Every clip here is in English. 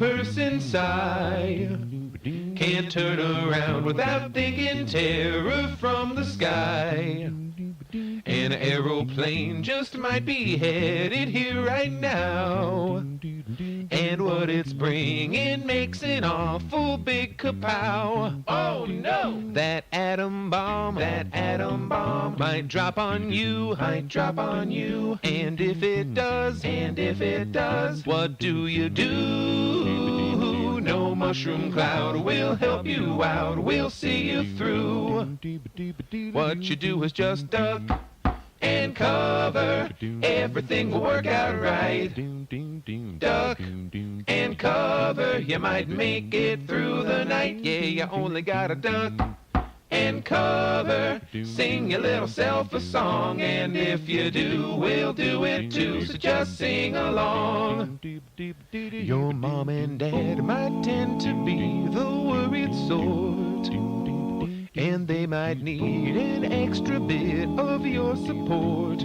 person sigh. Can't turn around without thinking terror from the sky. An aeroplane just might be headed here right now. And what it's bringing makes an awful big kapow. Oh no! That atom bomb might drop on you, And if it does, what do you do? No mushroom cloud will help you out, we'll see you through. What you do is just duck and cover, everything will work out right. Duck and cover, you might make it through the night. Yeah, you only gotta duck and cover, sing your little self a song, and if you do, we'll do it too, so just sing along. Your mom and dad might tend to be the worried sort, and they might need an extra bit of your support.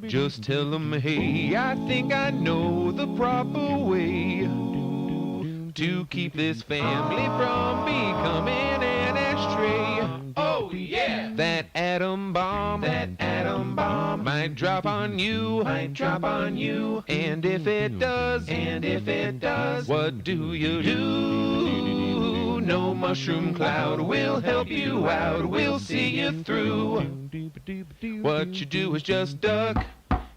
Just tell them, hey, I think I know the proper way to keep this family from becoming an ashtray. Oh yeah! That atom bomb might drop on you, And if it does, what do you do? No mushroom cloud will help you out, we'll see you through. What you do is just duck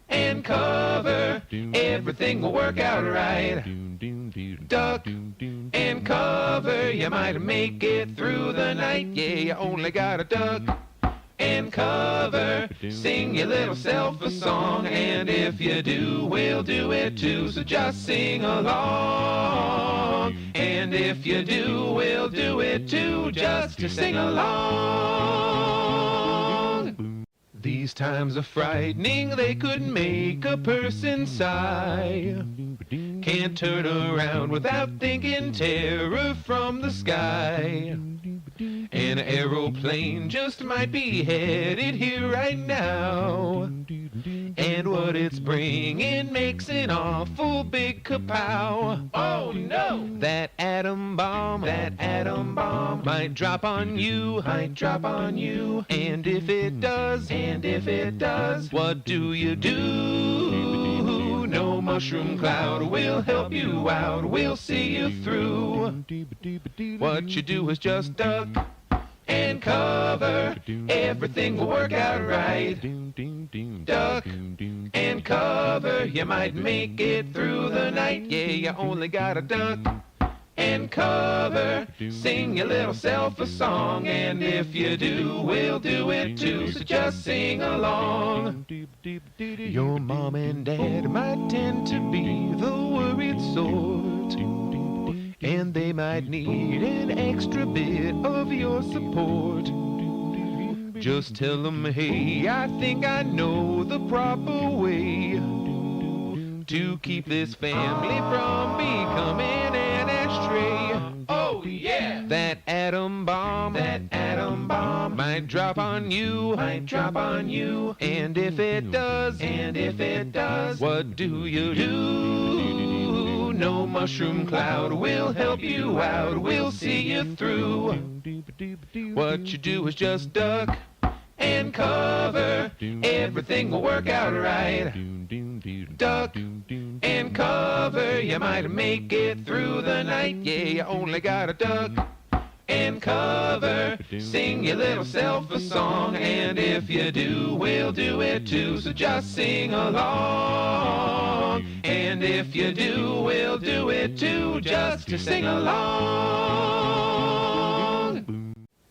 and cover, everything will work out right. Duck and cover, you might make it through the night. Yeah, you only gotta duck and cover, sing your little self a song, and if you do, we'll do it too, so just sing along. And if you do, we'll do it too, just to sing along. These times are frightening, they could make a person sigh. Can't turn around without thinking terror from the sky. An aeroplane just might be headed here right now. And what it's bringing makes an awful big kapow. Oh no! That atom bomb might drop on you, And if it does, what do you do? No mushroom cloud will help you out, we'll see you through. What you do is just duck and cover, everything will work out right. Duck and cover, you might make it through the night. Yeah, you only gotta duck and cover, sing your little self a song, and if you do, we'll do it too, so just sing along. Your mom and dad might tend to be the worried sort, and they might need an extra bit of your support. Just tell them, hey, I think I know the proper way to keep this family from becoming an ashtray. Oh yeah! That atom bomb might drop on you, And if it does, what do you do? No mushroom cloud will help you out, we'll see you through. What you do is just duck and cover, everything will work out right. Duck and cover, you might make it through the night. Yeah, you only gotta duck and cover, sing your little self a song, and if you do, we'll do it too, so just sing along. And if you do, we'll do it too, just to sing along.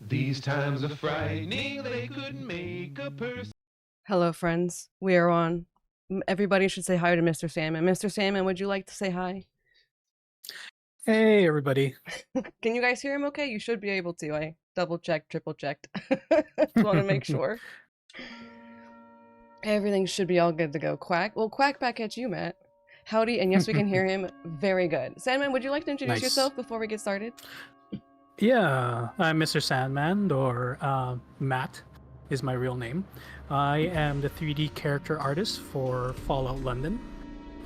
These times are frightening, they could make a person. Hello, friends. We are on. Everybody should say hi to Mr. Sandman. Mr. Sandman, would you like to say hi? Hey, everybody. Can you guys hear him okay? You should be able to. I double-checked, triple-checked. Just want to make sure. Everything should be all good to go. Quack. Well, quack back at you, Matt. Howdy, and yes, we can hear him very good. Sandman, would you like to introduce yourself before we get started? Yeah, I'm Mr. Sandman, or Matt is my real name. I am the 3D character artist for Fallout London.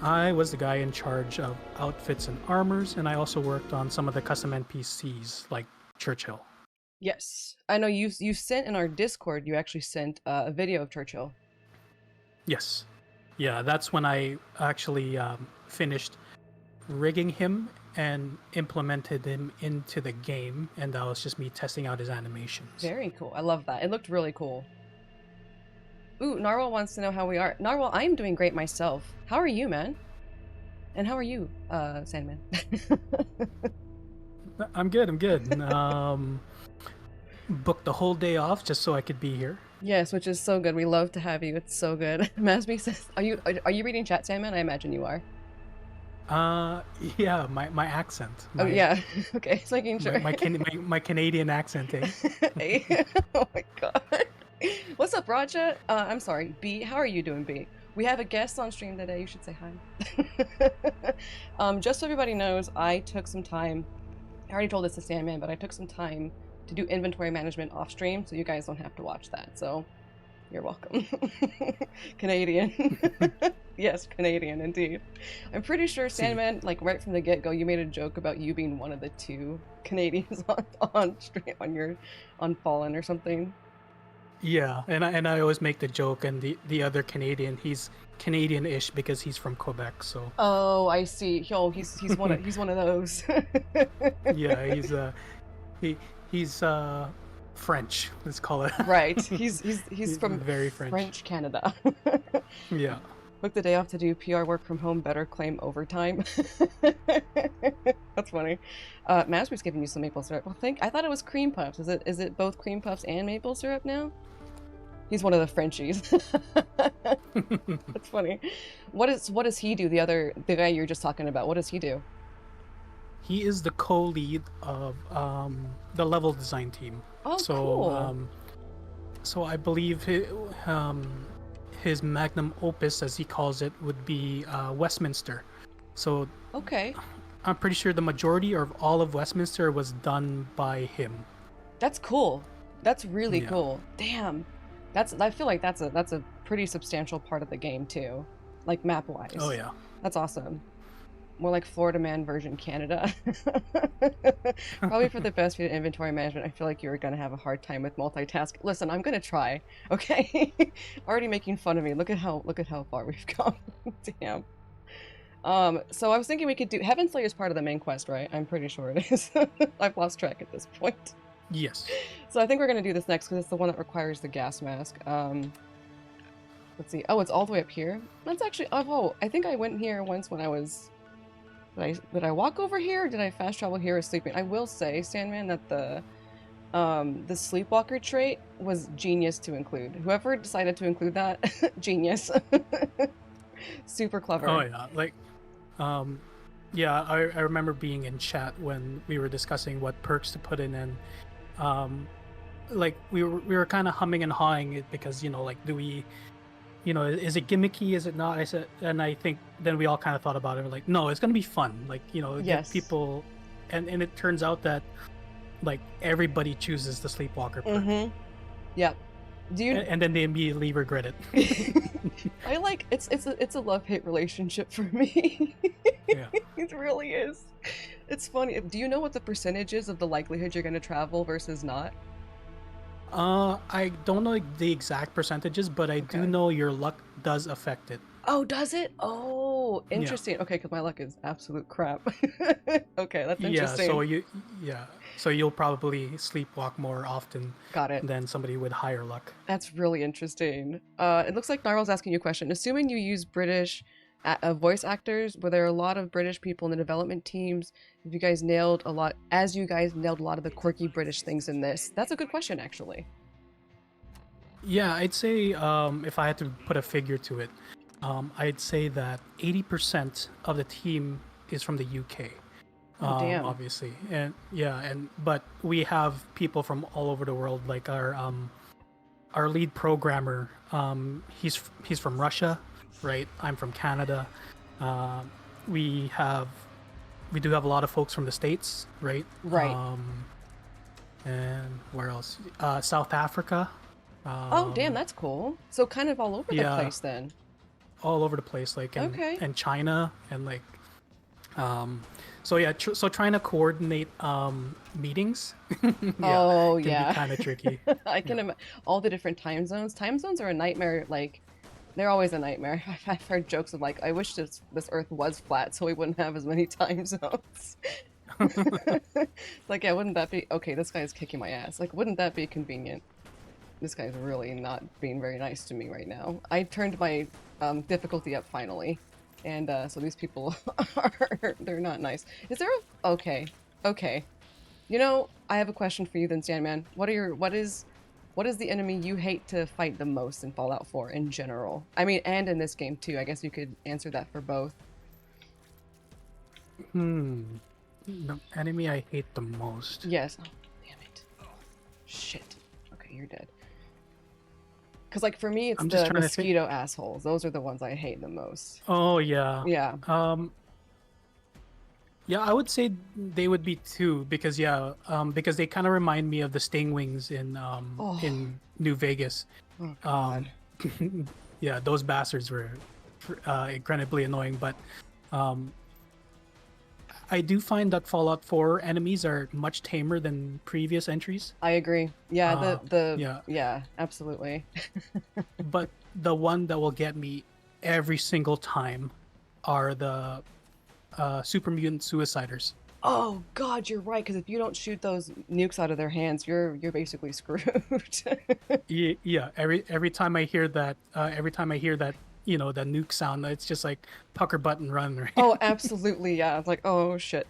I was the guy in charge of outfits and armors, and I also worked on some of the custom NPCs like Churchill. Yes, I know you sent in our Discord. You actually sent a video of Churchill. Yes. Yeah, that's when I actually finished rigging him and implemented him into the game, and that was just me testing out his animations. Very cool. I love that. It looked really cool. Ooh, Narwhal wants to know how we are. Narwhal, I'm doing great myself. How are you, man? And how are you, Sandman? I'm good. Booked the whole day off just so I could be here. Yes, which is so good. We love to have you. It's so good. Masby says, "Are you reading chat, Sandman?" I imagine you are. Yeah, my accent. Oh yeah. Okay, just making sure. My Canadian accent. Eh? Hey. Oh my god. What's up, Raja? I'm sorry, B. How are you doing, B? We have a guest on stream today. You should say hi. Just so everybody knows, I took some time. I already told this to Sandman, but I took some time to do inventory management off stream, so you guys don't have to watch that. So, you're welcome. Canadian. Yes, Canadian indeed. I'm pretty sure, Sandman, like right from the get-go, you made a joke about you being one of the 2 Canadians on stream on Fallen or something. Yeah, and I always make the joke, and the other Canadian, he's Canadian-ish because he's from Quebec, so. Oh, I see. Yo, he's one of those. Yeah, he's French. Let's call it. Right. He's from very French Canada. Yeah. Book the day off to do PR work from home. Better claim overtime. That's funny. Masby's giving you some maple syrup. Well, I thought it was cream puffs. Is it both cream puffs and maple syrup now? He's one of the Frenchies. That's funny. What does he do? The guy you're just talking about. What does he do? He is the co-lead of the level design team. Oh, cool. So I believe his magnum opus, as he calls it, would be Westminster. So okay. I'm pretty sure the majority of all of Westminster was done by him. That's cool. That's really cool. Damn. I feel like that's a pretty substantial part of the game too, like map wise. Oh yeah. That's awesome. More like Florida Man version Canada. Probably for the best inventory management. I feel like you're gonna have a hard time with multitasking. Listen, I'm gonna try. Okay. Already making fun of me. Look at how far we've come. Damn. So I was thinking we could do Heaven Slayer is part of the main quest, right? I'm pretty sure it is. I've lost track at this point. Yes. So I think we're gonna do this next because it's the one that requires the gas mask. Let's see. Oh, it's all the way up here. That's actually. Oh, I think I went here once when I was. Did I walk over here? Or did I fast travel here or sleeping? I will say, Sandman, that the sleepwalker trait was genius to include. Whoever decided to include that, genius. Super clever. Oh yeah, like, yeah, I remember being in chat when we were discussing what perks to put in, and like we were kind of humming and hawing it because like, do we, is it gimmicky? Is it not? I said, and I think then we all kind of thought about it. We're like, no, it's gonna be fun. Like, yes. Get people, and it turns out that like everybody chooses the sleepwalker perk. Mm-hmm. Yep. Do you? And then they immediately regret it. I like it's a love-hate relationship for me. Yeah. It really is. It's funny. Do you know what the percentage is of the likelihood you're going to travel versus not? I don't know the exact percentages, but I do know your luck does affect it. Oh, does it? Oh, interesting. Yeah. Okay, because my luck is absolute crap. Okay, that's interesting. So you'll probably sleepwalk more often. Got it. Than somebody with higher luck. That's really interesting. It looks like Narwhal's asking you a question. Assuming you use British voice actors, were there a lot of British people in the development teams? If you guys nailed a lot of the quirky British things in this? That's a good question, actually. Yeah, I'd say if I had to put a figure to it, I'd say that 80% of the team is from the UK. Oh, damn. Obviously, but we have people from all over the world. Like our lead programmer, he's from Russia, right? I'm from Canada. We do have a lot of folks from the States, right? Right. And where else? South Africa. Oh, damn, that's cool. So kind of all over the place then. all over the place, like Okay. in China and like so yeah, so trying to coordinate meetings, yeah, Oh can be yeah. kind of tricky. I Yeah. can all the different time zones. Time zones are a nightmare. Like they're always a nightmare. I've heard jokes of like, I wish this Earth was flat so we wouldn't have as many time zones. Like, yeah, wouldn't that be okay? This guy's kicking my ass. Like, wouldn't that be convenient? This guy's really not being very nice to me right now. I turned my difficulty up finally, and so these people they're not nice. Is there a okay? You know, I have a question for you then, Sandman. What is the enemy you hate to fight the most in Fallout 4 in general? I mean, and in this game too. I guess you could answer that for both. The enemy I hate the most. Yes. Oh, damn it. Shit. Okay, you're dead. Because, like, for me, it's I'm just the trying to think. mosquito assholes. Those are the ones I hate the most. Oh yeah. Yeah. Yeah, I would say they would be two because because they kind of remind me of the sting wings in New Vegas. Oh, God. Yeah, those bastards were incredibly annoying, but I do find that Fallout 4 enemies are much tamer than previous entries. I agree. Yeah, Yeah. yeah, absolutely. But the one that will get me every single time are the super mutant suiciders. Oh, God, you're right. Because if you don't shoot those nukes out of their hands, you're basically screwed. Yeah, every time I hear that, you know, the nuke sound, it's just like pucker button run, right? Oh, absolutely. Yeah. It's like, oh shit.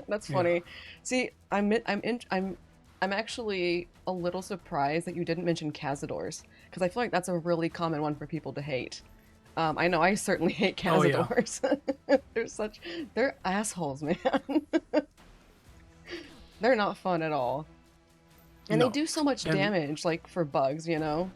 That's funny. Yeah. See, I'm actually a little surprised that you didn't mention Cazadors because I feel like that's a really common one for people to hate. I know I certainly hate Oh yeah. Cazadors. They're assholes, man. They're not fun at all. And they No. do so much And damage, like for bugs, you know?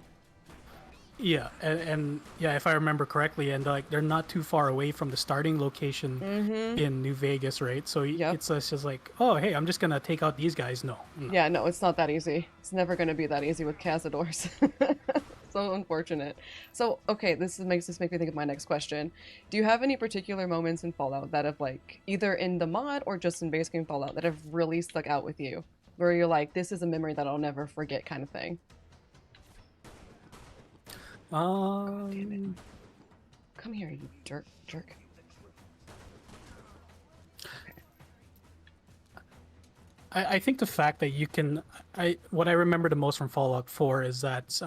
yeah, and yeah, if I remember correctly, and like they're not too far away from the starting location Mm-hmm. in New Vegas, right? So Yep. it's just like, oh hey, I'm just gonna take out these guys. No, no. Yeah, no, it's not that easy. It's never going to be that easy with Cazadors. So unfortunate. So, okay, makes me think of my next question. Do you have any particular moments in Fallout that have like either in the mod or just in base game Fallout that have really stuck out with you? Where you're like, this is a memory that I'll never forget kind of thing. Damn it. Come here, you jerk. I think the fact that you can, what I remember the most from Fallout 4 is that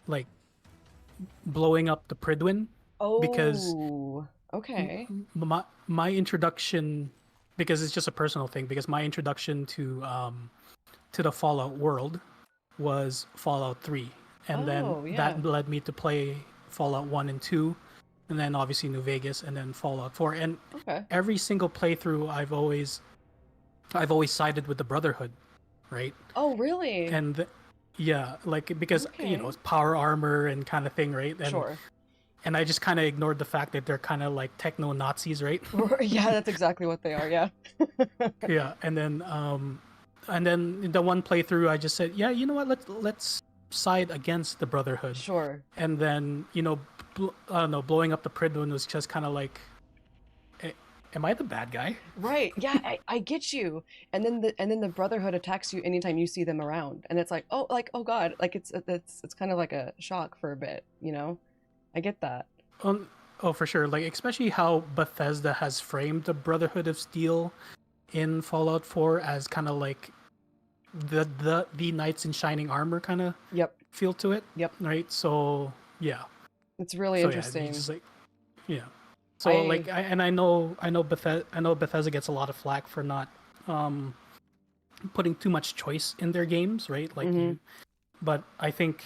like blowing up the Pridwin, because Oh, okay. my introduction, because it's just a personal thing, because my introduction to the Fallout world was Fallout 3, and then Oh, yeah. that led me to play Fallout 1 and 2, and then obviously New Vegas, and then Fallout 4. And Okay. every single playthrough, I've always sided with the Brotherhood, right? Oh, really? And yeah, like because you know Okay. it's power armor and kind of thing, right? Sure. And I just kind of ignored the fact that they're kind of like techno Nazis, right? Yeah, that's exactly what they are. Yeah. Yeah, and then in the one playthrough, I just said, yeah, you know what? Let's side against the Brotherhood. Sure. And then you know, I don't know, blowing up the Pridwin was just kind of like, am I the bad guy? Right. Yeah, I get you. And then the Brotherhood attacks you anytime you see them around, and it's like, oh God, like it's kind of like a shock for a bit, you know. I get that. Oh, for sure. Like especially how Bethesda has framed the Brotherhood of Steel in Fallout 4 as kind of like the knights in shining armor kind of Yep. feel to it. Yep. Right. So yeah. It's really So interesting. yeah, just like yeah. So like I know Bethesda gets a lot of flack for not putting too much choice in their games, right? Like but I think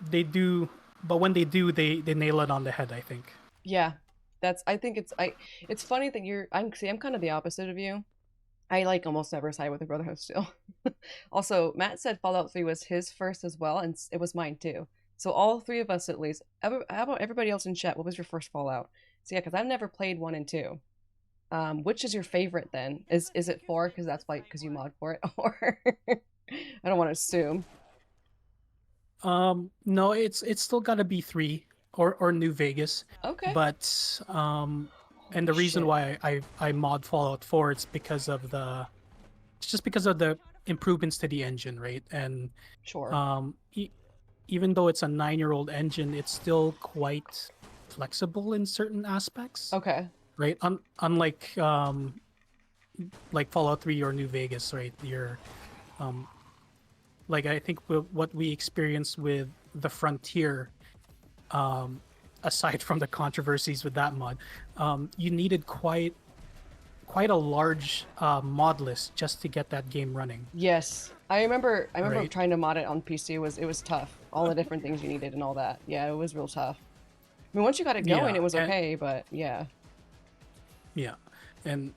they do. But when they do, they nail it on the head, I think. Yeah. I think it's funny that I'm kind of the opposite of you. I like almost never side with the Brotherhood still. Also, Matt said Fallout 3 was his first as well, and it was mine too. So all three of us at least. How about everybody else in chat? What was your first Fallout? So yeah, because I've never played 1 and 2. Which is your favorite then? Is it 4 because that's like because you mod for it, or I don't want to assume. No, it's still gotta be 3. or New Vegas. Okay. But and the reason shit. why I mod Fallout 4 it's just because of the improvements to the engine, right? And Sure. um e- even though it's a 9-year-old engine, it's still quite flexible in certain aspects, Okay. right? Unlike like Fallout 3 or New Vegas, right? You're um like I think what we experienced with the Frontier, um aside from the controversies with that mod, you needed quite a large mod list just to get that game running, Yes. I remember right? trying to mod it on PC. It was tough. All the different things you needed and all that. Yeah, it was real tough. I mean, once you got it going, Yeah, it was and okay, but yeah. yeah, and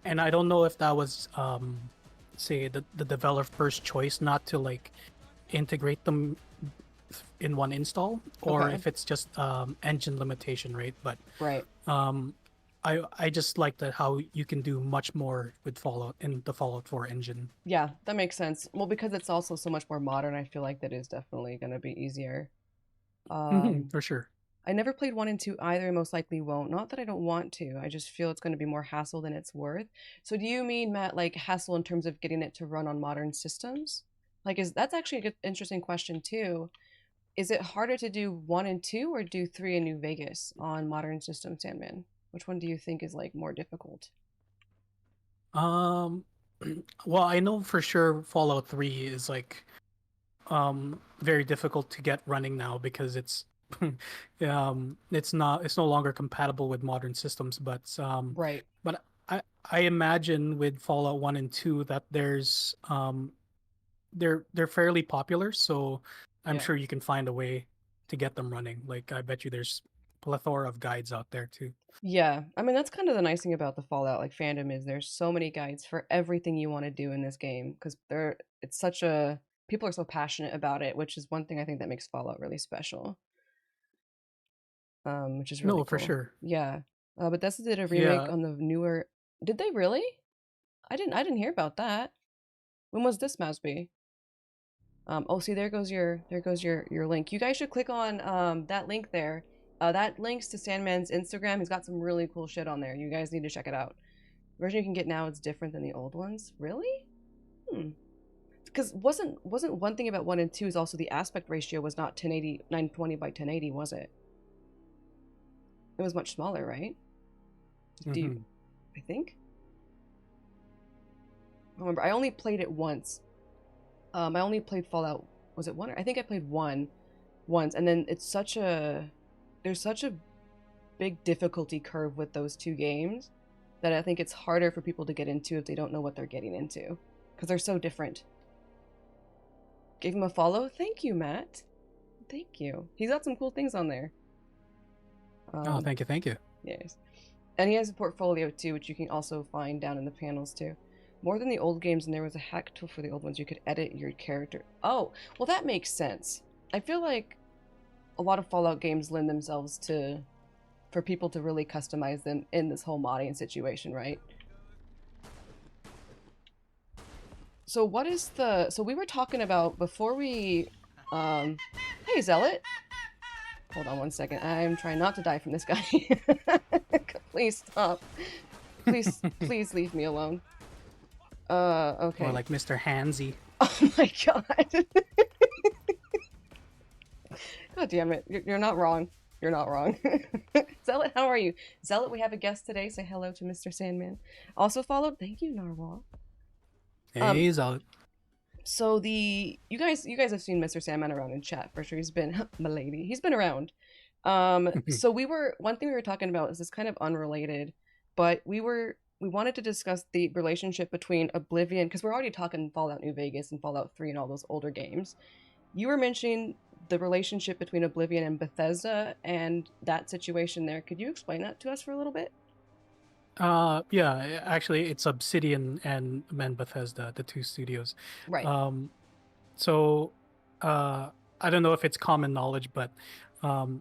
I don't know if that was say the developer's choice not to like integrate them in one install, or Okay. if it's just engine limitation, right? But Right. um, I just like that how you can do much more with Fallout in the Fallout 4 engine. Yeah, that makes sense. Well, because it's also so much more modern, I feel like that is definitely going to be easier. For sure. I never played 1 and 2 either, and most likely won't. Not that I don't want to. I just feel it's going to be more hassle than it's worth. So do you mean, Matt, like hassle in terms of getting it to run on modern systems? Like, is that's actually a good, interesting question too. Is it harder to do 1 and 2 or do 3 in New Vegas on modern systems, Sandman? Which one do you think is like more difficult? Um, well, I know for sure Fallout 3 is like very difficult to get running now because it's no longer compatible with modern systems, Right. but I imagine with Fallout 1 and 2 that they're fairly popular, so I'm Yeah. sure you can find a way to get them running. Like I bet you there's plethora of guides out there too. Yeah, I mean that's kind of the nice thing about the Fallout like fandom is there's so many guides for everything you want to do in this game because there it's such a people are so passionate about it, which is one thing I think that makes Fallout really special. Which is really No, for cool. sure. Yeah, Bethesda did a remake Yeah. on the newer. Did they really? I didn't hear about that. When was this, Masby? Oh, see, there goes your link. You guys should click on that link there. That links to Sandman's Instagram. He's got some really cool shit on there. You guys need to check it out. The version you can get now is different than the old ones. Really? Hmm. Because wasn't one thing about 1 and 2 is also the aspect ratio was not 1080 920 by 1080, was it? It was much smaller, right? Do you? Hmm. I think. I don't remember. I only played it once. I only played Fallout. Was it 1? I think I played 1 once, and then there's such a big difficulty curve with those two games that I think it's harder for people to get into if they don't know what they're getting into because they're so different. Gave him a follow. Thank you, Matt. Thank you. He's got some cool things on there. Oh, thank you, thank you. Yes. And he has a portfolio too, which you can also find down in the panels too. More than the old games, and there was a hack tool for the old ones. You could edit your character. Oh, well, that makes sense. I feel like a lot of Fallout games lend themselves to for people to really customize them in this whole modding situation, right? So what is the so we were talking about before we hey Zealot. Hold on one second. I'm trying not to die from this guy. Please stop. Please leave me alone. Okay. Or like Mr. Hansy. Oh my god. God damn it. You're not wrong. You're not wrong. Zealot, how are you? Zealot, we have a guest today. Say hello to Mr. Sandman. Also followed. Thank you, Narwhal. Hey, he's out. So you guys have seen Mr. Sandman around in chat for sure. He's been milady. He's been around. So one thing we were talking about is this kind of unrelated, but we wanted to discuss the relationship between Oblivion because we're already talking Fallout New Vegas and Fallout 3 and all those older games. You were mentioning the relationship between Oblivion and Bethesda and that situation there. Could you explain that to us for a little bit? Yeah, actually, it's Obsidian and Bethesda, the two studios. Right. Um, so, I don't know if it's common knowledge, but um,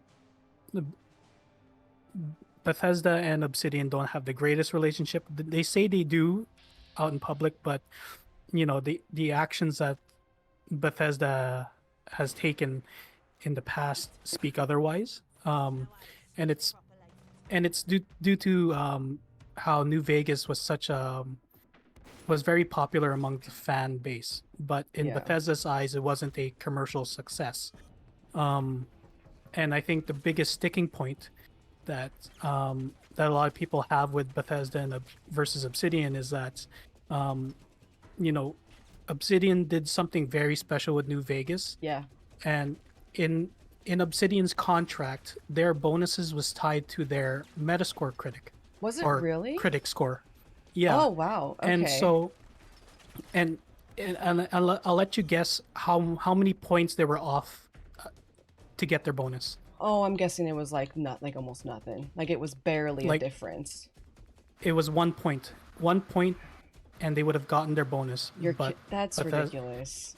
Bethesda and Obsidian don't have the greatest relationship. They say they do out in public, but you know, the actions that Bethesda has taken in the past speak otherwise. um, and it's due to how New Vegas was was very popular among the fan base, but in Yeah. Bethesda's eyes, it wasn't a commercial success. Um, and I think the biggest sticking point that that a lot of people have with Bethesda and versus Obsidian is that, um, you know, Obsidian did something very special with New Vegas, Yeah. and in Obsidian's contract, their bonuses was tied to their Metascore critic Was it or really? critic score. Yeah, Oh wow. Okay. and so and and I'll let you guess how many points they were off to get their bonus. Oh, I'm guessing it was like almost nothing. Like it was barely a Like- difference. It was 1 point, and they would have gotten their bonus. But That's Bethes- ridiculous.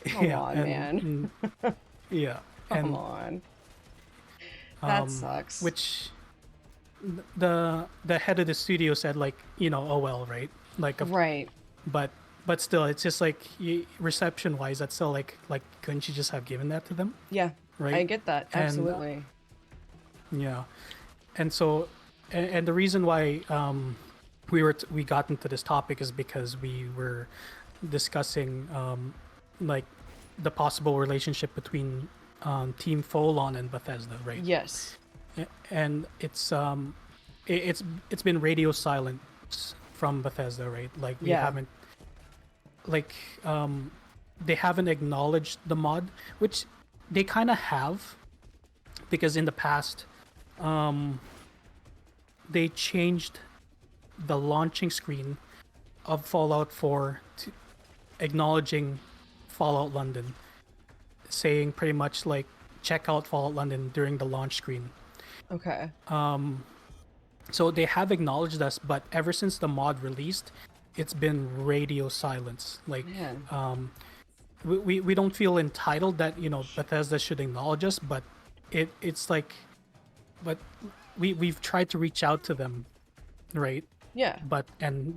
Come on, man. Yeah, Come and on. That um, sucks. which the head of the studio said, like, oh well, right? Like, Right. but still, it's just like reception wise, that's still like couldn't you just have given that to them, Yeah. right? I get that. And, Absolutely. Yeah, and so and the reason why we got into this topic is because we were discussing like the possible relationship between Team FOLON and Bethesda, right? Yes. And it's been radio silence from Bethesda, right? Like we Yeah. haven't like they haven't acknowledged the mod, which they kind of have, because in the past they changed the launching screen of Fallout 4 to acknowledging Fallout London, saying pretty much like check out Fallout London during the launch screen. Okay. So they have acknowledged us, but ever since the mod released, it's been radio silence. Like, Man. we don't feel entitled that Bethesda should acknowledge us, but it's like, but we've tried to reach out to them, right? Yeah. But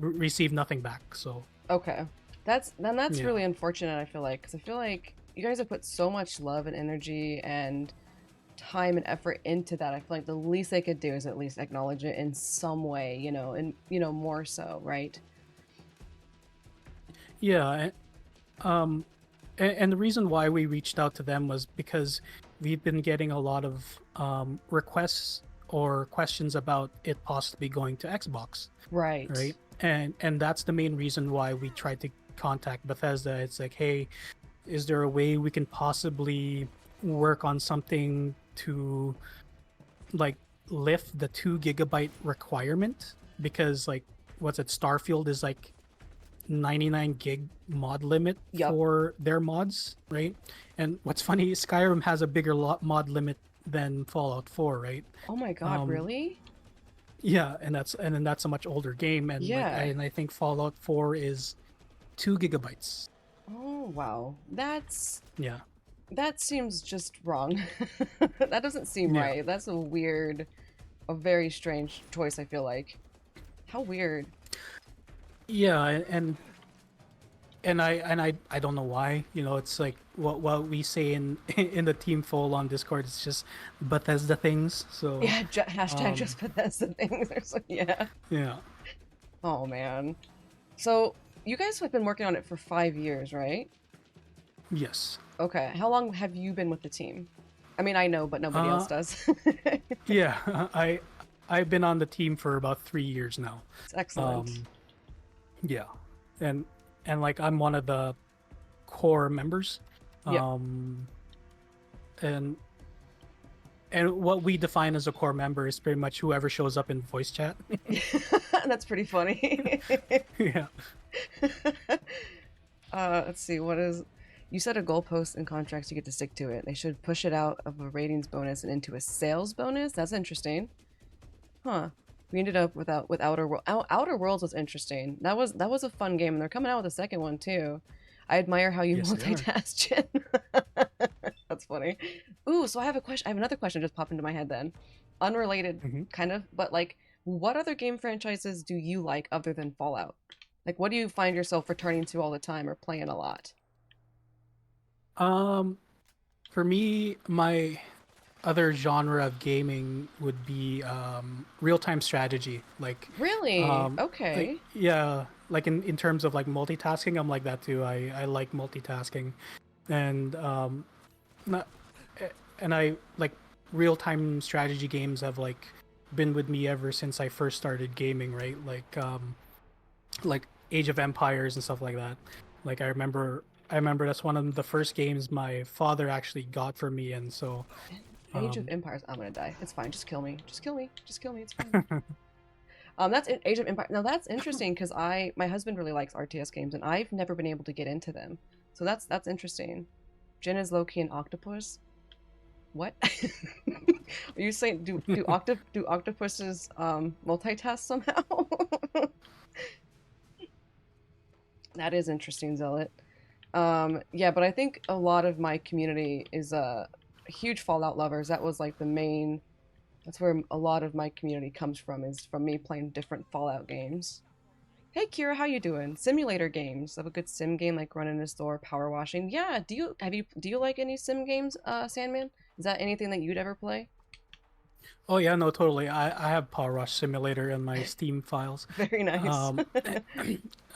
receive nothing back. So Okay. That's Yeah. really unfortunate, I feel like, because I feel like you guys have put so much love and energy and time and effort into that. I feel like the least they could do is at least acknowledge it in some way, and more so, right? yeah, and the reason why we reached out to them was because we've been getting a lot of requests or questions about it possibly going to Xbox, Right. right? And that's the main reason why we tried to contact Bethesda. It's like, hey, is there a way we can possibly work on something to like lift the 2 gigabyte requirement? Because like, what's it, Starfield is like 99 gig mod limit Yup. for their mods, right? And what's funny, Skyrim has a bigger mod limit than Fallout 4, right? Oh my God, really? Yeah, and then that's a much older game, and Yeah. and I think Fallout 4 is 2 gigabytes. Oh wow. Yeah. That seems just wrong. That doesn't seem Yeah. right. That's a very strange choice, I feel like. How weird. Yeah, and I don't know why. It's like what we say in in the Team Full on Discord. It's just Bethesda things. So Yeah, hashtag just Bethesda things. Yeah. yeah. Oh man. So you guys have been working on it for 5 years, right? Yes. Okay. How long have you been with the team? I mean, I know, but nobody else does. Yeah. I've been on the team for about 3 years now. It's excellent. Yeah, and like I'm one of the core members. Yeah. And what we define as a core member is pretty much whoever shows up in voice chat. That's pretty funny. Yeah. Let's see. You set a goalpost in contracts, you get to stick to it. They should push it out of a ratings bonus and into a sales bonus. That's interesting. Huh. We ended up with Outer Worlds. Outer Worlds was interesting. That was a fun game, and they're coming out with a second one too. I admire how you Yes, they are. multitask, Jen. That's funny. Ooh, so I have a question. I have another question just popped into my head then. Unrelated, Mhm. kind of, but like, what other game franchises do you like other than Fallout? Like, what do you find yourself returning to all the time or playing a lot? For me, other genre of gaming would be real-time strategy. Really? Okay. Yeah, like in terms of like multitasking, I'm like that too. I like multitasking, and not, and I like real-time strategy games have like been with me ever since I first started gaming, right? Like Age of Empires and stuff like that. Like I remember that's one of the first games my father actually got for me, and so Age of Empires. I'm gonna die. It's fine. Just kill me. Just kill me. Just kill me. It's fine. That's Age of Empires. Now that's interesting because my husband really likes RTS games, and I've never been able to get into them. So that's interesting. Jin is low-key an octopus. What? Are you saying do octopuses multitask somehow? That is interesting, Zealot. Yeah, but I think a lot of my community is huge Fallout lovers. That was like the main. That's where a lot of my community comes from. Is from me playing different Fallout games. Hey Kira, how you doing? Simulator games. Have a good sim game like running a store, power washing. Yeah. Do you like any sim games, Sandman? Is that anything that you'd ever play? oh yeah, no, totally. I have Power Rush Simulator in my Steam files. Very nice.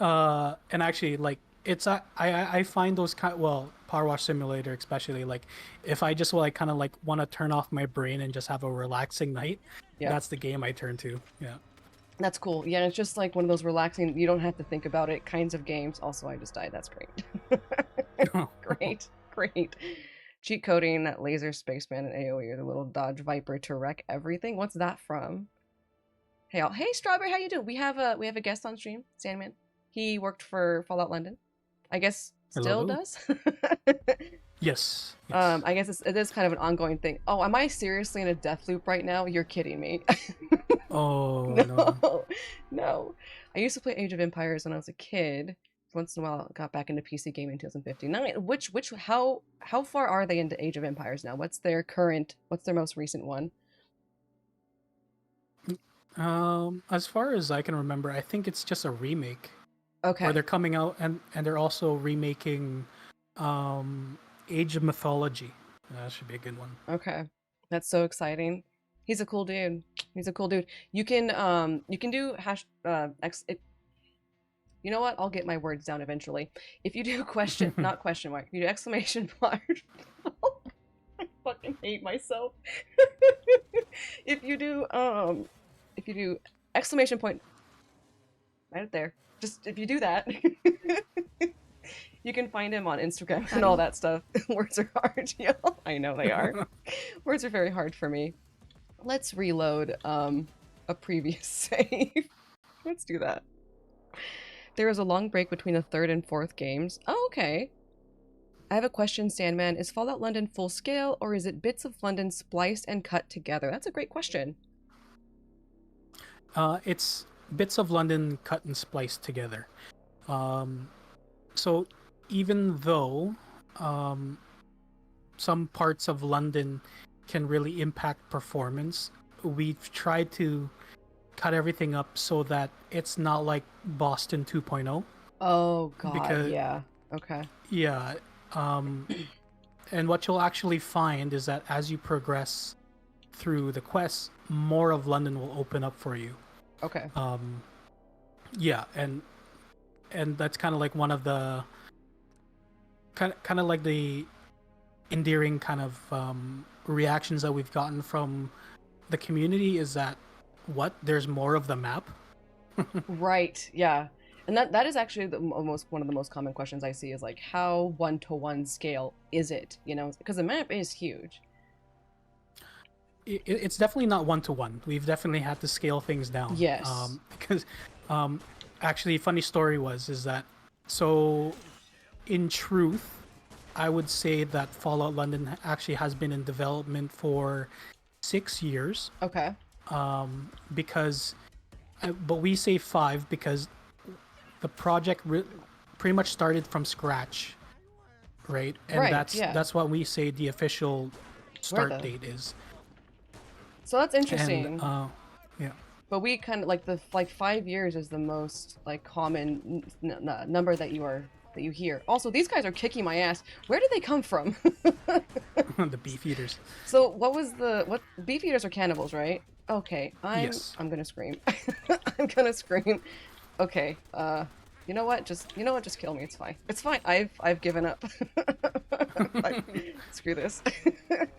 And actually, like it's I find those Power Wash Simulator especially, like if I just like kind of like want to turn off my brain and just have a relaxing night, Yeah. that's the game I turn to. Yeah. That's cool. Yeah, it's just like one of those relaxing, you don't have to think about it kinds of games. Also, I just died. That's great. Great, great. Cheat coding that laser spaceman and AoE or the little Dodge Viper to wreck everything. What's that from? Hey, hey, Strawberry, how you doing? We have a guest on stream, Sandman. He worked for Fallout London. I guess still Hello? does. Yes. I guess it is kind of an ongoing thing. Oh, am I seriously in a death loop right now? You're kidding me. Oh no. No, no. I used to play Age of Empires when I was a kid. Once in a while, I got back into PC gaming in 2015. How far are they into Age of Empires now? What's their most recent one? As far as I can remember, I think it's just a remake. Okay. Where they're coming out and they're also remaking Age of Mythology. That should be a good one. Okay. That's so exciting. He's a cool dude. He's a cool dude. You can do you know what? I'll get my words down eventually. If you do not question mark, you do exclamation mark. I fucking hate myself. If you do exclamation point right there. Just if you do that, you can find him on Instagram and all that stuff. Words are hard, yo. I know they are. Words are very hard for me. Let's reload a previous save. Let's do that. There was a long break between the third and fourth games. Oh, okay. I have a question, Sandman. Is Fallout London full scale, or is it bits of London spliced and cut together? That's a great question. It's bits of London cut and spliced together. So even though some parts of London can really impact performance, we've tried to cut everything up so that it's not like Boston 2.0. Oh god, yeah. Okay. Yeah. And what you'll actually find is that as you progress through the quests, more of London will open up for you. Okay. Yeah, and that's kind of like one of the kind of like the endearing kind of reactions that we've gotten from the community is that there's more of the map. Right. Yeah. And that is actually one of the most common questions I see is like, how 1-to-1 scale is it? You know, because the map is huge. It's definitely not 1-to-1. We've definitely had to scale things down. Yes. Because actually, funny story is that so in truth, I would say that Fallout London actually has been in development for 6 years. Okay. Because, but we say 5 because the project pretty much started from scratch, right? And right, that's what we say the official start date is. So that's interesting. And, yeah. But we kind of like 5 years is the most like common number that you are that you hear. Also, these guys are kicking my ass. Where did they come from? The beef eaters. So what was what beef eaters are cannibals, right? Okay, Yes. I'm gonna scream. I'm gonna scream. Okay, you know what? Just kill me. It's fine. It's fine. I've given up. Screw this.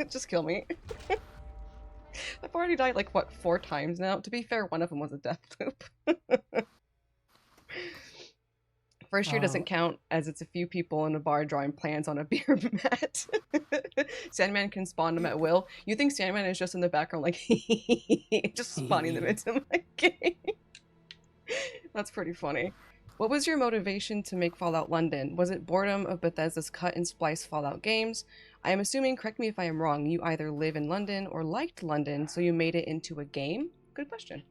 Just kill me. I've already died like what 4 times now. To be fair, one of them was a death loop. First year doesn't count as it's a few people in a bar drawing plans on a beer mat. Sandman can spawn them at will. You think Sandman is just in the background like just spawning them into my game? That's pretty funny. What was your motivation to make Fallout London? Was it boredom of Bethesda's cut and splice Fallout games? I am assuming, correct me if I am wrong, you either live in London or liked London, so you made it into a game? Good question.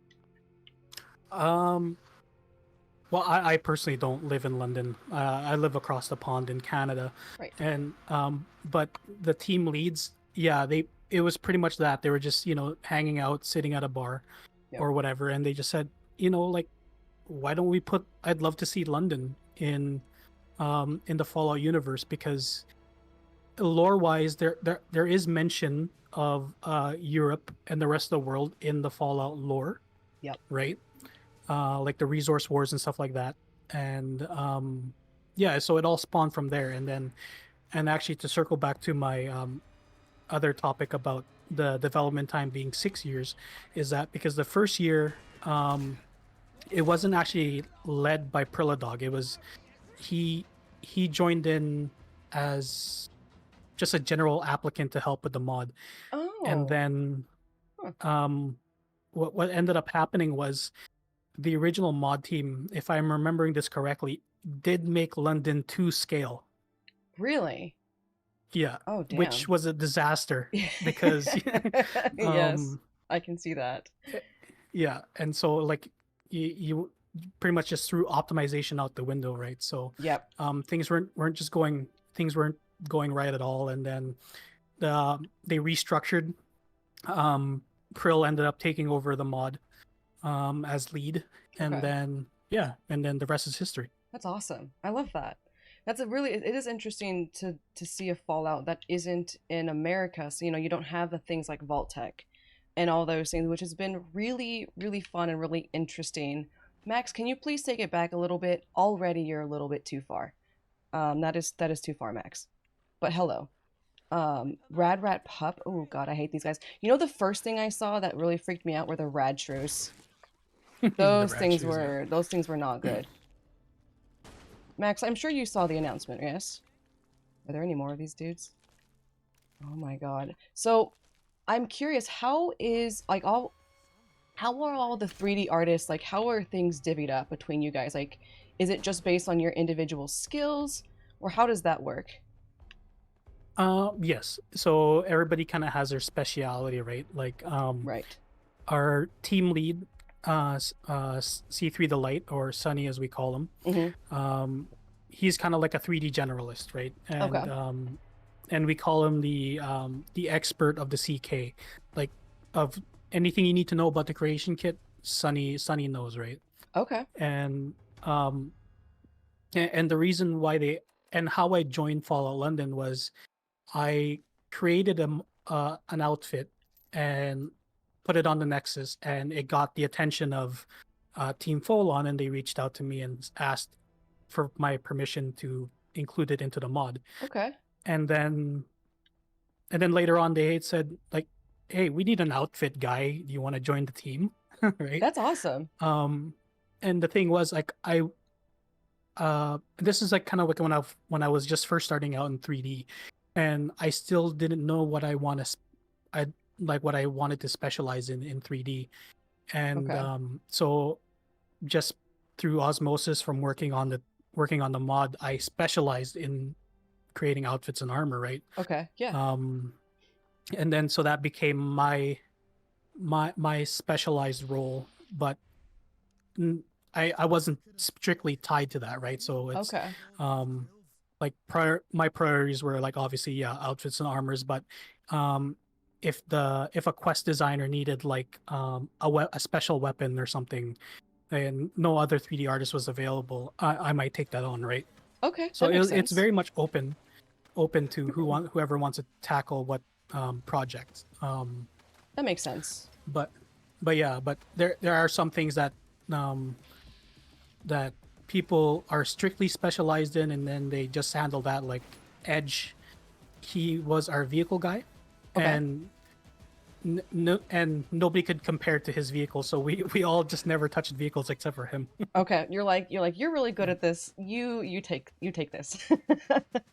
Well, I personally don't live in London. I live across the pond in Canada. Right. And but the team leads, yeah, it was pretty much that. They were just, hanging out, sitting at a bar or whatever, and they just said, like, why don't we put I'd love to see London in the Fallout universe, because lore-wise there is mention of Europe and the rest of the world in the Fallout lore. Yep. Right? Like the resource wars and stuff like that. And yeah, so it all spawned from there. And actually, to circle back to my other topic about the development time being 6 years, is that because the first year it wasn't actually led by Prilladog. It was he joined in as just a general applicant to help with the mod. Oh. And then what ended up happening was the original mod team, if I'm remembering this correctly, did make London to scale. Really? Yeah. Oh, damn. Which was a disaster because yes, I can see that. Yeah, and so like you pretty much just threw optimization out the window, right? So yep. Things weren't going right at all, and then they restructured. Prill ended up taking over the mod as lead, and then the rest is history. That's awesome. I love that. That's it is interesting to see a Fallout that isn't in America. So you don't have the things like Vault-Tec and all those things, which has been really, really fun and really interesting. Max, can you please take it back a little bit? Already you're a little bit too far. That is too far, Max. But hello. Rad Rat Pup. Oh god, I hate these guys. The first thing I saw that really freaked me out were the radshrews. Those things were not good. Max, I'm sure you saw the announcement, yes? Are there any more of these dudes? Oh my god. So I'm curious, how are all the 3D artists, like, how are things divvied up between you guys? Like, is it just based on your individual skills, or how does that work? Yes. So everybody kind of has their speciality, right? Like, right. Our team lead, C3 the Light, or Sunny as we call him, Mm-hmm. He's kind of like a 3D generalist, right? And and we call him the expert of the CK, like of anything you need to know about the creation kit. Sunny knows, right? Okay. And the reason why how I joined Fallout London was I created an outfit and put it on the Nexus, and it got the attention of Team FOLON, and they reached out to me and asked for my permission to include it into the mod. Okay. And then later on they said, like, hey, we need an outfit guy. Do you want to join the team? Right? That's awesome. And the thing was, like, this is like kind of like when I was just first starting out in 3D, and I still didn't know what I wanted to specialize in 3D. And so just through osmosis from working on the mod, I specialized in creating outfits and armor, right? Okay. Yeah. And then so that became my specialized role, but I wasn't strictly tied to that, right? So it's like my priorities were, like, obviously outfits and armors, but if a quest designer needed like a special weapon or something and no other 3D artist was available, I might take that on, right? Okay, So that makes it's sense. very much open to whoever wants to tackle what project. That makes sense. But yeah, but there are some things that um, that people are strictly specialized in, and then they just handle that. Like Edge, he was our vehicle guy, Okay. and no, and nobody could compare to his vehicle, so we all just never touched vehicles except for him. Okay, you're really good at this. You take this.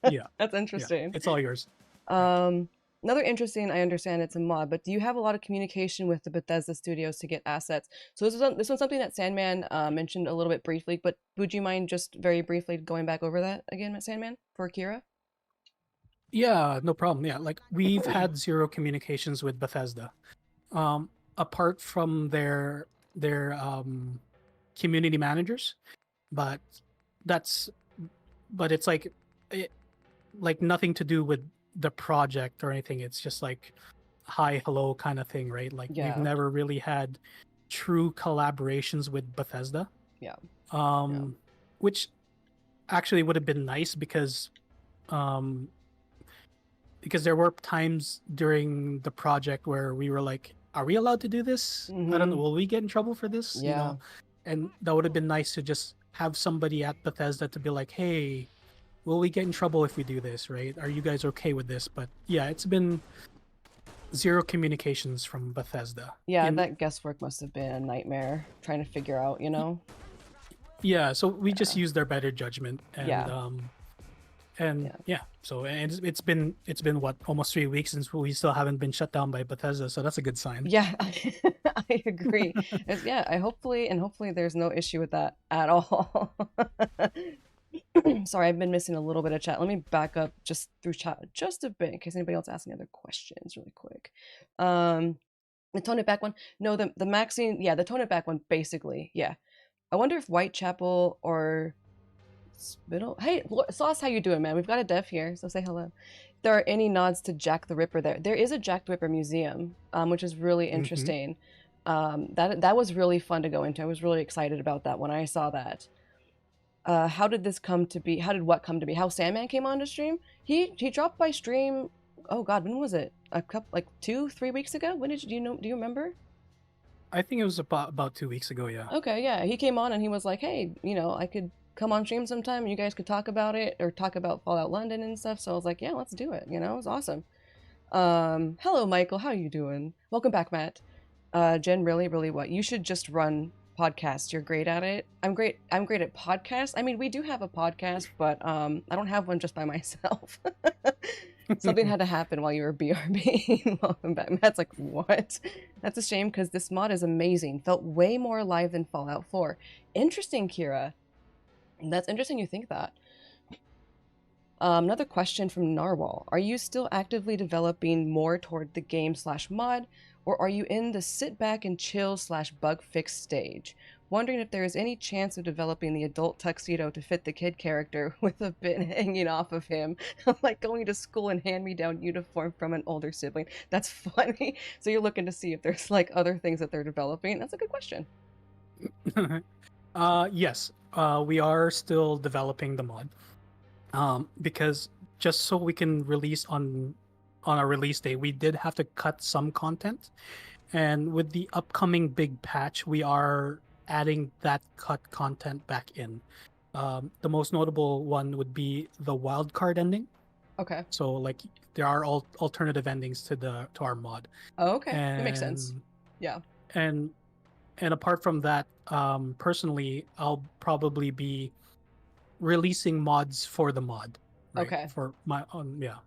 Yeah, That's yeah, interesting. it's all yours. Another interesting, I understand it's a mod, but do you have a lot of communication with the Bethesda studios to get assets? So this was something that Sandman mentioned a little bit briefly, but would you mind just very briefly going back over that again, Sandman, for Kira? Yeah, no problem. Yeah, like we've had zero communications with Bethesda, apart from their community managers, but that's it's like like nothing to do with the project or anything. It's just like hi, hello kind of thing, right? Like we've Yeah, never really had true collaborations with Bethesda, yeah, which actually would have been nice um, because there were times during the project where we were like, are we allowed to do this? I don't know. Will we get in trouble for this? You Yeah. know, and that would have been nice to just have somebody at Bethesda to be like, hey, will we get in trouble if we do this, right? Are you guys okay with this? But yeah, it's been zero communications from Bethesda. Yeah, that guesswork must have been a nightmare trying to figure out, Yeah, so we just use their better judgment, and so and it's been what, almost 3 weeks since we still haven't been shut down by Bethesda, so that's a good sign. Yeah, I agree. I hopefully there's no issue with that at all. Sorry, I've been missing a little bit of chat. Let me back up just through chat just a bit in case anybody else asks any other questions really quick. The tone it back one. No, the Maxine, the tone it back one basically. Yeah. I wonder if Whitechapel or Spittle. Hey, Sauce, how you doing, man? We've got a dev here, so say hello. If there are any nods to Jack the Ripper there. There is a Jack the Ripper museum, which is really interesting. That was really fun to go into. I was really excited about that when I saw that. How did this come to be? How did what come to be? How Sandman came on to stream? He dropped by stream. Oh God, when was it? A couple, like 2-3 weeks ago. When did you do you remember? I think it was about 2 weeks ago. Yeah. Okay, yeah. He came on and he was like, "Hey, I could come on stream sometime. And you guys could talk about it or talk about Fallout London and stuff." So I was like, "Yeah, let's do it." It was awesome. Hello, Michael. How you doing? Welcome back, Matt. Jen, really, what? You should just run podcasts. You're great at it. I'm great at podcasts. I mean, we do have a podcast, but I don't have one just by myself. Something had to happen while you were BRB. Welcome back. Matt's like, what? That's a shame because this mod is amazing. Felt way more alive than Fallout 4. Interesting, Kira. That's interesting you think that. Another question from Narwhal. Are you still actively developing more toward the game/mod, or are you in the sit back and chill /bug fix stage? Wondering if there is any chance of developing the adult tuxedo to fit the kid character with a bit hanging off of him, like going to school and hand-me-down uniform from an older sibling. That's funny. So you're looking to see if there's like other things that they're developing. That's a good question. Yes, we are still developing the mod. Because just so we can release on a release day, we did have to cut some content, and with the upcoming big patch, we are adding that cut content back in. The most notable one would be the wildcard ending. Okay. So like there are alternative endings to our mod. Oh, okay. That makes sense. Yeah. And apart from that, personally, I'll probably be releasing mods for the mod. Right? Okay. For my own, yeah.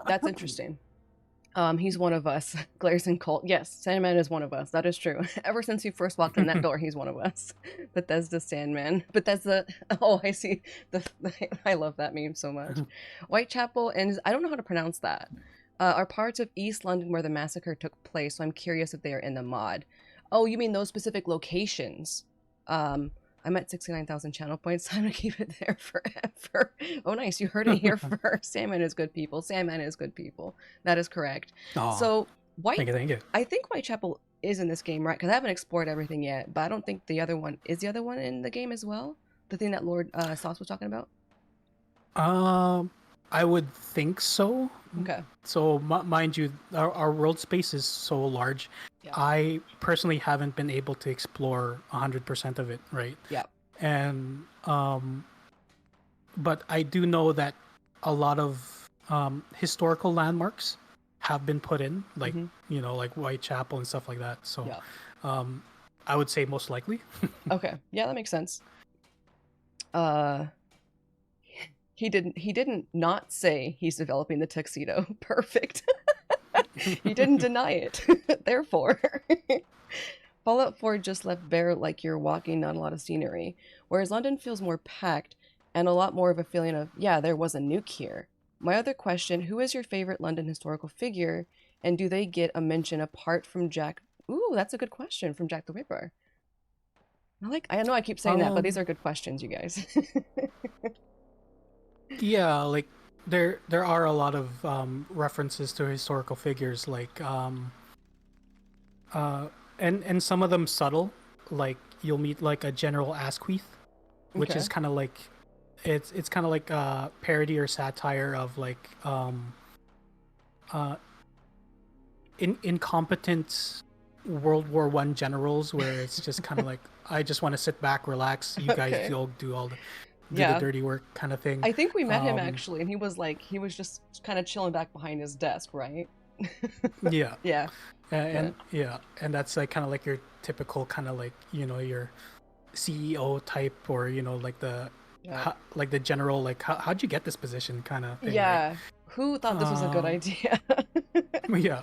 That's interesting. He's one of us. Glarson Colt. Yes, Sandman is one of us. That is true. Ever since he first walked in that door, he's one of us. Bethesda Sandman. Bethesda. Oh, I see. I love that meme so much. Whitechapel, and I don't know how to pronounce that. Are parts of East London where the massacre took place. So I'm curious if they are in the mod. Oh, you mean those specific locations? I'm at 69,000 channel points. Time to keep it there forever. Oh, nice. You heard it here first. Sandman is good people. Sandman is good people. That is correct. Aww. So, Thank you. I think Whitechapel is in this game, right? Because I haven't explored everything yet, but I don't think is the other one in the game as well? The thing that Lord Sauce was talking about? I would think so. Okay. So mind you, our world space is so large. Yeah. I personally haven't been able to explore 100% of it, right? Yeah. And but I do know that a lot of historical landmarks have been put in, like you know, like Whitechapel and stuff like that. So I would say most likely. Okay. Yeah, that makes sense. He didn't not say he's developing the tuxedo. Perfect. He didn't deny it. Therefore, Fallout 4 just left bare like you're walking, not a lot of scenery. Whereas London feels more packed and a lot more of a feeling of, yeah, there was a nuke here. My other question, who is your favorite London historical figure? And do they get a mention apart from Jack? Ooh, that's a good question from Jack the Ripper. I know I keep saying that, but these are good questions, you guys. Yeah, like there are a lot of references to historical figures, like and some of them subtle, like you'll meet like a General Asquith, which is kind of like it's kind of like a parody or satire of like incompetent World War I generals, where it's just kind of like, I just want to sit back, relax, you guys go do all the the dirty work kind of thing. I think we met him actually, and he was just kind of chilling back behind his desk, right? Yeah. And that's like kind of like your typical kind of like, you know, your CEO type, or you know, like the like the general, like how'd you get this position kind of thing. Yeah. Right? Who thought this was a good idea? Yeah.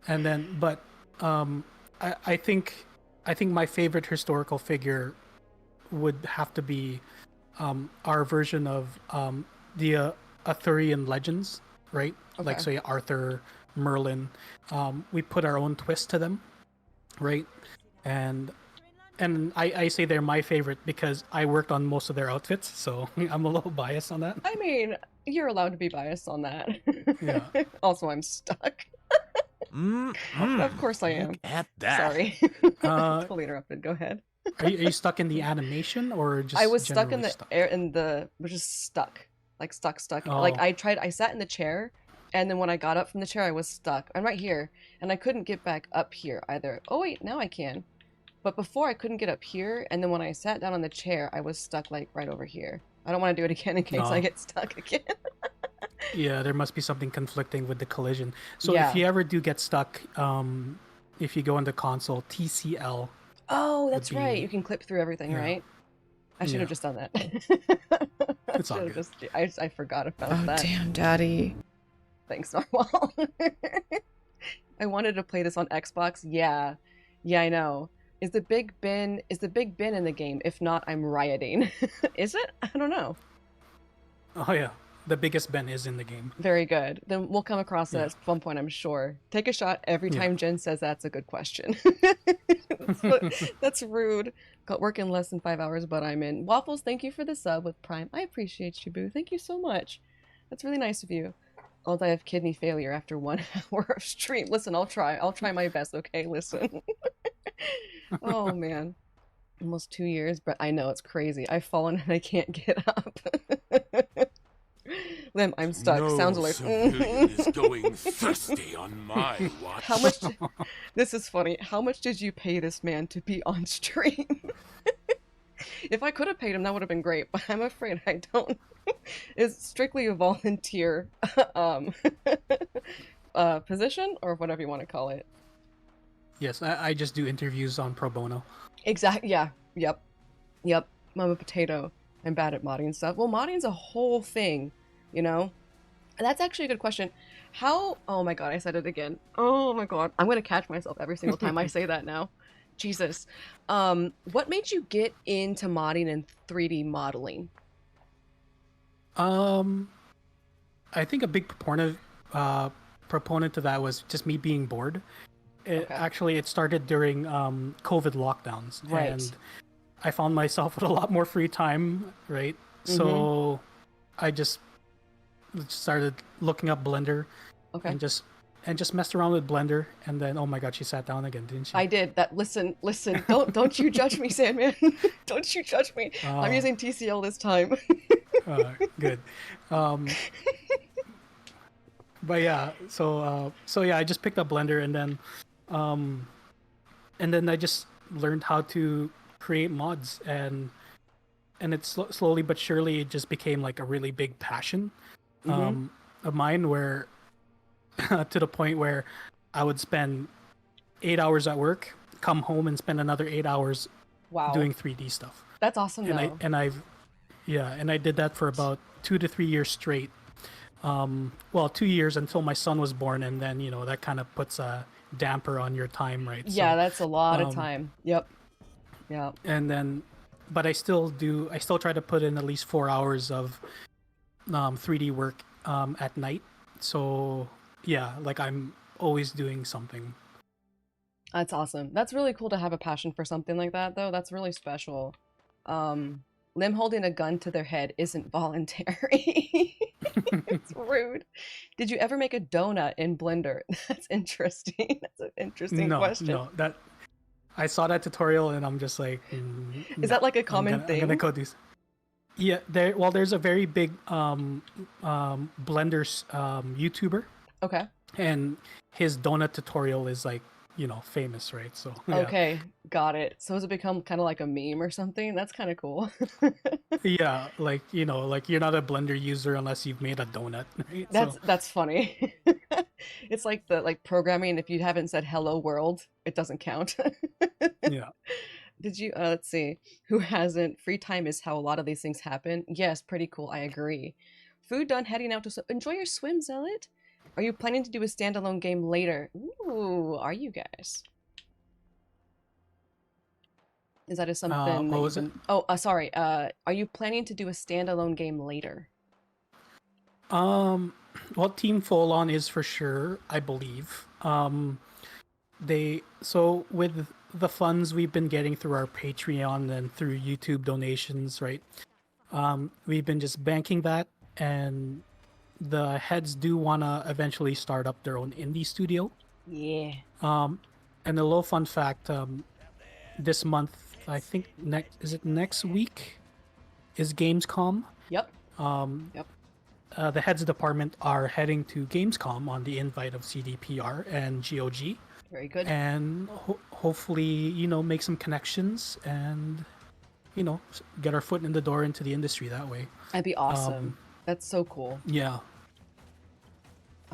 And then but I think my favorite historical figure would have to be our version of the Arthurian legends, right? Like, so yeah, Arthur, Merlin. We put our own twist to them, right? And I say they're my favorite because I worked on most of their outfits, so I'm a little biased on that. I mean, you're allowed to be biased on that. Yeah. Also, I'm stuck. Of course I am. Look at that. Sorry. Totally interrupted. Go ahead. Are you stuck in the animation or just? I was stuck in the stuck? air was just stuck. Like stuck. Like I sat in the chair, and then when I got up from the chair I was stuck. I'm right here, and I couldn't get back up here either. Oh wait, now I can. But before I couldn't get up here, and then when I sat down on the chair I was stuck like right over here. I don't want to do it again in case I get stuck again. Yeah, there must be something conflicting with the collision. So if you ever do get stuck, if you go into console, TCL. Oh, that's right. You can clip through everything, right? I should have just done that. It's all good. I forgot about that. Oh, damn, Daddy. Thanks, Narwhal. I wanted to play this on Xbox. Yeah, I know. Is the Big Ben in the game? If not, I'm rioting. Is it? I don't know. Oh yeah, the biggest Ben is in the game. Very good. Then we'll come across it at one point, I'm sure. Take a shot every time Jen says that's a good question. That's rude. Got work in less than 5 hours, but I'm in. Waffles, thank you for the sub with Prime. I appreciate you, boo. Thank you so much. That's really nice of you. I'll die of kidney failure after 1 hour of stream. Listen, I'll try my best, okay? Listen. Oh, man. Almost 2 years, but I know it's crazy. I've fallen and I can't get up. Lim, I'm stuck. No Sounds alert. civilian is going thirsty on my watch. How much? This is funny. How much did you pay this man to be on stream? If I could have paid him, that would have been great, but I'm afraid I don't. It's strictly a volunteer position, or whatever you want to call it. Yes, I just do interviews on pro bono. Exactly. Yeah. Yep. I'm a potato. I'm bad at modding stuff. Well, modding's a whole thing, you know? And that's actually a good question. How... Oh my god, I said it again. Oh my god. I'm going to catch myself every single time I say that now. Jesus. What made you get into modding and 3D modeling? I think a big proponent to that was just me being bored. Actually, it started during COVID lockdowns. Right. And I found myself with a lot more free time, right? So I just started looking up Blender and just and just messed around with Blender, and then oh my god, she sat down again, didn't she? I did that. Listen, don't you judge me, Sandman. Don't you judge me. I'm using TCL this time. Good. But yeah, so yeah, I just picked up Blender, and then I just learned how to create mods, and it's slowly but surely it just became like a really big passion of mine, where to the point where I would spend 8 hours at work, come home and spend another 8 hours doing 3D stuff. That's awesome. And I did that for about 2 to 3 years straight. Well, 2 years until my son was born, and then that kind of puts a damper on your time, right? Yeah, that's a lot of time. Yep. Yeah. And then, but I still try to put in at least 4 hours of 3D work at night. So yeah, like I'm always doing something. That's awesome. That's really cool to have a passion for something like that, though. That's really special. Limb holding a gun to their head isn't voluntary. It's rude. Did you ever make a donut in Blender? That's interesting. That's an interesting question. No, that I saw that tutorial and I'm just like, is that like a common thing? I'm gonna code these. Yeah, there's a very big Blender YouTuber. Okay. And his donut tutorial is like, famous, right? So yeah. Okay, got it. So has it become kind of like a meme or something? That's kind of cool. Yeah, like like you're not a Blender user unless you've made a donut. Right? That's funny. It's like programming. If you haven't said "Hello World," it doesn't count. Yeah. Did you? Let's see. Who hasn't? Free time is how a lot of these things happen. Yes, pretty cool. I agree. Food done. Heading out to enjoy your swim, Zealot. Are you planning to do a standalone game later? Ooh, are you guys? Is that something? What was it? Oh, sorry. Are you planning to do a standalone game later? Well, Team FOLON is for sure, I believe. With the funds we've been getting through our Patreon and through YouTube donations, right? We've been just banking that, and the heads do want to eventually start up their own indie studio. Yeah. And a little fun fact, this month, I think next week is Gamescom. Yep. Yep. The heads department are heading to Gamescom on the invite of CDPR and GOG. Very good. And hopefully, make some connections and, get our foot in the door into the industry that way. That'd be awesome. That's so cool. Yeah.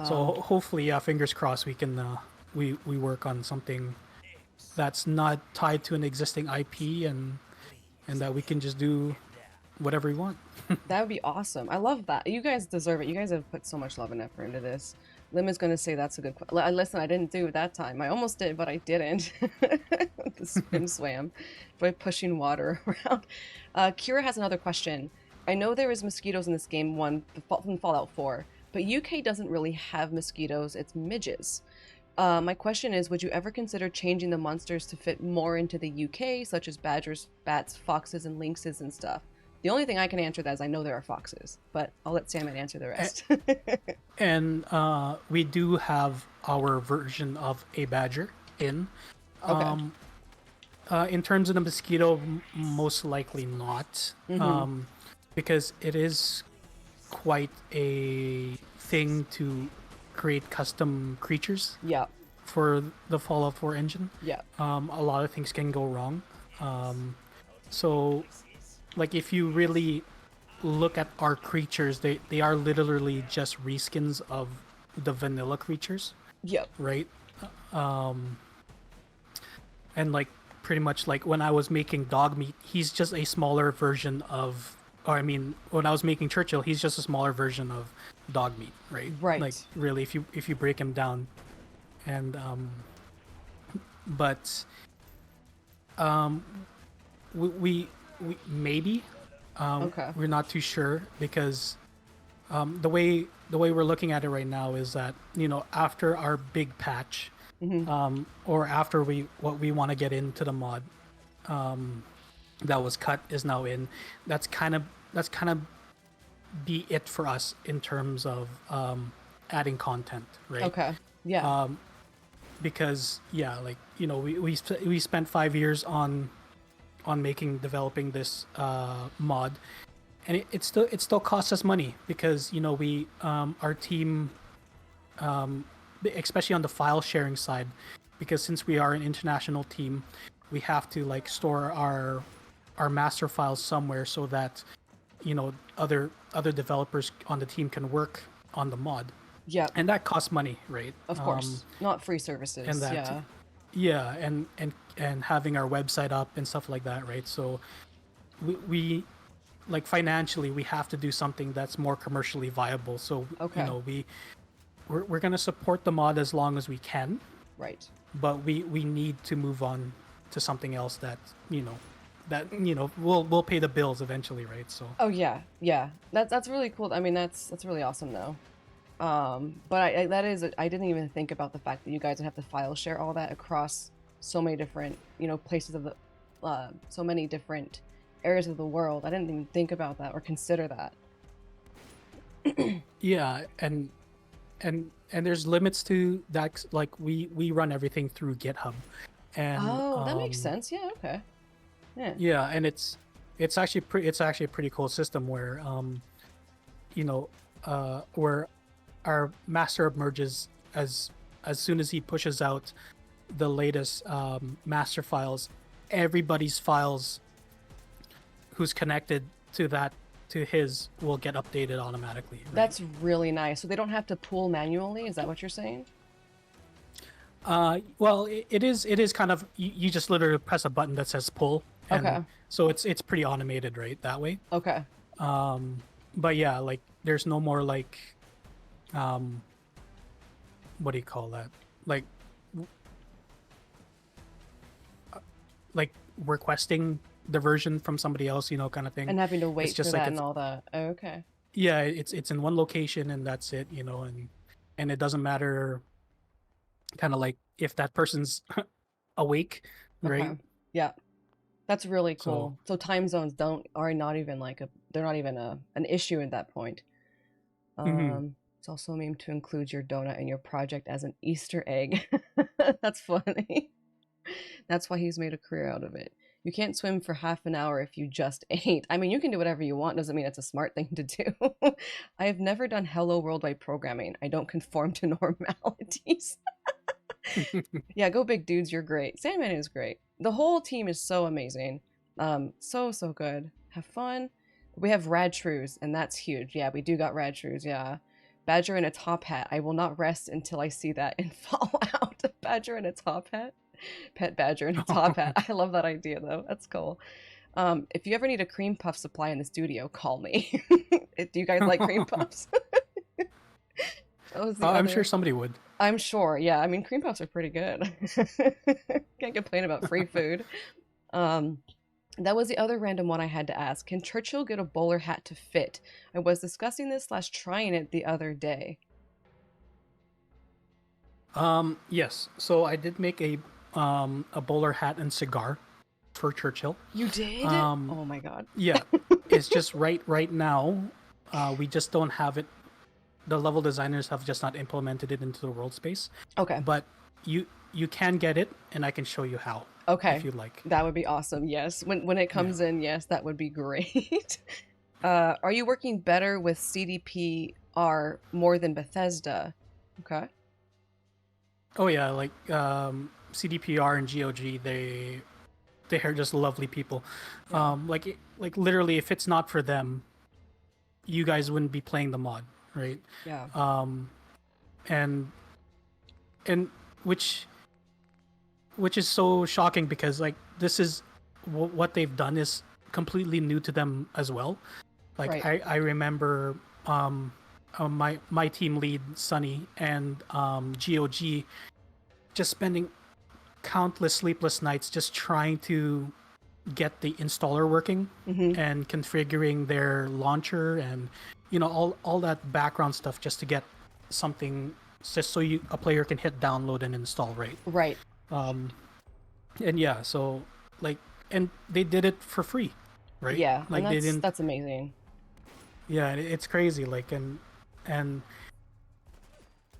So hopefully, fingers crossed, we can we work on something that's not tied to an existing IP, and that we can just do whatever we want. That would be awesome. I love that. You guys deserve it. You guys have put so much love and effort into this. Lim is going to say that's a good question. Listen, I didn't do it that time. I almost did, but I didn't. The spin swam by pushing water around. Kira has another question. I know there is mosquitoes in this game, from Fallout 4, but UK doesn't really have mosquitoes, it's midges. My question is, would you ever consider changing the monsters to fit more into the UK, such as badgers, bats, foxes, and lynxes and stuff? The only thing I can answer that is I know there are foxes, but I'll let Salmon answer the rest. And we do have our version of a badger in. Okay. In terms of the mosquito, most likely not. Mm-hmm. Because it is quite a thing to create custom creatures. Yeah. For the Fallout 4 engine. Yeah. A lot of things can go wrong. So, like, if you really look at our creatures, they are literally just reskins of the vanilla creatures. Yep. Right? And, like, pretty much, like, when I was making dog meat, he's just a smaller version of... Or, I mean, when I was making Churchill, he's just a smaller version of dog meat, right? Right. Like, really, if you break him down. And, we maybe, okay. We're not too sure, because the way we're looking at it right now is that, after our big patch, Mm-hmm. Or after what we want to get into the mod, that was cut is now in. That's kind of be it for us in terms of adding content, right? Okay. Yeah. Because yeah, like we spent 5 years on developing this mod, and it still costs us money because we our team, especially on the file sharing side, because since we are an international team, we have to like store our master files somewhere so that other developers on the team can work on the mod. Yeah. And that costs money, right? Of course. Not free services. And that, yeah. Yeah, and having our website up and stuff like that, right? So we like financially we have to do something that's more commercially viable. So Okay. we're gonna support the mod as long as we can, Right. but we need to move on to something else that will pay the bills eventually, right? So Oh yeah, yeah. That's really cool. I mean, that's really awesome though. But I didn't even think about the fact that you guys would have to file share all that across so many different places of the so many different areas of the world. I didn't even think about that or consider that. yeah, and there's limits to that. Like we run everything through GitHub, and Oh, that makes sense. Yeah. Okay. Yeah. Yeah, and it's actually a pretty cool system where where our master emerges as soon as he pushes out the latest master files, everybody's files who's connected to his will get updated automatically. Right? That's really nice. So they don't have to pull manually. Is that what you're saying? Well, it is kind of you just literally press a button that says pull. And Okay. So it's pretty automated, right? That way. Okay. But yeah, like there's no more like, what do you call that? Like requesting the version from somebody else, kind of thing. And having to wait just for like that and all that. Oh, okay. Yeah, it's in one location and that's it, and it doesn't matter, kind of like if that person's awake, right? Okay. Yeah. That's really cool. So time zones are not even they're not even an issue at that point. It's also meant to include your donut in your project as an Easter egg. That's funny. That's why he's made a career out of it. You can't swim for half an hour if you just ate. I mean, you can do whatever you want. Doesn't mean it's a smart thing to do. I have never done Hello World by programming. I don't conform to normalities. Yeah, go big dudes. You're great. Sandman is great. The whole team is so amazing. So good. Have fun. We have Radshrews, and that's huge. Yeah, we do got Radshrews. Yeah. Badger in a top hat. I will not rest until I see that in Fallout. Badger in a top hat. Pet badger in a top hat. I love that idea though. That's cool. If you ever need a cream puff supply in the studio, call me. Do you guys like cream puffs? I'm sure somebody would. I'm sure. Yeah. I mean, cream puffs are pretty good. Can't complain about free food. That was the other random one I had to ask. Can Churchill get a bowler hat to fit? I was discussing this / trying it the other day. Yes. So I did make a bowler hat and cigar for Churchill. You did? Oh my god. Yeah. It's just right now, we just don't have it. The level designers have just not implemented it into the world space. Okay. But you can get it, and I can show you how. Okay. If you'd like. That would be awesome. Yes. When it comes in, yes, that would be great. Are you working better with CDPR more than Bethesda? Okay. Oh yeah, like CDPR and GOG, they are just lovely people. Like literally, if it's not for them, you guys wouldn't be playing the mod, right? Yeah. And which is so shocking because like this is what they've done is completely new to them as well. Like Right. I remember my team lead Sunny and GOG just spending countless sleepless nights just trying to get the installer working and configuring their launcher and all that background stuff just to get something just so a player can hit download and install, right? Right. And yeah, so like, and they did it for free, right? Yeah. Like And they didn't. that's amazing. Yeah, it's crazy. Like and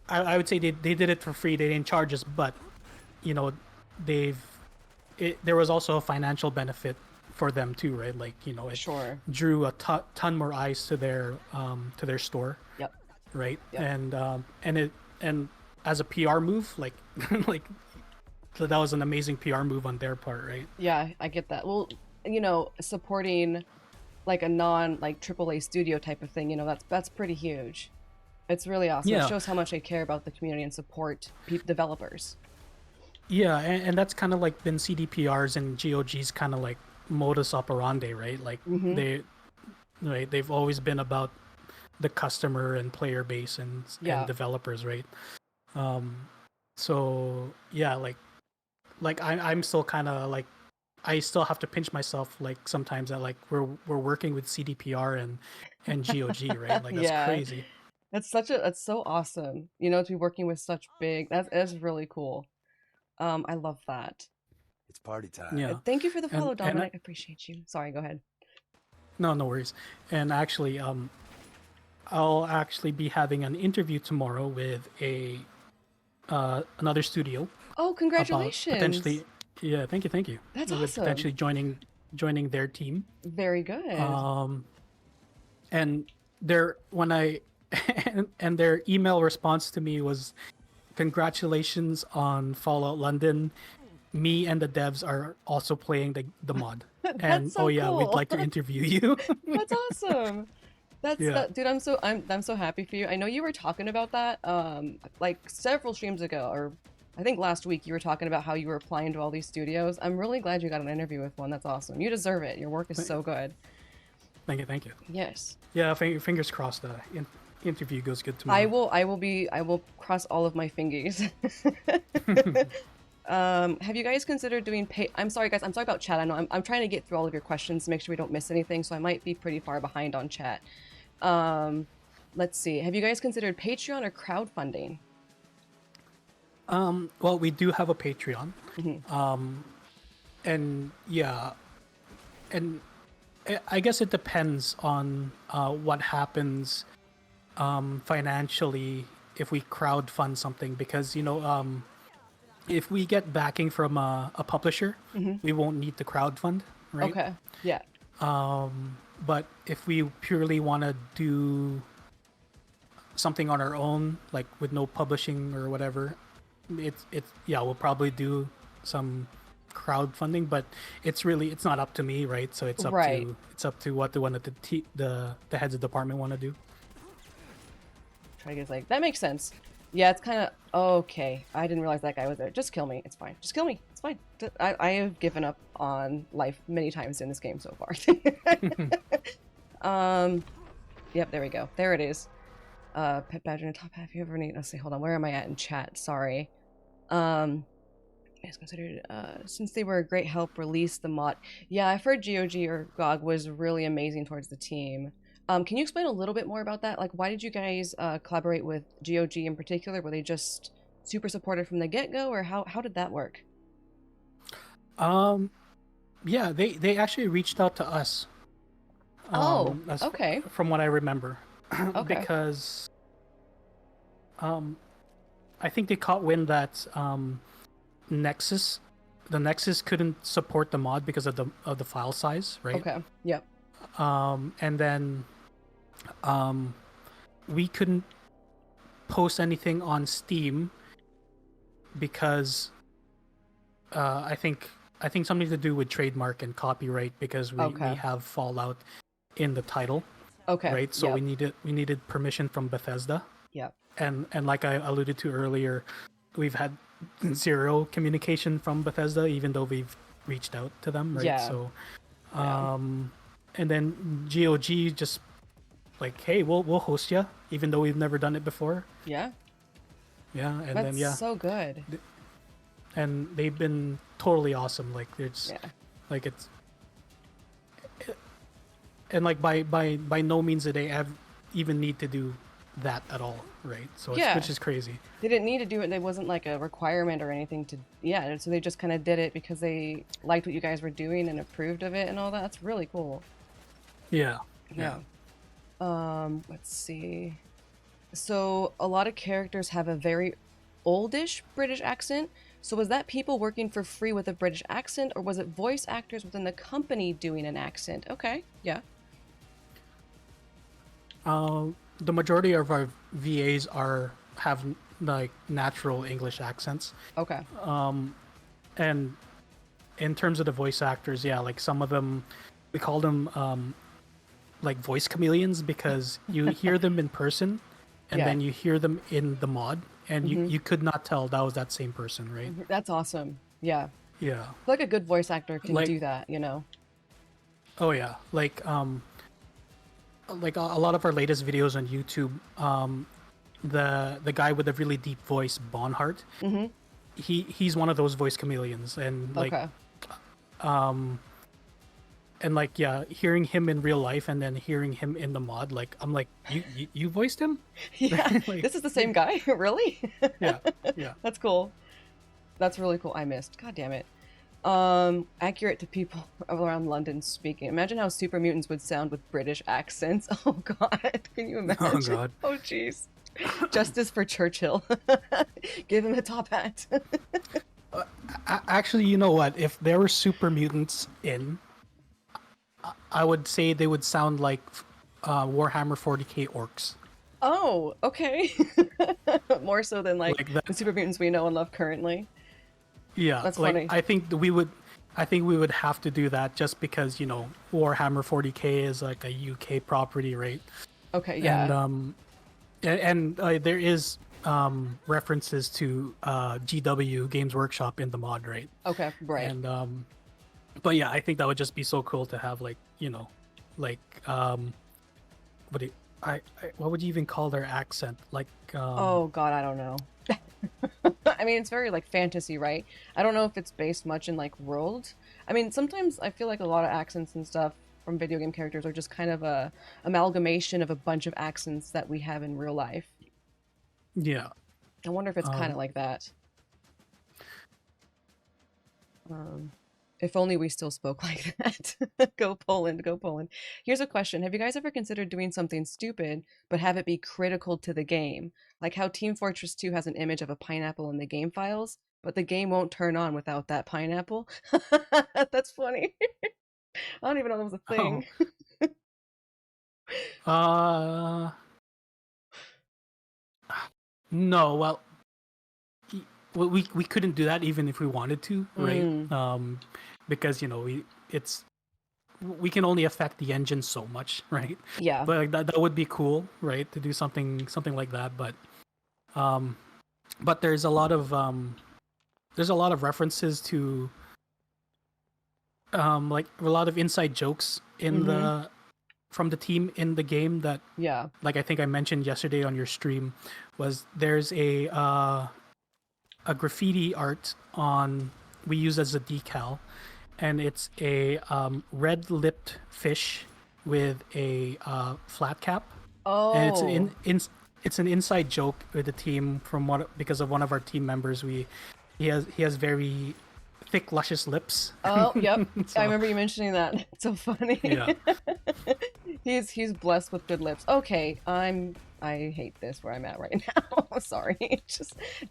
I would say they did it for free. They didn't charge us, but you know, there was also a financial benefit for them too, right? Like, you know, it Sure. drew a ton more eyes to their store, Yep. right? Yep. And as a PR move, like like so that was an amazing PR move on their part, right? Yeah, I get that. Well, you know, supporting like a non like AAA studio type of thing, you know, that's pretty huge. It's really awesome. Yeah. It shows how much they care about the community and support developers. Yeah, and that's kind of like been CDPR's and GOG's kind of like modus operandi, right? Like they've always been about the customer and player base and developers, right? So yeah, like I'm still kind of like I still have to pinch myself like sometimes that like we're working with CDPR and GOG, right? Like that's crazy. That's so awesome. You know, to be working with such big that's really cool. I love that. It's party time. Yeah. Thank you for the follow, Dominic. I appreciate you. Sorry, go ahead. No worries. And actually, I'll actually be having an interview tomorrow with another studio. Oh, congratulations! Potentially, yeah. Thank you. That's with awesome. Potentially joining their team. Very good. And their and their email response to me was, "Congratulations on Fallout London. Me and the devs are also playing the mod." And so yeah, cool. we'd like to interview you. That's awesome. Dude, I'm so happy for you. I know you were talking about that like several streams ago, or I think last week you were talking about how you were applying to all these studios. I'm really glad you got an interview with one. That's awesome. You deserve it. Your work is so good. Thank you. Yes. Yeah, fingers crossed. The interview goes good tomorrow. I will cross all of my fingers. Have you guys considered doing I'm sorry guys, I'm sorry about chat. I know I'm trying to get through all of your questions to make sure we don't miss anything, so I might be pretty far behind on chat. Let's see. Have you guys considered Patreon or crowdfunding? Well, we do have a Patreon. And yeah, and I guess it depends on what happens financially if we crowdfund something, because you know if we get backing from a publisher, we won't need to crowdfund, right? Okay. Yeah. But if we purely want to do something on our own, like with no publishing or whatever, we'll probably do some crowdfunding. But it's not up to me, right? So it's up to what the one that the heads of department want to do. Try to get like that makes sense. Yeah, it's kind of okay. I didn't realize that guy was there. Just kill me. It's fine. Just kill me. It's fine. I have given up on life many times in this game so far. Yep, there we go. There it is. Pet Badger in the top half. You ever need? Let's see. Hold on. Where am I at in chat? Sorry. Guys considered since they were a great help, release the mod. Yeah, I've heard GOG or GOG was really amazing towards the team. Can you explain a little bit more about that? Like, why did you guys collaborate with GOG in particular? Were they just super supportive from the get-go, or how did that work? Yeah, they actually reached out to us. Okay. From what I remember. Okay. Because I think they caught wind that the Nexus couldn't support the mod because of the file size, right? Okay. Yep. And then we couldn't post anything on Steam because I think something to do with trademark and copyright, because we have Fallout in the title. Okay. Right. So we needed permission from Bethesda. Yep. And like I alluded to earlier, we've had zero communication from Bethesda, even though we've reached out to them, right? Yeah. So and then GOG just like, hey, we'll host you, even though we've never done it before. Yeah. Yeah, and That's then so good. And they've been totally awesome. Like it's like it's and like by no means did they even need to do that at all, right? So which is crazy. They didn't need to do it. There wasn't like a requirement or anything to so they just kind of did it because they liked what you guys were doing and approved of it and all that. That's really cool. Yeah. Let's see. So a lot of characters have a very oldish British accent. So was that people working for free with a British accent, or was it voice actors within the company doing an accent? Okay, yeah. The majority of our VAs have like natural English accents, Okay. and in terms of the voice actors, yeah, like some of them, we call them like voice chameleons because you hear them in person, and Yeah. then you hear them in the mod, and Mhm. you could not tell that was that same person, right? That's awesome. Yeah. Yeah. I feel like a good voice actor can Like- do that, you know? Oh yeah, like a lot of our latest videos on YouTube, the guy with a really deep voice, Bonhart, Mm-hmm. he's one of those voice chameleons, and like Okay. and like yeah, hearing him in real life and then hearing him in the mod, like I'm like you voiced him? Yeah. Like- This is the same guy? Really? Yeah, yeah. That's cool. That's really cool. I missed. God damn it. Accurate to people around London speaking. Imagine how super mutants would sound with British accents. Oh god. Can you imagine? Oh god. Oh jeez. Justice for Churchill. Give him a top hat. Actually, you know what? If there were super mutants in, I would say they would sound like Warhammer 40k orcs. Oh, okay. More so than like Like that- the super mutants we know and love currently. Yeah, That's like funny. I think we would have to do that just because, you know, Warhammer 40k is like a UK property, right? Okay, yeah. And there is references to GW Games Workshop in the mod, right? Okay, right. And but yeah, I think that would just be so cool to have, like, you know, like what would you even call their accent? Like Oh god, I don't know. I mean, it's very like fantasy, right? I don't know if it's based much in like world. I mean, sometimes I feel like a lot of accents and stuff from video game characters are just kind of a amalgamation of a bunch of accents that we have in real life. yeah. I wonder if it's kind Um, of like that. If only we still spoke like that. Go Poland, go Poland. Here's a question. Have you guys ever considered doing something stupid, but have it be critical to the game? Like how Team Fortress 2 has an image of a pineapple in the game files, but the game won't turn on without that pineapple? That's funny. I don't even know that was a thing. Oh. No, well, we couldn't do that even if we wanted to, right? Mm. Because, you know, we can only affect the engine so much, right? Yeah. But like, that would be cool, right, to do something like that. But there's a lot of references to like a lot of inside jokes in Mhm. from the team in the game that, Yeah. like I think I mentioned yesterday on your stream, was there's a graffiti art we use as a decal, and it's a red-lipped fish with a flat cap, Oh. and it's an inside joke with the team because of one of our team members. He has very thick, luscious lips. Oh, yep. So, I remember you mentioning that. It's so funny. Yeah. He's blessed with good lips. Okay, I hate this where I'm at right now. Sorry.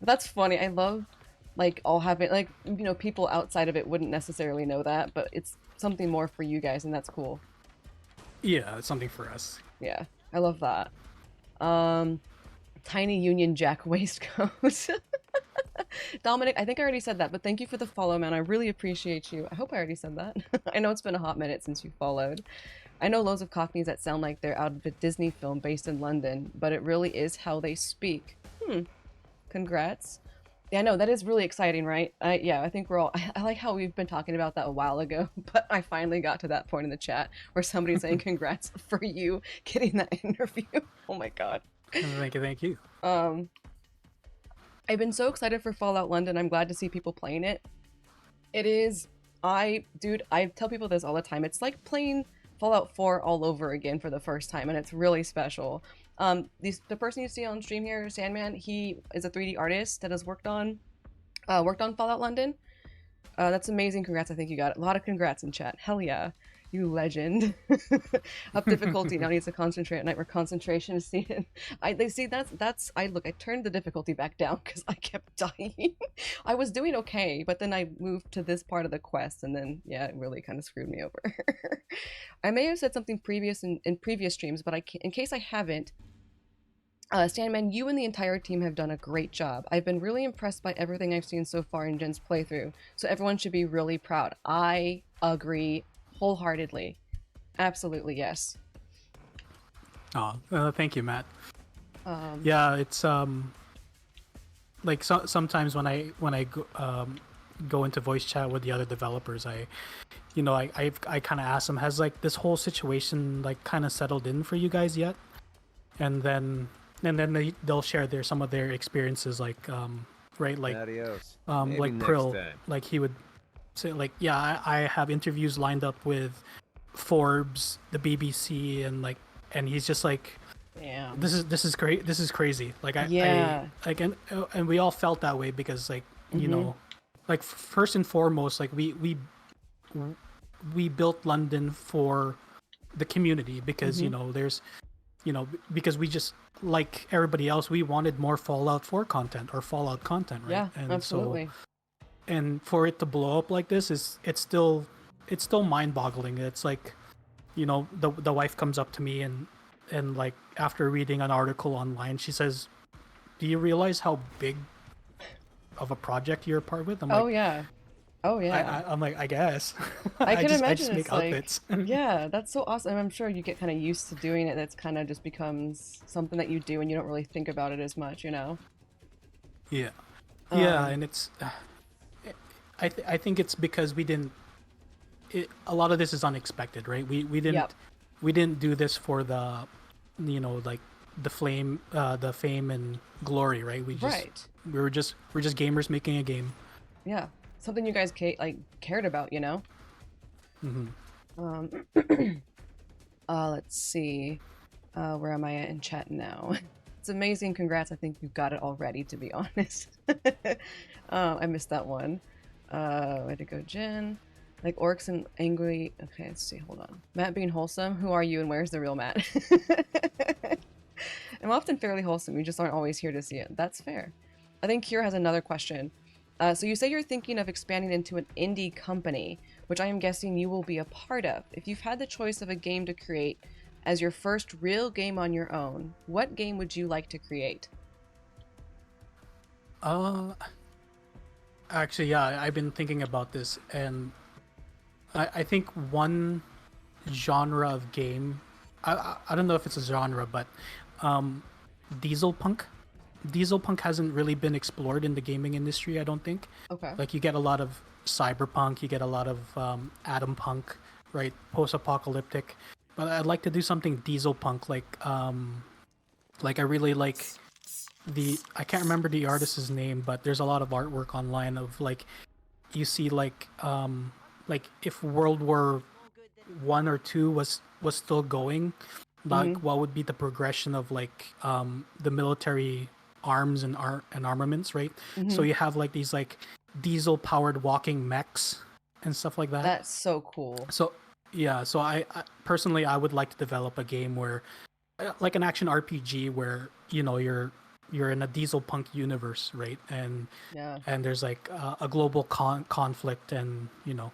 That's funny. I love like all having like, you know, people outside of it wouldn't necessarily know that, but it's something more for you guys, and that's cool. Yeah, it's something for us. Yeah, I love that. Tiny Union Jack waistcoat. Dominic, I think I already said that, but thank you for the follow, man. I really appreciate you. I hope I already said that. I know it's been a hot minute since you followed. I know loads of Cockneys that sound like they're out of a Disney film based in London, but it really is how they speak. Congrats. Yeah, no, that is really exciting, right? Yeah, I think we're all... I like how we've been talking about that a while ago, but I finally got to that point in the chat where somebody's saying congrats for you getting that interview. Oh my god. Thank you. I've been so excited for Fallout London. I'm glad to see people playing it. It is... Dude, I tell people this all the time. It's like playing Fallout 4 all over again for the first time, and it's really special. The person you see on stream here, Sandman, he is a 3D artist that has worked on Fallout London. That's amazing. Congrats. I think you got it. A lot of congrats in chat. Hell yeah. You legend. Up difficulty now needs to concentrate at night where concentration is needed. They see that's I turned the difficulty back down because I kept dying. I was doing okay, but then I moved to this part of the quest, and then yeah, it really kind of screwed me over. I may have said something previous in previous streams, but in case I haven't, Sandman, you and the entire team have done a great job. I've been really impressed by everything I've seen so far in Jen's playthrough, so everyone should be really proud. I agree wholeheartedly. Absolutely, yes. Oh, thank you, Matt. Yeah, it's like sometimes when I go into voice chat with the other developers, I kind of ask them, has like this whole situation like kind of settled in for you guys yet? And then they'll share some of their experiences, like right, like Adios. like Prill, like he would say like, yeah, I have interviews lined up with Forbes, the BBC, and he's just like, yeah, this is great, this is crazy. Like yeah. and we all felt that way because like you know, like first and foremost, like we built London for the community because you know there's, you know, because we just, like everybody else, we wanted more Fallout 4 content or Fallout content, right? Yeah, and absolutely. And for it to blow up like this it's still mind-boggling. It's like, you know, the wife comes up to me and like after reading an article online, she says, "Do you realize how big of a project you're a part with?" I'm like, oh yeah. I'm like, I guess. I can imagine. I just make it's like, outfits. yeah, that's so awesome. I'm sure you get kind of used to doing it. That's kind of just becomes something that you do and you don't really think about it as much, you know? Yeah. Yeah, and it's I think it's because we didn't a lot of this is unexpected, right? We didn't do this for the, you know, like the fame and glory, right? We're just gamers making a game. Yeah. Something you guys cared about, you know? Let's see. Where am I at in chat now? It's amazing. Congrats. I think you've got it already, to be honest. I missed that one. Way to go, Jen. Like orcs and angry. Okay, let's see. Hold on. Matt being wholesome. Who are you and where's the real Matt? I'm often fairly wholesome. You just aren't always here to see it. That's fair. I think Kira has another question. So you say you're thinking of expanding into an indie company, which I am guessing you will be a part of. If you've had the choice of a game to create as your first real game on your own, what game would you like to create? Actually, yeah, I've been thinking about this, and I think one genre of game, I don't know if it's a genre, but diesel punk hasn't really been explored in the gaming industry, I don't think. Okay. Like you get a lot of cyberpunk, you get a lot of atom punk, right? Post-apocalyptic. But I'd like to do something diesel punk, like I really like I can't remember the artist's name, but there's a lot of artwork online of like you see like if World War I or II was still going, like what would be the progression of like the military arms and armaments, right? So you have like these like diesel powered walking mechs and stuff like that. That's so cool. So yeah, so I personally I would like to develop a game where like an action RPG where, you know, you're in a diesel punk universe, right? And there's like a global conflict and, you know,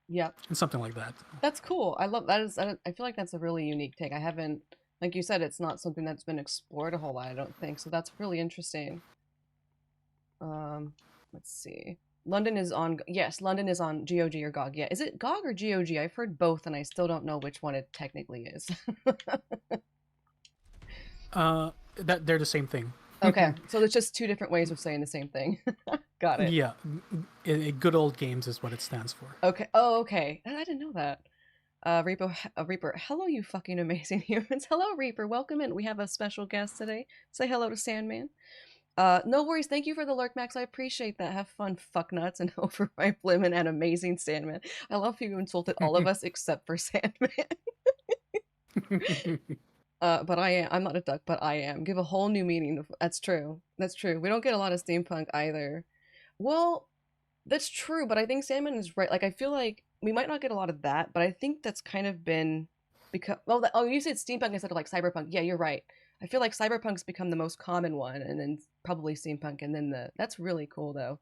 and something like that. That's cool. I love that. I feel like that's a really unique take. I haven't, like you said, it's not something that's been explored a whole lot, I don't think. So that's really interesting. Let's see. London is on GOG or GOG. Yeah, is it GOG or GOG? I've heard both, and I still don't know which one it technically is. That they're the same thing. Okay, so there's just two different ways of saying the same thing. Got it. Yeah, Good Old Games is what it stands for. Okay. Oh, okay. I didn't know that. Reaper, hello, you fucking amazing humans. Hello, Reaper. Welcome in. We have a special guest today. Say hello to Sandman. No worries. Thank you for the lurk, Max. I appreciate that. Have fun, fucknuts, and overripe lemon and amazing Sandman. I love how you insulted all of us except for Sandman. But I'm not a duck, but I am. Give a whole new meaning. That's true. That's true. We don't get a lot of steampunk either. Well, that's true, but I think Sandman is right. Like, I feel like we might not get a lot of that, but I think that's kind of been because you said steampunk instead of like cyberpunk. Yeah, you're right. I feel like cyberpunk's become the most common one, and then probably steampunk, and then that's really cool though.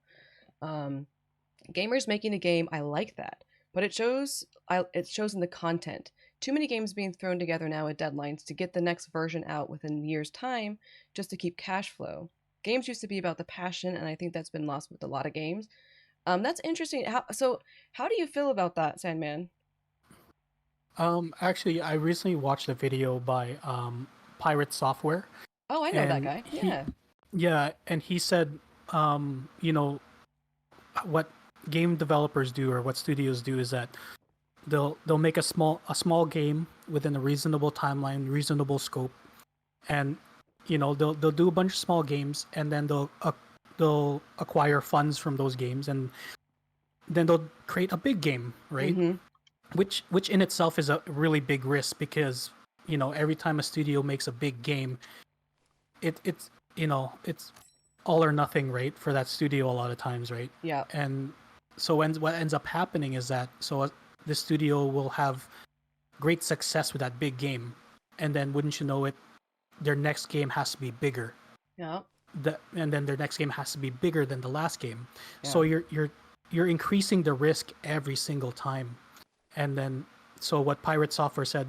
Gamers making a game, I like that, but it shows in the content. Too many games being thrown together now with deadlines to get the next version out within years' time, just to keep cash flow. Games used to be about the passion, and I think that's been lost with a lot of games. That's interesting. How do you feel about that, Sandman? Actually, I recently watched a video by Pirate Software. Oh, I know that guy. Yeah, and he said, what game developers do or what studios do is that they'll make a small game within a reasonable timeline, reasonable scope, and they'll do a bunch of small games, and then they'll acquire funds from those games, and then they'll create a big game, right? Mm-hmm. Which in itself is a really big risk because every time a studio makes a big game, it's all or nothing, right, for that studio a lot of times, right? Yeah. And so what ends up happening is that the studio will have great success with that big game, and then wouldn't you know it, their next game has to be bigger. Yeah. And then their next game has to be bigger than the last game. Yeah. So you're increasing the risk every single time. And then so what Pirate Software said,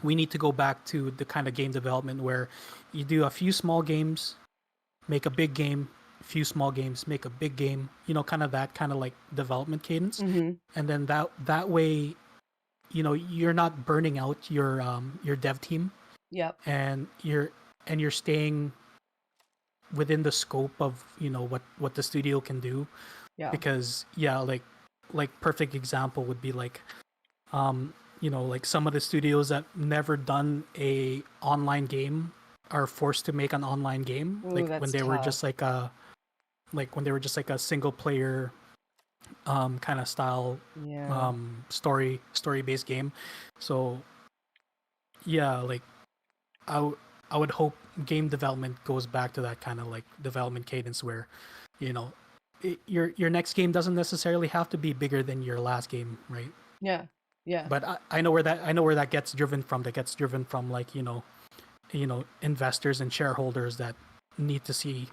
we need to go back to the kind of game development where you do a few small games, make a big game, a few small games, make a big game, kind of that kind of like development cadence. Mm-hmm. And then that way, you're not burning out your dev team. Yep. And you're staying within the scope of what the studio can do. Yeah. Because like perfect example would be like like some of the studios that never done a online game are forced to make an online game. Ooh, like when they were just like a single player kind of style story based game. So yeah, like I would hope game development goes back to that kind of like development cadence where your next game doesn't necessarily have to be bigger than your last game, right? Yeah. But I know where that gets driven from. That gets driven from like investors and shareholders that need to see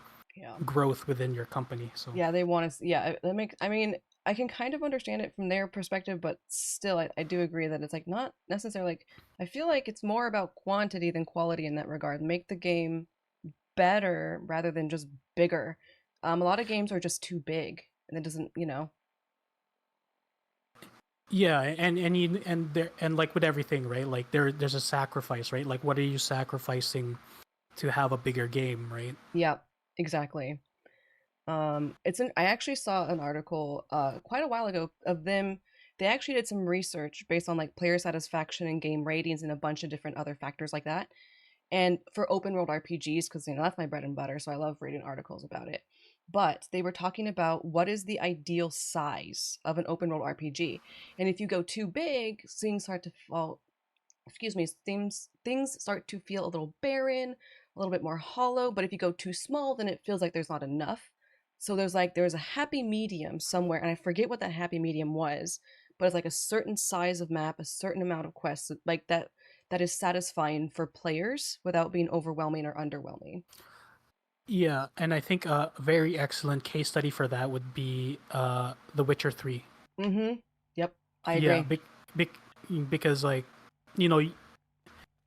growth within your company. So yeah, they want to. Yeah, that makes. I mean, I can kind of understand it from their perspective, but still, I do agree that it's like not necessarily like. I feel like it's more about quantity than quality in that regard. Make the game better rather than just bigger. A lot of games are just too big, and it doesn't, Yeah, and like with everything, right? Like there's a sacrifice, right? Like what are you sacrificing to have a bigger game, right? Yeah, exactly. I actually saw an article quite a while ago of them. They actually did some research based on like player satisfaction and game ratings and a bunch of different other factors like that. And for open world RPGs, because that's my bread and butter, so I love reading articles about it. But they were talking about what is the ideal size of an open world RPG. And if you go too big, things start to fall. Things start to feel a little barren, a little bit more hollow. But if you go too small, then it feels like there's not enough. So there's a happy medium somewhere, and I forget what that happy medium was, but it's like a certain size of map, a certain amount of quests, like that is satisfying for players without being overwhelming or underwhelming. Yeah, and I think a very excellent case study for that would be The Witcher 3. Mm-hmm. Yep, I agree. Yeah, because like,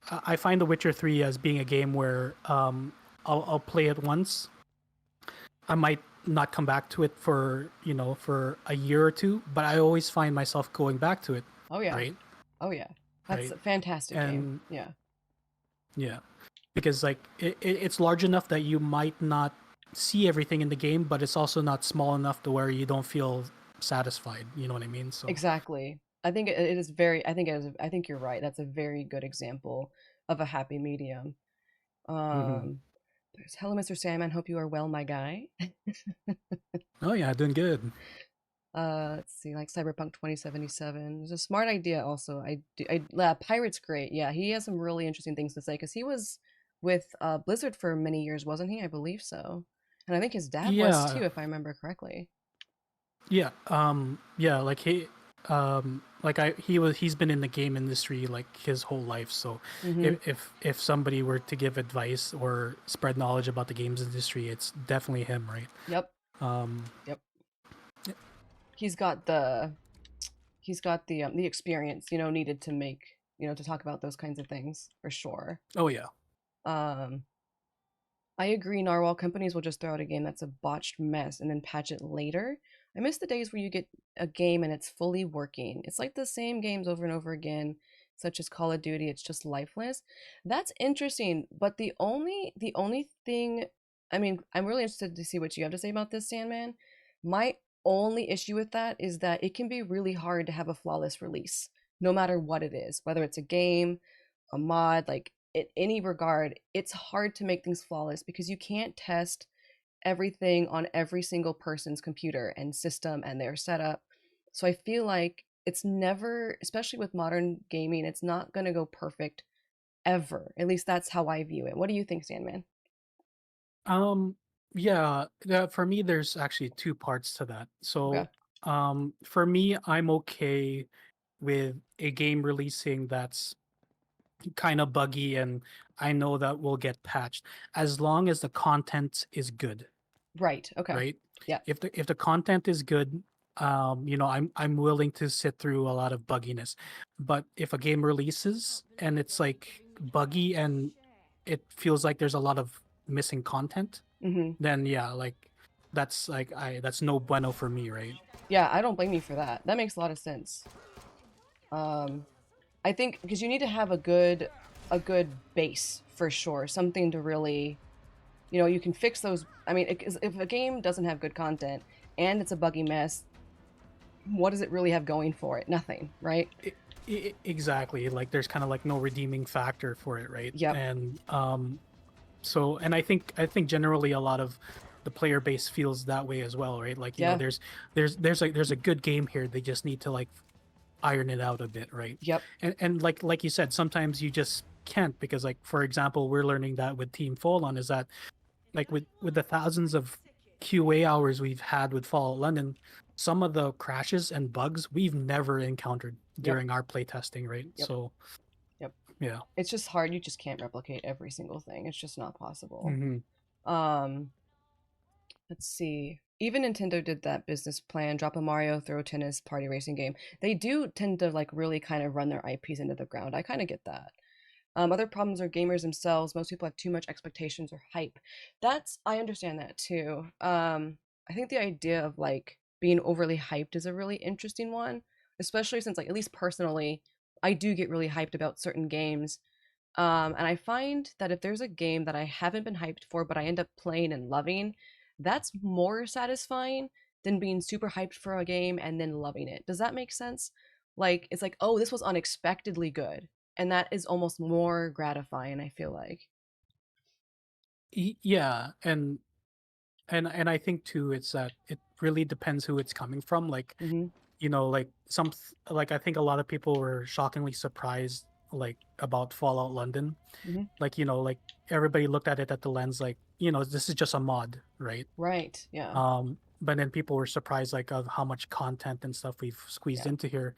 I find The Witcher 3 as being a game where I'll play it once. I might not come back to it for a year or two, but I always find myself going back to it. Oh yeah. Right? Oh yeah. That's a fantastic game. Yeah. Yeah. Because like it's large enough that you might not see everything in the game, but it's also not small enough to where you don't feel satisfied. You know what I mean? So exactly. I think it is very. I think you're right. That's a very good example of a happy medium. There's hello, Mr. Sandman. Hope you are well, my guy. Oh yeah, doing good. Let's see, like Cyberpunk 2077. It's a smart idea. Also, Pirate's great. Yeah, he has some really interesting things to say because he was with Blizzard for many years, wasn't he? I believe so, and I think his dad was too, if I remember correctly. Yeah. Yeah. Like he's been in the game industry like his whole life. So Mm-hmm. if somebody were to give advice or spread knowledge about the games industry, it's definitely him, right? Yep. Um, Yep. He's got the experience, needed to make, to talk about those kinds of things for sure. oh yeah. Um, I agree, Narwhal. Companies will just throw out a game that's a botched mess and then patch it later. I miss the days where you get a game and it's fully working. It's like the same games over and over again, such as Call of Duty. It's just lifeless. That's interesting, but the only thing, I mean, I'm really interested to see what you have to say about this, Sandman. My only issue with that is that it can be really hard to have a flawless release, no matter what it is, whether it's a game, a mod, like in any regard, it's hard to make things flawless because you can't test everything on every single person's computer and system and their setup. So I feel like it's never, especially with modern gaming, it's not going to go perfect ever. At least that's how I view it. What do you think, Sandman? Um, yeah, for me, there's actually two parts to that. Okay. So, for me, I'm okay with a game releasing that's kind of buggy and I know that will get patched as long as the content is good, Right. Okay. right? Yeah. If the content is good, I'm willing to sit through a lot of bugginess. But if a game releases and it's like buggy and it feels like there's a lot of missing content, Mm-hmm. then yeah, like that's no bueno for me, right? Yeah, I don't blame you for that. That makes a lot of sense. Um, I think because you need to have a good base for sure, something to really, you can fix those. I mean, if a game doesn't have good content and it's a buggy mess, what does it really have going for it? Nothing, right? Exactly. Like there's kind of like no redeeming factor for it, right? Yep. And so and I think generally a lot of the player base feels that way as well, right? Like, Yeah. there's a good game here. They just need to like iron it out a bit, right? Yep. And like you said, sometimes you just can't because like for example, we're learning that with Team Folon is that like with the thousands of QA hours we've had with Fallout London, some of the crashes and bugs we've never encountered Yep. during our playtesting, right? Yep. So Yep. yeah. It's just hard. You just can't replicate every single thing. It's just not possible. Mm-hmm. Let's see. Even Nintendo did that business plan, drop a Mario, throw a tennis, party racing game. They do tend to like really kind of run their IPs into the ground. I kind of get that. Other problems are gamers themselves. Most people have too much expectations or hype. I understand that too. I think the idea of like being overly hyped is a really interesting one, especially since like at least personally, I do get really hyped about certain games. And I find that if there's a game that I haven't been hyped for, but I end up playing and loving, that's more satisfying than being super hyped for a game and then loving it. Does that make sense? Like, it's like, oh, this was unexpectedly good. And that is almost more gratifying, I feel like. Yeah, and I think too it's that it really depends who it's coming from. Like, Mm-hmm. like like I think a lot of people were shockingly surprised like about Fallout London. Mm-hmm. Like, like everybody looked at it at the lens like, this is just a mod, right? Right. Yeah. But then people were surprised like of how much content and stuff we've squeezed Yeah. into here.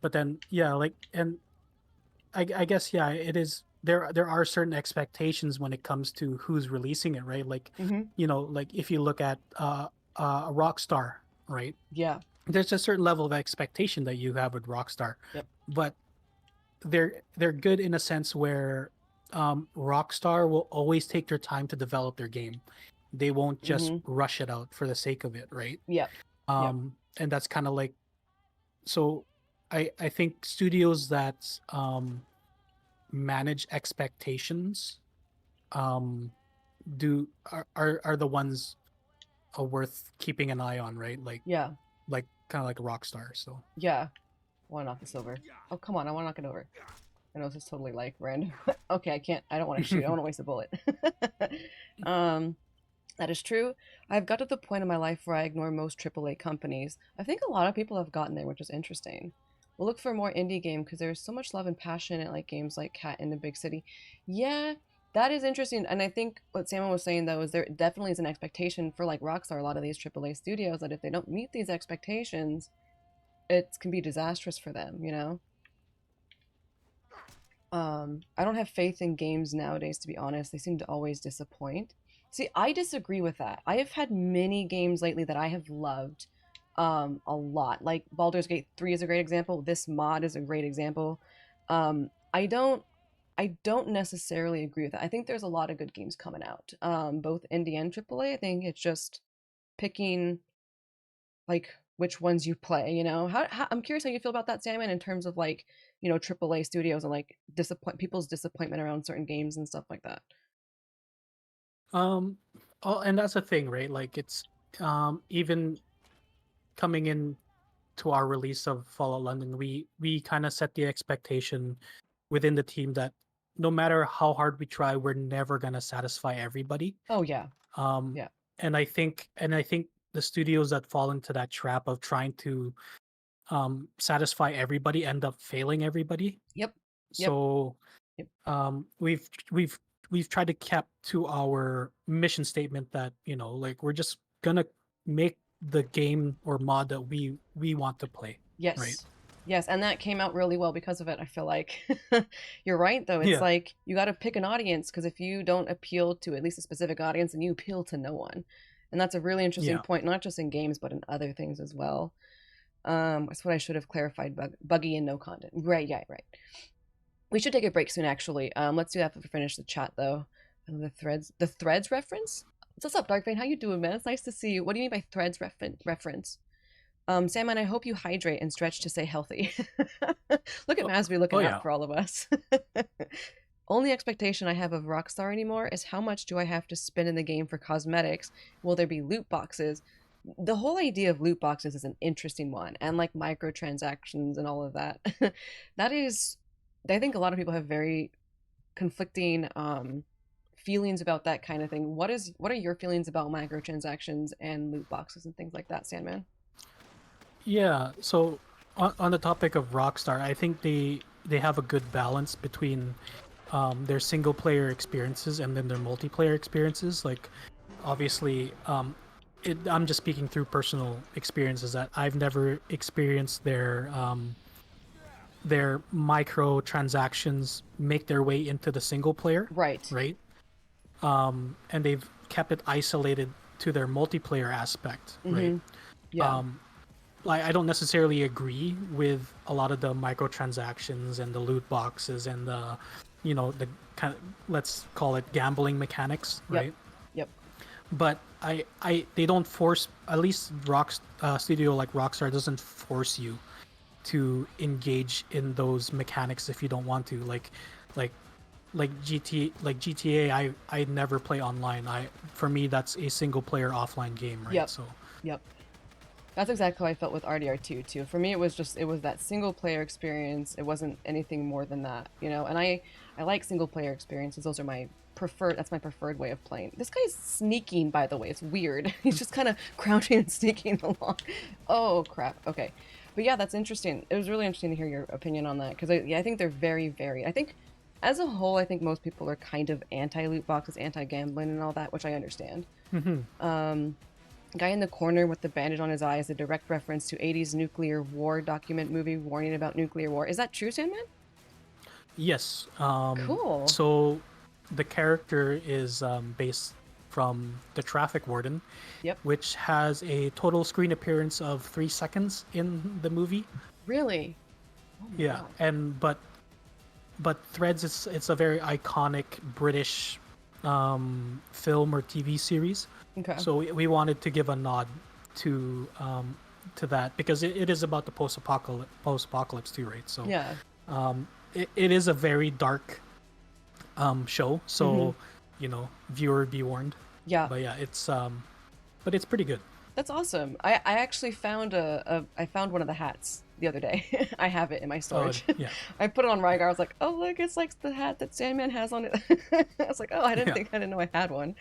But then yeah, like and I guess yeah, it is there are certain expectations when it comes to who's releasing it, right? Like, Mm-hmm. like if you look at a Rockstar, right? Yeah. There's a certain level of expectation that you have with Rockstar. Yep. But they're good in a sense where Rockstar will always take their time to develop their game. They won't just Mm-hmm. rush it out for the sake of it, right? Yep. Yep. And that's kind of like so I think studios that manage expectations um are the ones worth keeping an eye on, right? Yeah. Like kind of like a rock star. So Yeah. I want to knock this over. Oh, come on. I want to knock it over. I know this is totally like random. Okay, I can't. I don't want to shoot. I don't want to waste a bullet. That is true. I've got to the point in my life where I ignore most AAA companies. I think a lot of people have gotten there, which is interesting. We'll look for more indie game because there's so much love and passion at like games like Cat in the Big City. Yeah, that is interesting. And I think what Salmon was saying though is there definitely is an expectation for like Rockstar, a lot of these AAA studios that if they don't meet these expectations, it can be disastrous for them, you know? I don't have faith in games nowadays, to be honest. They seem to always disappoint. See, I disagree with that. I have had many games lately that I have loved a lot. Like Baldur's Gate 3 is a great example. This mod is a great example. I don't necessarily agree with that. I think there's a lot of good games coming out, both indie and AAA. I think it's just picking like which ones you play, you know. I'm curious how you feel about that, Sandman, in terms of like, you know, AAA studios and like people's disappointment around certain games and stuff like that. Um, oh, and that's the thing, right? Like it's even coming in to our release of Fallout London, we kind of set the expectation within the team that no matter how hard we try, we're never gonna satisfy everybody. Oh yeah, Um, yeah, and I think the studios that fall into that trap of trying to satisfy everybody end up failing everybody. yep, yep, So yep. we've tried to keep to our mission statement that, you know, like we're just gonna make the game or mod that we want to play. Right. Yes. Yes, and that came out really well because of it, I feel like. You're right, though. It's Yeah. like you got to pick an audience, because if you don't appeal to at least a specific audience, then you appeal to no one. And that's a really interesting Yeah. point, not just in games, but in other things as well. That's what I should have clarified. Buggy and no content. Right, yeah, right. We should take a break soon, actually. Let's do that after we finish the chat, though. And the threads reference? What's up, Dark Vein? How you doing, man? It's nice to see you. What do you mean by threads reference? Salmon, I hope you hydrate and stretch to stay healthy. Look at Masby looking out for all of us. Only expectation I have of Rockstar anymore is how much do I have to spend in the game for cosmetics? Will there be loot boxes? The whole idea of loot boxes is an interesting one, and like microtransactions and all of that. That is, I think a lot of people have very conflicting feelings about that kind of thing. What are your feelings about microtransactions and loot boxes and things like that, Sandman? Yeah. So on the topic of Rockstar, I think they have a good balance between their single player experiences and then their multiplayer experiences. Like obviously, I'm just speaking through personal experiences that I've never experienced their microtransactions make their way into the single player. Right. Right. And they've kept it isolated to their multiplayer aspect. Right. Yeah. Like I don't necessarily agree with a lot of the microtransactions and the loot boxes and the, you know, the kind of, let's call it gambling mechanics, right? Yep. But they don't force, at least studio like Rockstar doesn't force you to engage in those mechanics if you don't want to. Like GTA, I never play online. For me that's a single player offline game, right? Yep. So Yep. That's exactly how I felt with RDR2 too. For me, it was that single player experience. It wasn't anything more than that, you know. And I like single player experiences. Those are my preferred. That's my preferred way of playing. This guy's sneaking, by the way. It's weird. He's just kind of crouching and sneaking along. Oh crap. Okay, but yeah, that's interesting. It was really interesting to hear your opinion on that, because I think they're very, very. I think as a whole, I think most people are kind of anti loot boxes, anti gambling, and all that, which I understand. Guy in the corner with the bandage on his eye is a direct reference to 80s nuclear war document movie warning about nuclear war. Is that true, Sandman? Yes. Cool. So the character is based from the traffic warden, Yep. which has a total screen appearance of 3 seconds in the movie. Really? Oh my Yeah, God. and but Threads it's a very iconic British film or TV series. Okay. So we wanted to give a nod to that because it is about the post-apocalypse too, right? So Yeah. it is a very dark show, so you know, viewer be warned. Yeah. But yeah, but it's pretty good. That's awesome. I actually found I found one of the hats the other day. I have it in my storage. Yeah. I put it on Rygar. I was like, oh look, it's like the hat that Sandman has on it. I was like, oh, I didn't know I had one.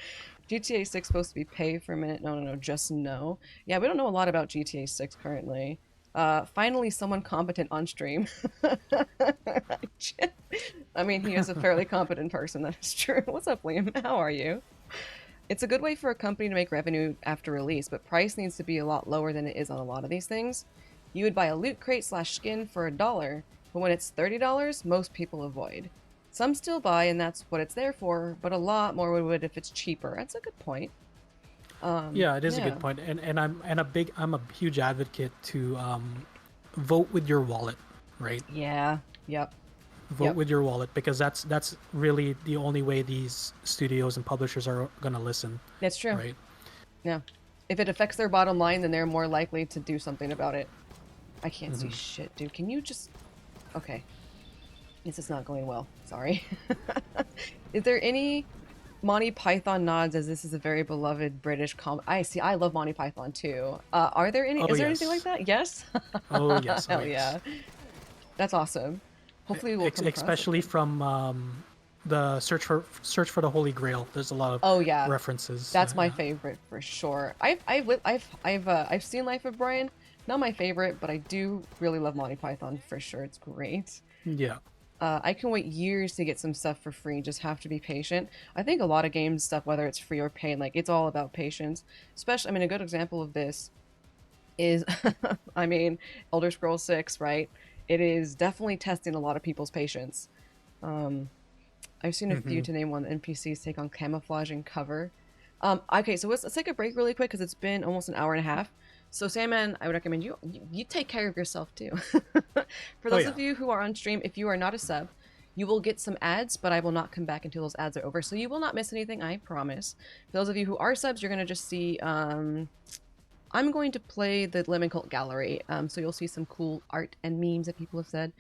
GTA 6 supposed to be pay for a minute. No, just no. Yeah, we don't know a lot about GTA 6 currently. Finally, someone competent on stream. I mean, he is a fairly competent person, that is true. What's up, Liam? How are you? It's a good way for a company to make revenue after release, but price needs to be a lot lower than it is on a lot of these things. You would buy a loot crate / skin for $1, but when it's $30, most people avoid. Some still buy, and that's what it's there for, but a lot more would if it's cheaper. That's a good point. Yeah, it is a good point, and I'm a huge advocate to vote with your wallet, right? Yeah. Yep. Vote with your wallet, because that's really the only way these studios and publishers are gonna listen. That's true. Right? Yeah. If it affects their bottom line, then they're more likely to do something about it. I can't see shit, dude. Can you just... Okay. This is not going well. Sorry. Is there any Monty Python nods, as this is a very beloved British I love Monty Python too. Are there any... Is there anything like that? Yes? Oh, yes. Hell yeah. That's awesome. Hopefully we'll come across especially it. from the search for the Holy Grail. There's a lot of references. That's my favorite for sure. I've seen Life of Brian. Not my favorite, but I do really love Monty Python for sure. It's great. Yeah. I can wait years to get some stuff for free. Just have to be patient. I think a lot of games stuff, whether it's free or paid, like it's all about patience. Especially, I mean, a good example of this is, I mean, Elder Scrolls 6, right? It is definitely testing a lot of people's patience. I've seen a few, to name one, NPCs take on camouflage and cover. Okay, so let's take a break really quick because it's been almost an hour and a half. So Sandman, I would recommend you take care of yourself too. For those of you who are on stream, if you are not a sub, you will get some ads, but I will not come back until those ads are over. So you will not miss anything, I promise. For those of you who are subs, you're going to just see... I'm going to play the Lemon Cult gallery, so you'll see some cool art and memes that people have said.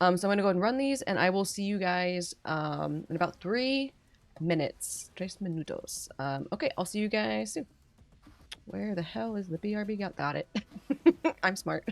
So I'm going to go ahead and run these, and I will see you guys in about 3 minutes. 3 minutos. Okay, I'll see you guys soon. Where the hell is the BRB? Got it. I'm smart.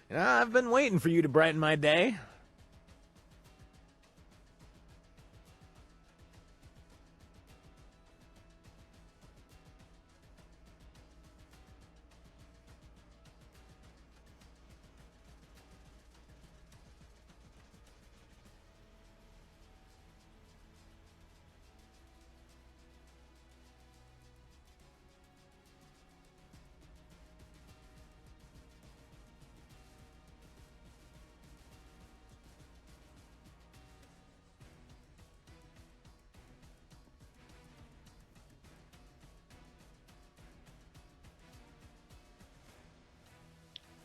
I've been waiting for you to brighten my day.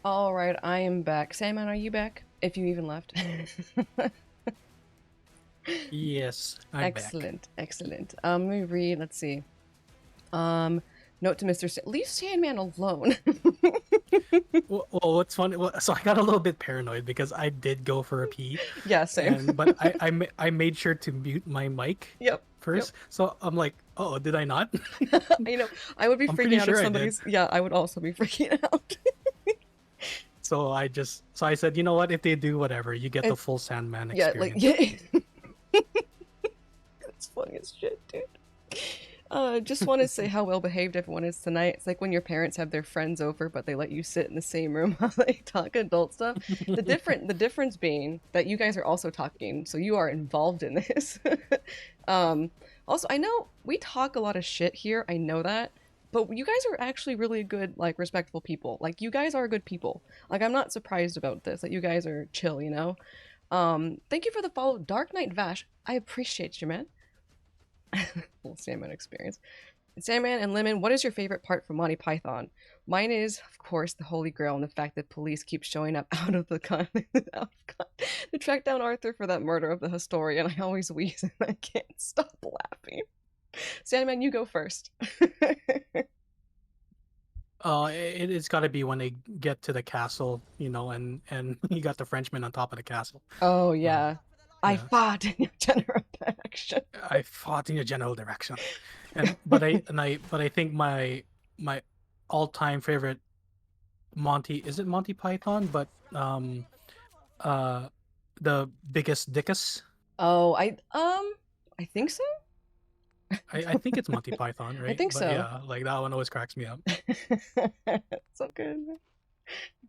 All right, I am back. Sandman, are you back? If you even left. Yes, I'm back. Excellent, excellent. Let me read. Let's see. Note to leave Sandman alone. Well, what's funny? Well, so I got a little bit paranoid because I did go for a pee, Yeah, same. but I made sure to mute my mic Yep. first. So I'm like, oh, did I not? You know, I would be I'm freaking pretty out sure if I somebody's. Yeah, I would also be freaking out. So I said, you know what? If they do whatever, you get the full Sandman Yeah, experience. like yeah. It's funny as shit, dude. Just want to say how well behaved everyone is tonight. It's like when your parents have their friends over, but they let you sit in the same room while they talk adult stuff. The difference being that you guys are also talking, so you are involved in this. Also, I know we talk a lot of shit here. I know that, but you guys are actually really good, like respectful people. Like you guys are good people. Like I'm not surprised about this. That you guys are chill, you know. Thank you for the follow, Dark Knight Vash. I appreciate you, man. Full Sandman experience. Sandman and Lemon, what is your favorite part from Monty Python? Mine is, of course, the Holy Grail and the fact that police keep showing up out of the gun to track down Arthur for that murder of the historian. I always wheeze and I can't stop laughing. Sandman, you go first. It's got to be when they get to the castle, you know, and you got the Frenchman on top of the castle. Oh yeah. I yeah. fought in your general direction. I fought in your general direction, but I think my all-time favorite Monty, is it Monty Python? But the biggest dickus. Oh, I think so. I think it's Monty Python, right? I think so. Yeah, like that one always cracks me up. So good.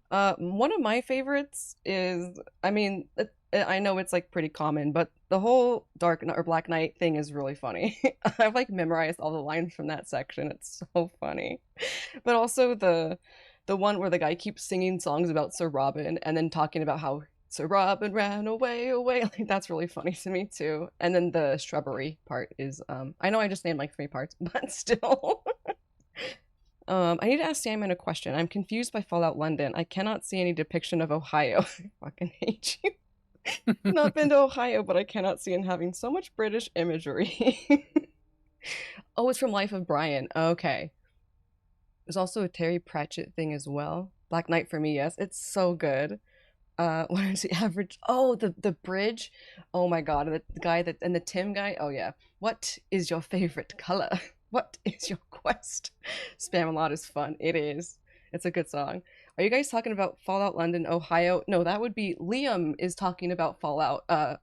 One of my favorites is, I mean, I know it's like pretty common, but the whole Dark or Black Knight thing is really funny. I've like memorized all the lines from that section. It's so funny. But also the one where the guy keeps singing songs about Sir Robin and then talking about how Sir Robin ran away. Like that's really funny to me too. And then the shrubbery part is, I know I just named like 3 parts, but still. I need to ask Sandman a question. I'm confused by Fallout London. I cannot see any depiction of Ohio. I fucking hate you. Not been to Ohio, but I cannot see him having so much British imagery. Oh, it's from Life of Brian. Okay. There's also a Terry Pratchett thing as well. Black Knight for me, yes. It's so good. What is the average? Oh, the bridge. Oh my god, the guy that and the Tim guy. Oh yeah. What is your favorite color? What is your quest? Spam-a-lot is fun. It is. It's a good song. Are you guys talking about Fallout London, Ohio? No, that would be Liam is talking about Fallout, god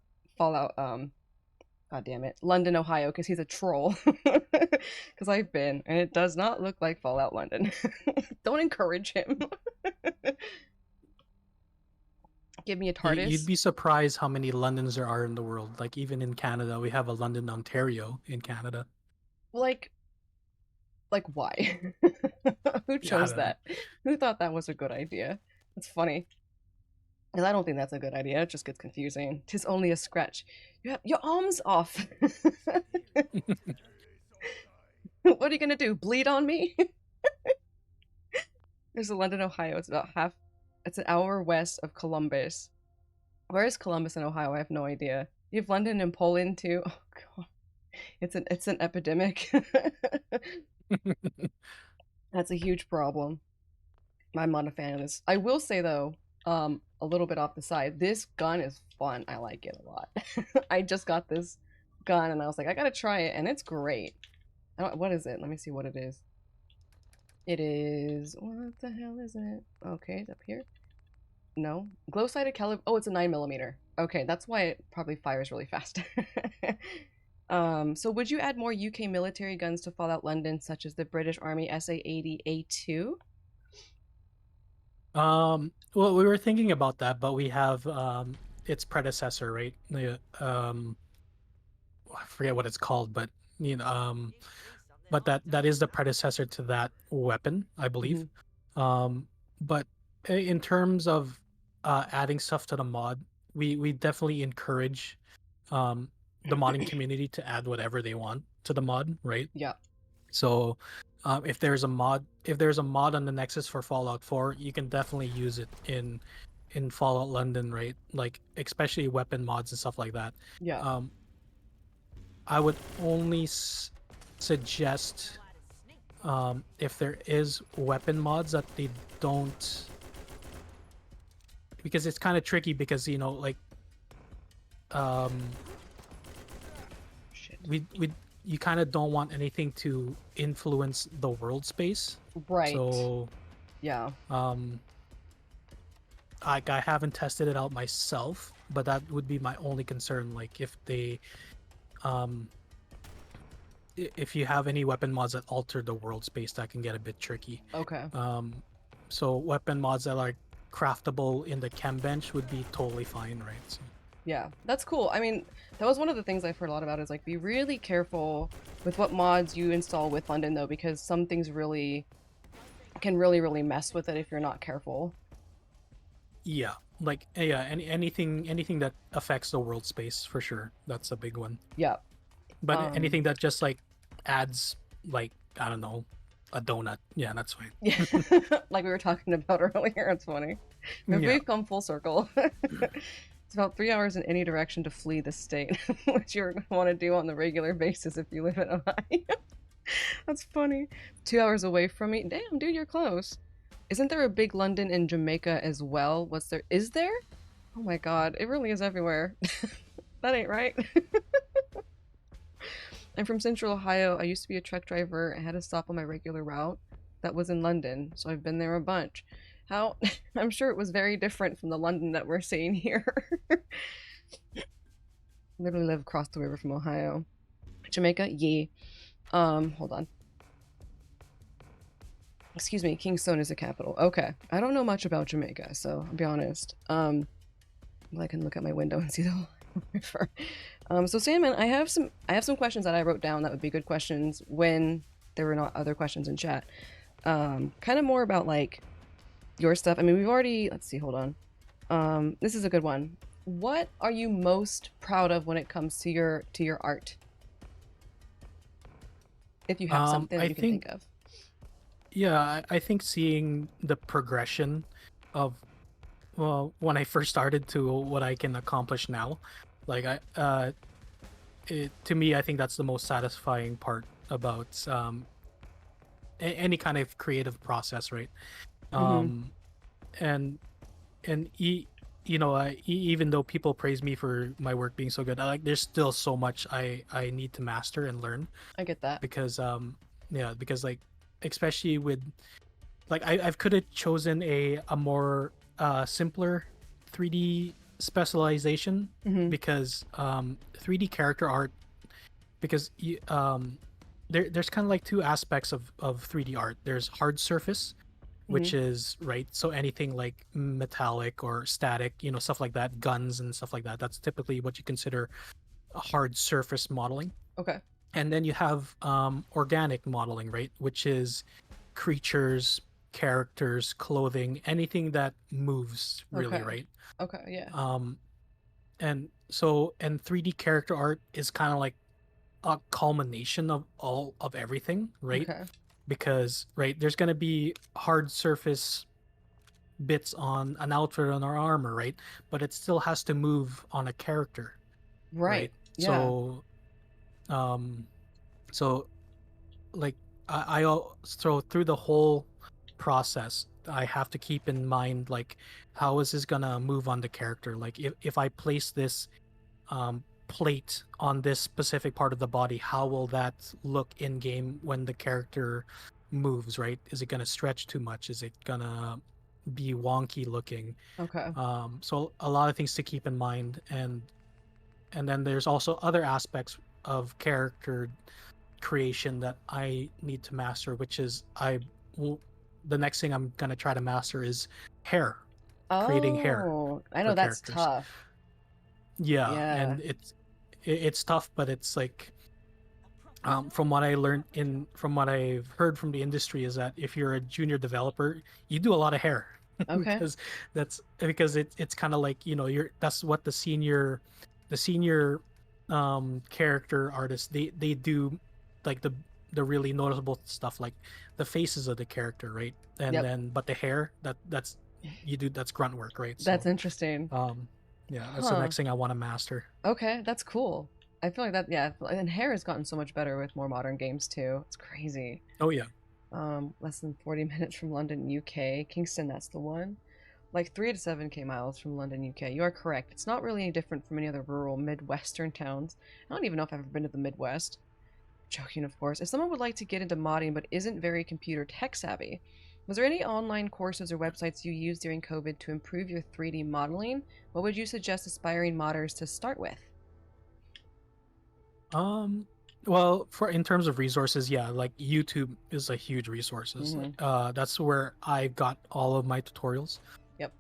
damn it, London, Ohio, because he's a troll. Because I've been, and it does not look like Fallout London. Don't encourage him. Give me a TARDIS. You'd be surprised how many Londons there are in the world. Like even in Canada, we have a London, Ontario in Canada. Like why? Who chose that? Who thought that was a good idea? It's funny. And I don't think that's a good idea. It just gets confusing. 'Tis only a scratch. You have your arms off. What are you gonna do? Bleed on me? There's a London, Ohio. It's about it's an hour west of Columbus. Where is Columbus in Ohio? I have no idea. You have London and Poland too. Oh god. It's an epidemic. That's a huge problem. I'm not a fan of this. I will say though, a little bit off the side, this gun is fun. I like it a lot. I just got this gun and I was like, I gotta try it, and it's great. What is it? Let me see what it is. It is, what the hell is it? Okay, it's up here. No, glow-sighted caliber. Oh, it's a 9mm. Okay, that's why it probably fires really fast. So would you add more UK military guns to Fallout London, such as the British Army SA-80A2? Well, we were thinking about that, but we have its predecessor, right? I forget what it's called, but you know, but that is the predecessor to that weapon, I believe. But in terms of adding stuff to the mod, we definitely encourage the modding community to add whatever they want to the mod, right? Yeah. So if there's a mod on the Nexus for Fallout 4, you can definitely use it in Fallout London, right? Like especially weapon mods and stuff like that. Yeah. I would only suggest if there is weapon mods that they don't, because it's kind of tricky because like Shit. you kind of don't want anything to influence the world space. Right. So yeah. I haven't tested it out myself, but that would be my only concern. Like if they if you have any weapon mods that alter the world space, that can get a bit tricky. Okay. So weapon mods that are craftable in the chem bench would be totally fine, right? So. Yeah, that's cool. I mean, that was one of the things I've heard a lot about is like be really careful with what mods you install with London though, because some things can really mess with it if you're not careful. Yeah, like anything that affects the world space for sure. That's a big one. Yeah. But anything that just like adds like I don't know, a donut. Yeah, that's fine. Yeah. Like we were talking about earlier. It's funny. Maybe we've come full circle. It's about 3 hours in any direction to flee the state, which you're going to want to do on the regular basis if you live in Ohio. That's funny. 2 hours away from me. Damn, dude, you're close. Isn't there a big London in Jamaica as well? Is there? Oh my god, it really is everywhere. That ain't right. I'm from Central Ohio. I used to be a truck driver. I had to stop on my regular route that was in London, so I've been there a bunch. How? I'm sure it was very different from the London that we're seeing here. Literally live across the river from Ohio. Jamaica? Yeah. Hold on. Excuse me, Kingstone is the capital. Okay. I don't know much about Jamaica, so I'll be honest. Well, I can look at my window and see the river. So Sandman, I have some questions that I wrote down that would be good questions when there were not other questions in chat. Kind of more about like your stuff. I mean, we've already, let's see, hold on. This is a good one. What are you most proud of when it comes to your art? If you have something that you can think of. Yeah, I think seeing the progression of when I first started to what I can accomplish now, like to me, I think that's the most satisfying part about any kind of creative process, right? And even though people praise me for my work being so good, there's still so much I need to master and learn. I get that. Because because like especially with like I could have chosen a more simpler 3D specialization because 3D character art, because there's kind of like two aspects of 3D art. There's hard surface, which is right, so anything like metallic or static, stuff like that, guns and stuff like that, that's typically what you consider a hard surface modeling. Okay. And then you have organic modeling, right, which is creatures, characters, clothing, anything that moves, really, Okay. right? Okay, yeah. And 3D character art is kind of like a culmination of all of everything, right? Okay. Because there's going to be hard surface bits on an outfit on our armor, right? But it still has to move on a character, Right. Yeah. So like so through the whole process, I have to keep in mind like how is this gonna move on the character? Like if I place this plate on this specific part of the body, how will that look in game when the character moves, right? Is it gonna stretch too much? Is it gonna be wonky looking? Okay. So a lot of things to keep in mind, and then there's also other aspects of character creation that I need to master, which is the next thing I'm gonna try to master is hair. Creating hair. I know that's characters. tough. Yeah, Yeah. and it's tough, but it's like from what I learned from what I've heard from the industry is that if you're a junior developer, you do a lot of hair. Okay. because it's kind of like that's what the senior character artists they do, like the really noticeable stuff, like the faces of the character, right? And Yep. then but the hair, that's grunt work, right? That's So interesting. yeah, that's the next thing I want to master. Okay, that's cool. I feel like that, yeah, and hair has gotten so much better with more modern games too. It's crazy. Oh yeah. Less than 40 minutes from London, UK. Kingston, that's the one. Like 3 to 7k miles from London, UK. You are correct. It's not really any different from any other rural Midwestern towns. I don't even know if I've ever been to the Midwest. Joking, of course. If someone would like to get into modding but isn't very computer tech savvy, was there any online courses or websites you used during COVID to improve your 3D modeling? What would you suggest aspiring modders to start with? Well, for in terms of resources, yeah, like YouTube is a huge resources. That's where I got all of my tutorials. Yep.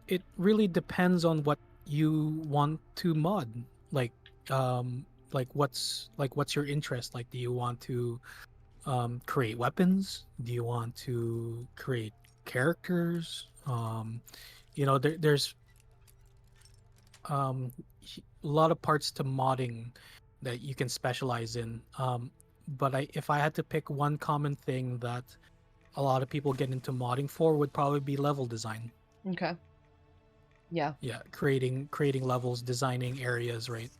It really depends on what you want to mod. Like what's your interest? Like, do you want to create weapons? Do you want to create characters? There's a lot of parts to modding that you can specialize in. But if I had to pick one common thing that a lot of people get into modding for, would probably be level design. Okay. Yeah. Yeah, creating levels, designing areas, right?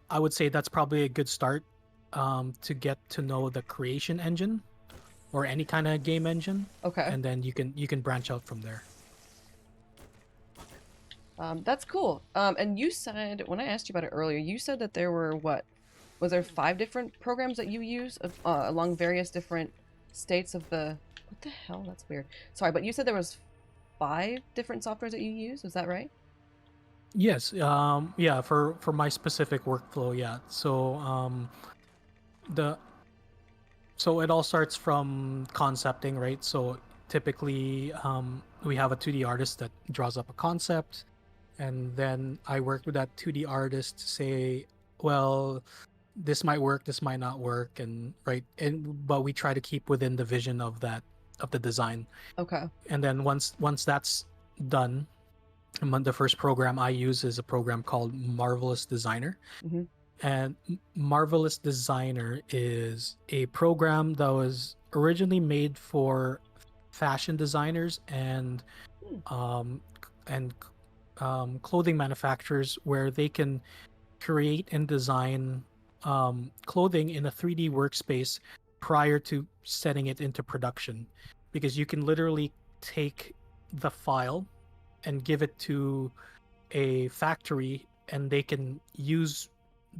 I would say that's probably a good start to get to know the creation engine or any kind of game engine. Okay. And then you can branch out from there. That's cool. And you said, when I asked you about it earlier, you said that there were, was there 5 different programs that you use along various different states of the, what the hell? That's weird. Sorry, but you said there was 5 different softwares that you use. Is that right? Yes. Yeah. For my specific workflow. Yeah. So it all starts from concepting, right? So typically, we have a 2D artist that draws up a concept, and then I work with that 2D artist to say, well, this might work, this might not work, but we try to keep within the vision of the design. Okay. And then once that's done, the first program I use is a program called Marvelous Designer. And Marvelous Designer is a program that was originally made for fashion designers and clothing manufacturers, where they can create and design clothing in a 3D workspace prior to setting it into production, because you can literally take the file and give it to a factory, and they can use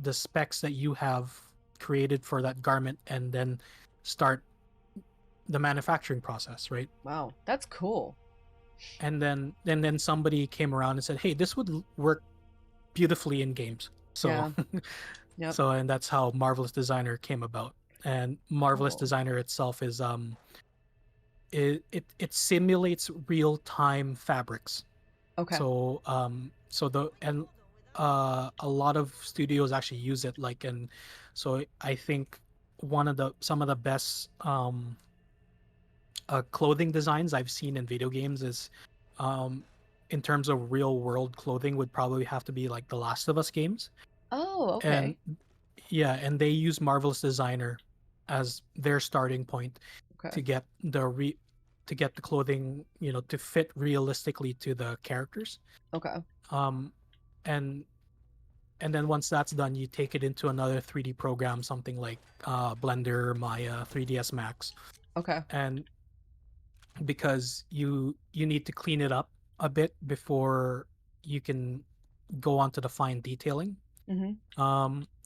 the specs that you have created for that garment and then start the manufacturing process, right? Wow, that's cool. And then somebody came around and said, hey, this would work beautifully in games. So Yeah. Yep. So, and that's how Marvelous Designer came about. And Marvelous Cool. Designer itself is it simulates real-time fabrics. Okay. So a lot of studios actually use it, and so I think some of the best clothing designs I've seen in video games is in terms of real world clothing would probably have to be like the Last of Us games. Oh, okay. And yeah, and they use Marvelous Designer as their starting point to get the clothing, to fit realistically to the characters. Okay. And then once that's done, you take it into another 3D program, something like Blender, Maya, 3ds Max. Okay. And because you need to clean it up a bit before you can go on to the fine detailing.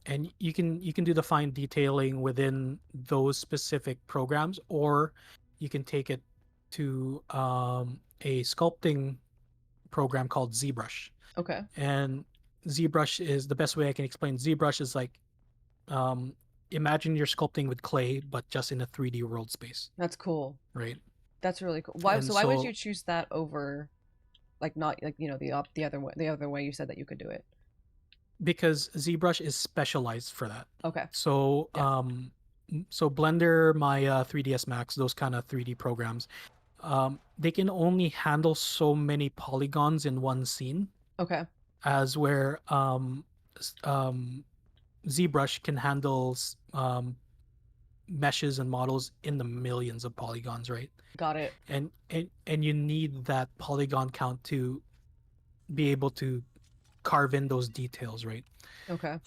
And you can do the fine detailing within those specific programs, or you can take it to a sculpting program called ZBrush. Okay. And ZBrush is the best way I can explain. ZBrush is like, imagine you're sculpting with clay, but just in a 3D world space. That's cool. Right. That's really cool. Why would you choose that over, not the other way you said that you could do it? Because ZBrush is specialized for that. Okay. So so Blender, Maya, 3ds Max, those kind of 3D programs, they can only handle so many polygons in one scene. Okay. As where ZBrush can handle meshes and models in the millions of polygons, right? Got it. And you need that polygon count to be able to carve in those details, right? Okay.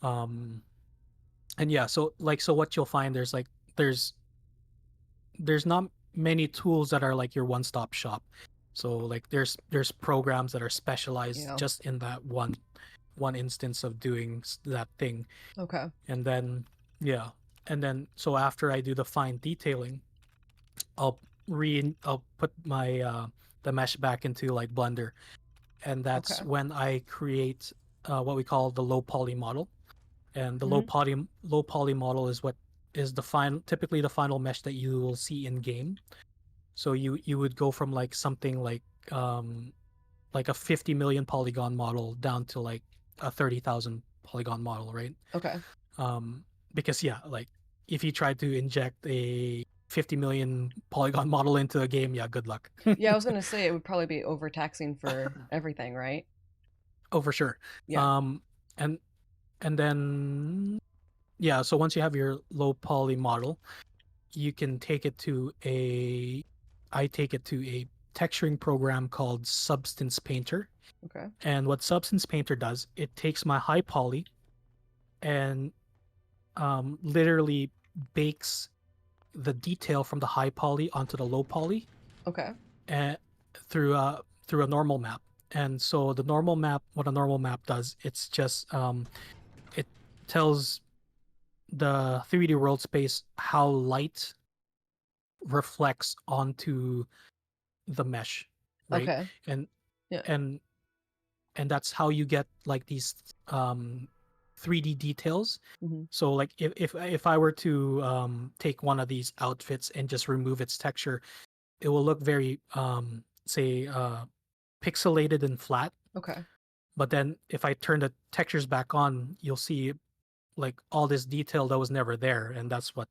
And yeah, so what you'll find, there's not many tools that are like your one-stop shop. So like there's programs that are specialized Yeah. just in that one instance of doing that thing. Okay. And then so after I do the fine detailing, I'll put my the mesh back into like Blender, and that's Okay. when I create what we call the low poly model. And the Mhm. low poly model is what is typically the final mesh that you will see in game. So you would go from like something like a 50 million polygon model down to like a 30,000 polygon model, right? Okay. Because yeah, like if you try to inject a 50 million polygon model into a game, yeah, good luck. Yeah, I was gonna say it would probably be overtaxing for everything, right? Oh, for sure. Yeah. And then yeah, so once you have your low poly model, you can take it to I take it to a texturing program called Substance Painter. Okay. And what Substance Painter does, it takes my high poly and literally bakes the detail from the high poly onto the low poly Okay. and through a normal map. And so the normal map, what a normal map does, it's just it tells the 3D world space how light reflects onto the mesh, right? Okay. And Yeah. and and that's how you get like these 3D details. Mhm. So like if I were to take one of these outfits and just remove its texture, it will look very say pixelated and flat. Okay. But then if I turn the textures back on, you'll see like all this detail that was never there, and that's what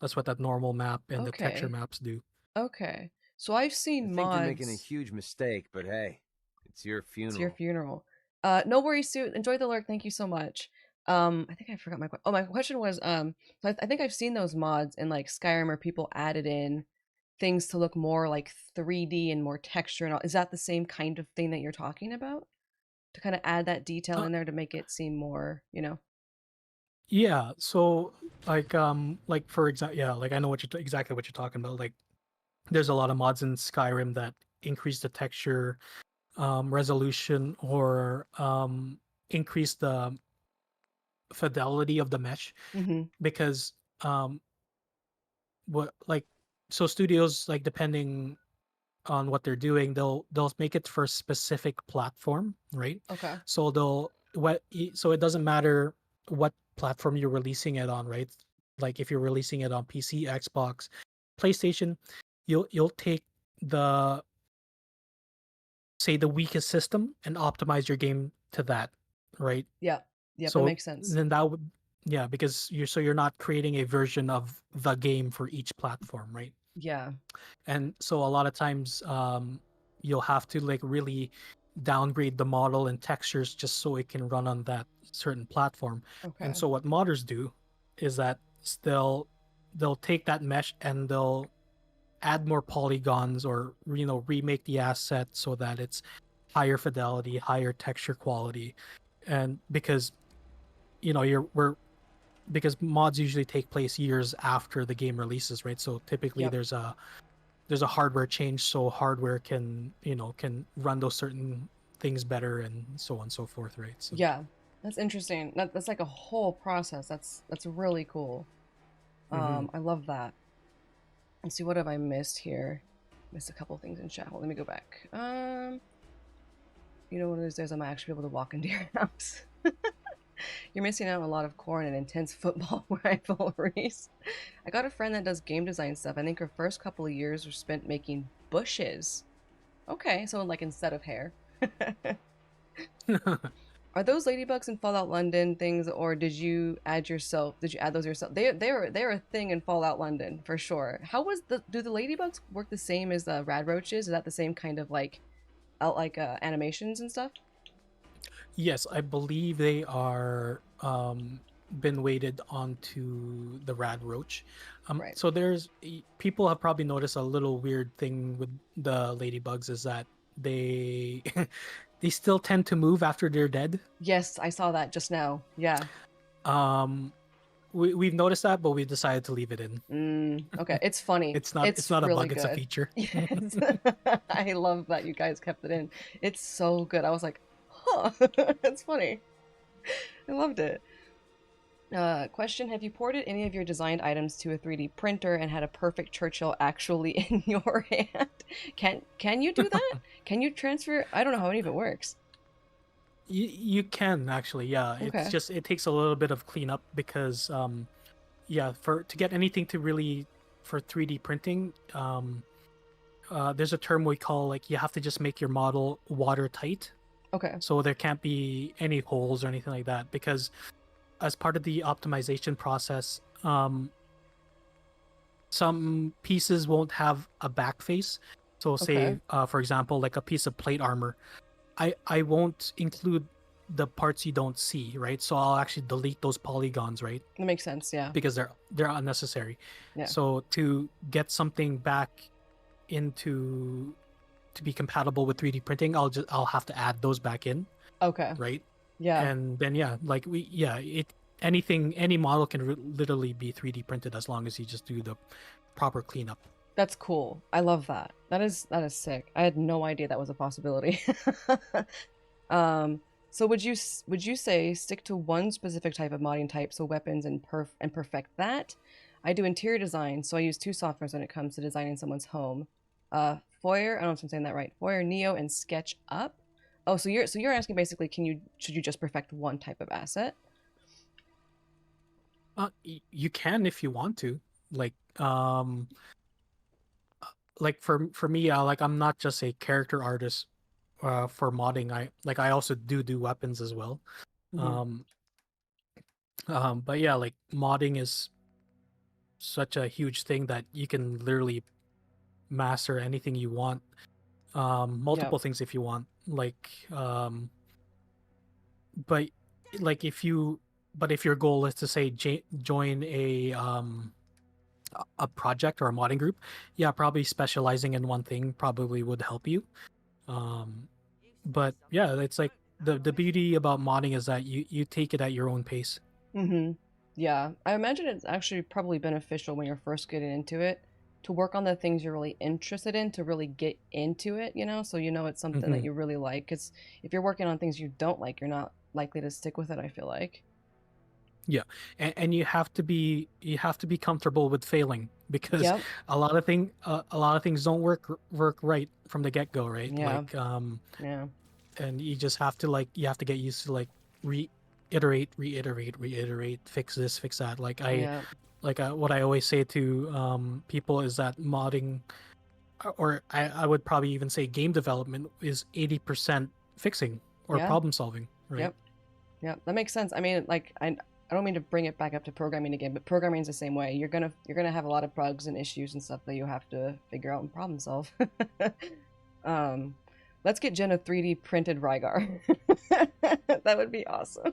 that normal map and the texture Okay. maps do. Okay. So I've I seen think you're making a mods. huge mistake, but hey, it's your It's your funeral. funeral. No worries, Sue. Enjoy the lurk. Thank you so much. I think I forgot my question. Oh, my question was, so I think I've seen those mods in like Skyrim where people added in things to look more like 3D and more texture and all. Is that the same kind of thing that you're talking about? To kind of add that detail Uh, in there to make it seem more, you know? yeah, so like for example, yeah, like I know exactly what you're talking about. Like there's a lot of mods in Skyrim that increase the texture resolution or increase the fidelity of the mesh Mm-hmm. because what like so studios like depending on what they're doing, they'll make it for a specific platform, right? Okay. So so it doesn't matter what platform you're releasing it on, right? Like if you're releasing it on PC, Xbox, PlayStation, you'll take the say the weakest system and optimize your game to that, right? Yeah. Yep, that So makes sense. then that would yeah, because you're not creating a version of the game for each platform, right? Yeah. And so a lot of times you'll have to like really downgrade the model and textures just so it can run on that certain platform. And Okay. so what modders do is that they'll take that mesh and they'll add more polygons or remake the asset so that it's higher fidelity, higher texture quality. And because because mods usually take place years after the game releases, right? So typically Yep. there's a hardware change, so hardware can run those certain things better and so on and so forth, right? So Yeah. That's interesting. That's like a whole process. That's really cool. hmm I love that. Let's see, what have I missed here? Missed a couple things in chat. Hold, let me go back. One of those days I might actually be able to walk into your house. You're missing out on a lot of corn and intense football rivalries. I got a friend that does game design stuff. I think her first couple of years were spent making bushes. Okay, so like instead of hair. Are those ladybugs in Fallout London things, or did you add yourself? Did you add those yourself? They're a thing in Fallout London for sure. How was do the ladybugs work the same as the radroaches? Is that the same kind of like animations and stuff? yes, I believe they are been weighted onto the radroach. Right. So people have probably noticed a little weird thing with the ladybugs is that they they still tend to move after they're dead. Yes, I saw that just now. Yeah. Um, we've noticed that, but we decided to leave it in. Okay, it's funny. It's not It's a really bug, it's a good. feature. Yes. I love that you guys kept it in. It's so good. I was like, huh, it's funny. I loved it. Question: have you ported any of your designed items to a 3D printer and had a perfect Churchill actually in your hand? Can you do that? Can you transfer? I don't know how any of it works. You can actually, yeah. Okay. It's just it takes a little bit of cleanup because yeah, to get anything to really for 3D printing, there's a term we call like you have to just make your model watertight. Okay. So there can't be any holes or anything like that because as part of the optimization process, some pieces won't have a back face. So say, for example, like a piece of plate armor, I won't include the parts you don't see, right? So I'll actually delete those polygons, right? That makes sense, yeah. Because they're unnecessary. Yeah. So to get something back to be compatible with 3D printing, I'll have to add those back in. Okay. Right? Yeah. And then any model can literally be 3D printed as long as you just do the proper cleanup. That's cool. I love that. That is sick. I had no idea that was a possibility. So would you say stick to one specific type of modding type, so weapons and perfect that? I do interior design, so I use two softwares when it comes to designing someone's home. Foyer, I don't know if I'm saying that right. Foyer, Neo, and SketchUp. Oh, so you're asking basically, should you just perfect one type of asset? You can if you want to. Like for me, I'm not just a character artist for modding. I also do weapons as well. Mm-hmm. But yeah, like modding is such a huge thing that you can literally master anything you want. Multiple things if you want. But if your goal is to say join a project or a modding group, yeah, probably specializing in one thing probably would help you. But yeah, it's like the beauty about modding is that you take it at your own pace. Mm-hmm. Yeah, I imagine it's actually probably beneficial when you're first getting into it to work on the things you're really interested in, to really get into it, so it's something that you really like. Because if you're working on things you don't like, you're not likely to stick with it, I feel like. Yeah, and you have to be comfortable with failing because a lot of things don't work right from the get go, right? Yeah. Yeah. And you just have to get used to reiterate, fix this, fix that. What I always say to people is that modding, or I would probably even say game development, is 80% fixing or problem solving, right? Yep, that makes sense. I mean, I don't mean to bring it back up to programming again, but programming is the same way. You're gonna have a lot of bugs and issues and stuff that you have to figure out and problem solve. Let's get Jen a 3D printed Rygar. That would be awesome.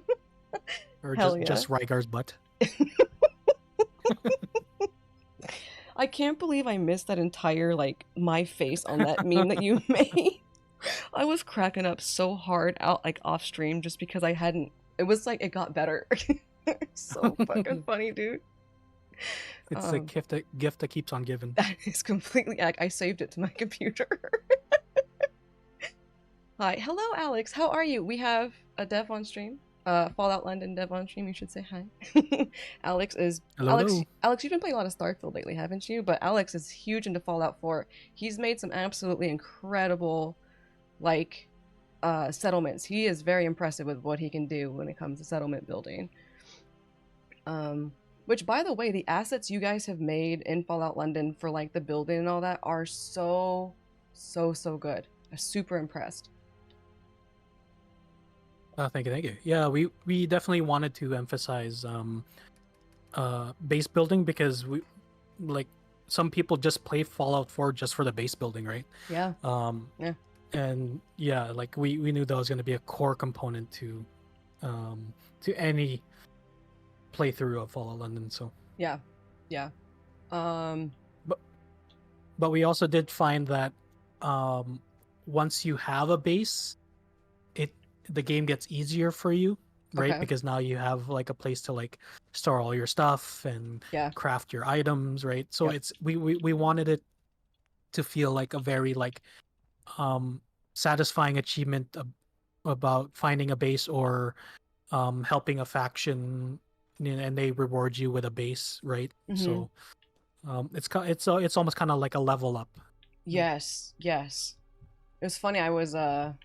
Or just Rygar's butt. I can't believe I missed that entire my face on that meme that you made. I was cracking up so hard out off stream just because I hadn't. It was it got better. So fucking funny, dude. It's a gift that keeps on giving. That is completely. I saved it to my computer. Hi, hello, Alex. How are you? We have a dev on stream. Fallout London dev on stream. You should say hi. Alex is. Hello. Alex, you've been playing a lot of Starfield lately, haven't you? But Alex is huge into Fallout 4. He's made some absolutely incredible, settlements. He is very impressive with what he can do when it comes to settlement building. Which, by the way, the assets you guys have made in Fallout London for the building and all that are so good. I'm super impressed. Thank you. Yeah, we definitely wanted to emphasize base building because some people just play Fallout 4 just for the base building, right? Yeah. Yeah. And yeah, we knew that was going to be a core component to any playthrough of Fall of London. So Yeah, yeah. but we also did find that once you have a base, the game gets easier for you, right? Okay. Because now you have like a place to like store all your stuff and Yeah. craft your items, right? So Yep. it's we wanted it to feel like a very like satisfying achievement about finding a base or helping a faction, and they reward you with a base, right? Mhm. So it's almost kind of like a level up. Yes, yes. It was funny. I was I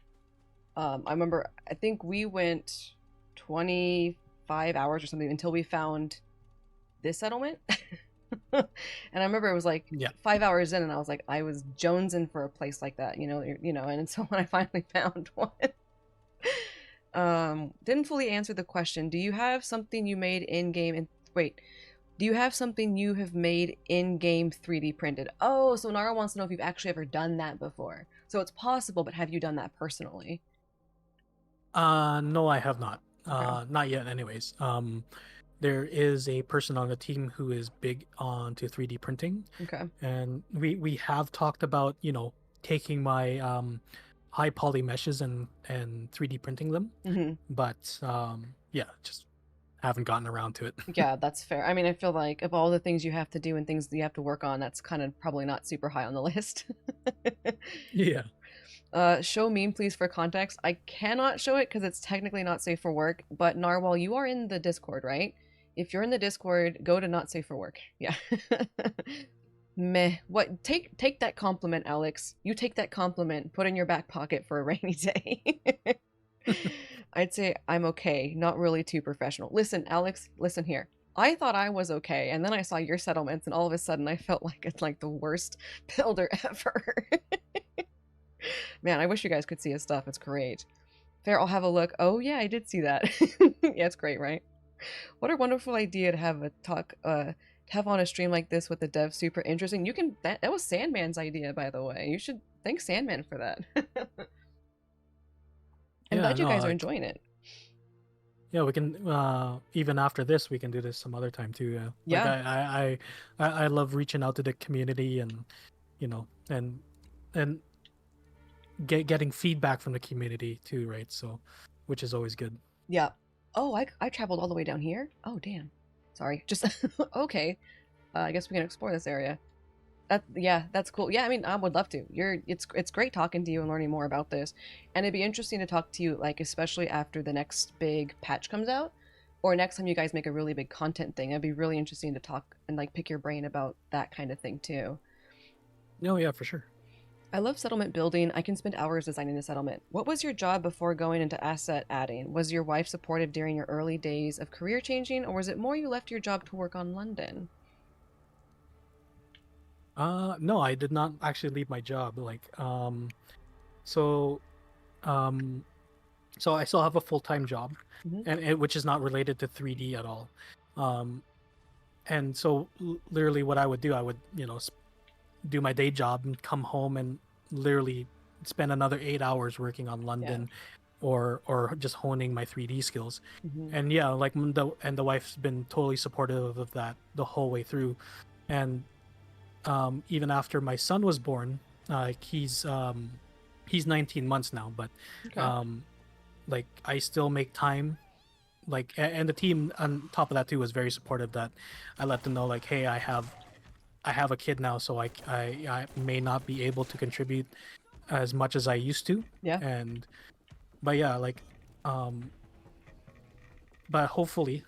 remember. I think we went 25 hours or something until we found this settlement. And I remember it was like Yeah. 5 hours in, and I was like, I was jonesing for a place like that, you know. And so when I finally found one, didn't fully answer the question. Do you have something you made in game? And wait, do you have something you have made in game 3D printed? Oh, so Nara wants to know if you've actually ever done that before. So it's possible, but have you done that personally? No, I have not. Okay. Not yet, anyways. There is a person on the team who is big onto 3D printing, Okay. and we have talked about, taking my high poly meshes and 3D printing them, Mm-hmm. but yeah, just haven't gotten around to it. Yeah, that's fair. I mean, I feel like of all the things you have to do and things that you have to work on, that's kind of probably not super high on the list. Yeah. Show meme, please, for context. I cannot show it because it's technically not safe for work, but Narwhal, you are in the Discord, right? If you're in the Discord, go to not safe for work. Yeah. Meh. What? Take that compliment, Alex. You take that compliment, put it in your back pocket for a rainy day. I'd say I'm okay, not really too professional. Listen, Alex, listen here. I thought I was okay, and then I saw your settlements, and all of a sudden I felt like it's like the worst builder ever. Man, I wish you guys could see his stuff. It's great. Fair, I'll have a look. Oh yeah, I did see that. Yeah, it's great, right? What a wonderful idea to have a talk, to have on a stream like this with the dev. Super interesting. You can. That was Sandman's idea, by the way. You should thank Sandman for that. I'm Yeah, glad you no, guys are like, enjoying it. yeah, we can even after this we can do this some other time too. Like Yeah. I love reaching out to the community and and getting feedback from the community too, right? So, which is always good. Yeah. Oh, I traveled all the way down here. Oh, damn. Sorry. Just okay. I guess we can explore this area. Yeah, that's cool. Yeah, I mean, I would love to. It's great talking to you and learning more about this, and it'd be interesting to talk to you, like especially after the next big patch comes out, or next time you guys make a really big content thing. It'd be really interesting to talk and like pick your brain about that kind of thing too. No, yeah, for sure. I love settlement building. I can spend hours designing a settlement. What was your job before going into asset adding? Was your wife supportive during your early days of career changing, or was it more you left your job to work on London? No, I did not actually leave my job. So, um, so I still have a full-time job, Mhm. and which is not related to 3D at all. And so literally, what I would do, I would do my day job and come home and literally spend another 8 hours working on London, or just honing my 3D skills. Mhm. And yeah, like the wife's been totally supportive of that the whole way through, and even after my son was born, he's 19 months now, but Okay. like I still make time, like, and the team on top of that too was very supportive, that I let them know like, hey, I have a kid now, so I may not be able to contribute as much as I used to. Yeah. But yeah, like but hopefully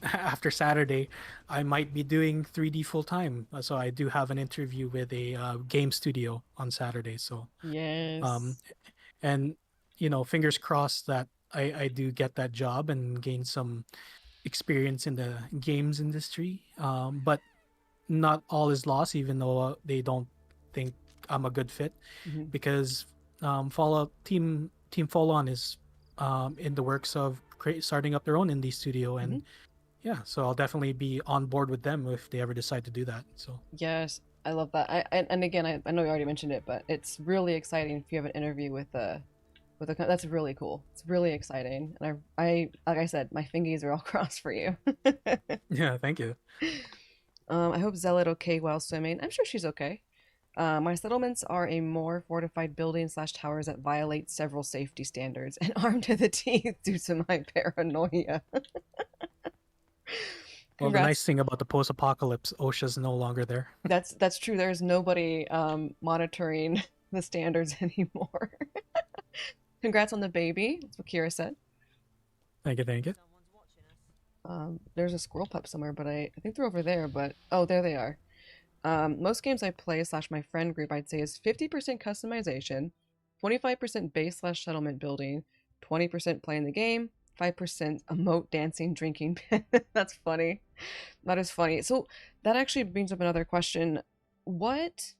after Saturday, I might be doing 3D full time. So I do have an interview with a game studio on Saturday. So, Yes. and fingers crossed that I do get that job and gain some experience in the games industry. But not all is lost, even though they don't think I'm a good fit, Mhm. because Fallout Team FOLON is in the works of starting up their own indie studio, and Mhm. yeah, so I'll definitely be on board with them if they ever decide to do that. So Yes, I love that. And again, I know you already mentioned it, but it's really exciting if you have an interview with with a that's really cool. It's really exciting, and I like I said, my fingies are all crossed for you. Yeah, thank you. I hope Zealot okay while swimming. I'm sure she's okay. My settlements are a more fortified building / towers that violate several safety standards and armed to the teeth due to my paranoia. Well, the nice Congrats. thing about the post-apocalypse, OSHA's no longer there. That's true. There's nobody monitoring the standards anymore. Congrats on the baby. That's what Kira said. Thank you, thank you. There's a squirrel pup somewhere, but I think they're over there. But oh, there they are. Most games I play / my friend group, I'd say, is 50% customization, 25% base / settlement building, 20% playing the game, 5% emote, dancing, drinking. That's funny. That is funny. So that actually brings up another question. What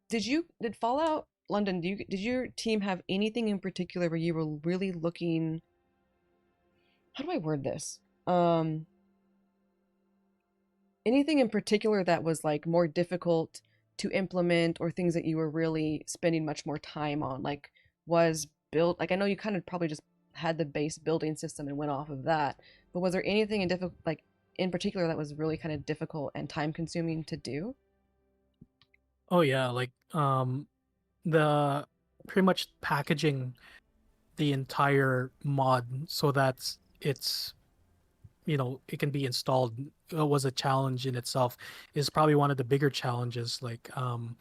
did Fallout London? Did your team have anything in particular where you were really looking? How do I word this? Anything in particular that was like more difficult to implement, or things that you were really spending much more time on, like was built, like I know you kind of probably just had the base building system and went off of that, but was there anything in particular that was really kind of difficult and time consuming to do? Oh yeah, like the pretty much packaging the entire mod so that it's it can be installed was a challenge in itself. Is probably one of the bigger challenges. And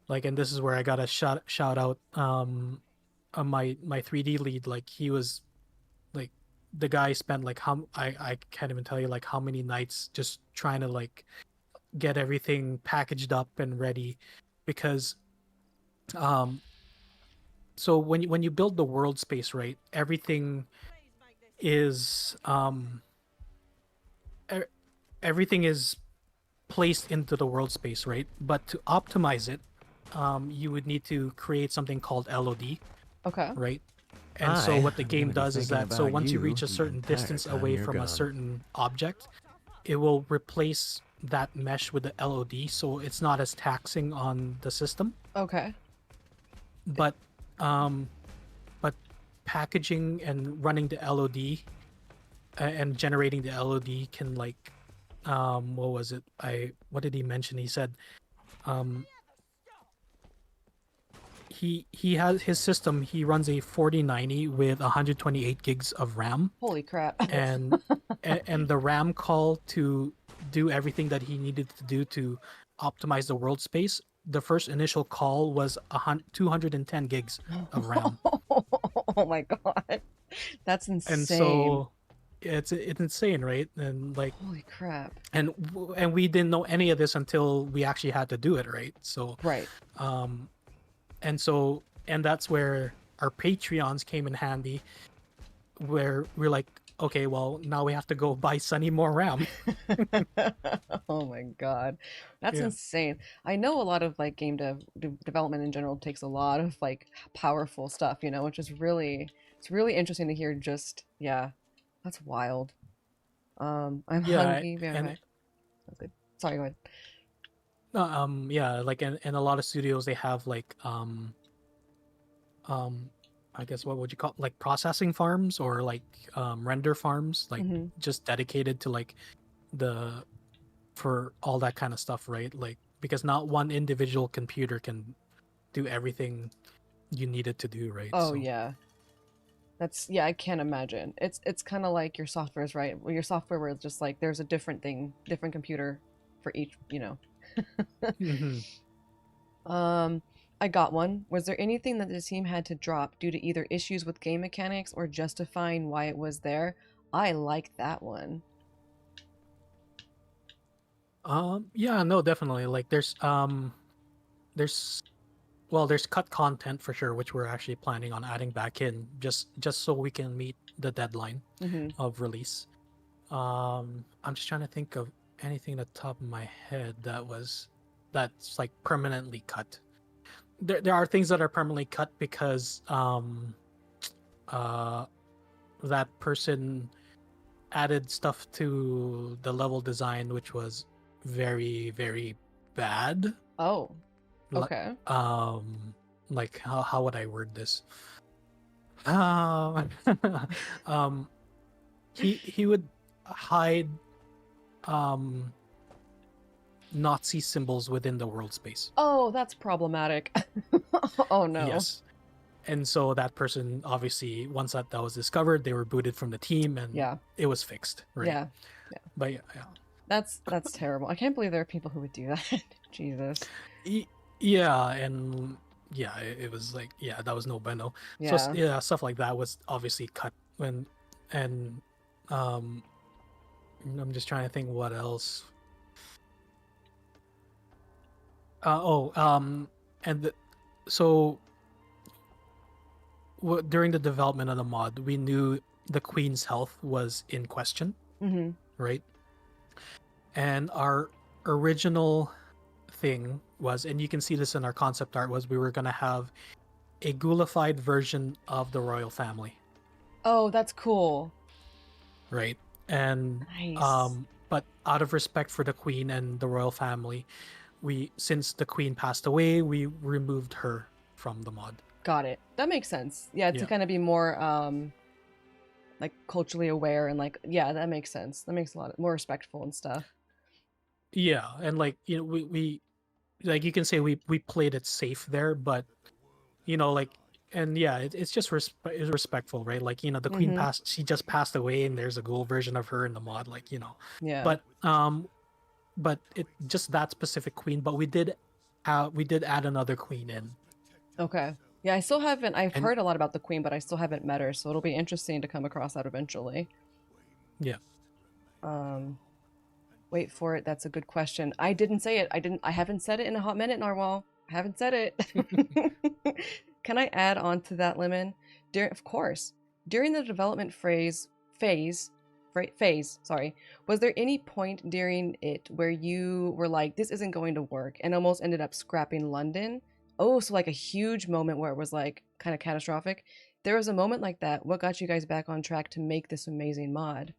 this is where I gotta shout out my 3D lead. Like he was like the guy spent like how I can't even tell you like how many nights just trying to like get everything packaged up and ready, because um so when you build the world space, right, everything is e- everything is placed into the world space, right? But to optimize it, you would need to create something called LOD, Okay. right? And so what the I'm game gonna be does is thinking that so about once you you reach a the certain entire distance time away you're from a gone. certain object, it will replace that mesh with the LOD, so it's not as taxing on the system. Okay. But um, but packaging and running the LOD and generating the LOD can like what was it? What did he mention? He said um he has his system, he runs a 4090 with 128 gigs of RAM, Holy crap. and and the RAM call to do everything that he needed to do to optimize the world space, the first initial call was 210 gigs of RAM. Oh my god. That's And insane. so it's insane, right? And like Holy crap. and we didn't know any of this until we actually had to do it, right? So Right. um and that's where our Patreons came in handy, where we're like, okay, well now we have to go buy Sunny more RAM. Oh my god. That's Yeah. insane. I know a lot of like development in general takes a lot of like powerful stuff, which is it's really interesting to hear. Just yeah. That's wild. I'm Yeah, hungry. Yeah, and that's good. Sorry, go ahead. yeah, like in a lot of studios they have like I guess what would you call, like processing farms or like render farms, like Hmm. just dedicated to like the for all that kind of stuff, right? Like because not one individual computer can do everything you need it to do, right? Oh So yeah. Yeah, I can't imagine. It's kind of like your software's right. Well, your software where it's just like there's a different computer for each. Mhm. I got one. Was there anything that the team had to drop due to either issues with game mechanics or justifying why it was there? I like that one. Yeah, no, definitely. Like there's well, there's cut content for sure, which we're actually planning on adding back in just so we can meet the deadline Hmm. of release. I'm just trying to think of anything at the top of my head that's like permanently cut. There are things that are permanently cut because uh that person added stuff to the level design which was very, very bad. Oh, Like okay. like how would I word this? Um, um, he would hide um Nazi symbols within the world space. Oh, that's problematic. Oh no. Yes. And so that person, obviously, once that was discovered, they were booted from the team, and Yeah. it was fixed, right? Yeah. But yeah. That's terrible. I can't believe there are people who would do that. Jesus. Yeah, and yeah, it was like, yeah, that was no bueno. Yeah. So yeah, stuff like that was obviously cut and I'm just trying to think what else. So during the development of the mod, we knew the queen's health was in question, Mm-hmm. right? And our original thing was, and you can see this in our concept art, was we were going to have a ghoulified version of the royal family, Oh, that's cool. right? And Nice. but out of respect for the queen and the royal family, since the queen passed away, we removed her from the mod. Got it. That makes sense. Yeah, to Yeah. kind of be more like culturally aware and like, yeah, that makes sense. That makes a lot more respectful and stuff. Yeah, and like, you know, we like, you can say we played it safe there, but you know, like, and yeah, it's just it's respectful, right? Like, you know, the queen Mhm. she just passed away, and there's a ghoul version of her in the mod, like, you know. Yeah. But it just that specific queen, but we did add another queen in. Okay. Yeah, I still haven't. I've And- heard a lot about the queen, but I still haven't met her, so it'll be interesting to come across that eventually. Yeah. Wait for it. That's a good question. I didn't say it. I haven't said it in a hot minute, Narwhal. I haven't said it. Can I add on to that, Lemon? Of course. During the development phase, sorry, was there any point during it where you were like, this isn't going to work, and almost ended up scrapping London? Oh, so like a huge moment where it was like kind of catastrophic. There was a moment like that. What got you guys back on track to make this amazing mod?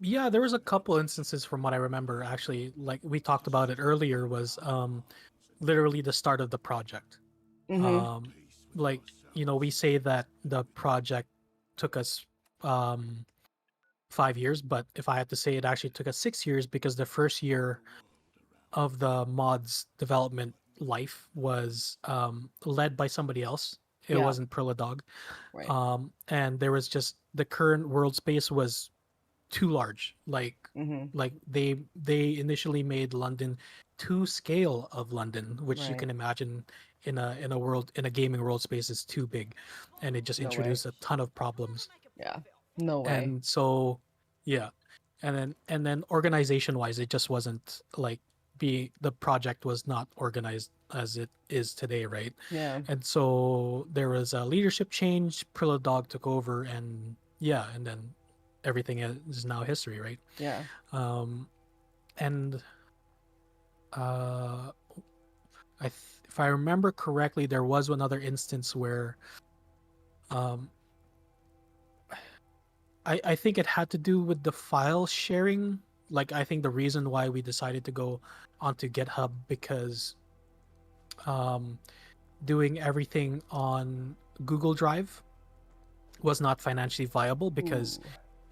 Yeah, there was a couple instances from what I remember, actually, like we talked about it earlier, was literally the start of the project. Mm-hmm. Like, you know, we say that the project took us 5 years, but if I had to say, it actually took us 6 years, because the first year of the mod's development life was led by somebody else. It Yeah. wasn't Prilladog. Right. And there was just, the current world space was too large. Like Mm-hmm. like they initially made London to scale of London, which you Right. can imagine in a gaming world space is too big, and it just No way. introduced a ton of problems. Yeah. No way. And so yeah, and then organization wise, it just wasn't like, the project was not organized as it is today, right? Yeah. And so there was a leadership change, Prilladog took over, and yeah, and then everything is now history, right? Yeah. And if I remember correctly, there was another instance where I think it had to do with the file sharing. Like, I think the reason why we decided to go onto GitHub, because doing everything on Google Drive was not financially viable, because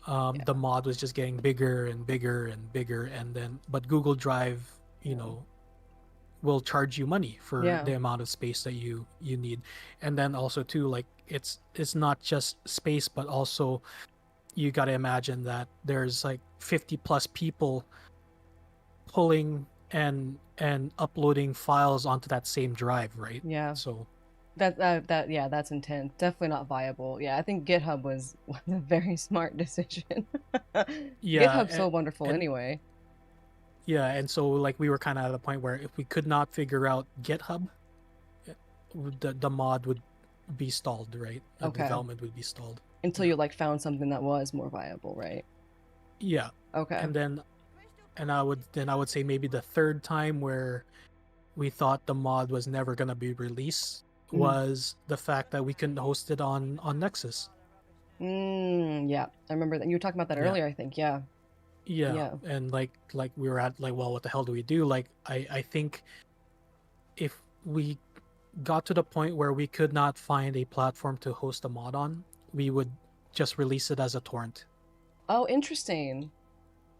Ooh. the mod was just getting bigger and bigger and bigger, and then but Google Drive, you know, will charge you money for Yeah. the amount of space that you need. And then also too, like, it's not just space, but also you got to imagine that there's like 50 plus people pulling and uploading files onto that same drive, right? Yeah. So Yeah, that's intense. Definitely not viable. Yeah, I think GitHub was a very smart decision. Yeah, GitHub's so wonderful and- anyway. yeah, and so like we were kind of at a point where if we could not figure out GitHub, the mod would be stalled, right? The Okay. development would be stalled. Until you like found something that was more viable, right? Yeah, Okay. and I would say maybe the third time where we thought the mod was never gonna be released was the fact that we couldn't host it on Nexus. Yeah, I remember that. You were talking about that Yeah. earlier, I think. Yeah. Yeah. And like we were at like, well, what the hell do we do? Like I think if we got to the point where we could not find a platform to host a mod on, we would just release it as a torrent. Oh, interesting.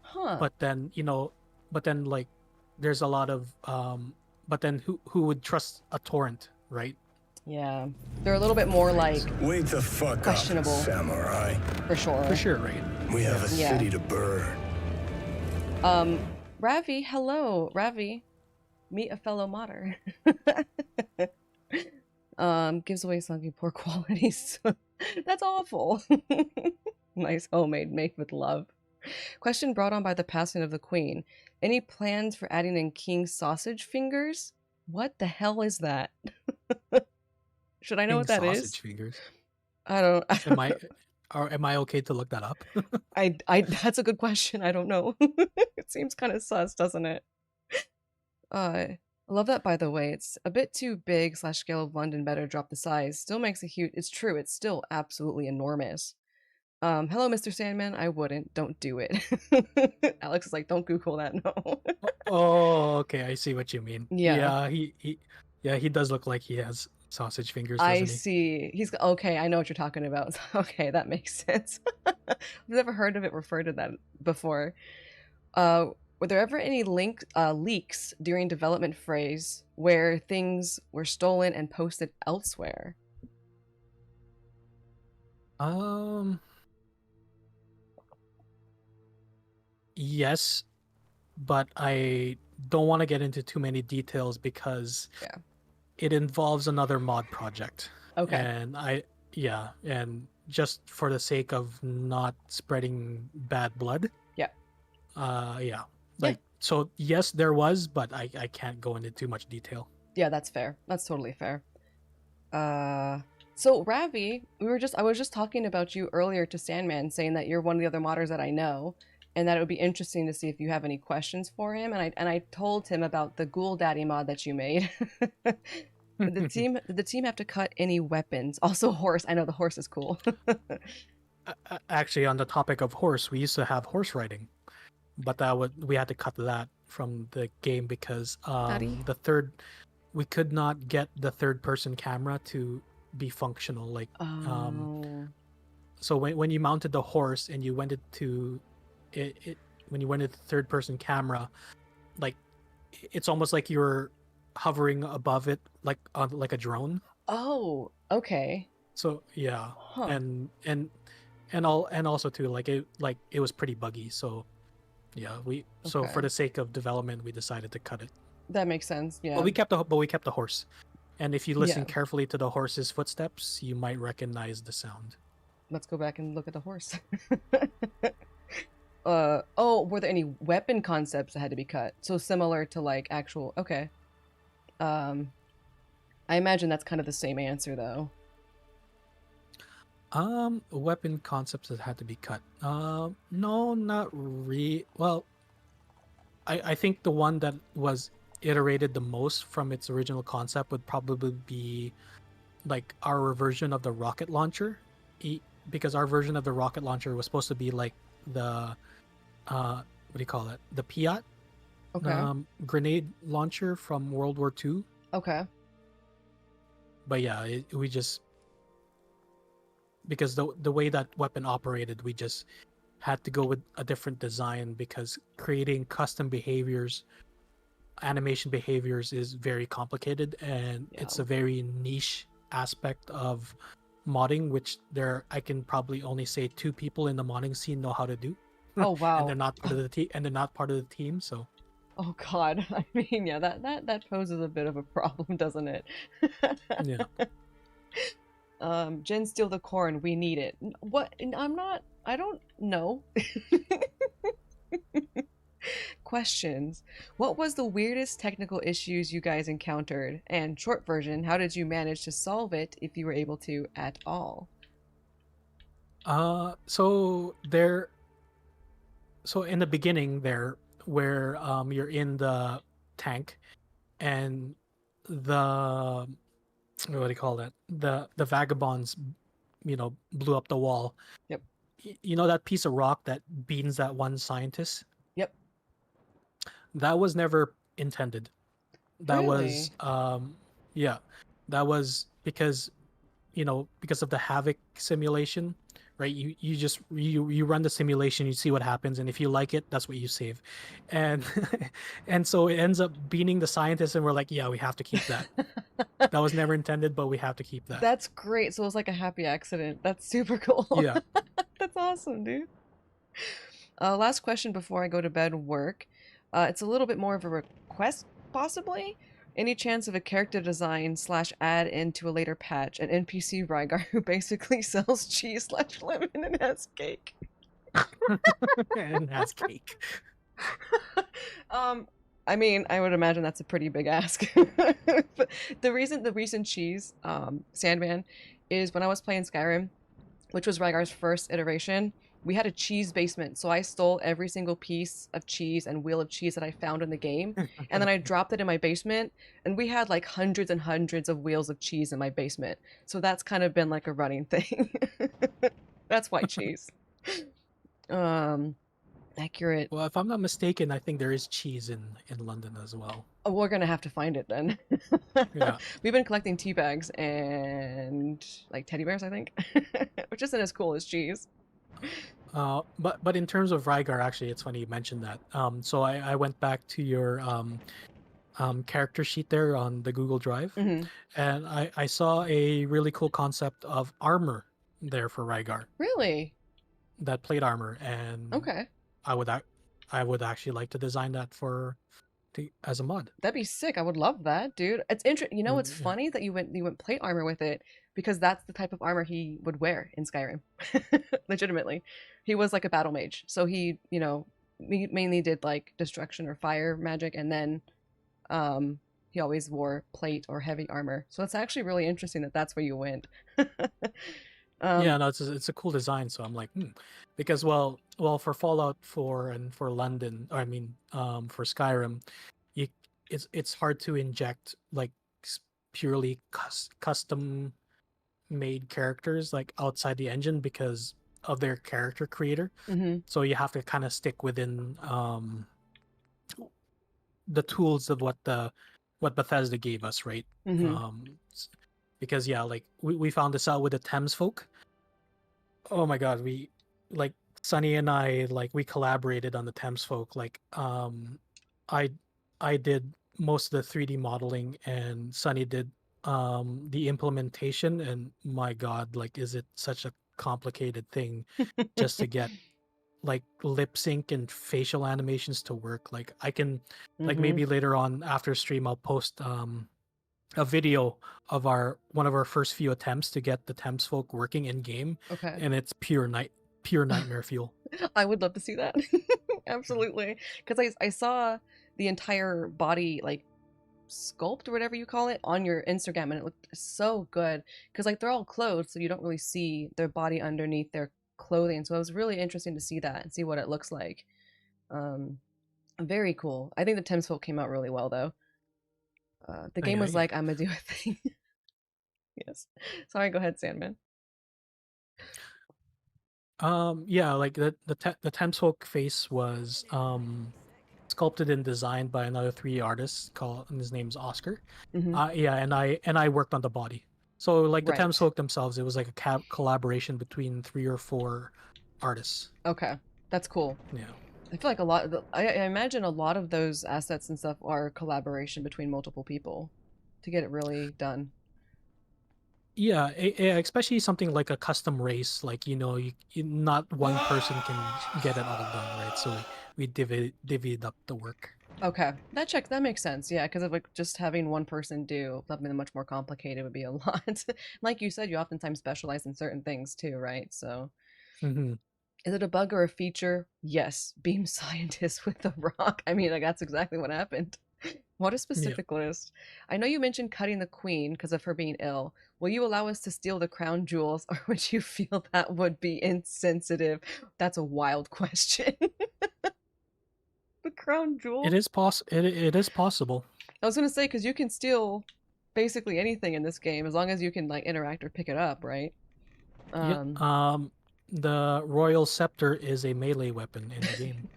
Huh. But then, like there's a lot of but then who would trust a torrent, right? Yeah. They're a little bit more like Wake the fuck questionable. up, samurai. For sure. For sure, right? We have a Yeah. city to burn. Ravi, hello. Ravi. Meet a fellow modder. Gives away something poor qualities. That's awful. Nice homemade, made with love. Question brought on by the passing of the queen. Any plans for adding in king sausage fingers? What the hell is that? Should I know what that Sausage is? fingers. I don't. Am I okay to look that up? I. That's a good question. I don't know. It seems kind of sus, doesn't it? I love that, by the way. It's a bit too big / scale of London. Better drop the size. Still makes a huge. It's true. It's still absolutely enormous. Hello, Mr.Sandman. I wouldn't. Don't do it. Alex is like, don't Google that. No. Oh, okay. I see what you mean. Yeah. He does look like he has sausage fingers, I doesn't he? see. He's okay. I know what you're talking about. Okay, that makes sense. I've never heard of it referred to that before. Were there ever any leaks during development phase where things were stolen and posted elsewhere? Yes, but I don't want to get into too many details because Yeah. it involves another mod project. Okay. And just for the sake of not spreading bad blood. Yeah. So yes, there was, but I can't go into too much detail. Yeah, that's fair. That's totally fair. So Ravi, I was just talking about you earlier to Sandman, saying that you're one of the other modders that I know, and that it would be interesting to see if you have any questions for him. And I told him about the Ghoul Daddy mod that you made. Did the team have to cut any weapons? Also, horse. I know the horse is cool. Actually, on the topic of horse, we used to have horse riding, but we had to cut that from the game because we could not get the third-person camera to be functional. Like, so when you mounted the horse and you went into when you went into third-person camera, like it's almost like you're hovering above it, like on like a drone. Oh, okay. So yeah, Huh. and also too, like it was pretty buggy. So yeah, so for Okay. the sake of development, we decided to cut it. That makes sense. Yeah. But we kept the horse. And if you listen Yeah. carefully to the horse's footsteps, you might recognize the sound. Let's go back and look at the horse. Were there any weapon concepts that had to be cut? So similar to like actual. Okay. I imagine that's kind of the same answer though. Weapon concepts that had to be cut. No, not really. Well, I think the one that was iterated the most from its original concept would probably be like our version of the rocket launcher, because our version of the rocket launcher was supposed to be like the what do you call it? The Piat grenade launcher from World War II. Okay. But yeah, we just, because the way that weapon operated, we just had to go with a different design because creating custom behaviors, animation behaviors is very complicated, and it's a very niche aspect of modding, which I can probably only say 2 people in the modding scene know how to do. Oh wow. And they're not part of the team, so. Oh god. I mean, yeah, that poses a bit of a problem, doesn't it? Yeah. Jen, steal the corn. We need it. What? I don't know. Questions. What was the weirdest technical issues you guys encountered? And short version, how did you manage to solve it if you were able to at all? So in the beginning there, where you're in the tank and the, what do you call that? The vagabonds, blew up the wall. Yep. You know that piece of rock that beans that one scientist? Yep. That was never intended. That was Really? yeah. that was because, because of the Havoc simulation, right? You run the simulation, you see what happens, and if you like it, that's what you save, and and so it ends up beating the scientists, and we're like, yeah, we have to keep that. That was never intended, but we have to keep that. That's great. So it was like a happy accident. That's super cool. Yeah. That's awesome, dude. Last question before I go to bed and work. It's a little bit more of a request, possibly. Any chance of a character design / add into a later patch an NPC Rygar who basically sells cheese / lemon and has cake? And has cake. I mean, I would imagine that's a pretty big ask. But the reason cheese, Sandman, is when I was playing Skyrim, which was Rygar's first iteration, we had a cheese basement. So I stole every single piece of cheese and wheel of cheese that I found in the game, and then I dropped it in my basement, and we had like hundreds and hundreds of wheels of cheese in my basement. So that's kind of been like a running thing. That's white cheese. Accurate. Well, if I'm not mistaken, I think there is cheese in London as well. Oh, we're gonna have to find it then. Yeah. We've been collecting tea bags and like teddy bears, I think, which isn't as cool as cheese. But in terms of Rygar, actually, it's funny you mentioned that. So I went back to your character sheet there on the Google Drive, Mm-hmm. and I saw a really cool concept of armor there for Rygar, Really? that plate armor, and Okay. I would actually like to design that as a mod. That'd be sick. I would love that, dude. It's interesting. You know, it's Yeah. funny that you went plate armor with it, because that's the type of armor he would wear in Skyrim. Legitimately, he was like a battle mage, so he mainly did like destruction or fire magic, and then he always wore plate or heavy armor. So it's actually really interesting that that's where you went. Yeah, no, it's a cool design. So I'm like, because well, for Fallout 4 and for London, or I mean, for Skyrim, it's hard to inject like purely custom made characters like outside the engine because of their character creator. Mm-hmm. So you have to kind of stick within the tools of what Bethesda gave us, right? Mm-hmm. Because yeah, like we found this out with the Thames folk. Oh my god, we like Sunny and I, like, we collaborated on the Thames folk. Like I did most of the 3D modeling, and Sunny did the implementation, and my god, like, is it such a complicated thing just to get like lip sync and facial animations to work. Like I can like Mm-hmm. maybe later on after stream I'll post a video of one of our first few attempts to get the Thames folk working in game, Okay. and it's pure nightmare fuel. I would love to see that. Absolutely. Because I saw the entire body, like, sculpt or whatever you call it, on your Instagram, and it looked so good. Because, like, they're all clothed, so you don't really see their body underneath their clothing. So it was really interesting to see that and see what it looks like. Very cool. I think the Thames folk came out really well, though. The game was Yeah. like, I'm gonna do a thing. Yes. Sorry, go ahead, Sandman. Yeah, like the Thames folk face was sculpted and designed by another 3D artist and his name's Oscar. Mm-hmm. Yeah, and I worked on the body. So like the Right. Thames folk themselves, it was like a collaboration between 3 or 4 artists. Okay, that's cool. Yeah. I feel like I imagine a lot of those assets and stuff are collaboration between multiple people to get it really done. Yeah, especially something like a custom race, like not one person can get it all done, right? So we divvied up the work. Okay, that makes sense. Yeah, because of like just having one person do something much more complicated would be a lot. Like you said, you oftentimes specialize in certain things too, right? So, Mm-hmm. is it a bug or a feature? Yes, beam scientist with the rock. I mean, like that's exactly what happened. What a specific list. I know you mentioned cutting the queen because of her being ill. Will you allow us to steal the crown jewels, or would you feel that would be insensitive? That's a wild question. The crown jewels? It is possible. I was gonna say, because you can steal basically anything in this game as long as you can like interact or pick it up, right? Yeah. The royal scepter is a melee weapon in the game.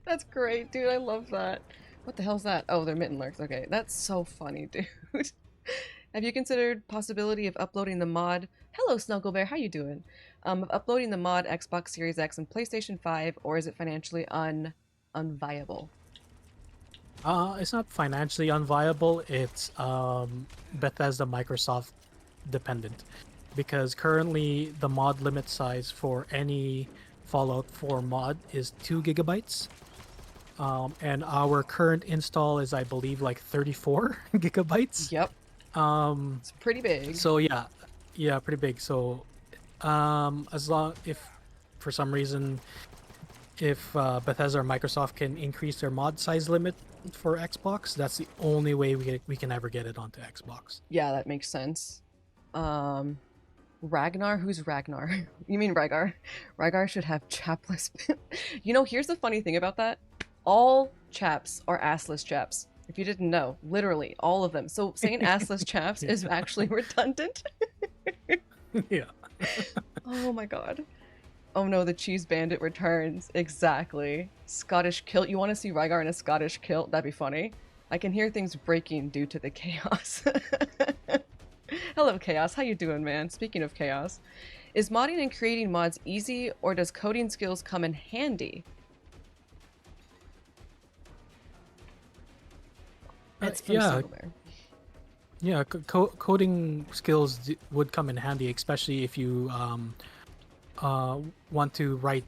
That's great, dude. I love that. What the hell's that? Oh, they're mitten lurks. Okay, that's so funny, dude. Have you considered possibility of uploading the mod? Hello, Snuggle Bear. How you doing? Of uploading the mod Xbox Series X and PlayStation 5, or is it financially unviable? It's not financially unviable. It's Bethesda Microsoft dependent, because currently the mod limit size for any Fallout 4 mod is 2 gigabytes. And our current install is, I believe, like 34 gigabytes. Yep, Um, it's pretty big. so yeah, pretty big. So, as long if for some reason if Bethesda or Microsoft can increase their mod size limit for Xbox, that's the only way we can ever get it onto Xbox. Yeah, that makes sense. Ragnar? Who's Ragnar? You mean Rhaegar? Rhaegar should have chapless. You know, here's the funny thing about that. All chaps are assless chaps. If you didn't know, literally all of them. So saying assless chaps is actually redundant. Yeah. Oh my god. Oh no, the cheese bandit returns. Exactly. Scottish kilt. You want to see Rhaegar in a Scottish kilt? That'd be funny. I can hear things breaking due to the chaos. Hello, Chaos. How you doing, man? Speaking of chaos, is modding and creating mods easy, or does coding skills come in handy? That's from yeah. Single Bear. Yeah, coding skills would come in handy, especially if you want to write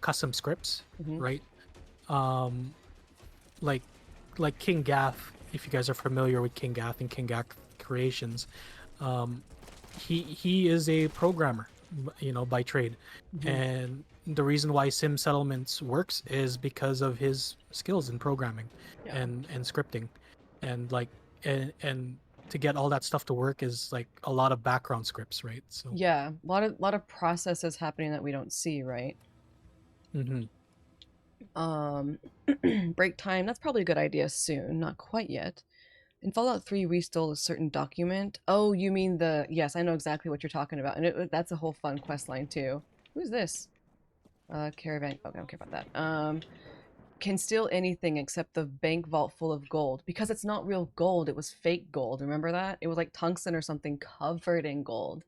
custom scripts, Mhm. right? Like King Gath, if you guys are familiar with King Gath and King Gath Creations, he is a programmer, by trade, and the reason why Sim Settlements works is because of his skills in programming Yeah. and scripting, and and to get all that stuff to work is like a lot of background scripts, right? So Yeah, a lot of processes happening that we don't see, right? hmm Break time, that's probably a good idea soon, not quite yet. In Fallout 3, we stole a certain document. Oh, you mean yes, I know exactly what you're talking about. And that's a whole fun quest line too. Who's this? Caravan. Okay, I don't care about that. Can steal anything except the bank vault full of gold. Because it's not real gold, it was fake gold. Remember that? It was like tungsten or something covered in gold.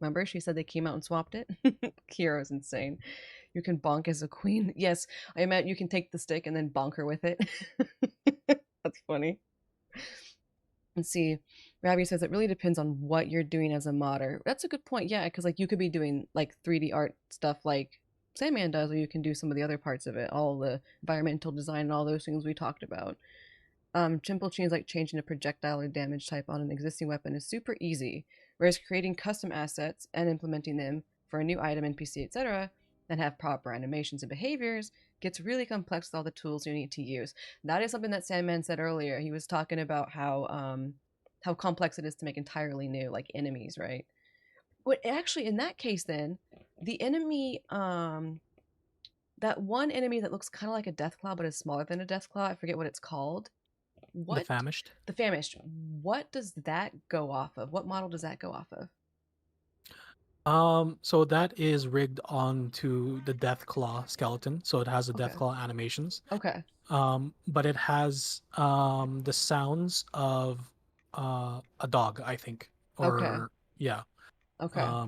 Remember? She said they came out and swapped it? Kira's insane. You can bonk as a queen. Yes, I meant you can take the stick and then bonk her with it. That's funny. Let's see. Rabbi says it really depends on what you're doing as a modder. That's a good point. Yeah, because like you could be doing like 3D art stuff like Sandman does, or you can do some of the other parts of it, all the environmental design and all those things we talked about. Simple change like changing a projectile or damage type on an existing weapon is super easy, whereas creating custom assets and implementing them for a new item, NPC, etc., and have proper animations and behaviors gets really complex with all the tools you need to use. That is something that Sandman said earlier. He was talking about how complex it is to make entirely new like enemies, right? But actually, in that case, then the enemy, that one enemy that looks kind of like a deathclaw but is smaller than a deathclaw, I forget what it's called. The Famished. The Famished. What does that go off of? What model does that go off of? So that is rigged onto the Deathclaw skeleton, so it has the Okay. Deathclaw animations. Okay. But it has the sounds of a dog, I think. Or Okay. yeah. Okay.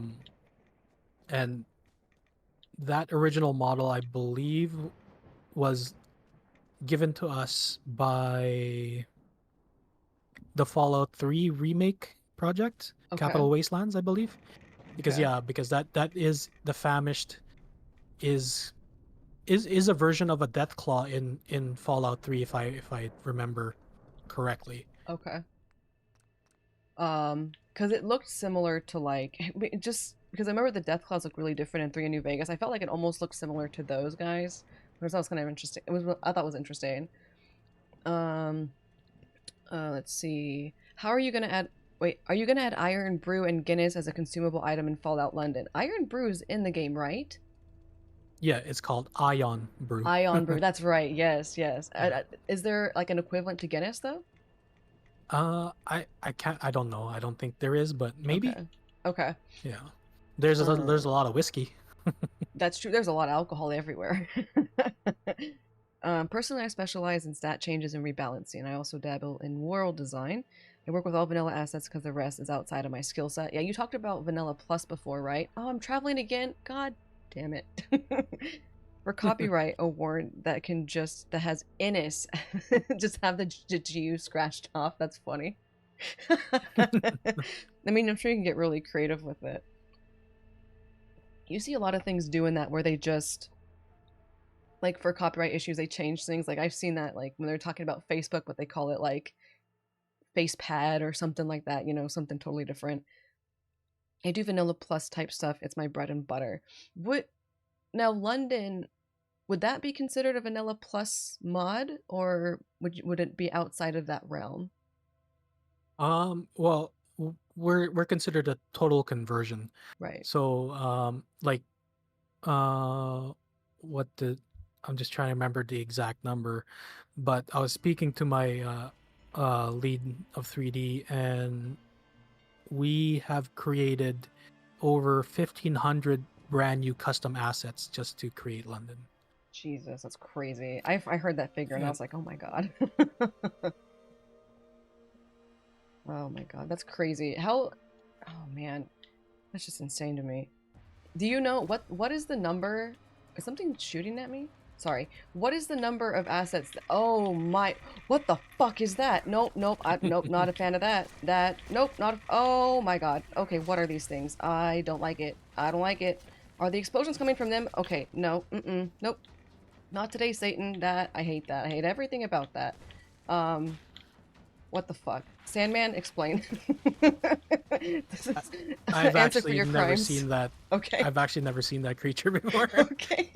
And that original model, I believe, was given to us by the Fallout 3 remake project, Okay. Capital Wastelands, I believe. Because Okay. because that is the Famished is a version of a Deathclaw in Fallout 3 if I remember correctly. Okay. Because it looked similar to like just because I remember the Deathclaws look really different in 3 in New Vegas. I felt like it almost looked similar to those guys, which I was kind of interesting. I thought it was interesting. Let's see. How are you gonna add? Wait, are you gonna add Iron Brew and Guinness as a consumable item in Fallout London? Iron Brew's in the game, right? Yeah, it's called Ion Brew. Ion Brew. That's right. Yes, yes. Is there like an equivalent to Guinness though? I can't. I don't know. I don't think there is, but maybe. Okay. Okay. Yeah. There's a lot of whiskey. That's true. There's a lot of alcohol everywhere. Personally, I specialize in stat changes and rebalancing. I also dabble in world design. I work with all vanilla assets because the rest is outside of my skill set. Yeah, you talked about Vanilla Plus before, right? Oh, I'm traveling again. God damn it. For copyright award that has Innis just have the GU scratched off. That's funny. I mean, I'm sure you can get really creative with it. You see a lot of things doing that where they just, like, for copyright issues, they change things. Like, I've seen that, like, when they're talking about Facebook, but they call it, like, face pad or something like that, you know, something totally different. I do vanilla plus type stuff. It's my bread and butter. Now, London, would that be considered a vanilla plus mod, or would it be outside of that realm? Well, we're considered a total conversion. Right. So, like, what the I'm just trying to remember the exact number, but I was speaking to my lead of 3D, and we have created over 1,500 brand new custom assets just to create London. Jesus, that's crazy. I heard that figure and I Yeah. was like, oh my god. Oh my god, that's crazy. Oh man, that's just insane to me. Do you know what is the number? Is something shooting at me? Sorry. What is the number of assets? Oh my, what the fuck is that? Nope, nope, nope, not a fan of that. Nope, oh my god. Okay, what are these things? I don't like it. I don't like it. Are the explosions coming from them? Okay, no, nope. Not today, Satan. I hate that. I hate everything about that. What the fuck? Sandman, explain. This is I've answer for actually your never crimes. seen that. Okay. I've actually never seen that creature before. Okay.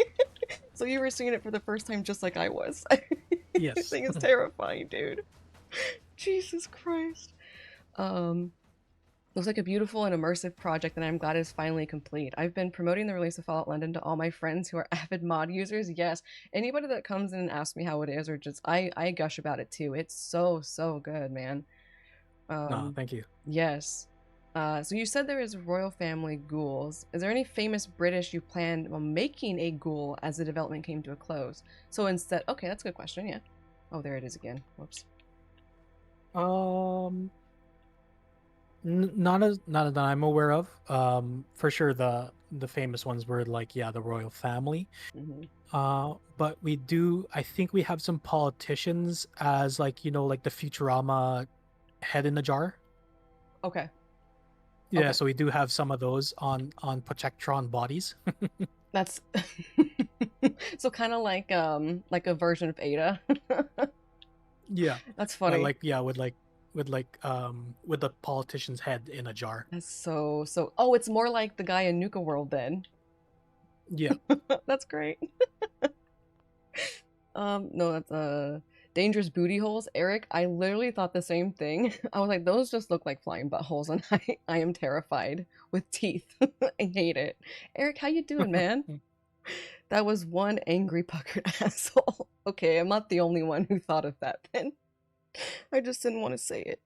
So you were seeing it for the first time just like I was. Yes. This thing is terrifying, dude. Jesus Christ. Looks like a beautiful and immersive project that I'm glad is finally complete. I've been promoting the release of Fallout London to all my friends who are avid mod users. Yes, anybody that comes in and asks me how it is, or just I gush about it too. It's so good, man. No, thank you. Yes. So you said there is royal family ghouls. Is there any famous British you planned on making a ghoul as the development came to a close? So instead, okay, that's a good question. Yeah. Oh, there it is again. Whoops. Not as that I'm aware of. For sure the famous ones were like, yeah, the royal family. But I think we have some politicians as, like, you know, like the Futurama head in a jar. Okay. Yeah, Okay. so we do have some of those on Protectron bodies. That's so kind of like a version of Ada. Yeah. That's funny. Like, yeah, with the politician's head in a jar. That's so oh, it's more like the guy in Nuka World then. Yeah. That's great. No, that's dangerous booty holes. Eric, I literally thought the same thing. I was like, those just look like flying buttholes, and I am terrified with teeth. I hate it. Eric, how you doing, man? That was one angry puckered asshole. Okay, I'm not the only one who thought of that then. I just didn't want to say it.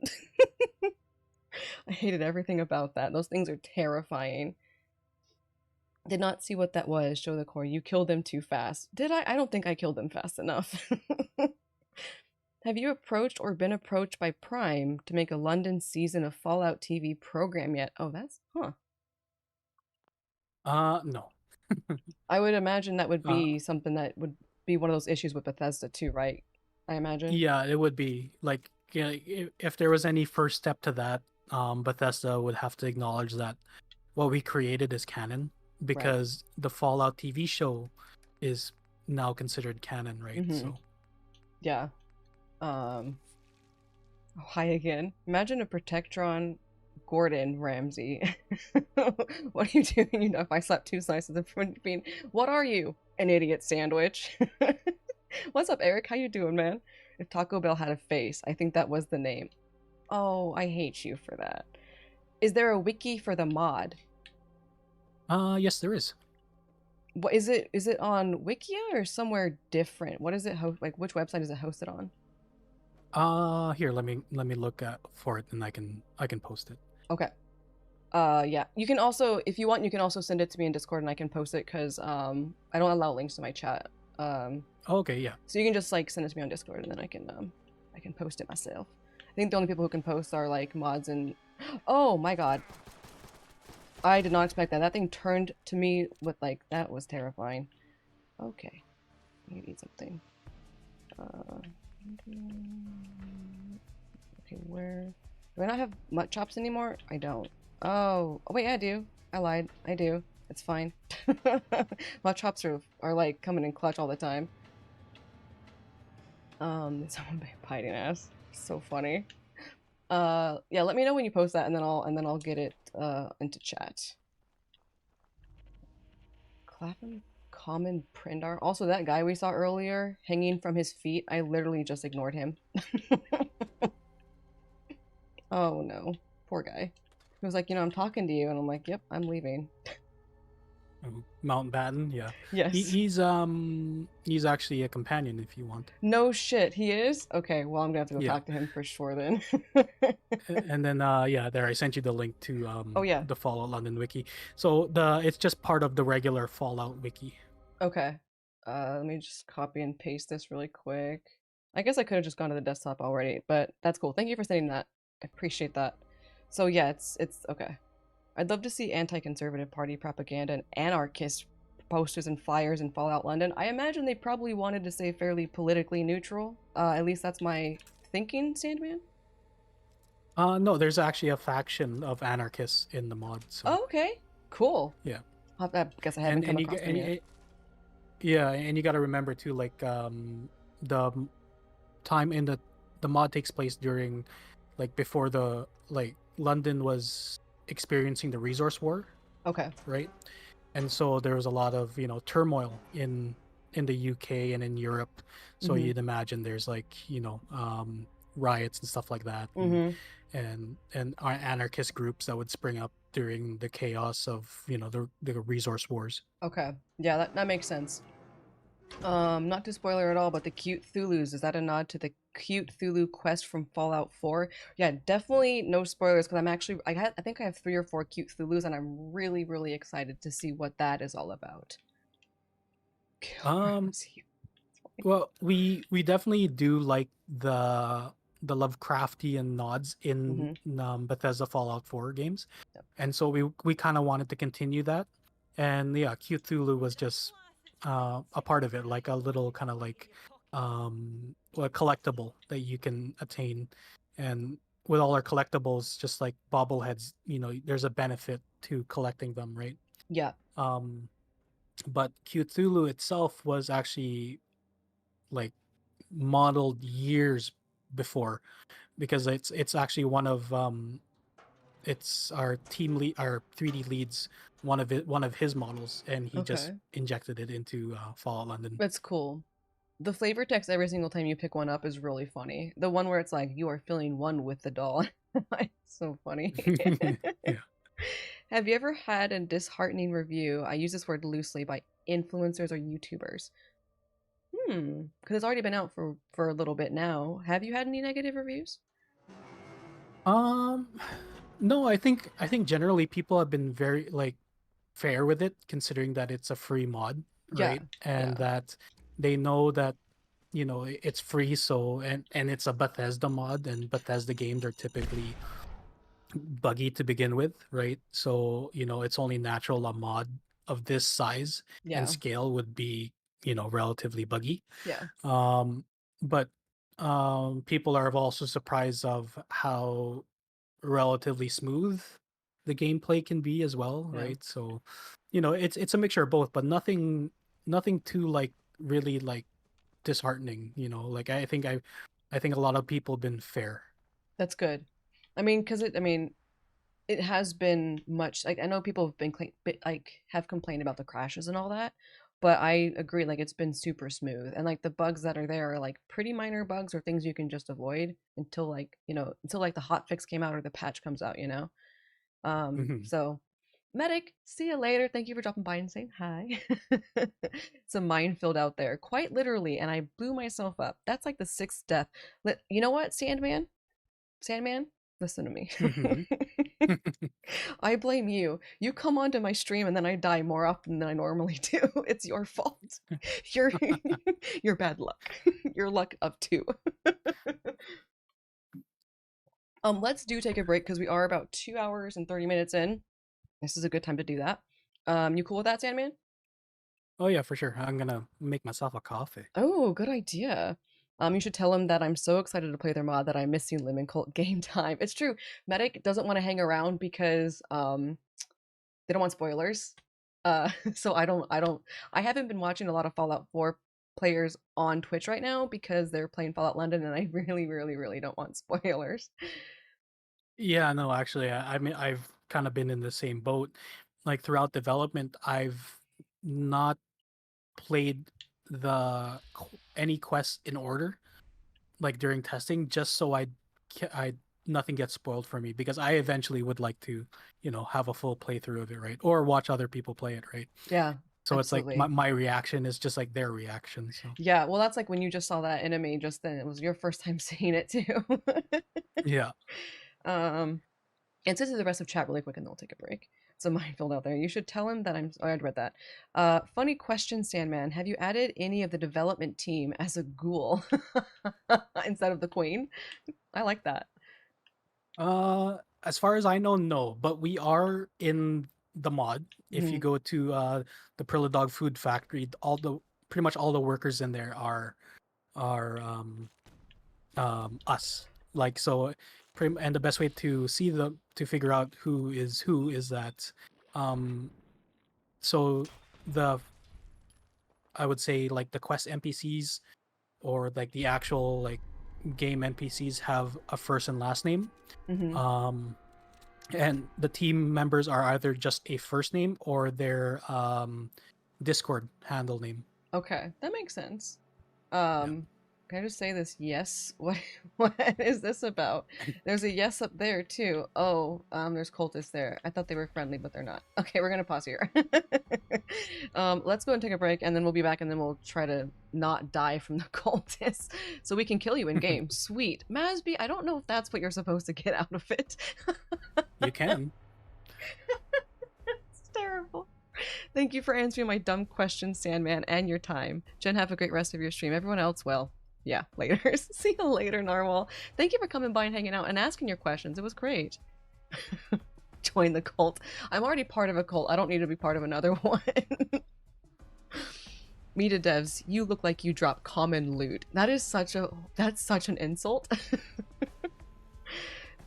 I hated everything about that. Those things are terrifying. Did not see what that was. Show the core. You killed them too fast. Did I? I don't think I killed them fast enough. Have you approached or been approached by Prime to make a London season of Fallout TV program yet? Oh, that's No. I would imagine that would be something that would be one of those issues with Bethesda too, right? I imagine. Yeah, it would be like, you know, if there was any first step to that, Bethesda would have to acknowledge that what we created is canon, because the Fallout TV show is now considered canon, right? So yeah. Oh, hi again. Imagine a Protectron Gordon Ramsay. What are you doing? You know, if I slap 2 slices of bean. What are you? An idiot sandwich. What's up, Eric? How you doing, man? If Taco Bell had a face, I think that was the name. Oh, I hate you for that. Is there a wiki for the mod? Yes, there is. What is it? Is it on Wikia or somewhere different? What is it like? Which website is it hosted on? Here, let me look for it, and I can post it. Okay. Yeah. You can also, if you want, you can also send it to me in Discord, and I can post it, because I don't allow links to my chat Okay, yeah. So you can just like send it to me on Discord, and then I can post it myself. I think the only people who can post are like mods and. Oh my god! I did not expect that. That thing turned to me with like that was terrifying. Okay, you need something. Okay, where do I not have mutt chops anymore? I don't. Oh wait, I do. I lied. I do. It's fine. Mutt chops are like coming in clutch all the time. Someone biting ass. So funny. Yeah, let me know when you post that, and then I'll get it into chat. Clapham Common Prindar. Also, that guy we saw earlier hanging from his feet, I literally just ignored him. Oh no, poor guy. He was like, I'm talking to you, and I'm like, yep, I'm leaving. Mountbatten, yeah. Yes. He's actually a companion if you want. No shit, he is? Okay, well I'm gonna have to go talk to him for sure then. And then yeah, there I sent you the link to oh yeah, the Fallout London wiki. So it's just part of the regular Fallout wiki. Okay. Let me just copy and paste this really quick. I guess I could have just gone to the desktop already, but that's cool. Thank you for saying that. I appreciate that. So yeah, it's okay. I'd love to see anti-conservative party propaganda and anarchist posters and flyers in Fallout London. I imagine they probably wanted to say fairly politically neutral. At least that's my thinking, Sandman. No, there's actually a faction of anarchists in the mod. So. Oh, okay. Cool. Yeah. I guess I haven't come across them yet. Yeah, and you got to remember too, like the time in the mod takes place during, like before the London was experiencing the resource war. Okay. Right, and so there was a lot of turmoil in the UK and in Europe. So you'd imagine there's like riots and stuff like that, and anarchist groups that would spring up during the chaos of the resource wars. Okay, yeah, that makes sense. Not to spoiler at all, but the Cutethulus, is that a nod to the Cutethulu quest from Fallout 4? Yeah, definitely no spoilers, because I think I have 3 or 4 Cutethulus, and I'm really, really excited to see what that is all about. Well, we definitely do like the Lovecraftian nods in Bethesda Fallout 4 games, and so we kind of wanted to continue that, and yeah, Cthulhu was just a part of it, like a little kind of like a collectible that you can attain, and with all our collectibles, just like bobbleheads, there's a benefit to collecting them, right? Yeah. But Cthulhu itself was actually like modeled years before, because it's actually one of it's our team lead, our 3D leads, one of his models, and he just injected it into Fallout London. That's cool. The flavor text every single time you pick one up is really funny. The one where it's like, you are feeling one with the doll. It's so funny. Yeah. Have you ever had a disheartening review, I use this word loosely, by influencers or YouTubers? Because it's already been out for a little bit now. Have you had any negative reviews? No, I think generally people have been very fair with it, considering that it's a free mod, right? And that they know that it's free, so and it's a Bethesda mod, and Bethesda games are typically buggy to begin with, right? So it's only natural a mod of this size and scale would be relatively buggy. But people are also surprised of how relatively smooth the gameplay can be as well, right? So it's a mixture of both, but nothing too really disheartening. I think a lot of people have been fair. That's good. I mean, because it has been much, I know people have been have complained about the crashes and all that, but I agree, it's been super smooth, and the bugs that are there are pretty minor bugs or things you can just avoid until until the hotfix came out or the patch comes out, So Medic, see you later. Thank you for dropping by and saying hi. It's a minefield out there, quite literally, and I blew myself up. That's the 6th death. You know what, Sandman, listen to me. I blame you. You come onto my stream and then I die more often than I normally do. It's your fault. Your your bad luck. Your luck of 2. Let's take a break because we are about 2 hours and 30 minutes in. This is a good time to do that. You cool with that, Sandman? Oh yeah, for sure. I'm gonna make myself a coffee. Oh, good idea. You should tell him that I'm so excited to play their mod that I'm missing Lemon Cult game time. It's true. Medic doesn't want to hang around because they don't want spoilers. So I haven't been watching a lot of Fallout 4 players on Twitch right now because they're playing Fallout London and I really, really, really don't want spoilers. Yeah, no, actually, I mean, I've kind of been in the same boat. Like throughout development, I've not played any quests in order, like during testing, just so I nothing gets spoiled for me because I eventually would like to, have a full playthrough of it, right? Or watch other people play it, right? Yeah, So it's like absolutely. my reaction is just like their reaction. So Yeah, well, that's like when you just saw that enemy just then. It was your first time seeing it too. yeah. And to the rest of chat really quick and then we'll take a break. It's a minefield out there. You should tell him that I'd read that. Funny question, Sandman. Have you added any of the development team as a ghoul instead of the queen? I like that. As far as I know, no, but we are in the mod. If you Mhm. go to the Prilla Dog Food Factory, pretty much all the workers in there are us. Like so, and the best way to figure out who is that. Um, so the I would say like the quest NPCs or like the actual like game NPCs have a first and last name. Mhm. And the team members are either just a first name or their Discord handle name. Okay, that makes sense. Yeah. Can I just say this? Yes. What is this about? There's a yes up there too. Oh, there's cultists there. I thought they were friendly, but they're not. Okay, we're gonna pause here. Let's go and take a break, and then we'll be back, and then we'll try to not die from the cultists, so we can kill you in game. Sweet, Masby. I don't know if that's what you're supposed to get out of it. You can. It's terrible. Thank you for answering my dumb question, Sandman, and your time. Jen, have a great rest of your stream. Everyone else, well, yeah, later. See you later, Narwhal. Thank you for coming by and hanging out and asking your questions. It was great. Join the cult. I'm already part of a cult. I don't need to be part of another one. Meta devs, you look like you drop common loot. That's such an insult.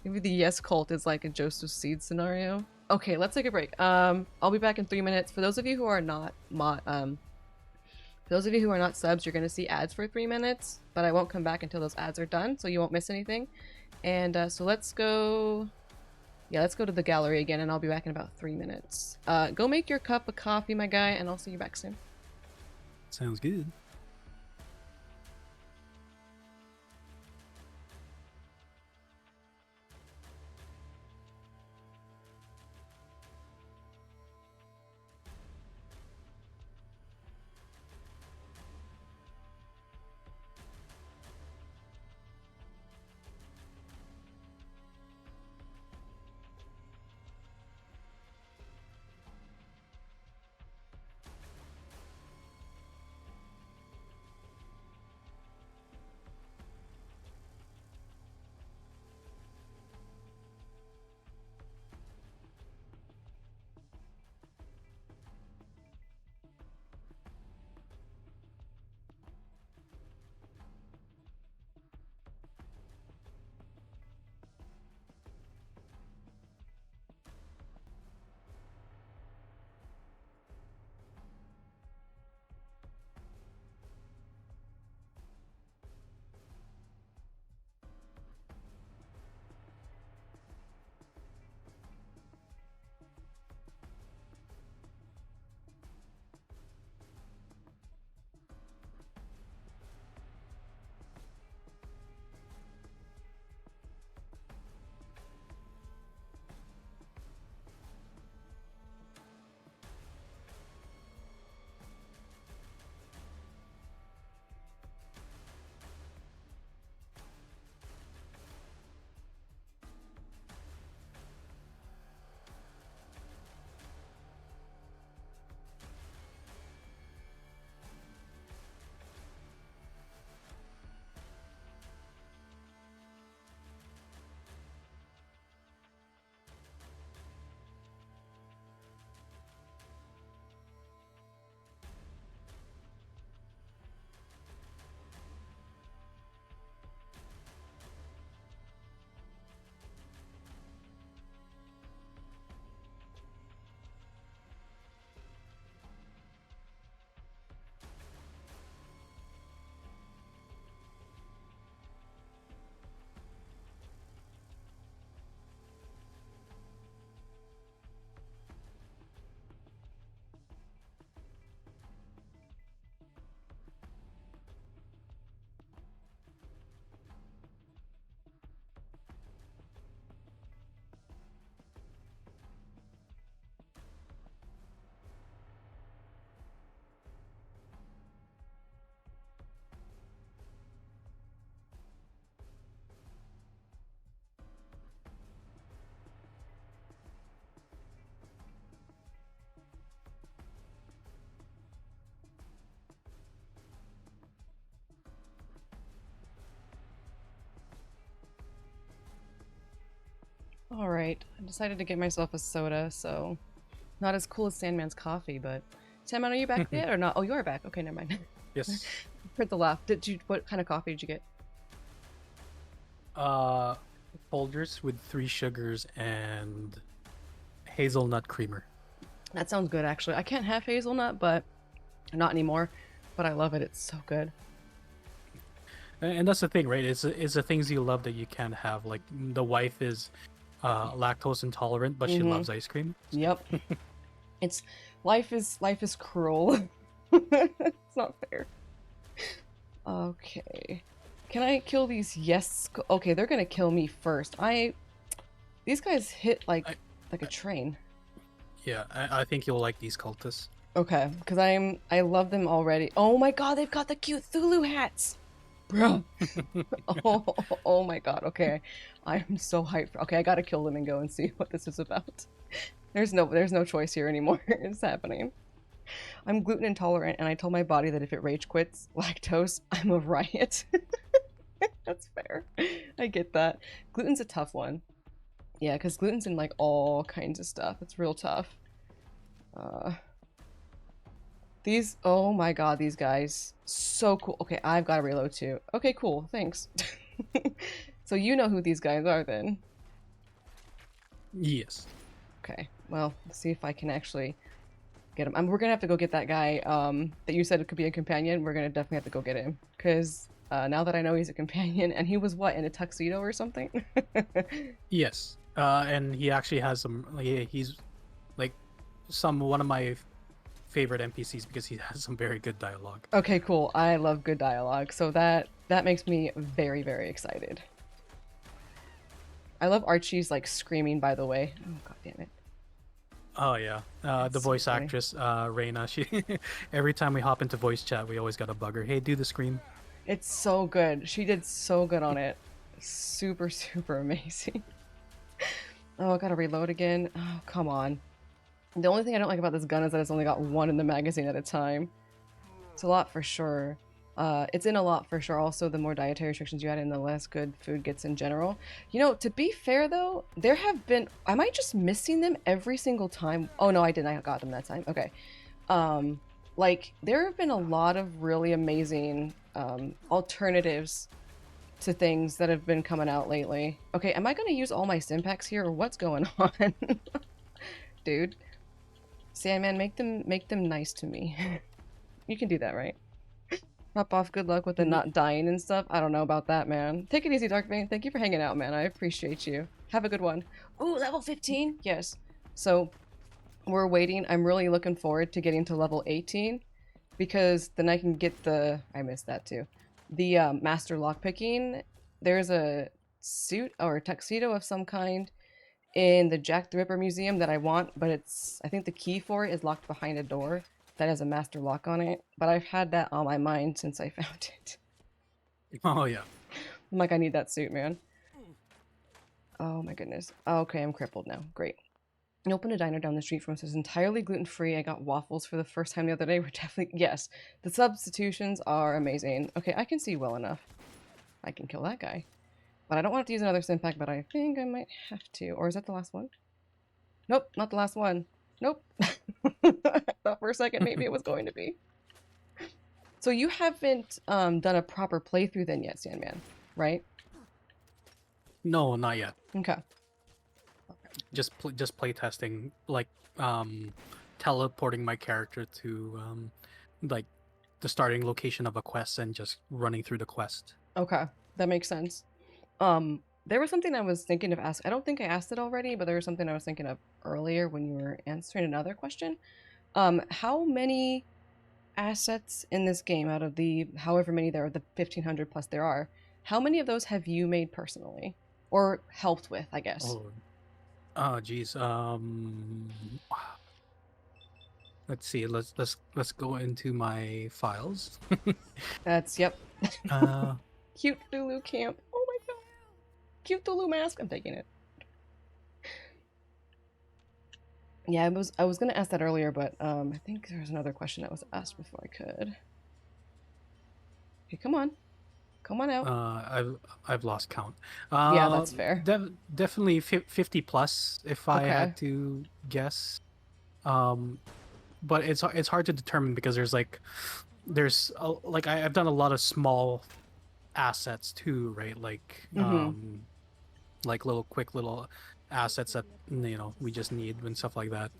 Maybe the yes cult is like a Joseph Seed scenario. Okay, let's take a break. I'll be back in 3 minutes. For those of you who are not subs, you're gonna see ads for 3 minutes, but I won't come back until those ads are done, so you won't miss anything. And so let's go. Yeah, let's go to the gallery again, and I'll be back in about 3 minutes. Go make your cup of coffee, my guy, and I'll see you back soon. Sounds good. I decided to get myself a soda, so not as cool as Sandman's coffee, but Sandman, are you back yet or not? Oh, you are back. Okay, never mind. Yes. Heard the laugh. What kind of coffee did you get? Folgers with 3 sugars and hazelnut creamer. That sounds good, actually. I can't have hazelnut, but not anymore. But I love it. It's so good. And that's the thing, right? It's the things you love that you can't have. Like the wife is lactose intolerant, but she loves ice cream. Yep. It's life is cruel. It's not fair. Okay. Can I kill these? Yes. Okay, they're gonna kill me first. These guys hit like a train. Yeah, I think you'll like these cultists. Okay, because I love them already. Oh my god, they've got the Cutethulu hats, bro. oh my god. Okay, I'm so hyped. Okay, I gotta kill them and go and see what this is about. There's no choice here anymore. It's happening. I'm gluten intolerant, and I told my body that if it rage quits lactose, I'm a riot. That's fair. I get that. Gluten's a tough one. Yeah, because gluten's in like all kinds of stuff. It's real tough. Oh my god, these guys. So cool. Okay, I've got to reload too. Okay, cool. Thanks. So you know who these guys are then? Yes. Okay, well, let's see if I can actually get him. We're gonna have to go get that guy that you said could be a companion. We're gonna definitely have to go get him. Because now that I know he's a companion, and he was what, in a tuxedo or something? Yes. And he actually has some. He's like one of my favorite NPCs because he has some very good dialogue. Okay, cool. I love good dialogue, so that makes me very, very excited. I love Archie's like screaming. By the way, oh god damn it. Oh yeah, the voice actress Reina. She every time we hop into voice chat, we always gotta bug her. Hey, do the scream. It's so good. She did so good on it. Super, super amazing. Oh, I gotta reload again. Oh, come on. The only thing I don't like about this gun is that it's only got one in the magazine at a time. It's a lot for sure. It's in a lot for sure. Also, the more dietary restrictions you add in, the less good food gets in general. You know, to be fair though, there have been... Am I just missing them every single time? Oh no, I didn't. I got them that time. Okay. Like, there have been a lot of really amazing alternatives to things that have been coming out lately. Okay, am I going to use all my Stimpaks here, or what's going on? Dude. Sandman, make them nice to me. You can do that, right? Pop off, good luck with the not dying and stuff. I don't know about that, man. Take it easy, Darkbane. Thank you for hanging out, man. I appreciate you. Have a good one. Ooh, level 15? Yes. So, we're waiting. I'm really looking forward to getting to level 18. Because then I can get the... I missed that too. The master lockpicking. There's a suit or a tuxedo of some kind in the Jack the Ripper Museum that I want. But it's... I think the key for it is locked behind a door that has a master lock on it, but I've had that on my mind since I found it. Oh yeah. I'm like, I need that suit, man. Oh my goodness. Okay, I'm crippled now. Great. I opened a diner down the street from us. It was entirely gluten-free. I got waffles for the first time the other day. We're definitely... Yes, the substitutions are amazing. Okay, I can see well enough. I can kill that guy. But I don't want to use another Stimpak, but I think I might have to. Or is that the last one? Nope, not the last one. Nope. I thought for a second maybe it was going to be. So you haven't done a proper playthrough then yet, Sandman, right? No, not yet. Okay. Just play testing, like teleporting my character to like the starting location of a quest and just running through the quest. Okay, that makes sense. There was something I was thinking of asking. I don't think I asked it already, but there was something I was thinking of earlier when you were answering another question. How many assets in this game out of the however many there are, the 1,500 plus there are, how many of those have you made personally or helped with, I guess? Oh geez. Let's see. Let's go into my files. That's yep. Cutethulu camp. Oh my god. Cutethulu mask. I'm taking it. Yeah, I was gonna ask that earlier, but I think there was another question that was asked before I could. Okay, come on. Come on out. I've lost count. Yeah, that's fair. Definitely 50 plus if I Okay. had to guess. But it's hard to determine because like I've done a lot of small assets too, right? Like little quick little assets that we just need and stuff like that.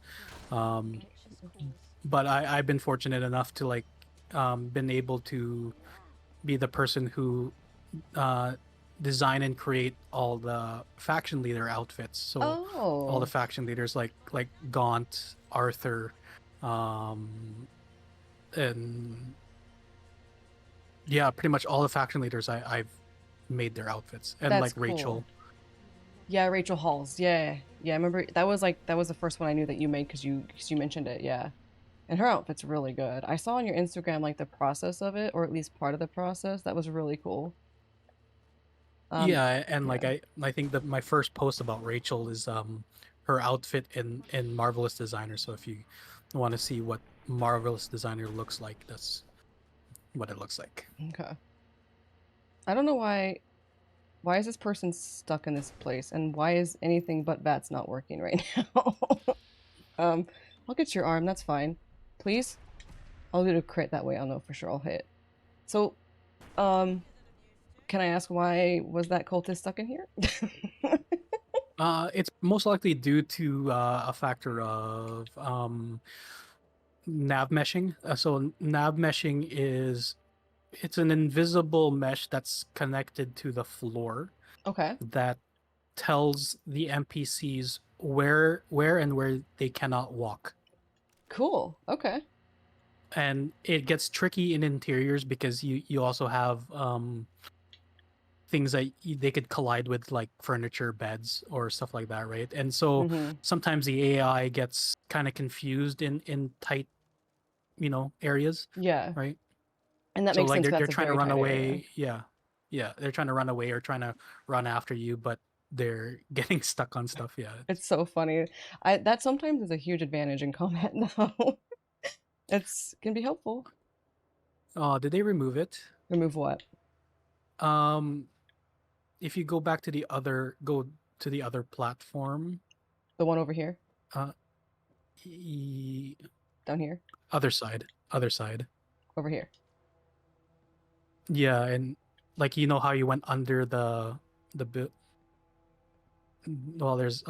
Um, but I've been fortunate enough to like been able to be the person who design and create all the faction leader outfits. So all the Oh, faction leaders like Gaunt, Arthur, um, and yeah, pretty much all the faction leaders I've made their outfits, and that's like cool. Rachel. Yeah, Rachel Halls. Yeah, yeah. I remember that was the first one I knew that you made because you mentioned it. Yeah, and her outfit's really good. I saw on your Instagram like the process of it, or at least part of the process. That was really cool. Yeah, and like Yeah. I think that my first post about Rachel is her outfit in Marvelous Designer. So if you want to see what Marvelous Designer looks like, that's what it looks like. Okay. I don't know why. Why is this person stuck in this place, and why is anything but bats not working right now? I'll get your arm. That's fine. Please. I'll do a crit that way. I'll know for sure I'll hit. So, can I ask why was that cultist stuck in here? It's most likely due to a factor of nav meshing. So nav meshing it's an invisible mesh that's connected to the floor Okay. that tells the NPCs where and where they cannot walk. Cool. Okay. And it gets tricky in interiors because you also have things that they could collide with, like furniture, beds, or stuff like that, right? And so Mm-hmm. sometimes the AI gets kind of confused in tight areas, Yeah. right? And that So makes like sense. they're That's a trying to very run tight area. away. Yeah, they're trying to run away or trying to run after you, but they're getting stuck on stuff. Yeah. It's so funny. That sometimes is a huge advantage in combat though. It's can be helpful. Oh, did they remove it? Remove what? Um, if you go to the other platform, The one over here? uh, e- Down here? other side, Over here. yeah, and like how you went under the bit. Well, there's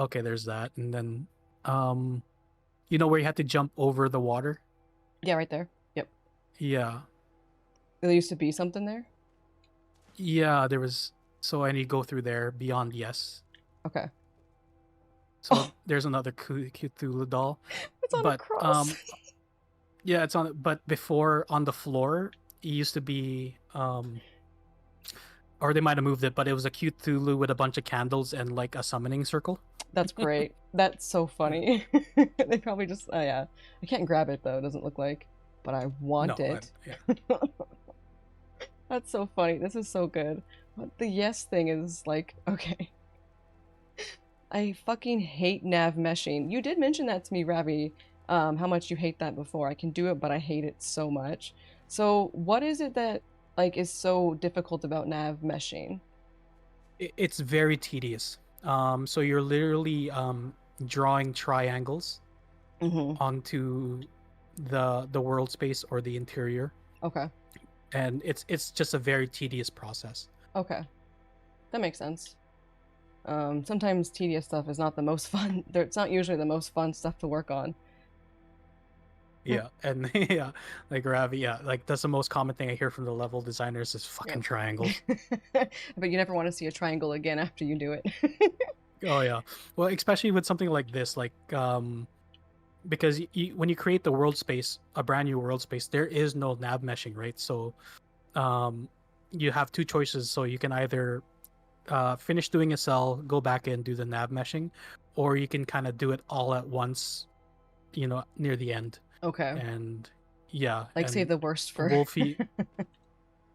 that, and then where you had to jump over the water. Yeah, right there. Yep. Yeah, There used to be something there? yeah, there was. So I need to go through there beyond yes. Okay. So there's another Cthulhu doll, It's on a but cross. yeah, it's on. But before on the floor, it used to be or they might have moved it, but it was a Cthulhu with a bunch of candles and like a summoning circle. That's great. That's so funny. They probably just yeah. I can't grab it though, it doesn't look like. But I want it. Yeah. That's so funny. This is so good. But the yes thing is like, okay. I fucking hate nav meshing. You did mention that to me, Ravi, how much you hate that before. I can do it, but I hate it so much. So what is it that like is so difficult about nav meshing? It's very tedious. So you're literally drawing triangles Mm-hmm. onto the world space or the interior, Okay. and it's just a very tedious process. Okay. That makes sense. Sometimes tedious stuff is not the most fun. It's not usually the most fun stuff to work on. Yeah, and yeah, like Ravi, yeah, like that's the most common thing I hear from the level designers is fucking Yep. triangles. But you never want to see a triangle again after you do it. Oh yeah, well, especially with something like this, like because when you create the world space, a brand new world space, there is no nav meshing, right? So you have two choices. So you can either finish doing a cell, go back and do the nav meshing, or you can kind of do it all at once, near the end. Okay. And yeah, Like and save the worst for Wolfie,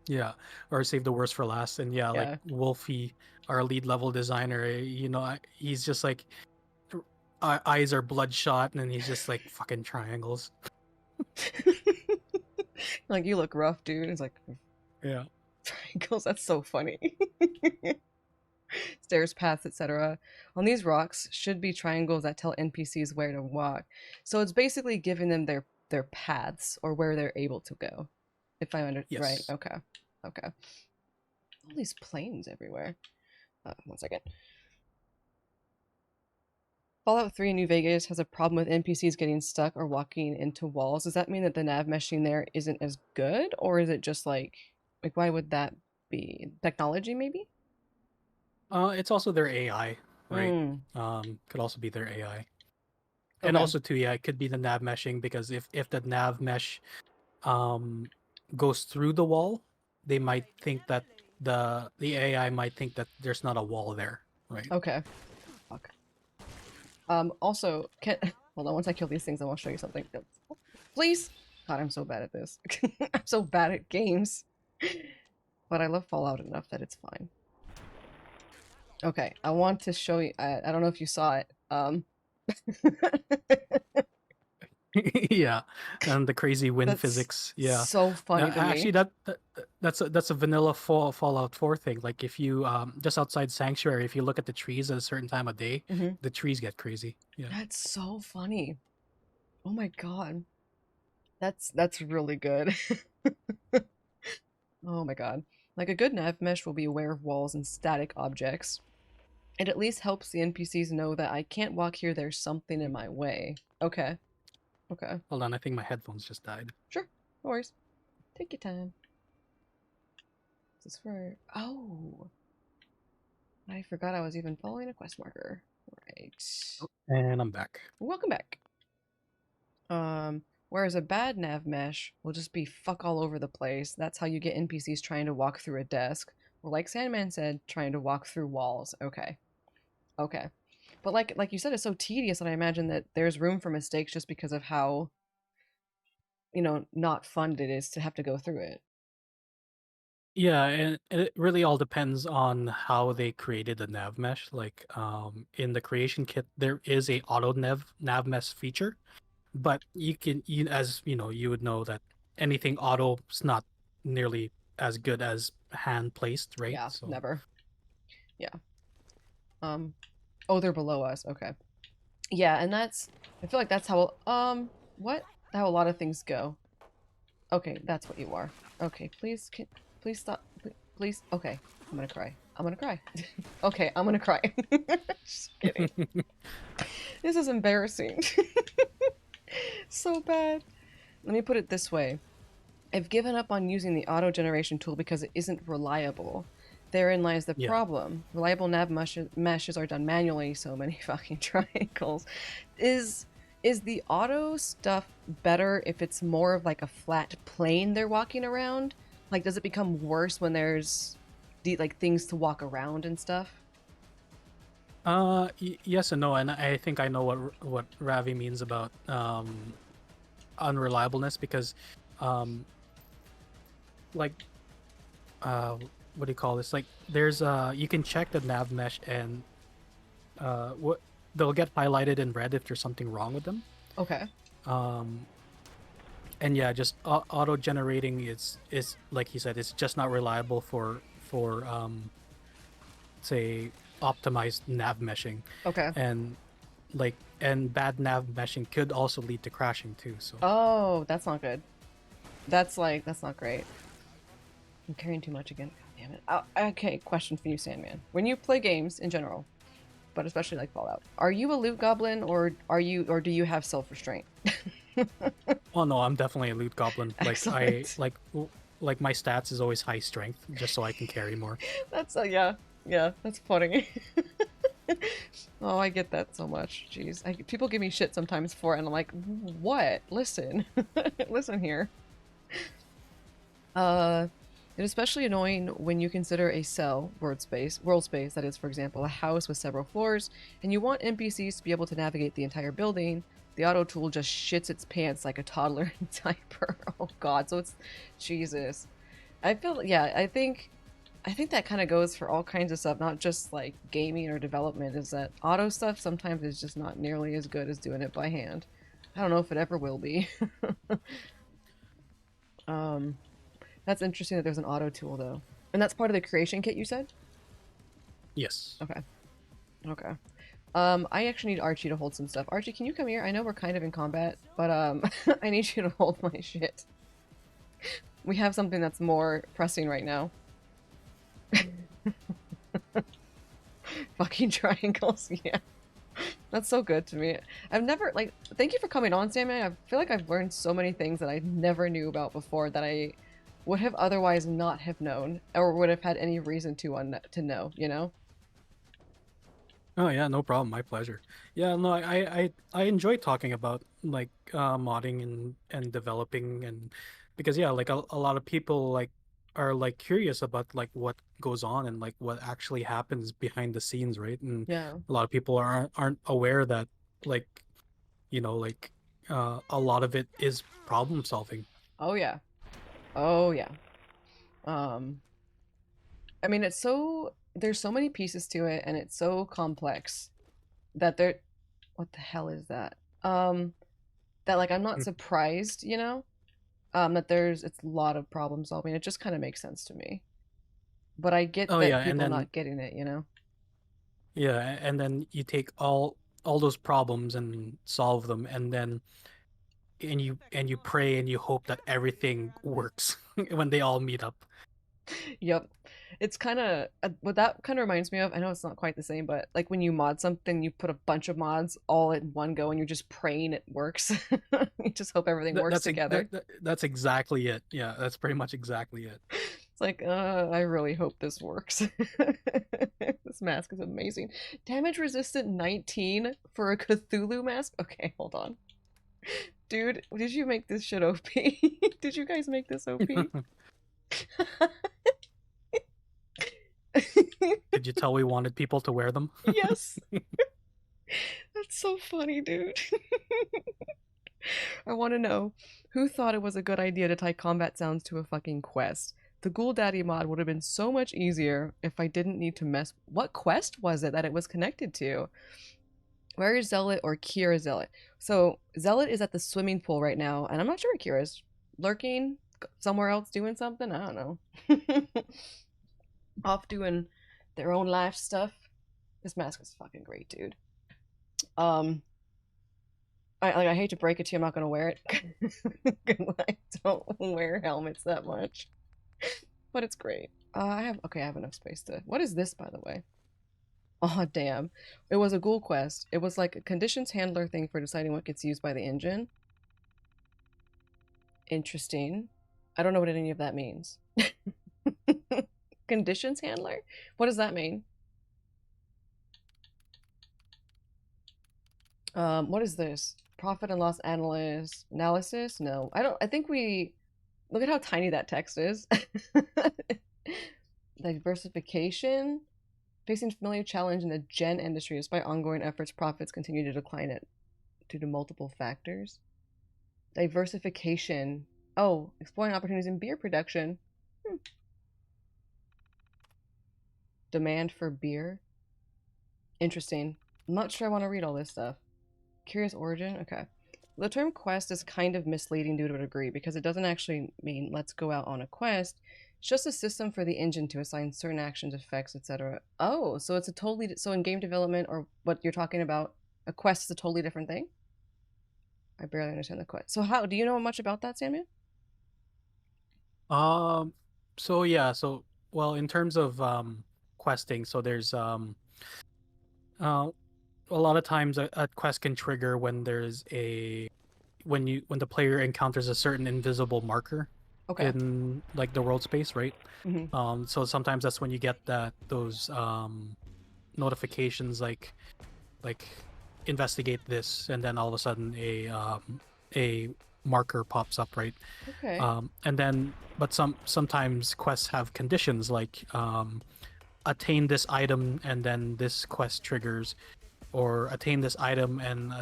yeah, or save the worst for last. And yeah, like Yeah. Wolfie, our lead level designer, he's just like eyes are bloodshot, and he's just like fucking triangles. Like you look rough, dude. It's like Yeah. triangles. That's so funny. Stairs, paths, etc. On these rocks should be triangles that tell NPCs where to walk. So it's basically giving them their paths or where they're able to go. If I understand right. Yes. Okay. Okay. All these planes everywhere. 1 second. Fallout 3 in New Vegas has a problem with NPCs getting stuck or walking into walls. Does that mean that the Navmeshing there isn't as good, or is it just like why would that be? Technology maybe? It's also their AI, right? Could also be their AI. And Okay. also too, yeah, it could be the nav meshing, because if the nav mesh goes through the wall, they might think that the AI might think that there's not a wall there, right? Okay. Fuck. Also, hold on, once I kill these things, I will show you something. Please! God, I'm so bad at this. I'm so bad at games. But I love Fallout enough that it's fine. Okay, I want to show you, I don't know if you saw it. Yeah, and the crazy wind That's physics. Yeah, so funny to actually, me. that's a vanilla Fallout 4 thing. Like if you just outside Sanctuary, if you look at the trees at a certain time of day, the trees get crazy. Yeah, That's so funny. Oh my god. That's really good. Oh my god. Like a good nav mesh will be aware of walls and static objects. It at least helps the NPCs know that I can't walk here, there's something in my way. Okay. Okay. hold on, I think my headphones just died. Sure. No worries. Take your time. Is this for... Oh! I forgot I was even following a quest marker. Right. And I'm back. Welcome back. Whereas a bad nav mesh will just be fuck all over the place. That's how you get NPCs trying to walk through a desk. Or like Sandman said, trying to walk through walls. Okay. Okay. But like you said, it's so tedious, and I imagine that there's room for mistakes just because of how, not fun it is to have to go through it. Yeah, and it really all depends on how they created the nav mesh. Like in the creation kit, there is a auto nav mesh feature, but as you know, you would know that anything auto is not nearly as good as hand placed, right? Yeah, So never. Yeah. Oh, they're below us. Okay. Yeah, and I feel like that's how how a lot of things go. Okay, that's what you are. Okay, please stop. Please. Okay, I'm gonna cry. I'm gonna cry. Okay, I'm gonna cry. Just kidding. This is embarrassing. So bad. Let me put it this way. I've given up on using the auto generation tool because it isn't reliable. Therein lies the problem. Reliable nav meshes are done manually, so many fucking triangles. Is the auto stuff better if it's more of like a flat plane they're walking around? Like, does it become worse when there's things to walk around and stuff? Yes and no, and I think I know what Ravi means about unreliableness, because like what do you call this? Like there's you can check the nav mesh, and what they'll get highlighted in red if there's something wrong with them. Okay. And yeah, just auto generating is like he said, it's just not reliable for say optimized nav meshing. Okay. And bad nav meshing could also lead to crashing too. So oh, that's not good. That's not great. I'm carrying too much again. God damn it. Okay, question for you, Sandman. When you play games in general, but especially like Fallout, are you a loot goblin, or do you have self-restraint? oh no, I'm definitely a loot goblin. Excellent. Like my stats is always high strength, just so I can carry more. That's yeah, that's funny. Oh, I get that so much. Jeez, people give me shit sometimes for it, and I'm like, what? Listen, listen here. It's especially annoying when you consider a cell world space, that is, for example, a house with several floors, and you want NPCs to be able to navigate the entire building. The auto tool just shits its pants like a toddler in a diaper. Oh god, so it's... Jesus. I feel... Yeah, I think that kind of goes for all kinds of stuff, not just like gaming or development, is that auto stuff sometimes is just not nearly as good as doing it by hand. I don't know if it ever will be. That's interesting that there's an auto tool, though. And that's part of the creation kit, you said? Yes. Okay. Okay. I actually need Archie to hold some stuff. Archie, can you come here? I know we're kind of in combat, but I need you to hold my shit. We have something that's more pressing right now. Fucking triangles, yeah. That's so good to me. I've never, like, thank you for coming on, Sandman. I feel like I've learned so many things that I never knew about before that I would have otherwise not have known, or would have had any reason to know, you know? Oh yeah, no problem. My pleasure. Yeah, no, I enjoy talking about like modding and developing, and because yeah, like a lot of people like are like curious about like what goes on and like what actually happens behind the scenes, right? And Yeah. a lot of people aren't aware that like like a lot of it is problem solving. Oh yeah. Oh yeah. I mean, there's so many pieces to it, and it's so complex that what the hell is that? That like I'm not surprised, you know, that it's a lot of problem solving. It just kind of makes sense to me. But I get Oh that yeah, and people then not getting it, you know? yeah, and then you take all those problems and solve them, and then and you pray and you hope that everything works when they all meet up. Yep. It's kind of what that kind of reminds me of. I know it's not quite the same, but like when you mod something, you put a bunch of mods all in one go, and you're just praying it works. You just hope everything works together. That's exactly it. Yeah, that's pretty much exactly it. It's like, I really hope this works. This mask is amazing. Damage resistant 19 for a Cthulhu mask? Okay, hold on. Dude, did you make this shit OP? Did you guys make this OP? Did you tell we wanted people to wear them? Yes. That's so funny, dude. I want to know, who thought it was a good idea to tie combat sounds to a fucking quest? The Ghoul Daddy mod would have been so much easier if I didn't need to mess... What quest was it that it was connected to? Where is Zealot or Kira Zealot? So, Zealot is at the swimming pool right now, and I'm not sure where Kira is. Lurking? Somewhere else doing something? I don't know. Off doing their own life stuff. This mask is fucking great, dude. I hate to break it to you, I'm not gonna wear it. I don't wear helmets that much. But it's great. I have enough space to... What is this, by the way? Oh, damn. It was a ghoul quest. It was like a conditions handler thing for deciding what gets used by the engine. Interesting. I don't know what any of that means. Conditions handler? What does that mean? What is this? Profit and loss analysis? No. I think we... Look at how tiny that text is. Diversification. Facing familiar challenge in the gen industry. Despite ongoing efforts, profits continue to decline due to multiple factors. Diversification. Oh, exploring opportunities in beer production. Demand for beer. Interesting. I'm not sure I want to read all this stuff. Curious origin? Okay. The term quest is kind of misleading due to a degree because it doesn't actually mean let's go out on a quest. It's just a system for the engine to assign certain actions, effects, etc. Oh, so it's so in game development, or what you're talking about, a quest is a totally different thing? I barely understand the quest. So do you know much about that, Samuel? So yeah, well, in terms of questing, so there's a lot of times a quest can trigger when there's when the player encounters a certain invisible marker in like the world space, right? So sometimes that's when you get those notifications like investigate this, and then all of a sudden a marker pops up, right? Okay. And then but sometimes quests have conditions like attain this item and then this quest triggers, or attain this item and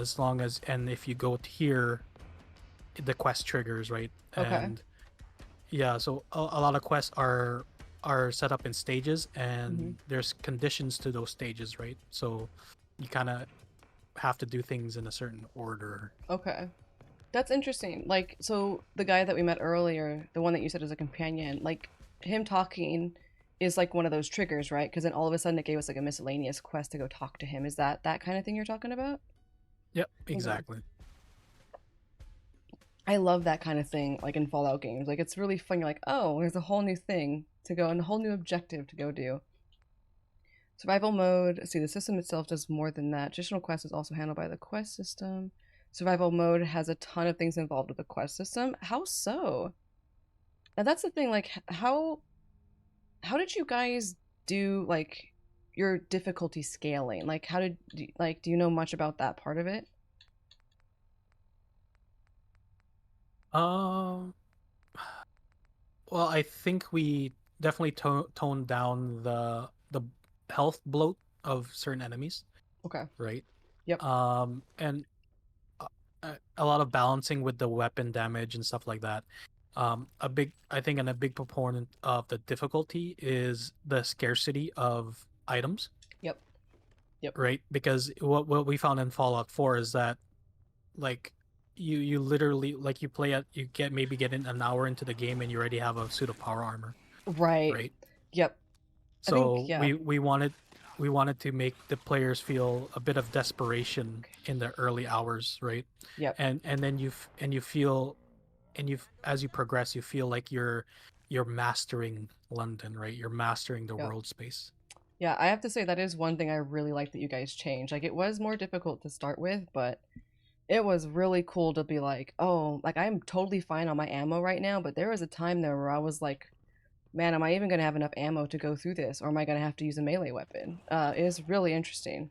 if you go here the quest triggers, right? Okay. And yeah, so a lot of quests are set up in stages, and there's conditions to those stages, right? So you kind of have to do things in a certain order. Okay. That's interesting. Like, so the guy that we met earlier, the one that you said is a companion, like him talking, is like one of those triggers, right? Because then all of a sudden it gave us like a miscellaneous quest to go talk to him. Is that kind of thing you're talking about? Yep, exactly. I love that kind of thing, like in Fallout games. Like, it's really fun. You're like, oh, there's a whole new thing to go and a whole new objective to go do. Survival mode. See, the system itself does more than that. Additional quest is also handled by the quest system. Survival mode has a ton of things involved with the quest system. How so? Now that's the thing. Like, how did you guys do like your difficulty scaling? Like, do you know much about that part of it? Um, well, I think we definitely toned down the health bloat of certain enemies, Okay. right? Yep. And a lot of balancing with the weapon damage and stuff like that. I think, and a big proponent of the difficulty is the scarcity of items. Yep. Right, because what we found in Fallout 4 is that, like, you literally, like, you maybe get in an hour into the game and you already have a suit of power armor. Right. Yep. So we wanted to make the players feel a bit of desperation in the early hours, right? Yep. And then you feel, as you progress, you feel like you're mastering London, right? You're mastering the world space. Yeah, I have to say that is one thing I really like that you guys changed. Like, it was more difficult to start with, but it was really cool to be like, oh, like, I'm totally fine on my ammo right now, but there was a time there where I was like, man, am I even going to have enough ammo to go through this, or am I going to have to use a melee weapon? It is really interesting.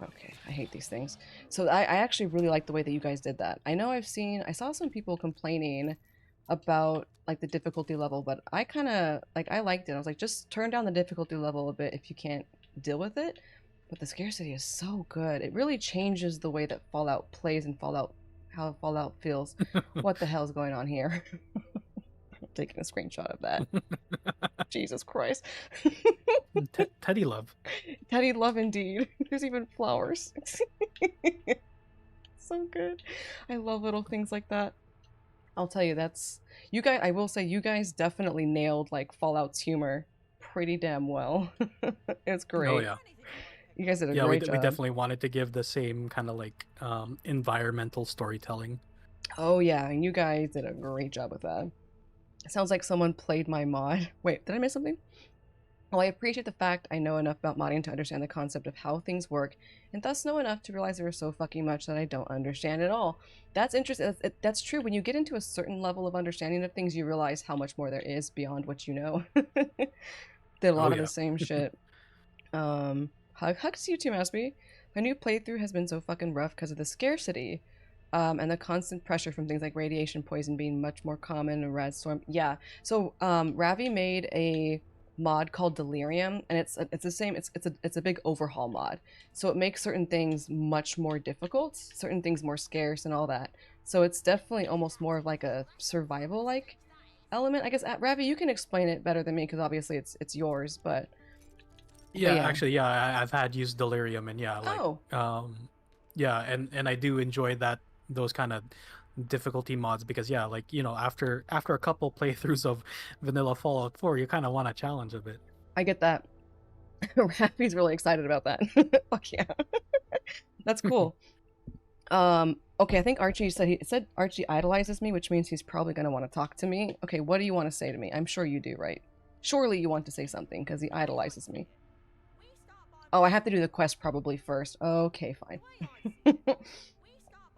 Okay, I hate these things. So I actually really like the way that you guys did that. I know I saw some people complaining about like the difficulty level, but I kind of I liked it. I was like, just turn down the difficulty level a bit if you can't deal with it. But the scarcity is so good. It really changes the way that Fallout plays and how Fallout feels. What the hell's going on here? I'm taking a screenshot of that. Jesus Christ. Teddy love. Teddy love indeed. There's even flowers. So good. I love little things like that. I'll tell you, I will say you guys definitely nailed like Fallout's humor pretty damn well. It's great. Oh yeah. You guys did a great job. We definitely wanted to give the same kind of like environmental storytelling. Oh yeah, and you guys did a great job with that. It sounds like someone played my mod. Wait, did I miss something? While I appreciate the fact I know enough about modding to understand the concept of how things work, and thus know enough to realize there is so fucking much that I don't understand at all. That's interesting. That's true. When you get into a certain level of understanding of things, you realize how much more there is beyond what you know. Did a lot of the same shit. Hugs you too, Masby. My new playthrough has been so fucking rough because of the scarcity. And the constant pressure from things like radiation poison being much more common in Red Storm. Yeah. So Ravi made a mod called Delirium, and it's the same. It's a big overhaul mod. So it makes certain things much more difficult, certain things more scarce, and all that. So it's definitely almost more of like a survival like element. I guess Ravi, you can explain it better than me because obviously it's yours. But yeah, actually, I've had used Delirium, and and I do enjoy those kind of difficulty mods because after a couple playthroughs of vanilla Fallout 4, you kind of want a challenge a bit. I get that. Rafi's really excited about that. Fuck yeah. That's cool. Okay, I think Archie said Archie idolizes me, which means he's probably going to want to talk to me. Okay, what do you want to say to me? I'm sure you do, right? Surely you want to say something because he idolizes me. Oh, I have to do the quest probably first. Okay, fine.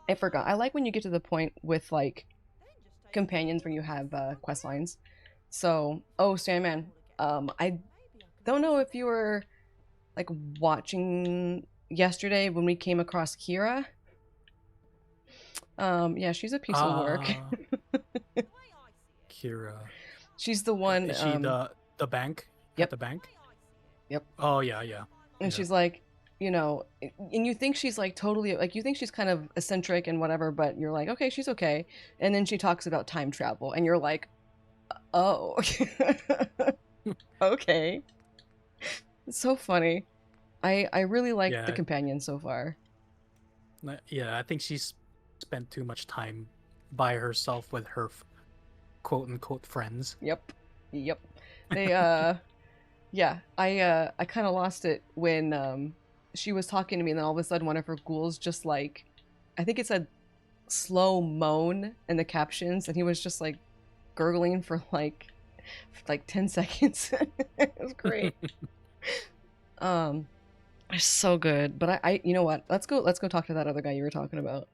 I forgot. I like when you get to the point with like companions where you have quest lines. So, Sandman, I don't know if you were like watching yesterday when we came across Kira. Yeah, she's a piece of work. Kira. She's the one. Is she the bank? Yep. At the bank. Yep. Oh yeah. And she's like, and you think she's like totally like you think she's kind of eccentric and whatever, but you're like, okay, she's okay. And then she talks about time travel, and you're like, oh, okay. It's so funny. I really like the companion so far. Yeah, I think she's spent too much time by herself with her quote unquote friends. Yep. They Yeah, I kind of lost it when she was talking to me, and then all of a sudden one of her ghouls just like, I think it said slow moan in the captions, and he was just like gurgling for like 10 seconds. It was great. It's so good. But I you know what? Let's go talk to that other guy you were talking about.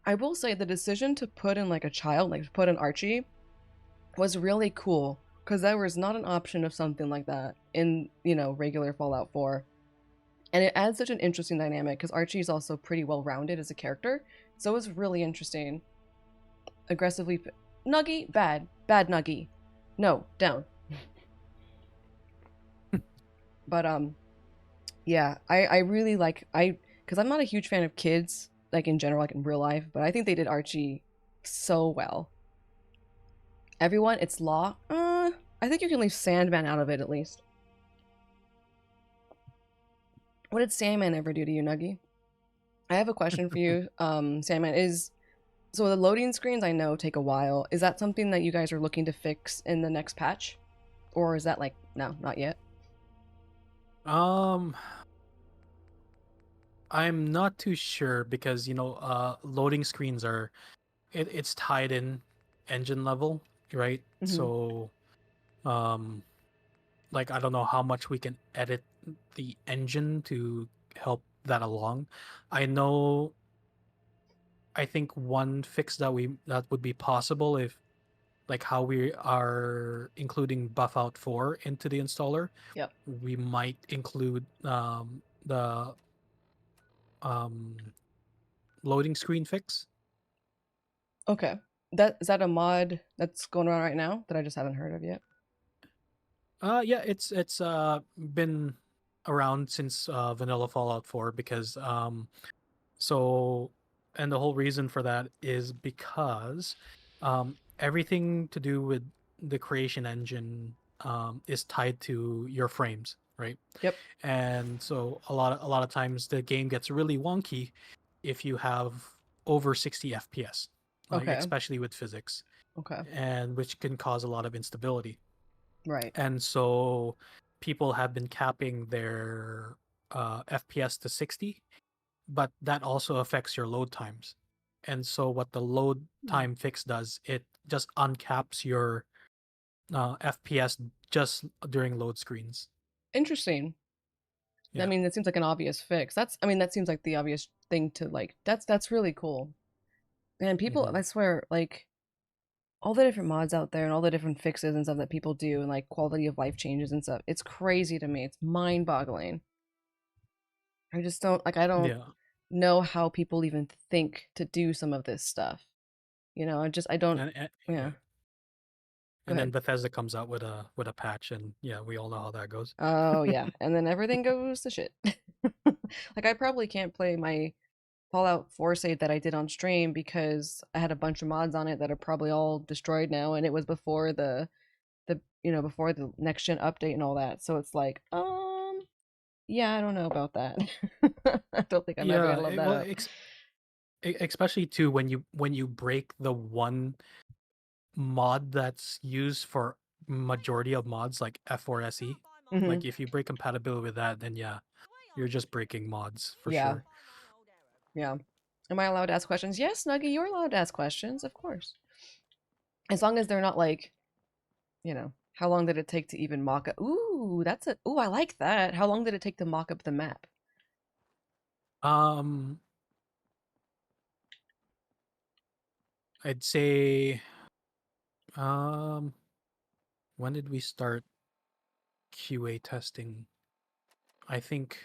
I will say the decision to put in like a child, like to put in Archie, was really cool because there was not an option of something like that in, regular Fallout 4. And it adds such an interesting dynamic because Archie is also pretty well rounded as a character. So it was really interesting. Aggressively. Nuggy, bad. Bad Nuggy. No, down. But, yeah, I really like, because I'm not a huge fan of kids, like in general, like in real life, but I think they did Archie so well. Everyone, it's law. I think you can leave Sandman out of it at least. What did Sandman ever do to you, Nuggy? I have a question for you, Sandman. So the loading screens I know take a while. Is that something that you guys are looking to fix in the next patch? Or is that like, no, not yet? I'm not too sure because loading screens are it's tied in engine level, right? Mhm. So like I don't know how much we can edit the engine to help that along. I think one fix that would be possible if like how we are including buffout 4 into the installer. Yep. We might include the loading screen fix. Okay. Is that a mod that's going on right now that I just haven't heard of yet? Yeah, it's been around since vanilla Fallout 4 because so and the whole reason for that is because everything to do with the creation engine is tied to your frames, right? Yep. And so a lot of times the game gets really wonky if you have over 60 FPS, like Okay. especially with physics, Okay. and which can cause a lot of instability. Right. And so people have been capping their FPS to 60, but that also affects your load times. And so what the load time fix does, it just uncaps your FPS just during load screens. Interesting. Yeah. I mean, that seems like an obvious fix. That seems like the obvious thing to like. That's really cool. And people, Mhm. I swear, like all the different mods out there and all the different fixes and stuff that people do and like quality of life changes and stuff. It's crazy to me. It's mind-boggling. I don't Yeah. know how people even think to do some of this stuff. I don't. And Yeah. Go and then ahead. Bethesda comes out with a patch, and yeah, we all know how that goes. Oh yeah, and then everything goes to shit. Like I probably can't play my Fallout 4 save that I did on stream because I had a bunch of mods on it that are probably all destroyed now, and it was before before the next gen update and all that. So it's like, yeah, I don't know about that. I don't think I'm ever Yeah, gonna load that well, up. especially too when you break the one mod that's used for majority of mods like F4SE. Hmm. Like if you break compatibility with that, then yeah, you're just breaking mods for Yeah, sure. yeah. Am I allowed to ask questions? Yes, Nuggy, you're allowed to ask questions, of course. As long as they're not like, how long did it take to even mock up? Ooh, I like that. How long did it take to mock up the map? Um, I'd say um when did we start QA testing? I think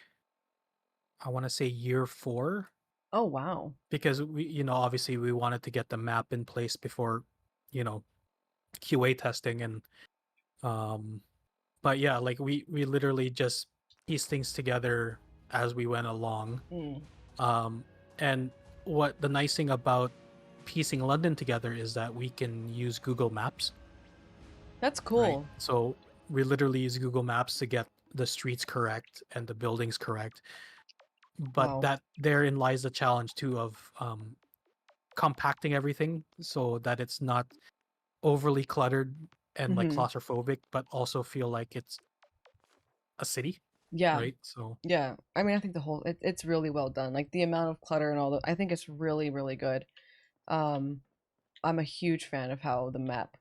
I want to say year 4 Oh, wow. because obviously we wanted to get the map in place before, you know, QA testing and um but yeah, like we literally just piece things together as we went along. Mm. Um and what the nice thing about piecing London together is that we can use Google Maps, That's right? cool. So we literally use Google Maps to get the streets correct and the buildings correct. But Wow. that therein lies the challenge too of compacting everything so that it's not overly cluttered and like Mhm. claustrophobic, but also feel like it's a city, Yeah. right? So Yeah. I mean, I think the whole it's really well done. Like the amount of clutter and all that. I think it's really, really good. Um, I'm a huge fan of how the map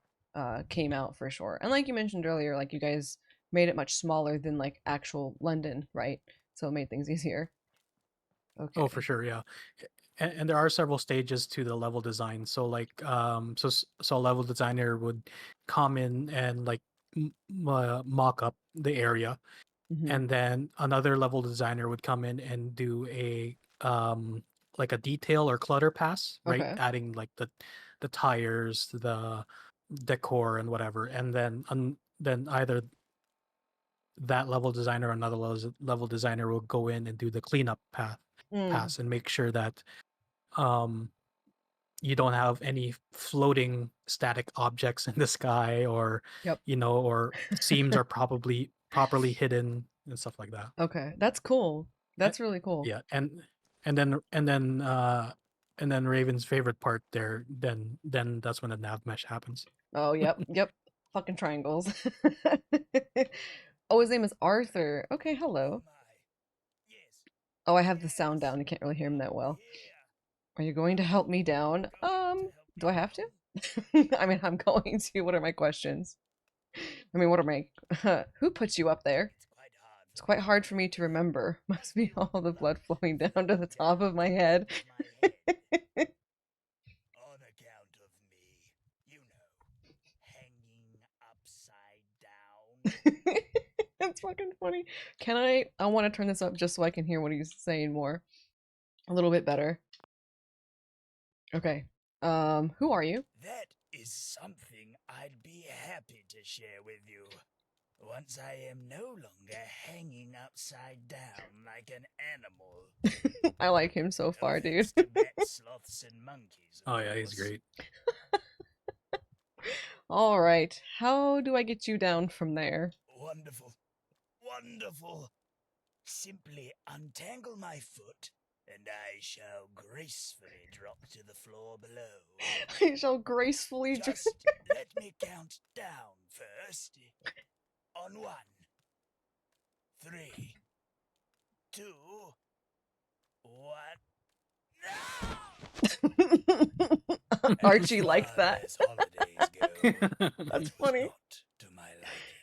came out for sure. And like you mentioned earlier, like you guys made it much smaller than like actual London, right? So it made things easier. oh, for Okay. sure, yeah. And there are several stages to the level design. So like so a level designer would come in and like mock up the area, Hmm. and then another level designer would come in and do a like a detail or clutter pass, right? Okay. Adding like the tires, the decor and whatever. And then either that level designer or another level designer will go in and do the cleanup Mm. pass and make sure that um you don't have any floating static objects in the sky, or Yep. or seams are probably properly hidden and stuff like that. Okay. That's cool. Eh, That's really cool. yeah, and then Raven's favorite part there, then that's when the nav mesh happens. Oh, yep. Yep. Fucking triangles. Oh, his name is Arthur. Okay, hello. Oh, I have the sound down. You can't really hear him that well. Are you going to help me down? Do I have to? I mean, I'm going to. What are my questions? I mean, what are my... Who puts you up there? It's quite hard for me to remember. Must be all the blood flowing down to the top of my head. On account of me, you know, hanging upside down. That's fucking funny. I want to turn this up just so I can hear what he's saying more. A little bit better. Okay. Who are you? That is something I'd be happy to share with you. Once I am no longer hanging upside down like an animal. I like him so far, dude. Thanks to bat sloths and monkeys. Of Oh yeah, he's course. great. All right. How do I get you down from there? Wonderful. Wonderful. Simply untangle my foot, and I shall gracefully drop to the floor below. I shall gracefully Just let me count down first. On 1, 3, 2, 1. Archie As liked far that. as holidays go, That's it funny. was not to my liking.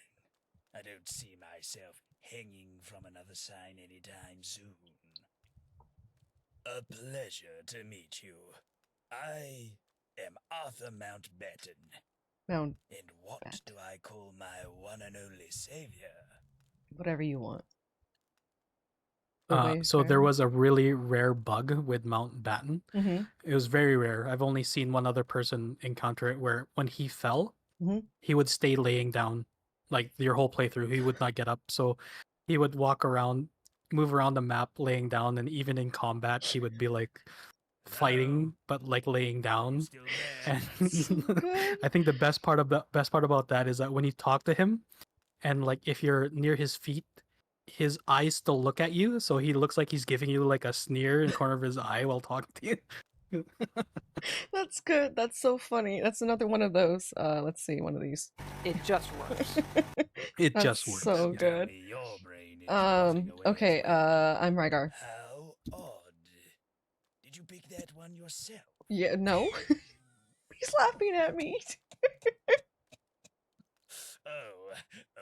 I don't see myself hanging from another sign anytime soon. A pleasure to meet you. I am Arthur Mountbatten. Mount, And what Bat. do I call my one and only savior? whatever you want. So there was a really rare bug with Mountbatten. Mm-hmm. It was very rare. I've only seen one other person encounter it, where when he fell, Mhm. he would stay laying down, like your whole playthrough. He would not get up. So he would walk around, move around the map laying down, and even in combat, he would be like fighting, but like laying down. Still there? And So good. I think the best part about that is that when you talk to him, and like if you're near his feet, his eyes still look at you, so he looks like he's giving you like a sneer in the corner of his eye while talking to you. That's good. That's so funny. That's another one of those. Let's see, one of these. It just works. It That's just works. so yeah. Tell good. me your brain is rotting away Okay, as well. I'm Rygar. How odd. Did you pick that one yourself? Yeah, no. He's laughing at me. Oh,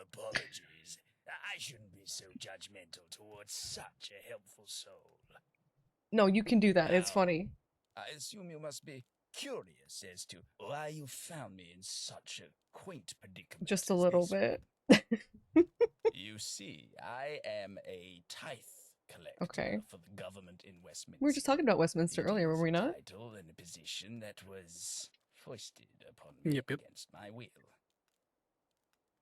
apologies. I shouldn't be so judgmental towards such a helpful soul. No, you can do that. It's Now, funny. I assume you must be curious as to why you found me in such a quaint predicament. Just a as little this bit. one. You see, I am a tithe collector Okay. for the government in Westminster. We were just talking about Westminster It earlier, were is we a not? title and a position that was foisted upon me Yep. against my will.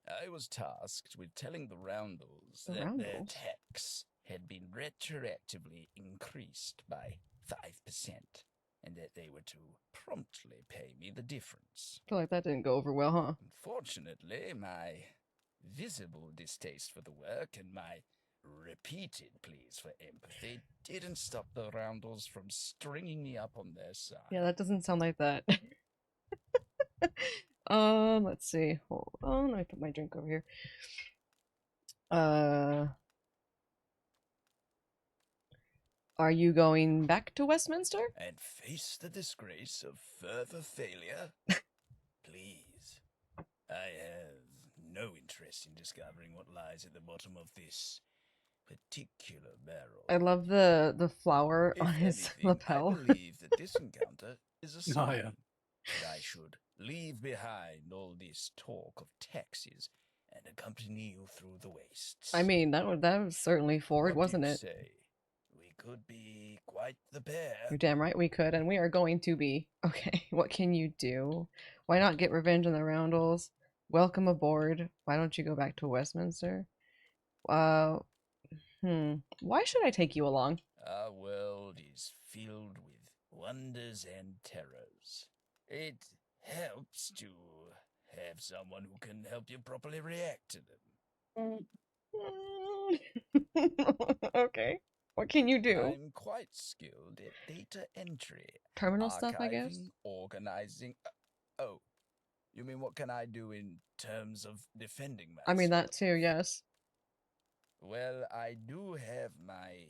I was tasked with telling the Roundels The that their Roundels? tax had been retroactively increased by 5%, and that they were to promptly pay me the difference. I feel like that didn't go over well, huh? Unfortunately, my visible distaste for the work and my repeated pleas for empathy didn't stop the Roundels from stringing me up on their side. Yeah, that doesn't sound like that. Let's see. Hold on, let me put my drink over here. Are you going back to Westminster? And face the disgrace of further failure? Please. I have no interest in discovering what lies at the bottom of this particular barrel. I love the flower If on his anything, lapel. I believe that this encounter is a sign Oh, yeah. that I should leave behind all this talk of taxes and accompany you through the wastes. I mean, that was certainly forward, What do wasn't you it? say? We could be quite the pair. You're damn right we could, and we are going to be. Okay, what can you do? Why not get revenge on the Roundels? Welcome aboard. Why don't you go back to Westminster? Why should I take you along? Our world is filled with wonders and terrors. It helps to have someone who can help you properly react to them. Okay. What can you do? I'm quite skilled at data entry. Terminal stuff, I guess? Archiving, organizing. Oh, you mean what can I do in terms of defending myself? I mean, that too, yes. Well, I do have my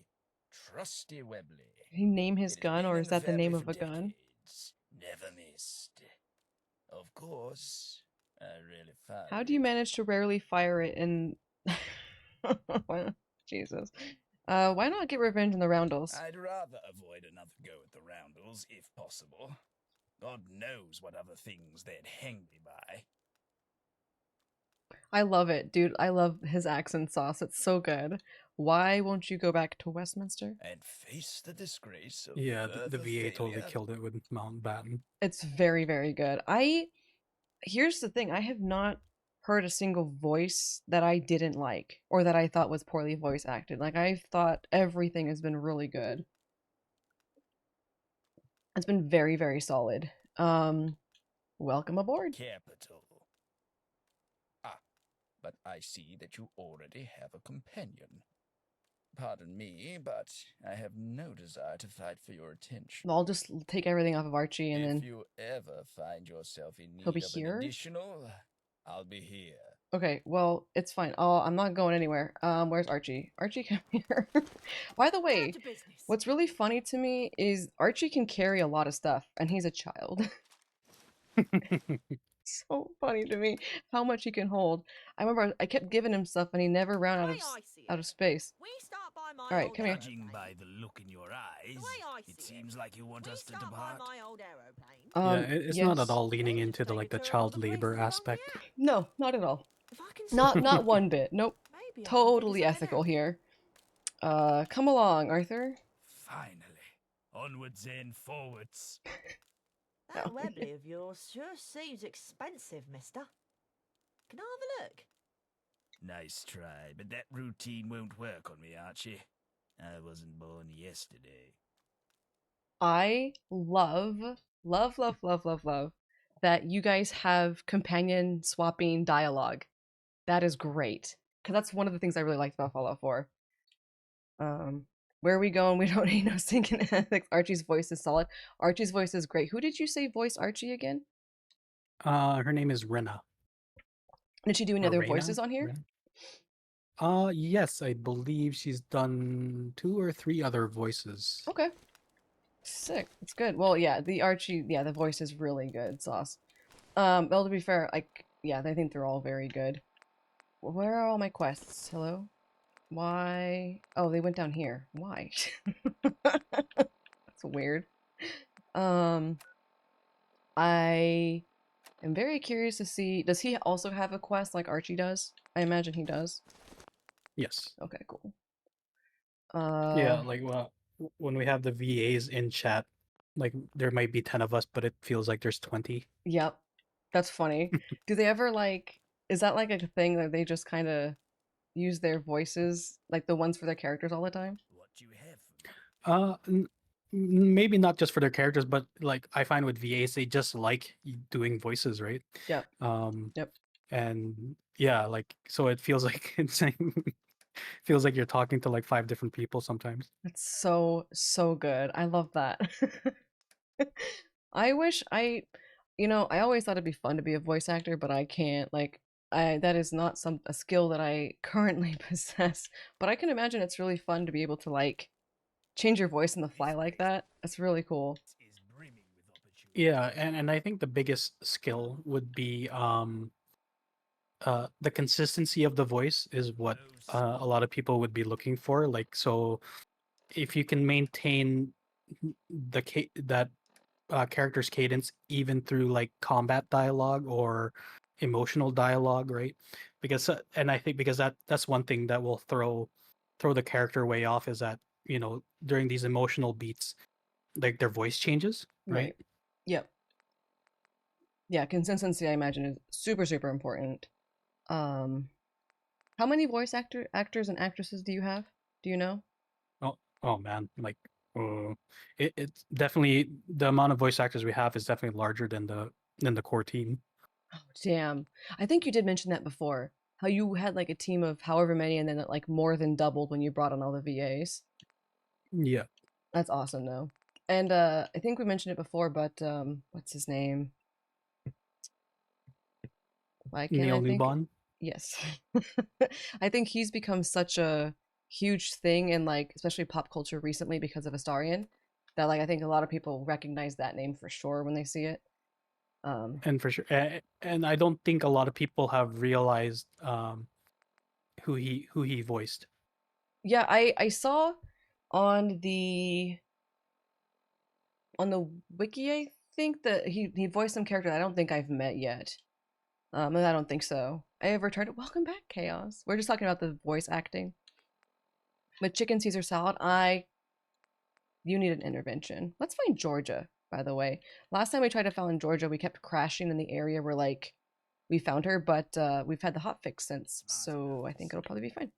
trusty Webley. Did he name his It has gun, been or in is that the name family of a for gun? decades. Never missed. Of course, I really found How do you it. manage to rarely fire it in... Well, Jesus. Why not get revenge on the Roundels? I'd rather avoid another go at the Roundels, if possible. God knows what other things they'd hang me by. I love it, dude. I love his accent sauce. It's so good. Why won't you go back to Westminster? And face the disgrace of Yeah, the further VA totally failure. killed it with Mountbatten. It's very, very good. Here's the thing. I have not heard a single voice that I didn't like or that I thought was poorly voice acted. Like, I thought everything has been really good. It's been very, very solid. Welcome aboard. Capital. Ah, but I see that you already have a companion. Pardon me, but I have no desire to fight for your attention. I'll just take everything off of Archie and If then... you ever find yourself in He'll need be of here? an additional, I'll be here. Okay, well, it's fine. I'm not going anywhere. Where's Archie? Archie, come here. By the way, what's really funny to me is Archie can carry a lot of stuff, and he's a child. So funny to me how much he can hold. I remember I kept giving him stuff, and he never ran out of space. All right, come here. Judging by the look in your eyes, it seems like you want us to depart. Yeah, it's not at Yes. all leaning into the child labor aspect. No, not at all. Not one bit. Nope. Totally ethical here. Come along, Arthur. Finally, onwards and forwards. That Webley of yours sure seems expensive, mister. Can I have a look? Nice try, but that routine won't work on me, Archie. I wasn't born yesterday. I love that you guys have companion swapping dialogue. That is great. Because that's one of the things I really liked about Fallout 4. Where are we going? We don't need no sinking ethics. Archie's voice is solid. Archie's voice is great. Who did you say voiced Archie again? Her name is Rena. Did she do any Or other Reyna? voices on here? Rena? Yes, I believe she's done 2 or 3 other voices. Okay. Sick. That's good. Well, yeah, the Archie, yeah, the voice is really good. Sauce. Well, to be fair, yeah, I think they're all very good. Where are all my quests? Hello? Why? Oh, they went down here. Why? That's weird. I am very curious to see, does he also have a quest like Archie does? I imagine he does. Yes. Okay, cool. Yeah, like when we have the VAs in chat, like there might be 10 of us, but it feels like there's 20. Yep. That's funny. Do they ever is that like a thing that they just kind of use their voices, like the ones for their characters all the time? What do you have for me? Maybe not just for their characters, but like I find with VAs, they just like doing voices, right? Yep. Yep. And yeah, like so it feels like feels like you're talking to like 5 different people sometimes. That's so good. I love that. I wish You know, I always thought it'd be fun to be a voice actor, but I can't. That is not a skill that I currently possess. But I can imagine it's really fun to be able to like change your voice on the fly like that. That's really cool. Yeah, and I think the biggest skill would be the consistency of the voice is what a lot of people would be looking for. Like, so if you can maintain that character's cadence even through like combat dialogue or emotional dialogue, right? Because and I think because that's one thing that will throw the character way off is that, you know, during these emotional beats, like their voice changes, right? Yep. Yeah, consistency I imagine is super, super important. How many actors and actresses do you have? Do you know? Oh man, like it's definitely the amount of voice actors we have is definitely larger than the core team. Oh, damn. I think you did mention that before. How you had like a team of however many and then it like more than doubled when you brought on all the VAs. Yeah. That's awesome though. And I think we mentioned it before, but what's his name? Why can't Neil I think? Newbon. Yes. I think he's become such a huge thing in like especially pop culture recently because of Astarion that like I think a lot of people recognize that name for sure when they see it. And for sure, and I don't think a lot of people have realized who he voiced. Yeah, I saw on the wiki I think that he voiced some character that I don't think I've met yet. And I don't think so. I have returned. Welcome back, Chaos. We're just talking about the voice acting. With chicken Caesar salad, you need an intervention. Let's find Georgia, by the way. Last time we tried to find Georgia, we kept crashing in the area where like we found her, but we've had the hotfix since, so I think it'll probably be fine.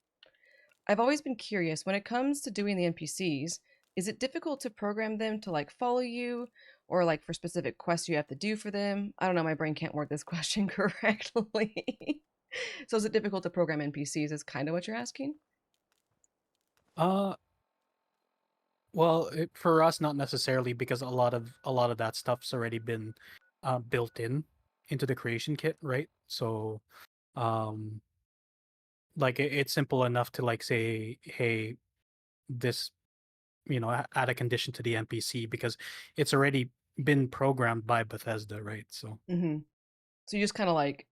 I've always been curious when it comes to doing the NPCs, is it difficult to program them to like follow you or like for specific quests you have to do for them? I don't know, my brain can't word this question correctly. So is it difficult to program NPCs is kind of what you're asking? Uh well, for us not necessarily because a lot of that stuff's already been built into the creation kit, right? So um like it's simple enough to like say, hey, this, you know, add a condition to the NPC because it's already been programmed by Bethesda, right? So Mm-hmm. So you just kind of like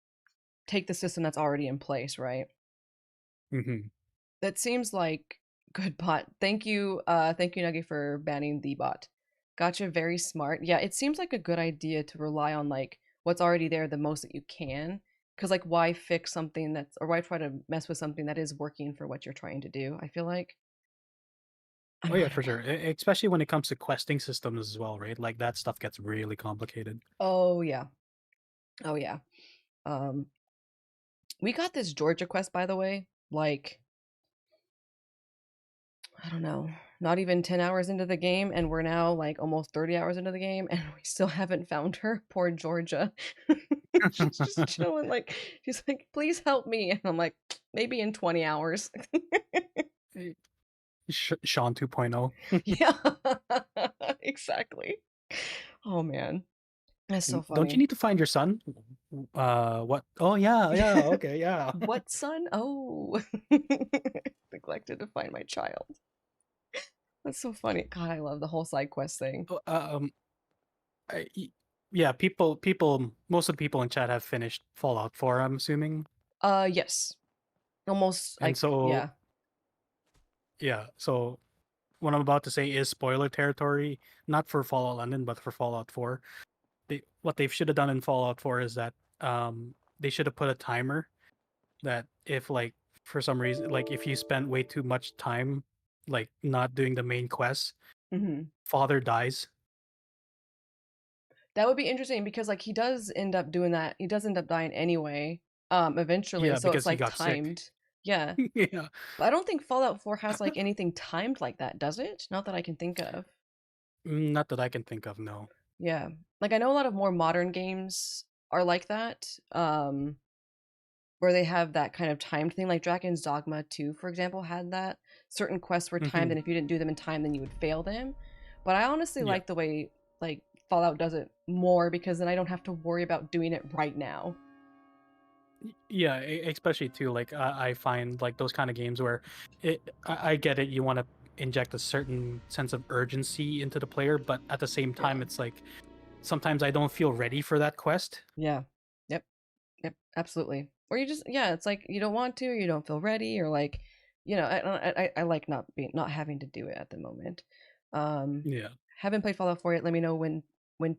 take the system that's already in place, right? mhm. That seems like good bot. Thank you, Nuggy, for banning the bot. Gotcha, very smart. Yeah, it seems like a good idea to rely on like what's already there the most that you can. Cause like why fix something that's or why try to mess with something that is working for what you're trying to do? I feel like. I Oh know, I yeah, for don't know. sure. Especially when it comes to questing systems as well, right? Like that stuff gets really complicated. Oh yeah. Oh yeah. Um we got this Georgia quest by the way, like I don't know, not even 10 hours into the game, and we're now like almost 30 hours into the game, and we still haven't found her. Poor Georgia. She's just chilling, like, she's like, please help me. And I'm like, maybe in 20 hours. Eh, Sean 2.0. Yeah, exactly. Oh man, that's so Don't you funny. need to find your son? What? Oh yeah, yeah, okay, yeah. What son? Oh, neglected to find my child. That's so funny. God, I love the whole side quest thing. Oh, I, y- yeah, most of the people in chat have finished Fallout 4, I'm assuming. Yes. Almost And like so, yeah. yeah, so what I'm about to say is spoiler territory, not for Fallout London, but for Fallout 4. What they should have done in Fallout 4 is that they should have put a timer that if like for some reason like if you spend way too much time like not doing the main quest, Hmm. father dies. That would be interesting because like he does end up doing that. He does end up dying anyway, eventually. Yeah, So it's because he like got sick. timed. Yeah. Yeah. But I don't think Fallout 4 has like anything timed like that, does it? Not that I can think of. Not that I can think of, no. Yeah. Like I know a lot of more modern games are like that. Where they have that kind of timed thing. Like Dragon's Dogma 2, for example, had that. Certain quests were timed, Hmm. and if you didn't do them in time, then you would fail them. But I honestly Yeah. like the way like Fallout does it more because then I don't have to worry about doing it right now. Yeah, especially too, like I find like those kind of games where I get it, you want to inject a certain sense of urgency into the player, but at the same time, it's like sometimes I don't feel ready for that quest. Yeah. Yep. Absolutely. Or you just, yeah, it's like you don't want to, you don't feel ready, or like, I like not having to do it at the moment. Yeah. Haven't played Fallout 4 yet. Let me know when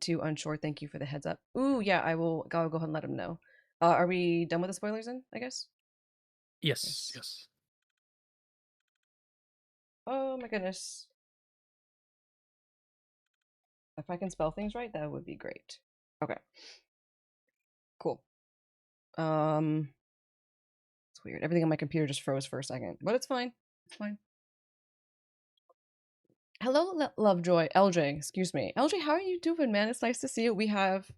to. Unsure. Thank you for the heads up. Ooh, yeah, I'll go ahead and let him know. Are we done with the spoilers then, I guess? Yes. Oh my goodness. If I can spell things right, that would be great. Okay. Cool. It's weird. Everything on my computer just froze for a second, but it's fine. It's fine. Hello, Lovejoy. LJ, excuse me. LJ, how are you doing, man? It's nice to see you. We have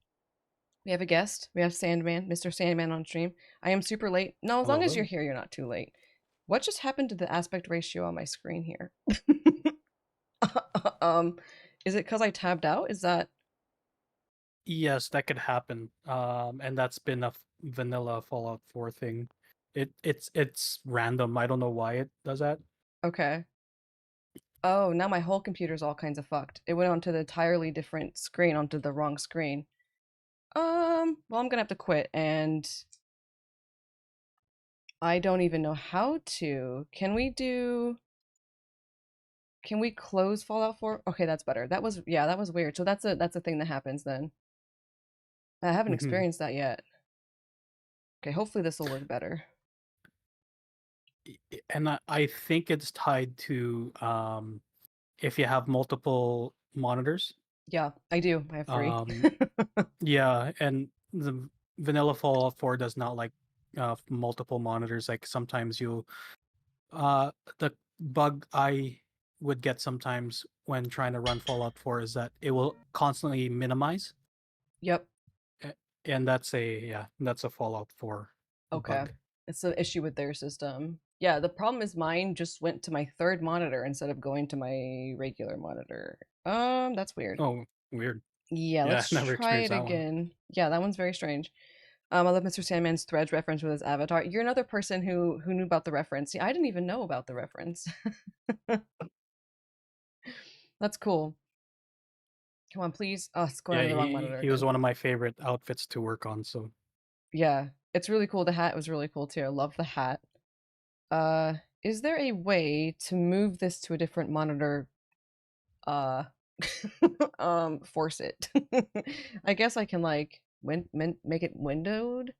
a guest. We have Sandman, Mr. Sandman on stream. I am super late. No, as long as you're here, you're not too late. What just happened to the aspect ratio on my screen here? Is it because I tabbed out? Is that... Yes, that could happen. And that's been a vanilla Fallout 4 thing. It's random. I don't know why it does that. Okay. Oh, now my whole computer's all kinds of fucked. It went onto the entirely different screen, onto the wrong screen. Well, I'm gonna have to quit, and I don't even know how to. Can we close Fallout 4? Okay, that's better. That was weird. So that's a thing that happens then. I haven't experienced that yet. Okay, hopefully this will work better. And I think it's tied to if you have multiple monitors. Yeah, I do. I have 3. Yeah, and the vanilla Fallout 4 does not like multiple monitors. Like sometimes the bug I would get sometimes when trying to run Fallout 4 is that it will constantly minimize. Yep. And that's a Fallout 4 okay bug. It's an issue with their system. Yeah, the problem is mine just went to my third monitor instead of going to my regular monitor. That's weird. Oh, weird. Yeah, let's never try it experienced that one. again. Yeah, that one's very strange. I love Mr. Sandman's Threads reference with his avatar. You're another person who knew about the reference. See, I didn't even know about the reference. That's cool. Come on, please. Oh, it's going to the wrong monitor. He was one of my favorite outfits to work on, so yeah, it's really cool. The hat was really cool too. I love the hat. Is there a way to move this to a different monitor? Force it. I guess I can like make it windowed.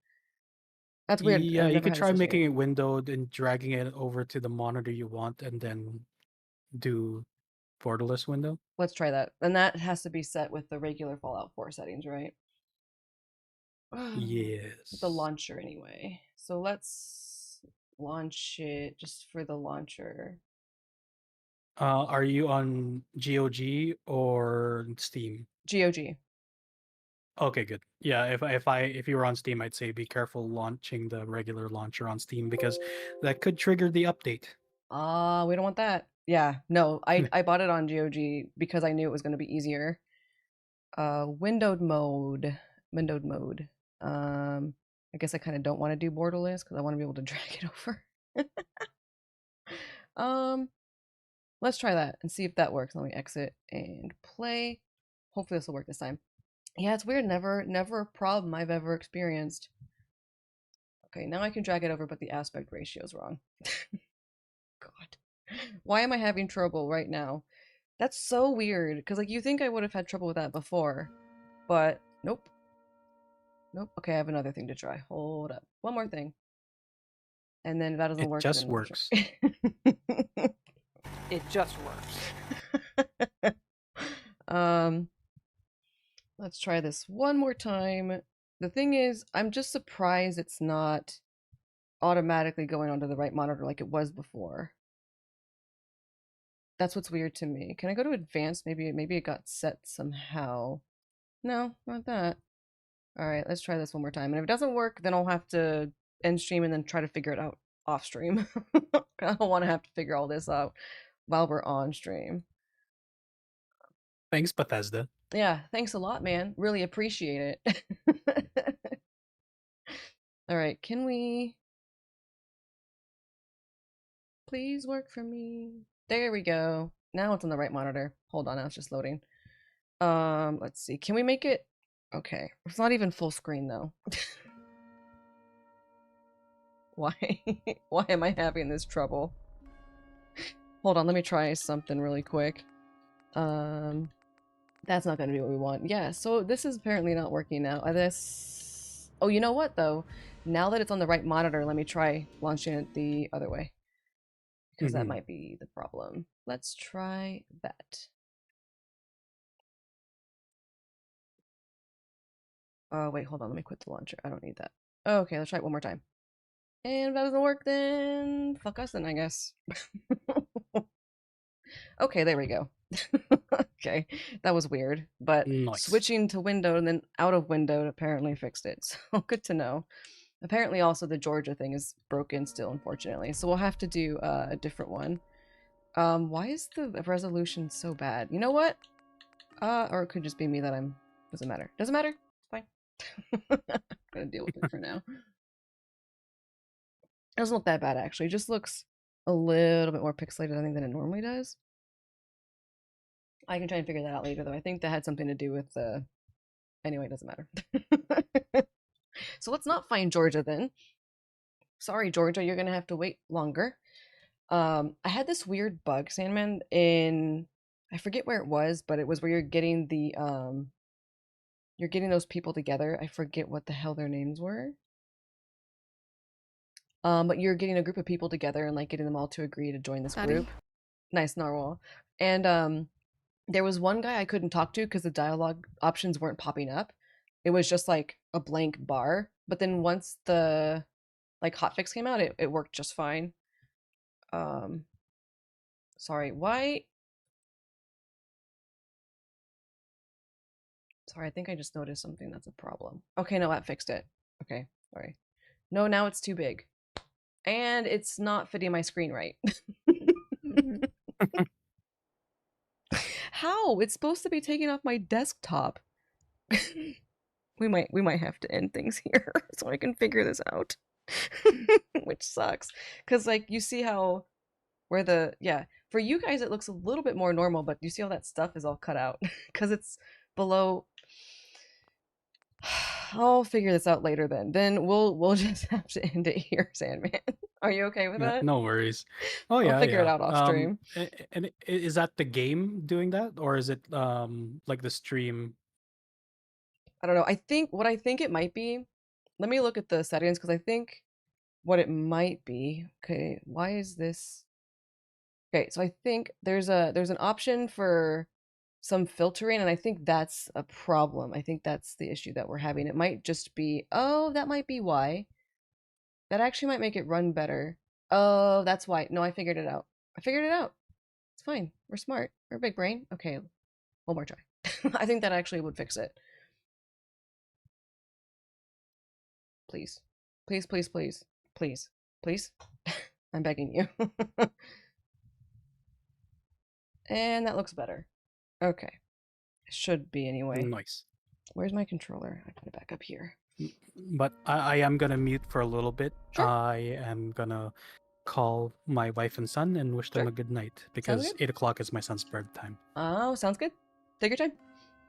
That's weird. Yeah, you could try making it windowed and dragging it over to the monitor you want, and then do borderless window. Let's try that. And that has to be set with the regular Fallout 4 settings, right? Yes. The launcher, anyway. So let's launch it just for the launcher. Are you on GOG or Steam? GOG. Okay, good. Yeah, if you were on Steam, I'd say be careful launching the regular launcher on Steam because that could trigger the update. We don't want that. Yeah, no, I bought it on GOG because I knew it was going to be easier. Windowed mode. I guess I kind of don't want to do borderless because I want to be able to drag it over. Let's try that and see if that works. Let me exit and play. Hopefully this will work this time. Yeah, it's weird. Never a problem I've ever experienced. Okay, now I can drag it over, but the aspect ratio is wrong. God. Why am I having trouble right now? That's so weird, because like you think I would have had trouble with that before, but nope. Okay, I have another thing to try. Hold up. One more thing. And then if that doesn't work, it just works. It just works. Let's try this one more time. The thing is, I'm just surprised it's not automatically going onto the right monitor like it was before. That's what's weird to me. Can I go to advanced? Maybe it got set somehow. No, not that. All right, let's try this one more time. And if it doesn't work, then I'll have to end stream and then try to figure it out off stream. I don't want to have to figure all this out while we're on stream. Thanks, Bethesda. Yeah, thanks a lot, man. Really appreciate it. All right, can we please work for me? There we go. Now it's on the right monitor. Hold on, now it's just loading. Let's see. Can we make it okay? It's not even full screen though. Why? Why am I having this trouble? Hold on, let me try something really quick. That's not gonna be what we want. Yeah, so this is apparently not working now. This. Oh, you know what though? Now that it's on the right monitor, let me try launching it the other way. Because that might be the problem. Let's try that. Oh, wait, hold on. Let me quit the launcher. I don't need that. Okay, let's try it one more time. And if that doesn't work, then fuck us then, I guess. Okay, there we go. Okay, that was weird. But Nice. switching to window and then out of window apparently fixed it. So good to know. Apparently also the Georgia thing is broken still, unfortunately. So we'll have to do a different one. Why is the resolution so bad? You know what? Or it could just be me that I'm... Doesn't matter. Doesn't matter. It's fine. I'm gonna deal with it for now. It doesn't look that bad, actually. It just looks a little bit more pixelated, I think, than it normally does. I can try and figure that out later, though. I think that had something to do with the... Anyway, it doesn't matter. So let's not find Georgia, then. Sorry, Georgia, you're gonna have to wait longer. I had this weird bug, Sandman, in... I forget where it was, but it was where you're getting the, you're getting those people together. I forget what the hell their names were. But you're getting a group of people together and, like, getting them all to agree to join this group. Nice, Narwhal. And, there was one guy I couldn't talk to because the dialogue options weren't popping up. It was just, like, a blank bar. But then once the, like, hotfix came out, it worked just fine. Sorry, why... Sorry, I think I just noticed something that's a problem. Okay, no, that fixed it. Okay, sorry. No, now it's too big. And it's not fitting my screen right. How? It's supposed to be taking off my desktop. We might have to end things here so I can figure this out. Which sucks. Cause like you see how where the for you guys it looks a little bit more normal, but you see all that stuff is all cut out. Cause it's below. I'll figure this out later then. Then we'll just have to end it here, Sandman. Are you okay with that? No worries. Oh yeah, I'll figure it out off stream. And is that the game doing that, or is it like the stream? I don't know. I think what I think it might be. Let me look at the settings because I think what it might be. Okay, why is this? Okay, so I think there's an option for some filtering, and I think that's a problem. I think that's the issue that we're having. It might just be, oh, that might be why. That actually might make it run better. Oh, that's why. No, I figured it out. I figured it out. It's fine. We're smart. We're a big brain. Okay, one more try. I think that actually would fix it. Please. Please, please, please. Please. Please. I'm begging you. And that looks better. Okay. Should be anyway. Nice. Where's my controller? I put it back up here. But I am gonna mute for a little bit. Sure. I am gonna call my wife and son and wish them a good night because 8 o'clock is my son's bedtime. Oh, sounds good. Take your time.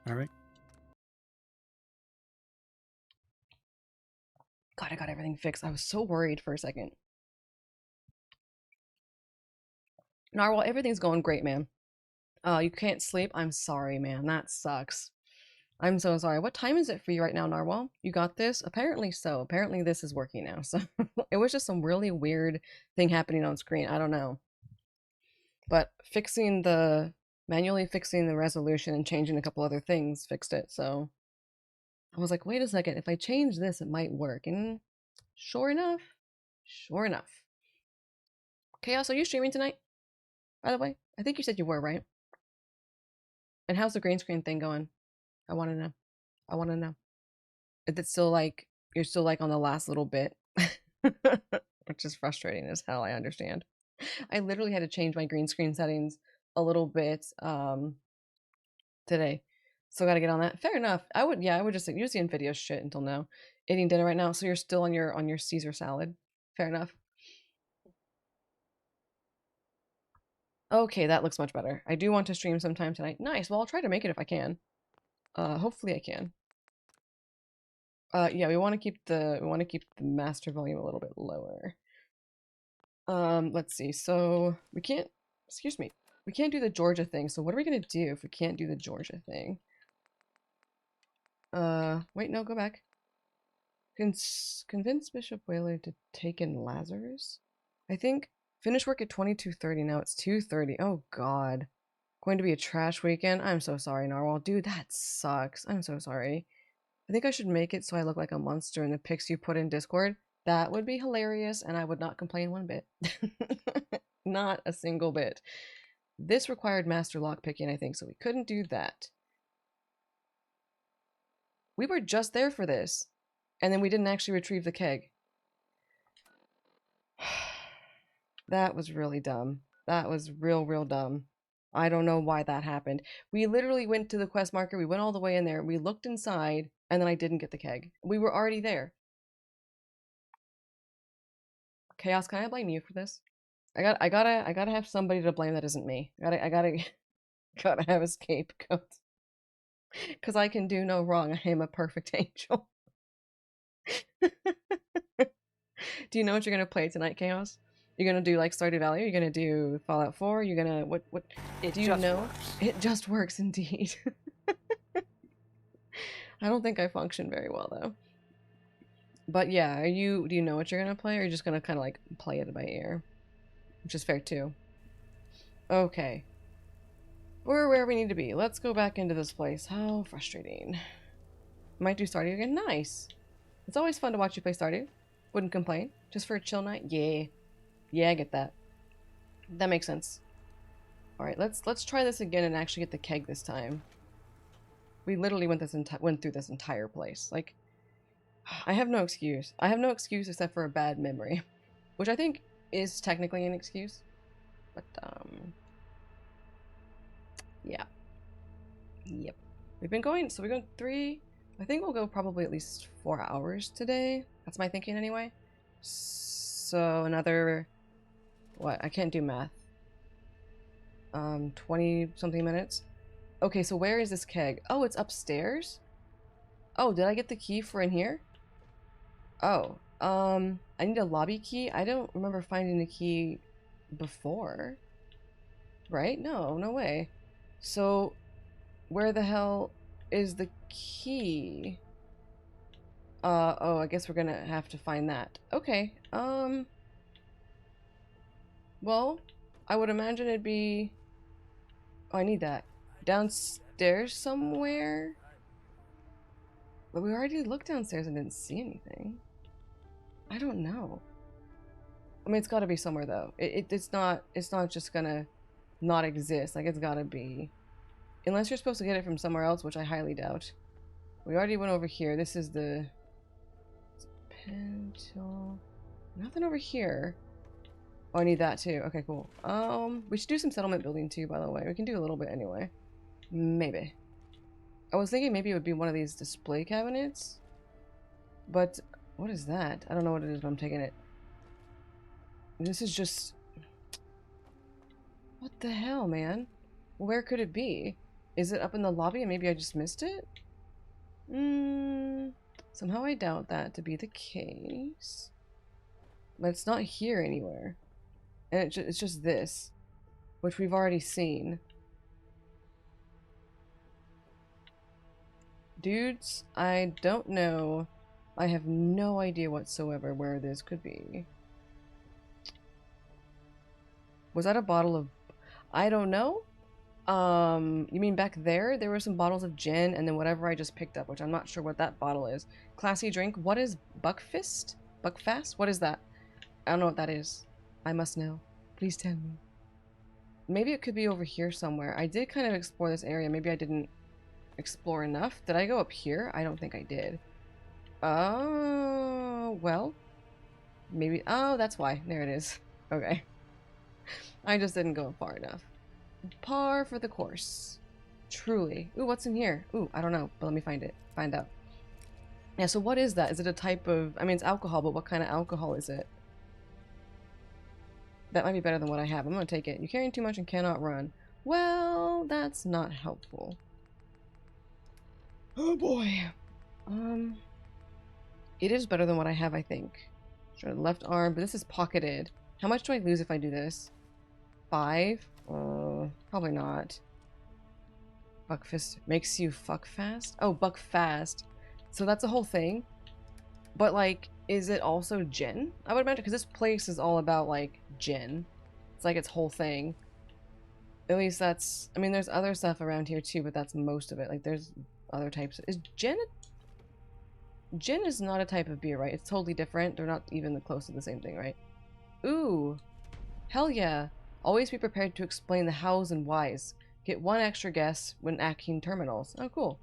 All right. God, I got everything fixed. I was so worried for a second. Narwhal, everything's going great, man. You can't sleep? I'm sorry, man. That sucks. I'm so sorry. What time is it for you right now, Narwhal? You got this? Apparently so. Apparently this is working now. So it was just some really weird thing happening on screen. I don't know. But manually fixing the resolution and changing a couple other things fixed it. So I was like, wait a second. If I change this, it might work. And sure enough. Chaos, are you streaming tonight? By the way, I think you said you were, right? And how's the green screen thing going? I want to know. Is it still like, you're still like on the last little bit? Which is frustrating as hell, I understand. I literally had to change my green screen settings a little bit today. So gotta get on that. Fair enough. I would just use the Nvidia shit until now. Eating dinner right now, so you're still on your Caesar salad. Fair enough. Okay, that looks much better. I do want to stream sometime tonight. Nice. Well, I'll try to make it if I can. Hopefully I can. Yeah, we want to keep the master volume a little bit lower. Let's see. So we can't. Excuse me. We can't do the Georgia thing. So what are we gonna do if we can't do the Georgia thing? Wait, no, go back. Convince Bishop Whaler to take in Lazarus. I think finish work at 22:30. Now it's 2:30. Oh God, going to be a trash weekend. I'm so sorry, Narwhal. Dude, that sucks. I'm so sorry. I think I should make it so I look like a monster in the pics you put in Discord. That would be hilarious, and I would not complain one bit. Not a single bit. This required master lockpicking, I think, so we couldn't do that. We were just there for this, and then we didn't actually retrieve the keg. That was really dumb. That was real dumb. I don't know why that happened. We literally went to the quest marker, we went all the way in there, we looked inside, and then I didn't get the keg. We were already there. Chaos, can I blame you for this? I gotta have somebody to blame that isn't me. I gotta have a scapegoat. Because I can do no wrong. I am a perfect angel. Do you know what you're gonna play tonight, Chaos? You're gonna do like Stardew Valley? You're gonna do Fallout 4? You're gonna what do you know? Works. It just works indeed. I don't think I function very well though. But yeah, do you know what you're gonna play, or are you just gonna kinda like play it by ear? Which is fair too. Okay. We're where we need to be. Let's go back into this place. How frustrating. Might do Stardew again. Nice. It's always fun to watch you play Stardew. Wouldn't complain. Just for a chill night? Yeah. Yeah, I get that. That makes sense. Alright, let's try this again and actually get the keg this time. We literally went through this entire place. Like, I have no excuse. I have no excuse except for a bad memory. Which I think is technically an excuse. But, yeah. Yep. We've been going, so we're going 3, I think we'll go probably at least 4 hours today. That's my thinking anyway. So another, what? I can't do math. 20 something minutes. Okay, so where is this keg? Oh, it's upstairs? Oh, did I get the key for in here? Oh, I need a lobby key. I don't remember finding the key before. Right? No, no way. So, where the hell is the key? Oh, I guess we're gonna have to find that. Okay, well, I would imagine it'd be... Oh, I need that. Downstairs somewhere? But we already looked downstairs and didn't see anything. I don't know. I mean, it's gotta be somewhere, though. It's not just gonna not exist. Like, it's gotta be... Unless you're supposed to get it from somewhere else, which I highly doubt. We already went over here. This is the... Pencil... Nothing over here. Oh, I need that too. Okay, cool. We should do some settlement building too, by the way. We can do a little bit anyway. Maybe. I was thinking maybe it would be one of these display cabinets. But, what is that? I don't know what it is, but I'm taking it. This is just... What the hell, man? Where could it be? Is it up in the lobby and maybe I just missed it? Somehow I doubt that to be the case. But it's not here anywhere. And it's just this, which we've already seen. Dudes, I don't know. I have no idea whatsoever where this could be. Was that a bottle of... I don't know. You mean back there? There were some bottles of gin and then whatever I just picked up, which I'm not sure what that bottle is. Classy drink. What is Buckfist? Buckfast? What is that? I don't know what that is. I must know. Please tell me. Maybe it could be over here somewhere. I did kind of explore this area. Maybe I didn't explore enough. Did I go up here? I don't think I did. Oh, well. Maybe. Oh, that's why. There it is. Okay. I just didn't go far enough. Par for the course. Truly. Ooh, what's in here? Ooh, I don't know, but let me find it. Find out. Yeah, so what is that? Is it a type of... I mean, it's alcohol, but what kind of alcohol is it? That might be better than what I have. I'm gonna take it. You're carrying too much and cannot run. Well, that's not helpful. Oh boy. It is better than what I have, I think. Sure, left arm, but this is pocketed. How much do I lose if I do this? 5? Probably not. Buck fist makes you fuck fast? Oh, buck fast. So that's a whole thing. But, like, is it also gin? I would imagine, because this place is all about, like, gin. It's like its whole thing. At least that's... I mean, there's other stuff around here, too, but that's most of it. Like, there's other types. Is gin... Gin is not a type of beer, right? It's totally different. They're not even close to the same thing, right? Ooh. Hell yeah. Always be prepared to explain the hows and whys. Get 1 extra guess when hacking terminals. Oh, cool.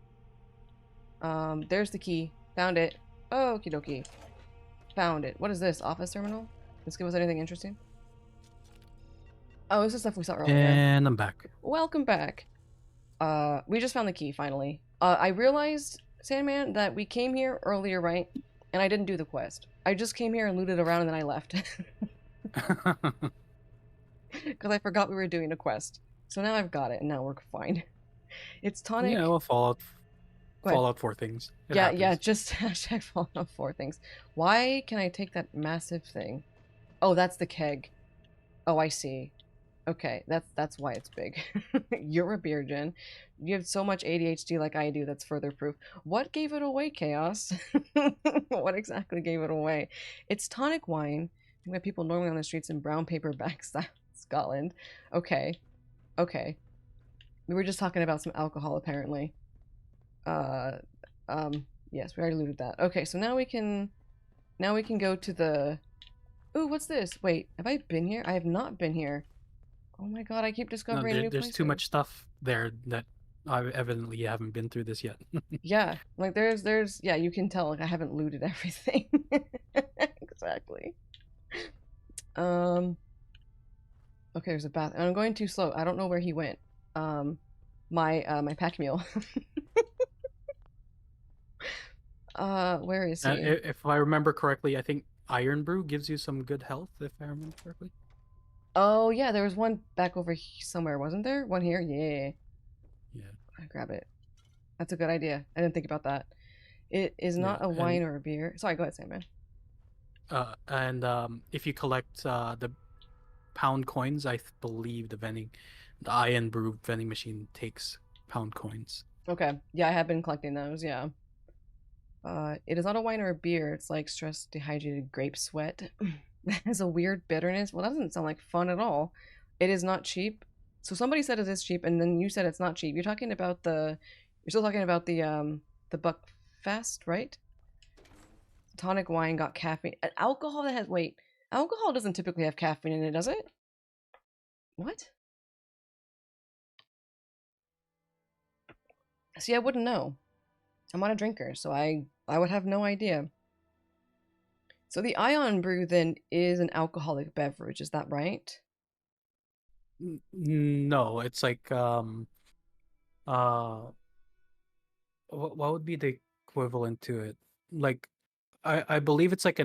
There's the key. Found it. Okie dokie. Found it. What is this? Office terminal? Does this give us anything interesting? Oh, this is stuff we saw earlier. And I'm back. Welcome back. We just found the key, finally. I realized, Sandman, that we came here earlier, right? And I didn't do the quest. I just came here and looted around and then I left. Because I forgot we were doing a quest. So now I've got it and now we're fine. It's tonic. Yeah, well, Fallout 4 things. It yeah, happens. yeah, just hashtag Fallout 4 things. Why can I take that massive thing? Oh, that's the keg. Oh, I see. Okay, that's why it's big. You're a beer gen. You have so much ADHD like I do, that's further proof. What gave it away, Chaos? What exactly gave it away? It's tonic wine. We have people normally on the streets in brown paper bags. Scotland. Okay. Okay. We were just talking about some alcohol, apparently. Yes, we already looted that. Okay, so now we can go to the... Ooh, what's this? Wait, have I been here? I have not been here. Oh my god, I keep discovering new places. There's too much stuff there that I evidently haven't been through this yet. Yeah, like there's yeah, you can tell like I haven't looted everything. Exactly. Okay, there's a bath. I'm going too slow. I don't know where he went. My pack mule. Where is he? If I remember correctly, I think Iron Brew gives you some good health, if I remember correctly. Oh yeah, there was one back over somewhere, wasn't there? One here? Yeah. Yeah. I grab it. That's a good idea. I didn't think about that. It is not a wine or a beer. Sorry, go ahead, Sandman. If you collect the pound coins, I believe the Iron Brew vending machine takes pound coins. Okay. Yeah, I have been collecting those, yeah. It is not a wine or a beer. It's like stress dehydrated grape sweat. That has a weird bitterness. Well, that doesn't sound like fun at all. It is not cheap. So somebody said it is cheap, and then you said it's not cheap. You're still talking about the buck fast, right? Tonic wine got caffeine. An alcohol that has alcohol doesn't typically have caffeine in it, does it? What? See, I wouldn't know. I'm not a drinker, so I would have no idea. So the Iron Brew then is an alcoholic beverage, is that right? No, it's like what would be the equivalent to it? Like I believe it's like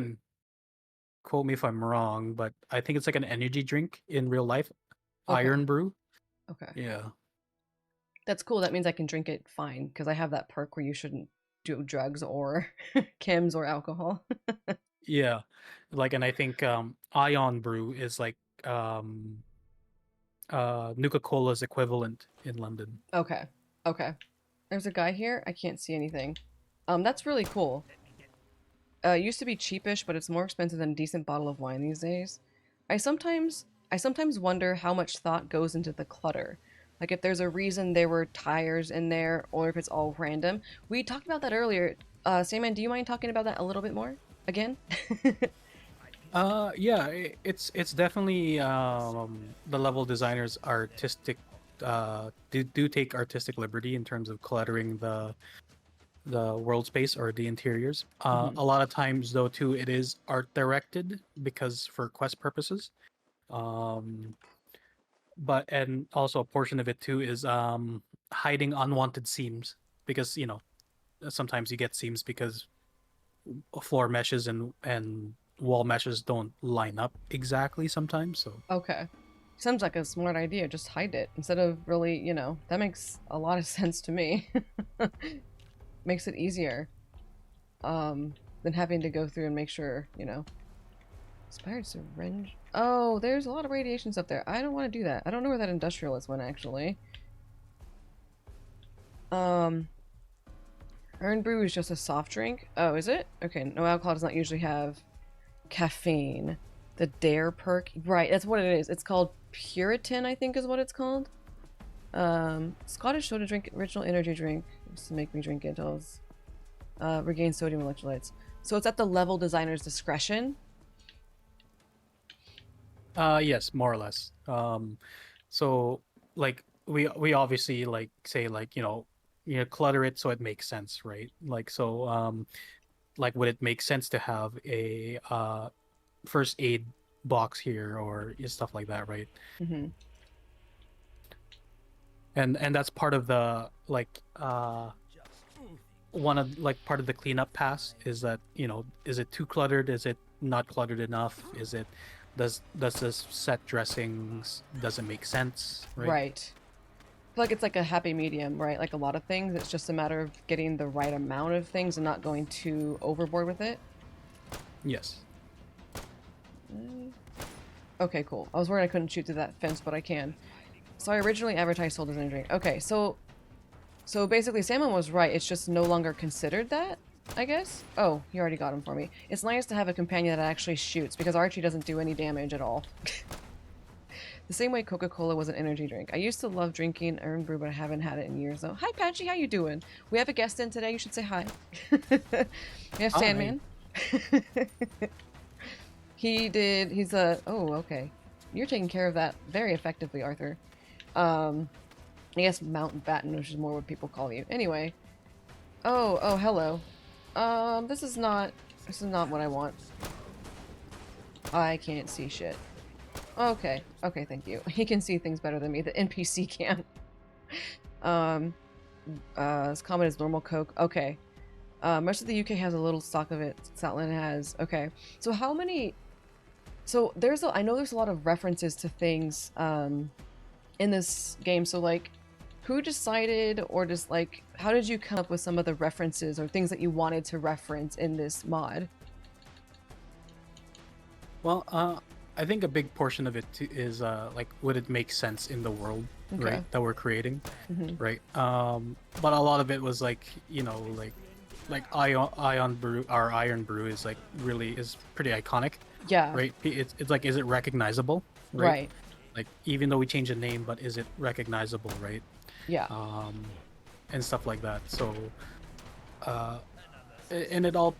quote me if I'm wrong, but I think it's like an energy drink in real life. Okay. Iron Brew. Okay. Yeah. That's cool. That means I can drink it fine because I have that perk where you shouldn't do drugs or chems or alcohol. Yeah. Like, and I think Ion Brew is like Nuka-Cola's equivalent in London. Okay. Okay. There's a guy here. I can't see anything. That's really cool. It used to be cheapish, but it's more expensive than a decent bottle of wine these days. I sometimes wonder how much thought goes into the clutter. Like if there's a reason there were tires in there, or if it's all random. We talked about that earlier. Sandman, do you mind talking about that a little bit more again? Yeah, it's definitely the level designers artistic do take artistic liberty in terms of cluttering the world space or the interiors. A lot of times though too it is art directed because for quest purposes. But and also a portion of it too is hiding unwanted seams, because sometimes you get seams because floor meshes and wall meshes don't line up exactly sometimes. So Okay. Sounds like a smart idea. Just hide it instead of really, that makes a lot of sense to me. Makes it easier than having to go through and make sure, Inspired syringe. Oh, there's a lot of radiations up there. I don't want to do that. I don't know where that industrialist went, actually. Iron Brew is just a soft drink. Oh, is it? Okay, no alcohol does not usually have caffeine. The Dare perk. Right, that's what it is. It's called Puritan, I think is what it's called. Scottish soda drink, original energy drink. Just to make me drink it. Regain sodium electrolytes. So it's at the level designer's discretion. Yes, more or less. So like we obviously like say like clutter it so it makes sense, right? Like so like would it make sense to have a first aid box here or stuff like that, right? Mm-hmm. And that's part of the like one of like part of the cleanup pass is that is it too cluttered, is it not cluttered enough, is it does this set dressings doesn't make sense, right? Right. I feel like it's like a happy medium, right? Like a lot of things, it's just a matter of getting the right amount of things and not going too overboard with it. Yes. Okay, cool. I was worried I couldn't shoot through that fence, but I can. So I originally advertised sold as energy drink. Okay, so basically Salmon was right. It's just no longer considered that, I guess. Oh, he already got him for me. It's nice to have a companion that actually shoots because Archie doesn't do any damage at all. The same way Coca-Cola was an energy drink. I used to love drinking Iron Brew, but I haven't had it in years though. Hi Patchy, how you doing? We have a guest in today. You should say hi. We have Sandman. He's a... Oh, okay. You're taking care of that very effectively, Arthur. I guess Mountbatten, which is more what people call you. Anyway. Oh, hello. This is not what I want. I can't see shit. Okay, thank you. He can see things better than me. The NPC can. As common as normal Coke. Okay. Most of the UK has a little stock of it. Scotland has. Okay. So how many... So I know there's a lot of references to things in this game. So like, who decided, or just like, how did you come up with some of the references or things that you wanted to reference in this mod? Well, I think a big portion of it is like, would it make sense in the world, right, that we're creating, right? But a lot of it was like, like Iron Brew, our Iron Brew is like is pretty iconic. Yeah. Right. It's like, is it recognizable? Right. Like, even though we change the name, but is it recognizable? Right. Yeah. And stuff like that. So, and it all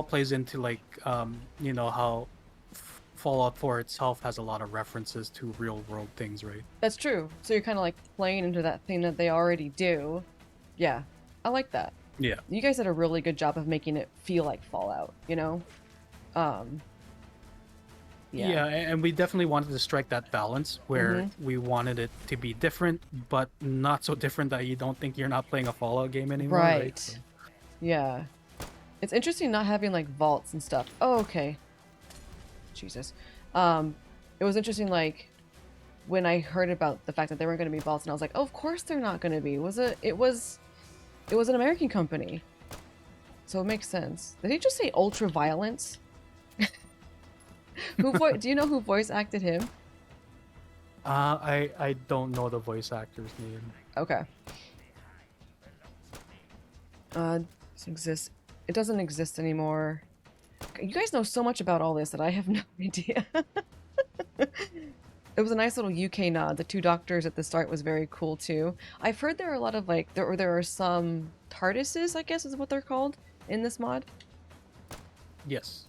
plays into like, how Fallout 4 itself has a lot of references to real world things, right? That's true. So you're kind of like playing into that thing that they already do. Yeah. I like that. Yeah. You guys did a really good job of making it feel like Fallout, Yeah, and we definitely wanted to strike that balance where we wanted it to be different, but not so different that you don't think you're not playing a Fallout game anymore. Right. So. Yeah. It's interesting not having like vaults and stuff. Oh, okay. Jesus. It was interesting, like, when I heard about the fact that there weren't going to be vaults, and I was like, oh, of course they're not going to be. It was an American company. So it makes sense. Did he just say ultra violence? Do you know who voice acted him? I don't know the voice actor's name. Okay. It doesn't exist anymore. You guys know so much about all this that I have no idea. It was a nice little UK nod. The two doctors at the start was very cool too. I've heard there are a lot of like there are some TARDISes, I guess is what they're called in this mod. Yes.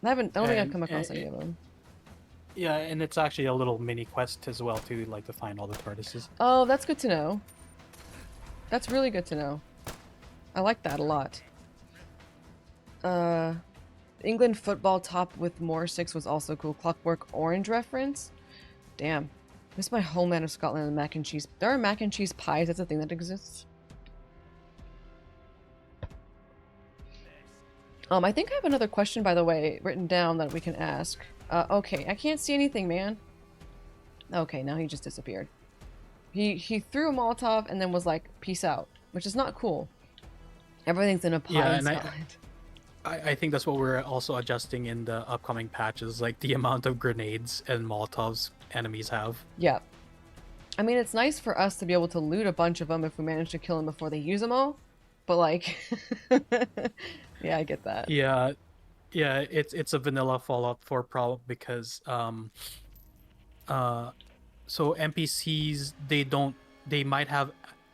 I don't think I've come across any of them. Yeah, and it's actually a little mini quest as well too, like to find all the TARDISes. Oh, that's good to know. That's really good to know. I like that a lot. England football top with more 6 was also cool. Clockwork Orange reference. Damn. Miss my homeland of Scotland and mac and cheese. There are mac and cheese pies. That's a thing that exists. I think I have another question, by the way, written down that we can ask. Okay, I can't see anything, man. Okay, now he just disappeared. He threw a Molotov and then was like, peace out, which is not cool. Everything's in a pie in Scotland. I think that's what we're also adjusting in the upcoming patches, like the amount of grenades and Molotovs enemies have. Yeah. I mean, it's nice for us to be able to loot a bunch of them if we manage to kill them before they use them all. But like, yeah, I get that. Yeah, it's a vanilla Fallout 4 problem because so NPCs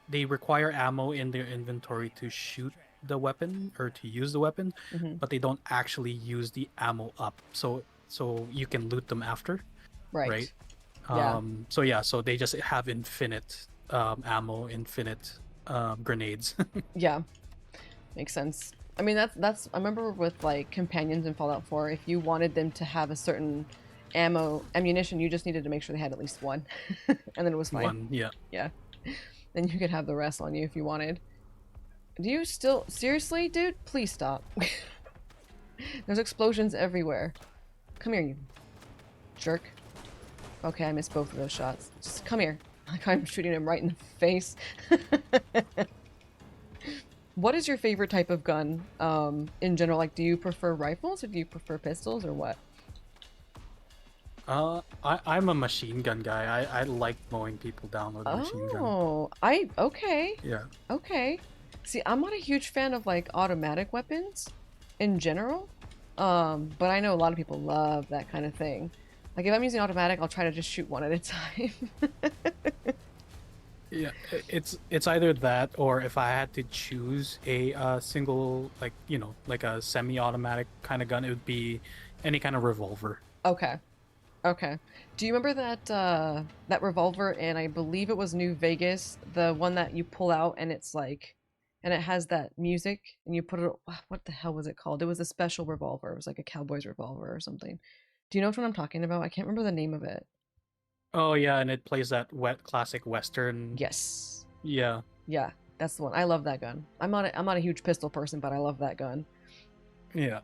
they require ammo in their inventory to shoot the weapon or to use the weapon, but they don't actually use the ammo up. So you can loot them after. Right. Yeah. So they just have infinite ammo, infinite grenades. Yeah. Makes sense. I mean, that's I remember with like companions in Fallout 4, if you wanted them to have a certain ammunition, you just needed to make sure they had at least one. And then it was fine. One, yeah. Yeah. Then you could have the rest on you if you wanted. Do you still... Seriously, dude? Please stop. There's explosions everywhere. Come here, you jerk. Okay, I missed both of those shots. Just come here. Like I'm shooting him right in the face. What is your favorite type of gun in general? Like, do you prefer rifles or do you prefer pistols or what? I'm a machine gun guy. I like mowing people down with a machine gun. Oh, okay. Yeah. Okay. See, I'm not a huge fan of like automatic weapons in general. But I know a lot of people love that kind of thing. Like if I'm using automatic, I'll try to just shoot one at a time. Yeah, it's either that or if I had to choose a single, like, you know, like a semi-automatic kind of gun, it would be any kind of revolver. Okay. Okay. Do you remember that revolver in, I believe it was New Vegas, the one that you pull out and it's like, and it has that music and you put it, what the hell was it called? It was a special revolver. It was like a cowboy's revolver or something. Do you know which one I'm talking about? I can't remember the name of it. Oh yeah, and it plays that classic Western. Yes. Yeah. Yeah, that's the one. I love that gun. I'm not a huge pistol person, but I love that gun. Yeah.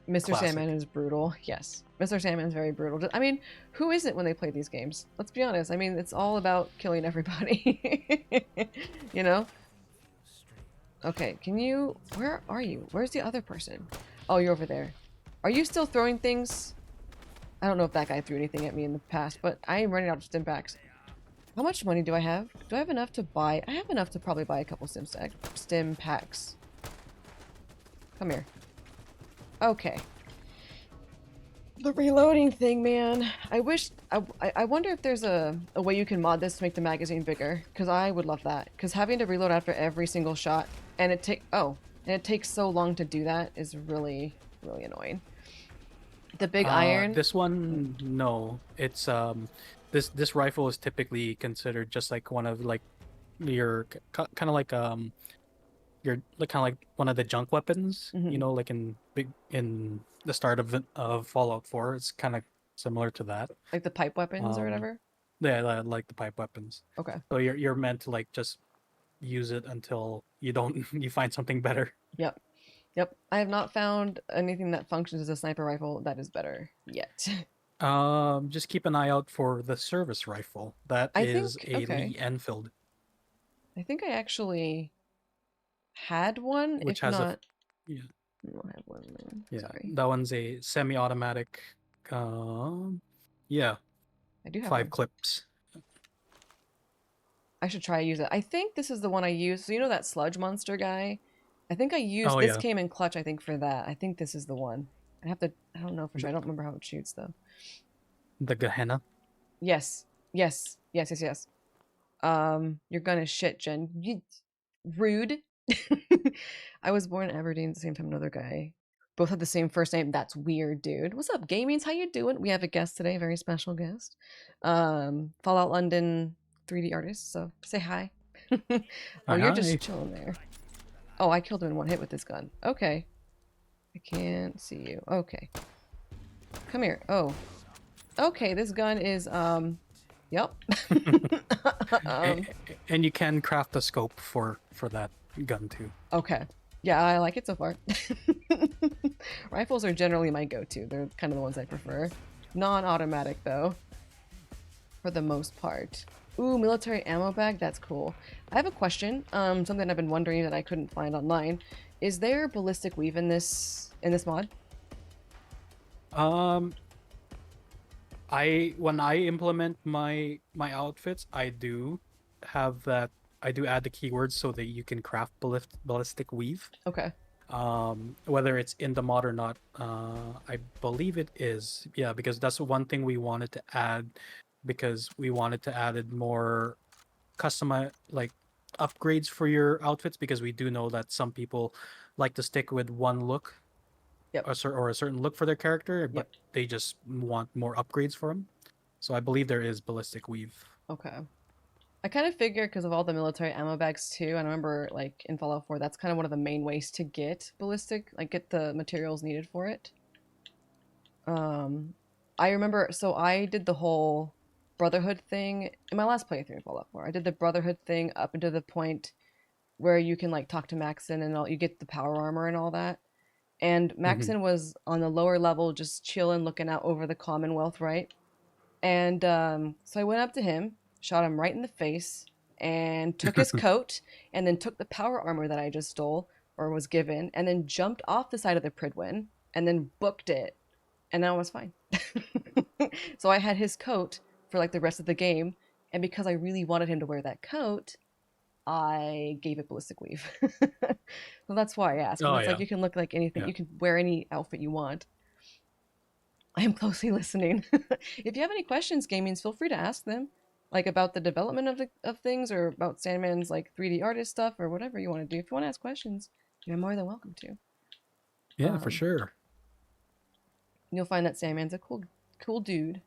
Mr. Sandman is brutal. Yes. Mr. Sandman is very brutal. I mean, who isn't when they play these games? Let's be honest. I mean, it's all about killing everybody. You know? Okay, can you... Where are you? Where's the other person? Oh, you're over there. Are you still throwing things? I don't know if that guy threw anything at me in the past, but I am running out of stim packs. How much money do I have? Do I have enough to buy? I have enough to probably buy a couple stim packs. Come here. Okay. The reloading thing, man. I wish... I wonder if there's a way you can mod this to make the magazine bigger, because I would love that. Because having to reload after every single shot, and it takes so long to do that is really, really annoying. The big iron. This one, no. It's this rifle is typically considered just like one of like your kind of like your like kind of like one of the junk weapons. You know, like in the start of Fallout 4. It's kind of similar to that. Like the pipe weapons or whatever. Yeah, like the pipe weapons. Okay. So you're meant to like just use it until you find something better. Yep. Yep, I have not found anything that functions as a sniper rifle that is better yet. Just keep an eye out for the service rifle. That is a Lee Enfield. I think I actually had one, which if has not... yeah. I don't have one. Yeah, sorry. that one's a semi-automatic. Yeah. I do have 5 one. clips. I should try to use it. I think this is the one I used. So you know that sludge monster guy? I think I used this. Came in clutch, I think, for that. I think this is the one. I don't know for sure. I don't remember how it shoots though. The Gehenna? Yes. You're gonna shit, Jen. Rude. I was born in Aberdeen at the same time another guy. Both had the same first name. That's weird, dude. What's up, Gamings? How you doing? We have a guest today, a very special guest. Fallout London 3D artist, so say hi. Oh, you're just chilling there. Oh, I killed him in one hit with this gun. Okay. I can't see you. Okay. Come here. Oh. Okay, this gun is, Yep. And you can craft a scope for that gun too. Okay. Yeah, I like it so far. Rifles are generally my go-to. They're kind of the ones I prefer. Non-automatic though, for the most part. Ooh, military ammo bag. That's cool. I have a question. Something I've been wondering that I couldn't find online. Is there ballistic weave in this mod? When I implement my outfits, I do have that. I do add the keywords so that you can craft ballistic weave. Okay. Whether it's in the mod or not, I believe it is. Yeah, because that's one thing we wanted to add, because we wanted to add more customize upgrades for your outfits, because we do know that some people like to stick with one look. Yep. Or a certain look for their character, but they just want more upgrades for them. So I believe there is ballistic weave. Okay. I kind of figure because of all the military ammo bags too, and I remember like in Fallout 4, that's kind of one of the main ways to get ballistic, like get the materials needed for it. I remember, so I did the whole Brotherhood thing in my last playthrough in Fallout 4. I did the Brotherhood thing up until the point where you can like talk to Maxon and all, you get the power armor and all that. And Maxon was on the lower level, just chilling, looking out over the Commonwealth, right? And so I went up to him, shot him right in the face, and took his coat, and then took the power armor that I just stole, or was given, and then jumped off the side of the Pridwin, and then booked it. And I was fine. So I had his coat for like the rest of the game, and because I really wanted him to wear that coat, I gave it ballistic weave. So that's why I asked. It's like you can look like anything. You can wear any outfit you want. I am closely listening. If you have any questions, Gamings, feel free to ask them, like about the development of things, or about Sandman's like 3D artist stuff, or whatever you want to do. If you want to ask questions, you're more than welcome to. Yeah, for sure. You'll find that Sandman's a cool dude.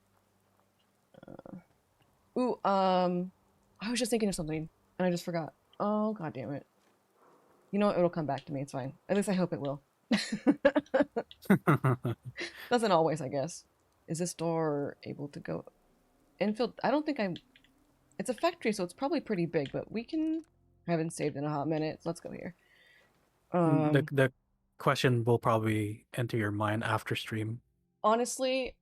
I was just thinking of something, and I just forgot. Oh, god damn it. You know what? It'll come back to me. It's fine. At least I hope it will. Doesn't always, I guess. Is this door able to go infield? I don't think it's a factory, so it's probably pretty big, but we can... I haven't saved in a hot minute. Let's go here. The question will probably enter your mind after stream. Honestly,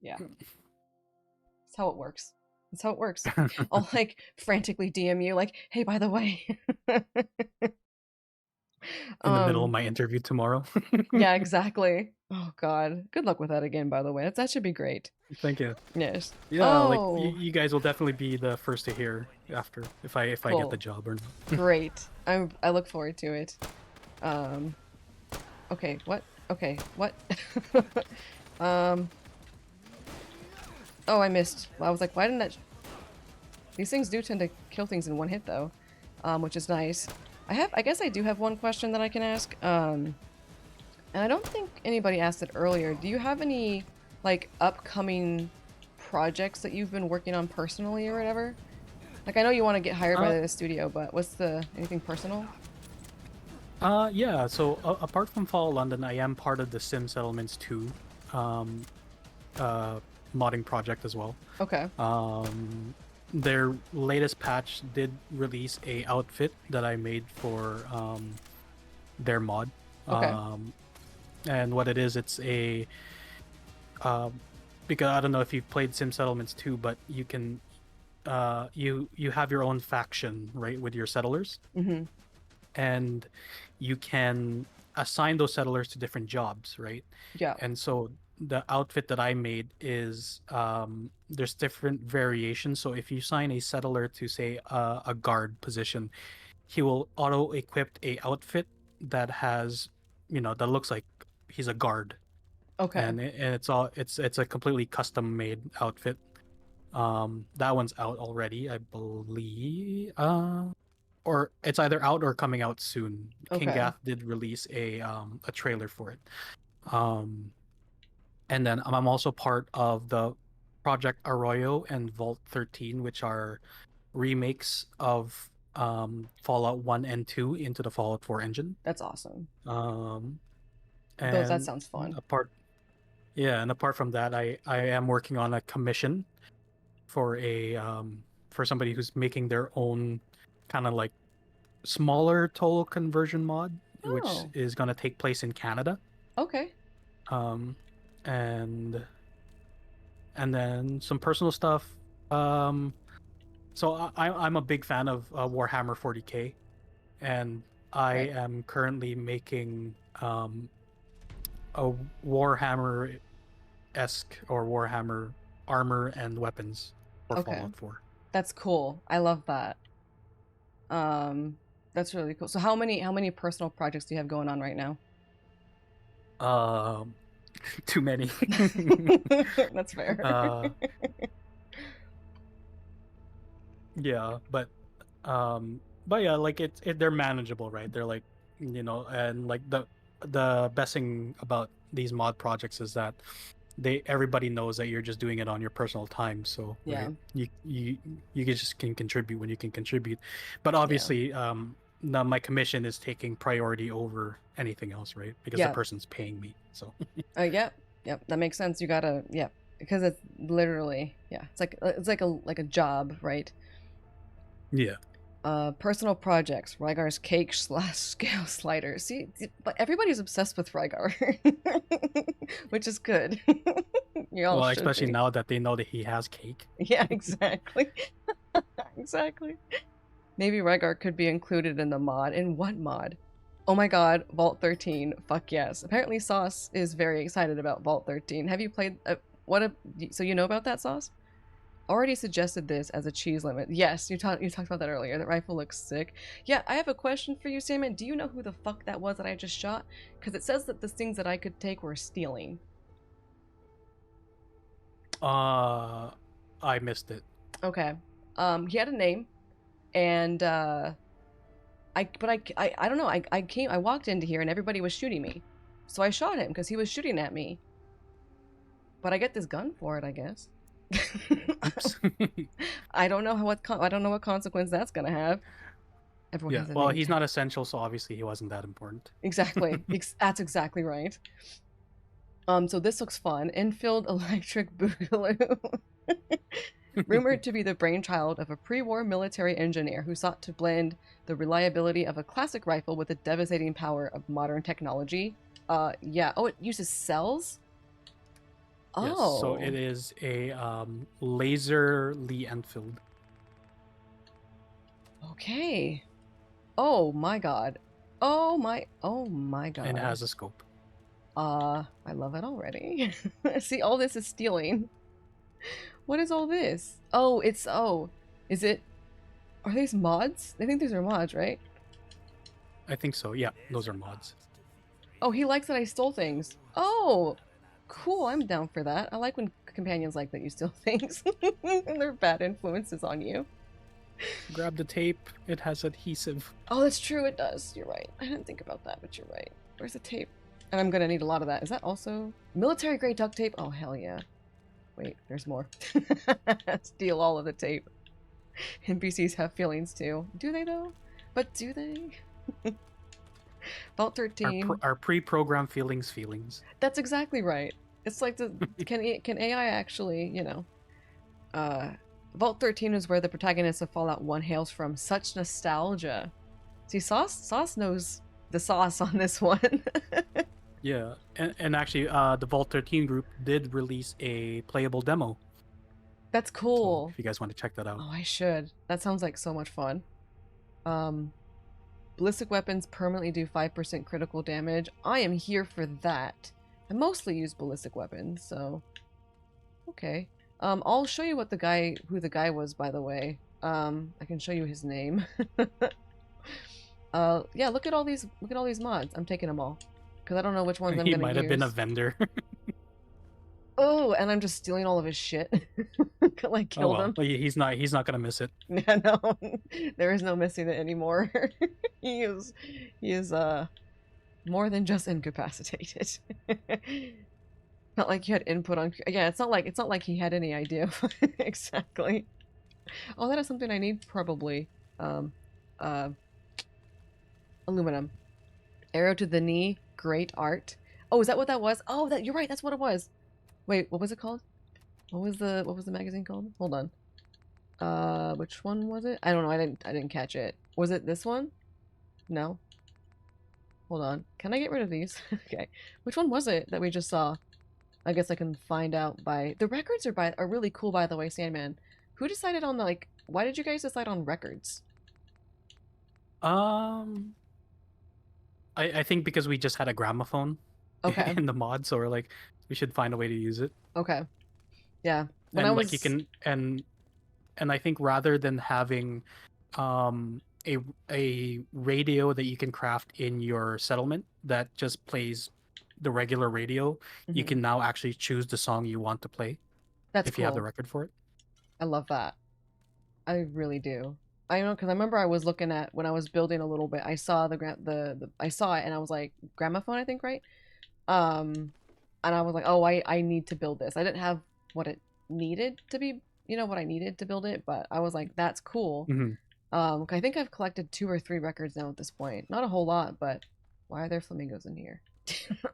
yeah. That's how it works. That's how it works. I'll like frantically DM you like, hey, by the way. In the middle of my interview tomorrow. Yeah, exactly. Oh god. Good luck with that again, by the way. That should be great. Thank you. Yes. Yeah, like you guys will definitely be the first to hear after if I get the job or not. Great. I look forward to it. Okay, what? Okay, what? Oh, I missed. I was like, why didn't that... These things do tend to kill things in one hit, though, which is nice. I guess I do have one question that I can ask. And I don't think anybody asked it earlier. Do you have any, like, upcoming projects that you've been working on personally or whatever? Like, I know you want to get hired by the studio, but what's anything personal? Yeah, so apart from Fall London, I am part of the Sim Settlements 2 modding project as well. Okay. Their latest patch did release a outfit that I made for their mod. Okay. And what it is, it's a because I don't know if you've played Sim Settlements 2, but you can you have your own faction, right, with your settlers. Mm-hmm. And you can assign those settlers to different jobs, right? Yeah. And so the outfit that I made is there's different variations. So if you assign a settler to say a guard position, he will auto equip a outfit that has, that looks like he's a guard. Okay. And it's a completely custom made outfit. That one's out already, I believe. Or it's either out or coming out soon. Okay. King Gath did release a trailer for it. And then I'm also part of the Project Arroyo and Vault 13, which are remakes of Fallout 1 and 2 into the Fallout 4 engine. That's awesome. And that sounds fun. And apart from that, I am working on a commission for a for somebody who's making their own kind of like smaller toll conversion mod, which Oh. is going to take place in Canada. Okay. And then some personal stuff. So I'm a big fan of Warhammer 40K, and I am currently making a Warhammer-esque or Warhammer armor and weapons for Fallout 4. That's cool. I love that. That's really cool. So how many personal projects do you have going on right now? Too many. That's fair. Yeah, but yeah, like they're manageable, right? They're like, and like the best thing about these mod projects is that everybody knows that you're just doing it on your personal time, so yeah, right? you just can contribute when you can contribute, but obviously now my commission is taking priority over anything else, right? Because the person's paying me, so yep, that makes sense. You gotta because it's literally it's like a job, right? Yeah. Personal projects, Rygar's cake / scale slider. See, but everybody's obsessed with Rygar, which is good. Well, especially now that they know that he has cake. Yeah, exactly. Exactly. Maybe Rygar could be included in the mod. In what mod? Oh my god, Vault 13. Fuck yes. Apparently Sauce is very excited about Vault 13. Have you played... so you know about that, Sauce? Already suggested this as a cheese limit. Yes, you talked about that earlier. That rifle looks sick. Yeah, I have a question for you, Sandman. Do you know who the fuck that was that I just shot? Because it says that the things that I could take were stealing. I missed it. Okay. He had a name, and I don't know. I walked into here and everybody was shooting me, so I shot him because he was shooting at me. But I get this gun for it, I guess. I don't know what consequence that's gonna have. Everyone has a well, name he's tag. not essential, so obviously he wasn't that important. Exactly. That's exactly right. So this looks fun. Infield electric boogaloo. Rumored to be the brainchild of a pre-war military engineer who sought to blend the reliability of a classic rifle with the devastating power of modern technology. Yeah. Oh, it uses cells? Oh. Yes, so it is a laser Lee Enfield. Okay. Oh my god. Oh my god. And it has a scope. I love it already. See, all this is stealing. What is all this? Oh, is it... Are these mods? I think these are mods, right? I think so, yeah. Those are mods. Oh, he likes that I stole things. Oh, cool. I'm down for that. I like when companions like that you steal things. And they're bad influences on you. Grab the tape. It has adhesive. Oh, that's true. It does. You're right. I didn't think about that, but you're right. Where's the tape? And I'm gonna need a lot of that. Is that also military grade duct tape? Oh, hell yeah. Wait, there's more. Steal all of the tape. NPCs have feelings too. Do they though? But do they? Vault 13. Our pre-programmed feelings. That's exactly right. It's like can AI actually, Vault 13 is where the protagonist of Fallout 1 hails from. Such nostalgia. See, Sauce knows the sauce on this one. Yeah, and actually, the Vault 13 group did release a playable demo. That's cool. So if you guys want to check that out. Oh, I should. That sounds like so much fun. Ballistic weapons permanently do 5% critical damage. I am here for that. I mostly use ballistic weapons, so... Okay. I'll show you who the guy was, by the way. I can show you his name. Yeah, look at all these mods. I'm taking them all. Because I don't know which ones I'm gonna use. He might have been a vendor. Oh, and I'm just stealing all of his shit. Like, kill him. Well, he's not gonna miss it. Yeah, no. There is no missing it anymore. He is more than just incapacitated. Not like he had input on... Yeah, it's not like he had any idea. Exactly. Oh, that is something I need, probably. Aluminum. Arrow to the knee. Great art. Oh, is that what that was? Oh, you're right. That's what it was. Wait, what was it called? What was the magazine called? Hold on. Which one was it? I don't know. I didn't catch it. Was it this one? No. Hold on. Can I get rid of these? Okay. Which one was it that we just saw? I guess I can find out by the records are really cool, by the way, Sandman. Who decided on the, like, why did you guys decide on records? I think because we just had a gramophone Okay. in the mod, so we're like, we should find a way to use it. Okay. Yeah. When and I was like you can and I think rather than having a radio that you can craft in your settlement that just plays the regular radio, you can now actually choose the song you want to play. That's if you have the record for it. I love that. I really do. I know, because I remember I was looking at when I was building a little bit. I saw I saw it and I was like, gramophone, I think, right? And I was like, oh, I need to build this. I didn't have what it needed to be, you know, what I needed to build it, but I was like, that's cool. I think I've collected 2 or 3 records now at this point. Not a whole lot, but why are there flamingos in here?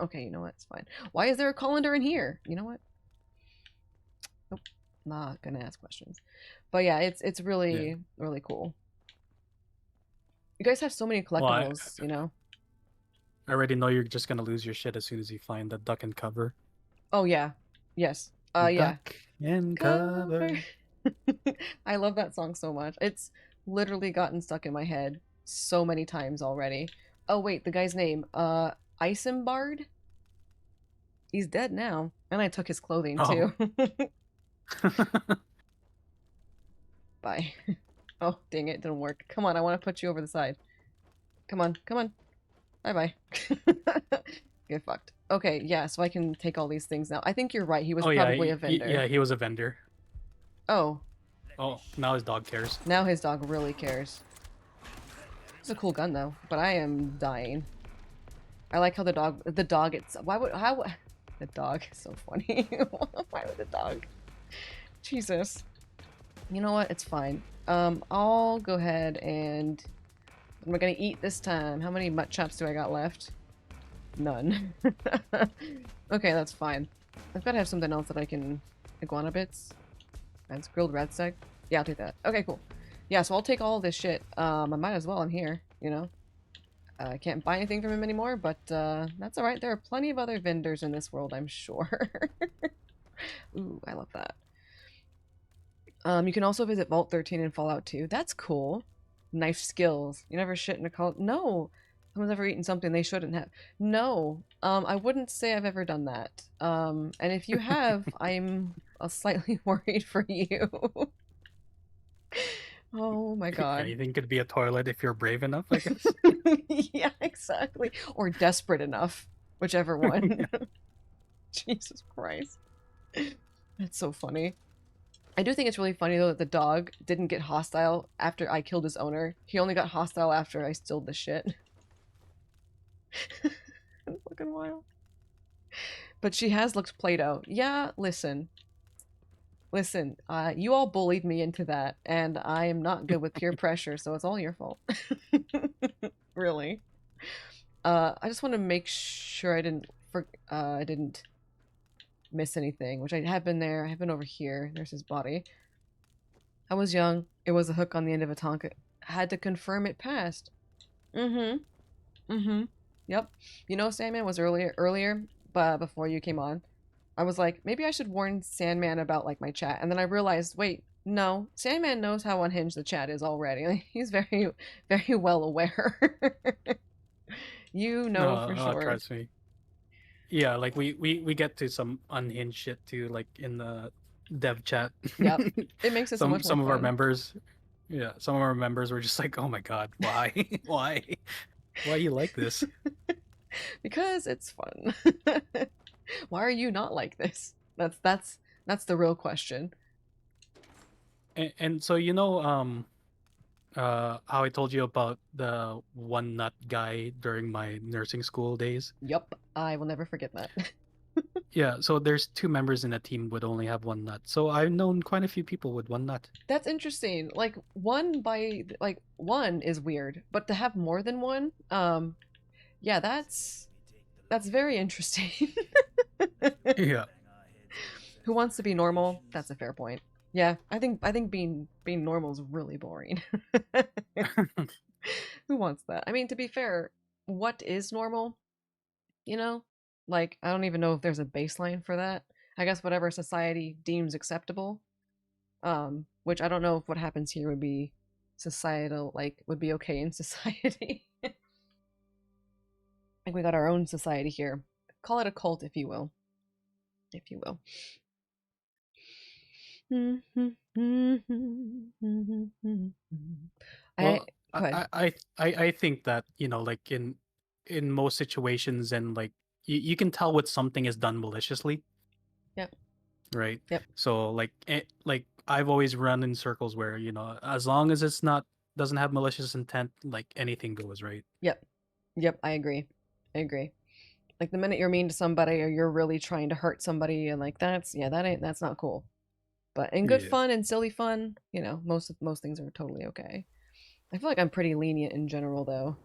Okay, you know what? It's fine. Why is there a colander in here? You know what? Nope. Not gonna ask questions. But yeah, it's really really cool. You guys have so many collectibles, you know. I already know you're just gonna lose your shit as soon as you find the duck and cover. Oh yeah, yes, yeah. Duck and cover. I love that song so much. It's literally gotten stuck in my head so many times already. Oh wait, the guy's name, Isambard. He's dead now, and I took his clothing too. Bye. Oh, dang it, didn't work. Come on, I want to put you over the side. Come on, come on. Bye-bye. Get fucked. Okay, yeah, so I can take all these things now. I think you're right, he was probably a vendor. Yeah, he was a vendor. Oh. Oh, now his dog cares. Now his dog really cares. It's a cool gun, though, but I am dying. I like how the dog, the dog is so funny. Why would the dog? Jesus. You know what? It's fine. I'll go ahead and I'm gonna eat this time. How many mutt chops do I got left? None. Okay, that's fine. I've got to have something else that I can... Iguana bits? That's grilled red seg? Yeah, I'll take that. Okay, cool. Yeah, so I'll take all of this shit. I might as well. I'm here, you know? I can't buy anything from him anymore, but that's alright. There are plenty of other vendors in this world, I'm sure. Ooh, I love that. You can also visit Vault 13 in Fallout 2. That's cool. Knife skills. You never shit in a cult. No! Someone's ever eaten something they shouldn't have. No. I wouldn't say I've ever done that. And if you have, I'm slightly worried for you. Oh my god. Anything could be a toilet if you're brave enough, I guess. Yeah, exactly. Or desperate enough. Whichever one. Jesus Christ. That's so funny. I do think it's really funny, though, that the dog didn't get hostile after I killed his owner. He only got hostile after I stilled the shit. It's fucking wild. But she has looked Play-Doh. Yeah, listen. Listen, you all bullied me into that, and I am not good with peer pressure, so it's all your fault. Really. I just want to make sure I didn't miss anything, which I have been there. I have been over here. There's his body. I was young. It was a hook on the end of a tonka. Had to confirm it passed. Yep. You know, Sandman was earlier, but before you came on, I was like, maybe I should warn Sandman about, like, my chat. And then I realized, wait, no, Sandman knows how unhinged the chat is already. Like, he's very, very well aware. You know for sure. Trust me. Yeah, like we get to some unhinged shit too, like in the dev chat. Yep. It makes it so much more some of our fun. members. Yeah, some of our members were just like, "Oh my god, why? Why you like this?" Because it's fun. Why are you not like this? That's the real question. And so, you know, how I told you about the one nut guy during my nursing school days? Yep, I will never forget that. Yeah, so there's 2 members in a team would only have 1 nut. So I've known quite a few people with 1 nut. That's interesting. Like one is weird, but to have more than one, yeah, that's very interesting. Yeah. Who wants to be normal? That's a fair point. Yeah, I think being normal is really boring. Who wants that? I mean, to be fair, what is normal? You know? Like, I don't even know if there's a baseline for that. I guess whatever society deems acceptable. Which I don't know if what happens here would be societal, like, would be okay in society. Like, we got our own society here. Call it a cult, if you will. If you will. Well, Go ahead. I think that, you know, like in most situations, and like you can tell what something is done maliciously, Yep. right? Yep. So like I've always run in circles where, you know, as long as it's not doesn't have malicious intent, like anything goes, right? Yep. Yep, I agree. I agree. Like the minute you're mean to somebody or you're really trying to hurt somebody and like that's that's not cool. But in good Yeah. fun and silly fun, you know, most things are totally okay. I feel like I'm pretty lenient in general though.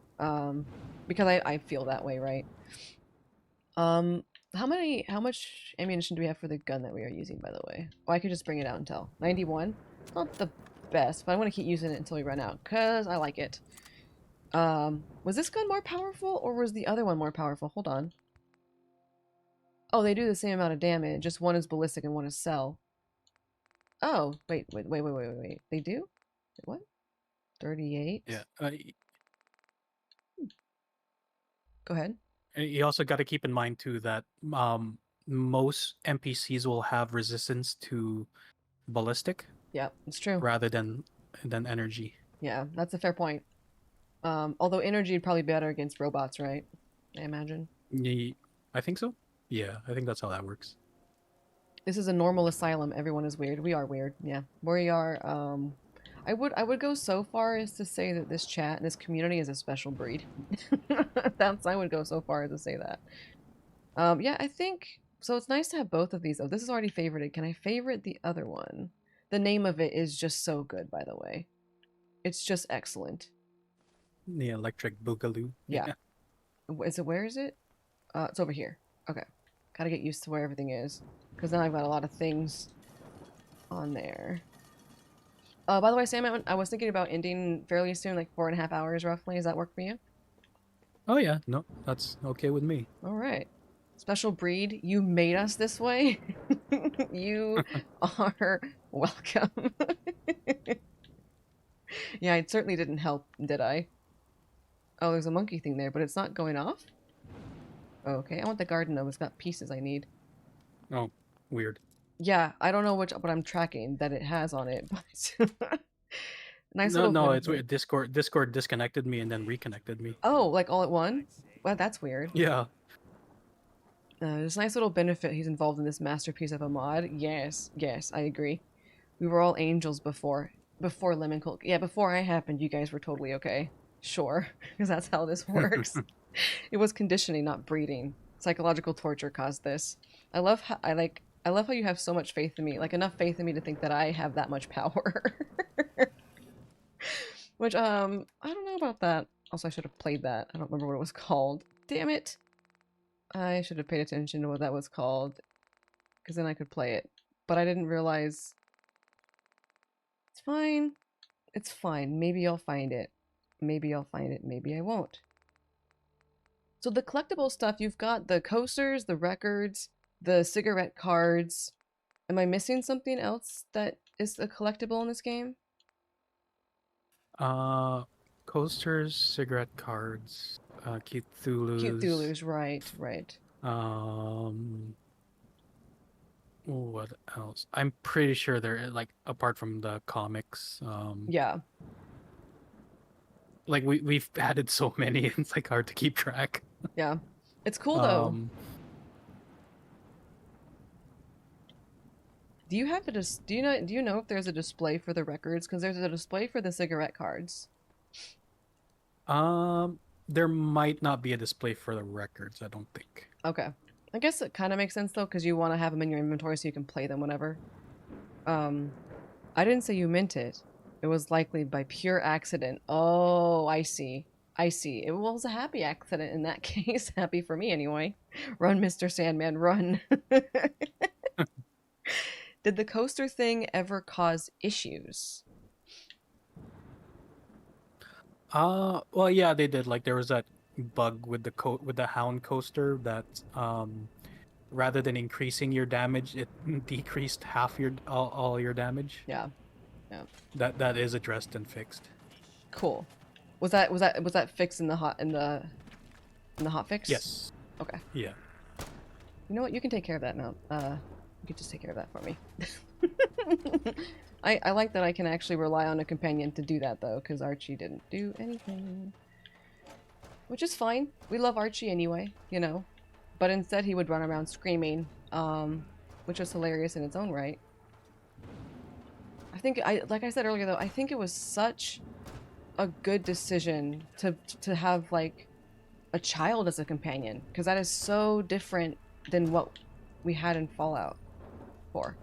Because I feel that way, right? How much ammunition do we have for the gun that we are using, by the way? Oh, I could just bring it out and tell. 91? Not the best, but I want to keep using it until we run out, because I like it. Was this gun more powerful, or was the other one more powerful? Hold on. Oh, they do the same amount of damage, just one is ballistic and one is cell. Oh, wait. They do? Wait, what? 38? Yeah. Go ahead. You also got to keep in mind too that most NPCs will have resistance to ballistic Yeah, it's true. rather than energy. Yeah, that's a fair point. Although energy would probably be better against robots, right? I imagine. I think so. Yeah, I think that's how that works. This is a normal asylum. Everyone is weird. We are weird. Yeah. We are, I would go so far as to say that this chat and this community is a special breed. I would go so far as to say that. Yeah, I think, so it's nice to have both of these though. This is already favorited. Can I favorite the other one? The name of it is just so good, by the way. It's just excellent. The electric boogaloo. Yeah. Where is it? It's over here. Okay. Gotta get used to where everything is. Because now I've got a lot of things on there. By the way, Sam, I was thinking about ending fairly soon, like 4.5 hours roughly. Does that work for you? Oh yeah, no, that's okay with me. All right. Special breed, you made us this way. You are welcome. Yeah, it certainly didn't help, did I? Oh, there's a monkey thing there, but it's not going off? Okay, I want the garden though. It's got pieces I need. Oh, weird. Yeah, I don't know what I'm tracking that it has on it, but nice No, little no, bit it's of weird. Discord disconnected me and then reconnected me. Oh, like all at one? Well, that's weird. Yeah. There's a nice little benefit he's involved in this masterpiece of a mod. Yes, I agree. We were all angels before LemonCultGames. Yeah, before I happened, you guys were totally okay. Sure, because that's how this works. It was conditioning, not breeding. Psychological torture caused this. I love how you have so much faith in me, like enough faith in me to think that I have that much power. Which, I don't know about that. Also, I should have played that. I don't remember what it was called. Damn it! I should have paid attention to what that was called, because then I could play it. But I didn't realize... It's fine. It's fine. Maybe I'll find it. Maybe I'll find it. Maybe I won't. So the collectible stuff, you've got the coasters, the records, the cigarette cards. Am I missing something else that is a collectible in this game? Coasters, cigarette cards, Cutethulus, right. What else? I'm pretty sure they're like apart from the comics. Yeah. Like we've added so many, it's like hard to keep track. Yeah. It's cool though. Do you have do you know if there's a display for the records? Because there's a display for the cigarette cards. There might not be a display for the records, I don't think. Okay. I guess it kind of makes sense though, because you want to have them in your inventory so you can play them whenever. I didn't say you meant it. It was likely by pure accident. Oh, I see. It was a happy accident in that case. Happy for me anyway. Run, Mr. Sandman, run. Did the coaster thing ever cause issues? Well, yeah, they did. Like there was that bug with the hound coaster that rather than increasing your damage, it decreased half your all your damage. Yeah. Yeah. That is addressed and fixed. Cool. Was that fixed in the hot fix? Yes. Okay. Yeah. You know what? You can take care of that now. You can just take care of that for me. I like that I can actually rely on a companion to do that though, because Archie didn't do anything. Which is fine. We love Archie anyway, you know. But instead he would run around screaming, which was hilarious in its own right. I think, like I said earlier though, I think it was such a good decision to have like a child as a companion, because that is so different than what we had in Fallout 4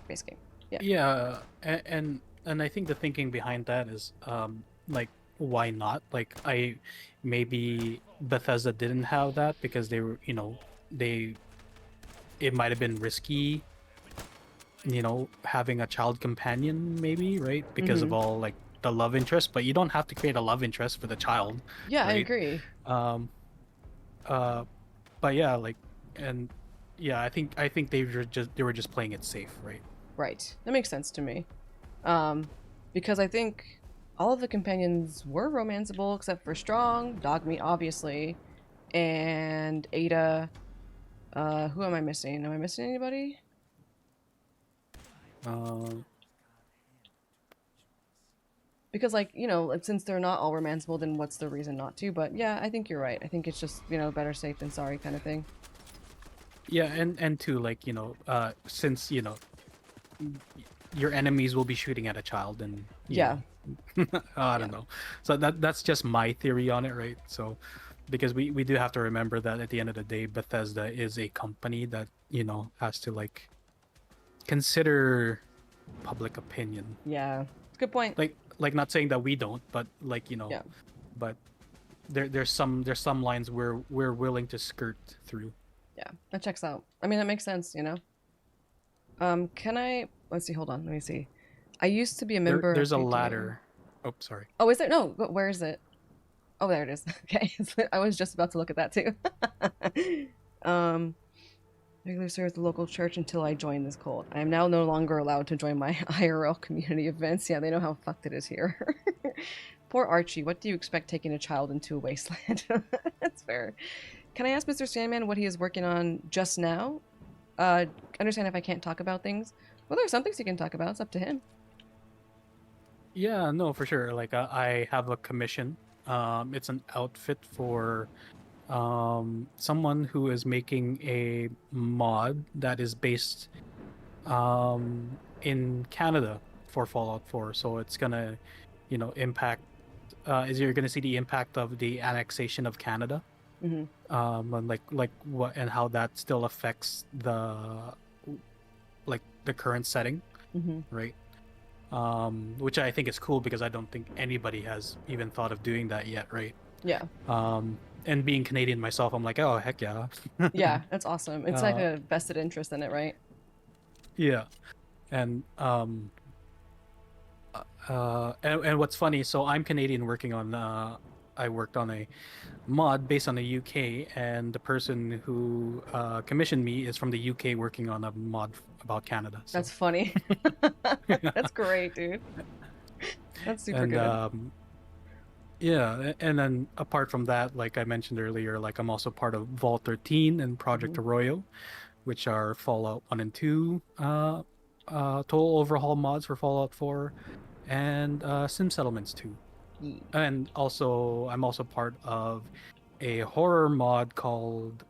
base game. Yeah. Yeah, and I think the thinking behind that is like why not? Like maybe Bethesda didn't have that because they were, you know, it might have been risky, you know, having a child companion maybe, right? Because of all like the love interest, but you don't have to create a love interest for the child. Yeah, right? I agree. But yeah, like, and yeah, I think they were just playing it safe, right? Right. That makes sense to me. Because I think all of the companions were romanceable except for Strong, Dogmeat obviously, and Ada. Who am I missing? Am I missing anybody? Because, like, you know, since they're not all romanceable, then what's the reason not to? But yeah, I think you're right. I think it's just, you know, better safe than sorry kind of thing. Yeah, and too, like, you know, since, you know, your enemies will be shooting at a child, and yeah, I don't know. So that's just my theory on it, right? So, because we do have to remember that at the end of the day, Bethesda is a company that, you know, has to like consider public opinion. Yeah, good point. Like not saying that we don't, but like, you know, but there's some lines where we're willing to skirt through. Yeah, that checks out. I mean, that makes sense, you know. Can I? Let's see. Hold on. Let me see. I used to be a member. There's a of ladder. Oh, sorry. Oh, is there? No. But where is it? Oh, there it is. Okay. I was just about to look at that too. Regularly served the local church until I joined this cult. I am now no longer allowed to join my IRL community events. Yeah, they know how fucked it is here. Poor Archie. What do you expect taking a child into a wasteland? That's fair. Can I ask Mr. Sandman what he is working on just now? Understand if I can't talk about things. Well, there's some things he can talk about. It's up to him. Yeah, no, for sure. Like I have a commission. It's an outfit for someone who is making a mod that is based in Canada for Fallout 4. So it's gonna, you know, impact. You're gonna see the impact of the annexation of Canada. And like what and how that still affects the current setting, right? Which I think is cool because I don't think anybody has even thought of doing that yet, right? Yeah. And being Canadian myself, I'm like, oh heck yeah. Yeah, that's awesome. It's like a vested interest in it, right? Yeah, and what's funny, so I'm Canadian working on I worked on a mod based on the UK, and the person who commissioned me is from the UK working on a mod about Canada. So. That's funny. That's great, dude. That's super good. Yeah, and then apart from that, like I mentioned earlier, like I'm also part of Vault 13 and Project Arroyo, which are Fallout 1 and 2 total overhaul mods for Fallout 4, and Sim Settlements 2. And also, I'm also part of a horror mod called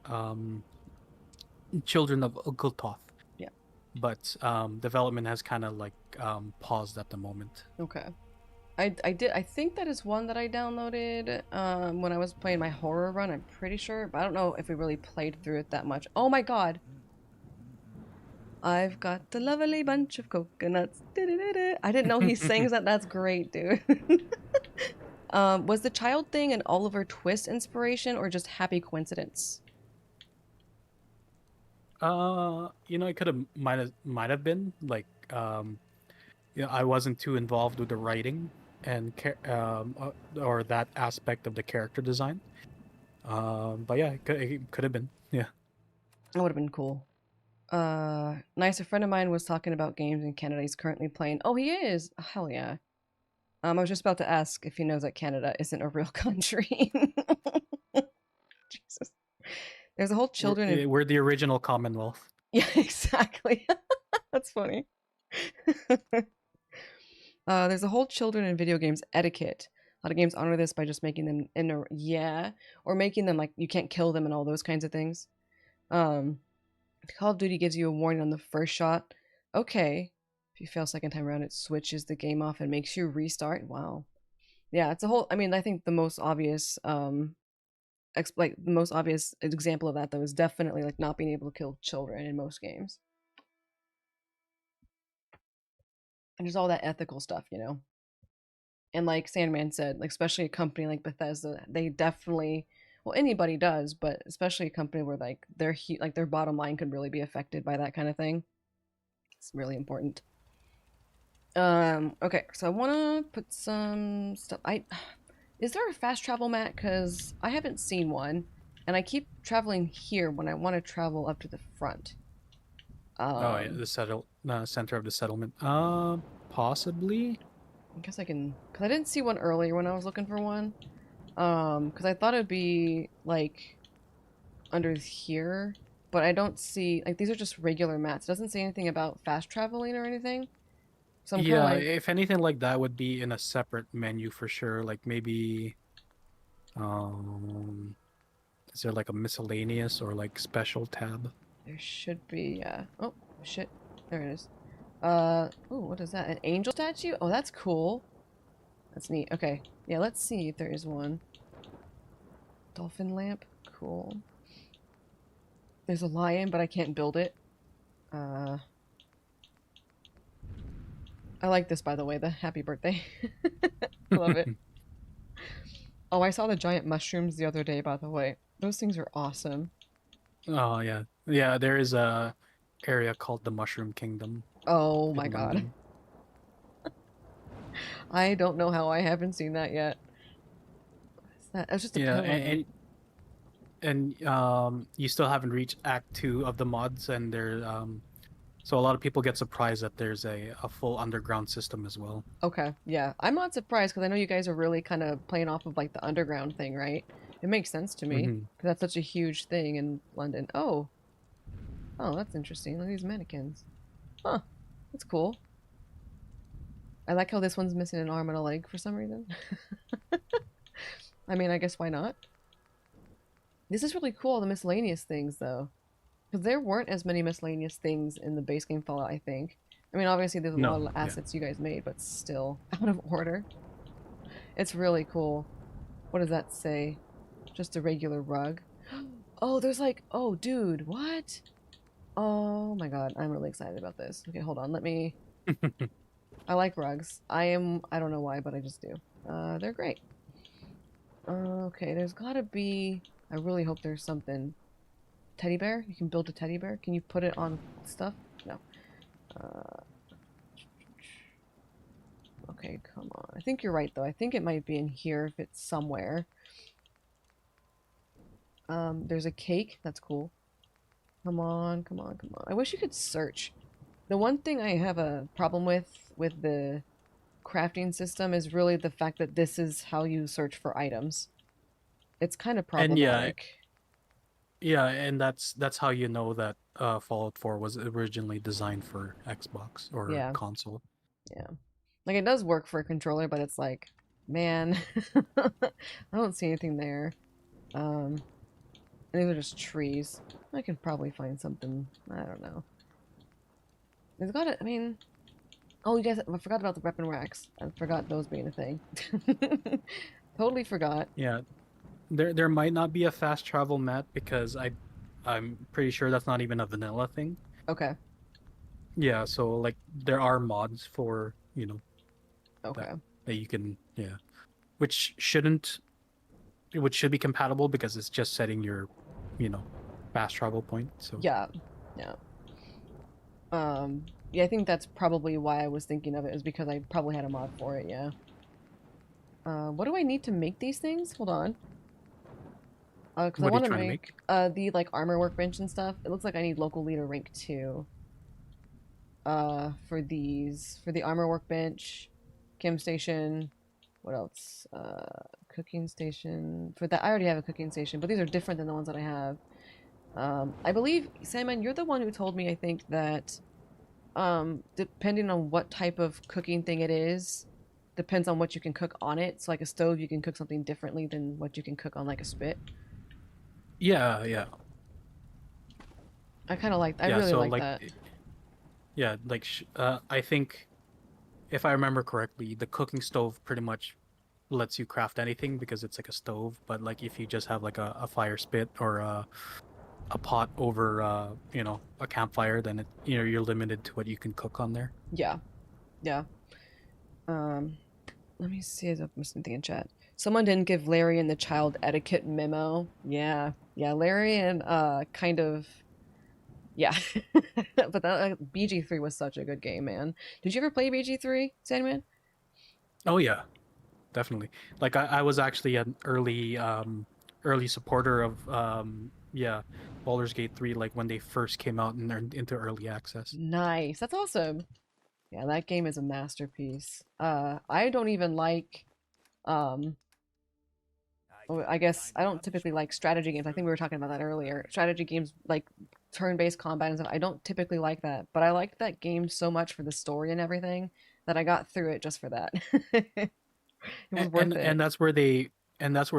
Children of Ugletoth. Yeah. But development has kind of like paused at the moment. Okay. I think that is one that I downloaded when I was playing my horror run, I'm pretty sure. But I don't know if we really played through it that much. Oh my god. I've got a lovely bunch of coconuts. I didn't know he sings that. That's great, dude. Was the child thing an Oliver Twist inspiration or just happy coincidence? It could have might have been like I wasn't too involved with the writing and or that aspect of the character design. But yeah, it could have been. Yeah. That would have been cool. Nice. A friend of mine was talking about games in Canada. He's currently playing. Oh, he is. Hell yeah. I was just about to ask if he knows that Canada isn't a real country. Jesus. There's a whole children and We're the original Commonwealth. yeah, exactly. That's funny. There's a whole children and video games etiquette. A lot of games honor this by just making them or making them like you can't kill them and all those kinds of things. Call of Duty gives you a warning on the first shot. Okay. If you fail second time around, it switches the game off and makes you restart. Wow. Yeah, it's a whole. I mean, I think the most obvious, the most obvious example of that though is definitely like not being able to kill children in most games. And there's all that ethical stuff, And like Sandman said, like especially a company like Bethesda, they definitely. Well, anybody does, but especially a company where like their bottom line could really be affected by that kind of thing. It's really important. Okay, so I want to put some stuff. Is there a fast travel mat? Because I haven't seen one, and I keep traveling here when I want to travel up to the front. Yeah, the center of the settlement. Possibly. I guess I can, because I didn't see one earlier when I was looking for one. Because I thought it'd be like under here, but I don't see like these are just regular mats. It doesn't say anything about fast traveling or anything. So I'm Yeah, like, if anything like that would be in a separate menu for sure. Like maybe, is there like a miscellaneous or like special tab? there should be. Oh shit, there it is. Oh, what is that? An angel statue? Oh, that's cool. That's neat. Okay, yeah, let's see if there is one. Dolphin lamp, cool. There's a lion, but I can't build it. I like this, by the way, the happy birthday. I love it. Oh, I saw the giant mushrooms the other day, by the way. Those things are awesome. Oh yeah, yeah. There is a area called the Mushroom Kingdom. Oh my god. I don't know how I haven't seen that yet. What's that? It was just a pillow. And you still haven't reached Act 2 of the mods, and so a lot of people get surprised that there's a full underground system as well. Okay, yeah. I'm not surprised because I know you guys are really kind of playing off of like the underground thing, right? It makes sense to me because that's such a huge thing in London. Oh, that's interesting. Look at these mannequins. Huh, that's cool. I like how this one's missing an arm and a leg for some reason. I mean, I guess why not? This is really cool, the miscellaneous things, though. Because there weren't as many miscellaneous things in the base game Fallout, I think. I mean, obviously there's a lot of assets you guys made, but still out of order. It's really cool. What does that say? Just a regular rug. Oh, there's like... Oh, dude, what? Oh my god, I'm really excited about this. Okay, hold on, let me... I like rugs. I don't know why, but I just do. They're great. Okay, there's gotta be... I really hope there's something. Teddy bear? You can build a teddy bear? Can you put it on stuff? No. Okay, come on. I think you're right, though. I think it might be in here if it's somewhere. There's a cake. That's cool. Come on, come on, come on. I wish you could search. The one thing I have a problem with the crafting system is really the fact that this is how you search for items. It's kind of problematic. And that's how you know that Fallout 4 was originally designed for Xbox or console. Yeah. Like, it does work for a controller, but it's like, man, I don't see anything there. And these are just trees. I can probably find something. I don't know. There's gotta, I mean... Oh, you guys, I forgot about the weapon racks. I forgot those being a thing. Totally forgot. Yeah. There might not be a fast travel mat because I'm pretty sure that's not even a vanilla thing. Okay. Yeah, so like there are mods for, okay. that you can, which should be compatible because it's just setting your, fast travel point. So yeah, Yeah. Yeah, I think that's probably why I was thinking of it, is because I probably had a mod for it, yeah. What do I need to make these things? Hold on. Because I What are you want to trying to make make? the like armor workbench and stuff. It looks like I need local leader rank 2. For these, for the armor workbench, chem station, what else? Cooking station. For that, I already have a cooking station, but these are different than the ones that I have. I believe, Sandman, you're the one who told me, I think, that depending on what type of cooking thing it is, depends on what you can cook on it. So like a stove, you can cook something differently than what you can cook on like a spit. Yeah, yeah, I kind of like, I yeah. really So like like, that. yeah, like I think if I remember correctly, the cooking stove pretty much lets you craft anything because it's like a stove. But like if you just have like a fire spit or a pot over you know, a campfire, then you're limited to what you can cook on there. Yeah, yeah. Let me see if I'm missing anything in chat. Someone didn't give Larry and the child etiquette memo. Yeah, yeah. Larry and kind of, yeah. But that BG3 was such a good game, man. Did you ever play BG3, Sandman? Oh yeah, definitely. Like I was actually an early supporter of yeah, Baldur's Gate 3, like when they first came out and they're into early access. Nice. That's awesome. Yeah, that game is a masterpiece. I don't even like I guess I don't typically like strategy games. I think we were talking about that earlier. Strategy games like turn-based combat and stuff. I don't typically like that, but I liked that game so much for the story and everything that I got through it just for that. It was worth it. And that's where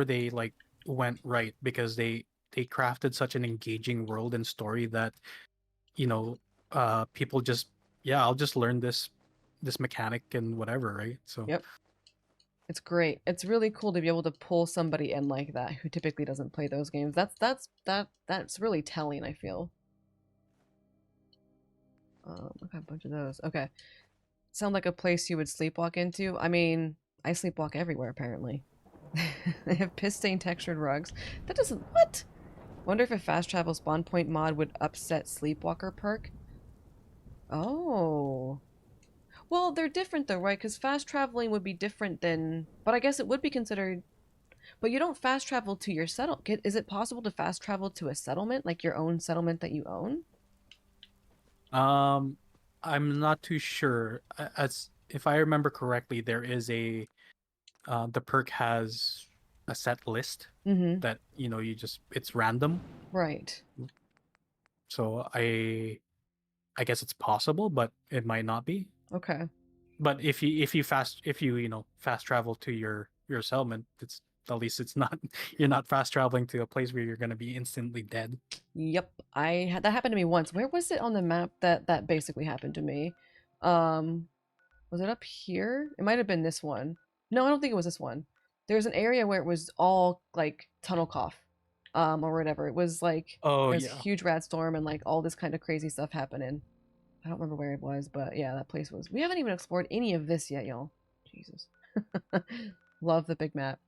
they like went right because they crafted such an engaging world and story that you know people just, yeah, I'll just learn this mechanic and whatever, right? So Yep. It's great. It's really cool to be able to pull somebody in like that who typically doesn't play those games. That's really telling, I feel. I got a bunch of those. Okay. Sound like a place you would sleepwalk into? I mean, I sleepwalk everywhere apparently. They have piss stain textured rugs. That doesn't what? Wonder if a fast travel spawn point mod would upset sleepwalker perk. Oh. Well, they're different though, right? Because fast traveling would be different than, but I guess it would be considered. But you don't fast travel to your settle. Is it possible to fast travel to a settlement, like your own settlement that you own? I'm not too sure. As if I remember correctly, there is a the perk has a set list Mm-hmm. that you just, it's random. Right. So I guess it's possible, but it might not be. Okay. But if you fast travel to your settlement, it's at least it's not you're not fast traveling to a place where you're gonna be instantly dead. Yep. I had that happened to me once. Where was it on the map that basically happened to me? Was it up here? It might have been this one. No, I don't think it was this one. There was an area where it was all like tunnel cough, or whatever. It was like Oh there's a yeah. huge rat storm and like all this kind of crazy stuff happening. I don't remember where it was, but yeah, that place was. We haven't even explored any of this yet, y'all. Jesus. Love the big map.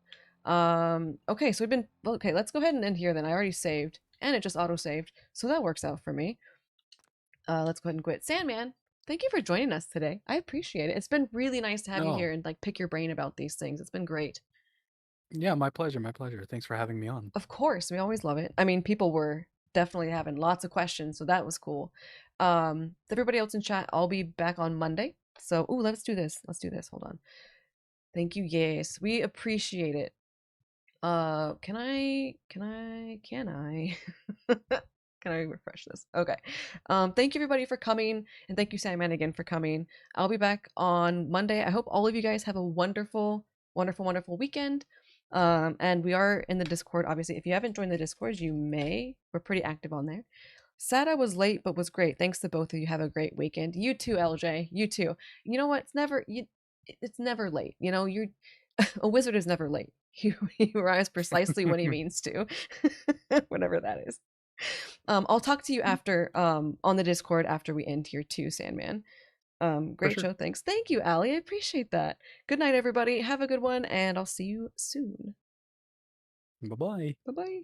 Okay, so we've been okay. Let's go ahead and end here then. I already saved, and it just auto saved, so that works out for me. Let's go ahead and quit. Sandman, thank you for joining us today. I appreciate it. It's been really nice to have you No. here and like pick your brain about these things. It's been great. Yeah, my pleasure. My pleasure. Thanks for having me on. Of course, we always love it. I mean, people were definitely having lots of questions, so that was cool. Everybody else in chat, I'll be back on Monday. So, ooh, let's do this. Let's do this. Hold on. Thank you. Yes, we appreciate it. Can I can I refresh this? Okay. Thank you everybody for coming, and thank you Sandman again for coming. I'll be back on Monday. I hope all of you guys have a wonderful, wonderful, wonderful weekend. And we are in the Discord, obviously. If you haven't joined the Discord, you may. We're pretty active on there. Sad I was late, but was great. Thanks to both of you. Have a great weekend. You too, LJ. You too. You know what? It's never late. You know, you're a wizard is never late. He arrives precisely when he means to, whatever that is. I'll talk to you after on the Discord after we end here too, Sandman. Great sure. show. Thanks. Thank you, Allie. I appreciate that. Good night, everybody. Have a good one, and I'll see you soon. Bye bye. Bye bye.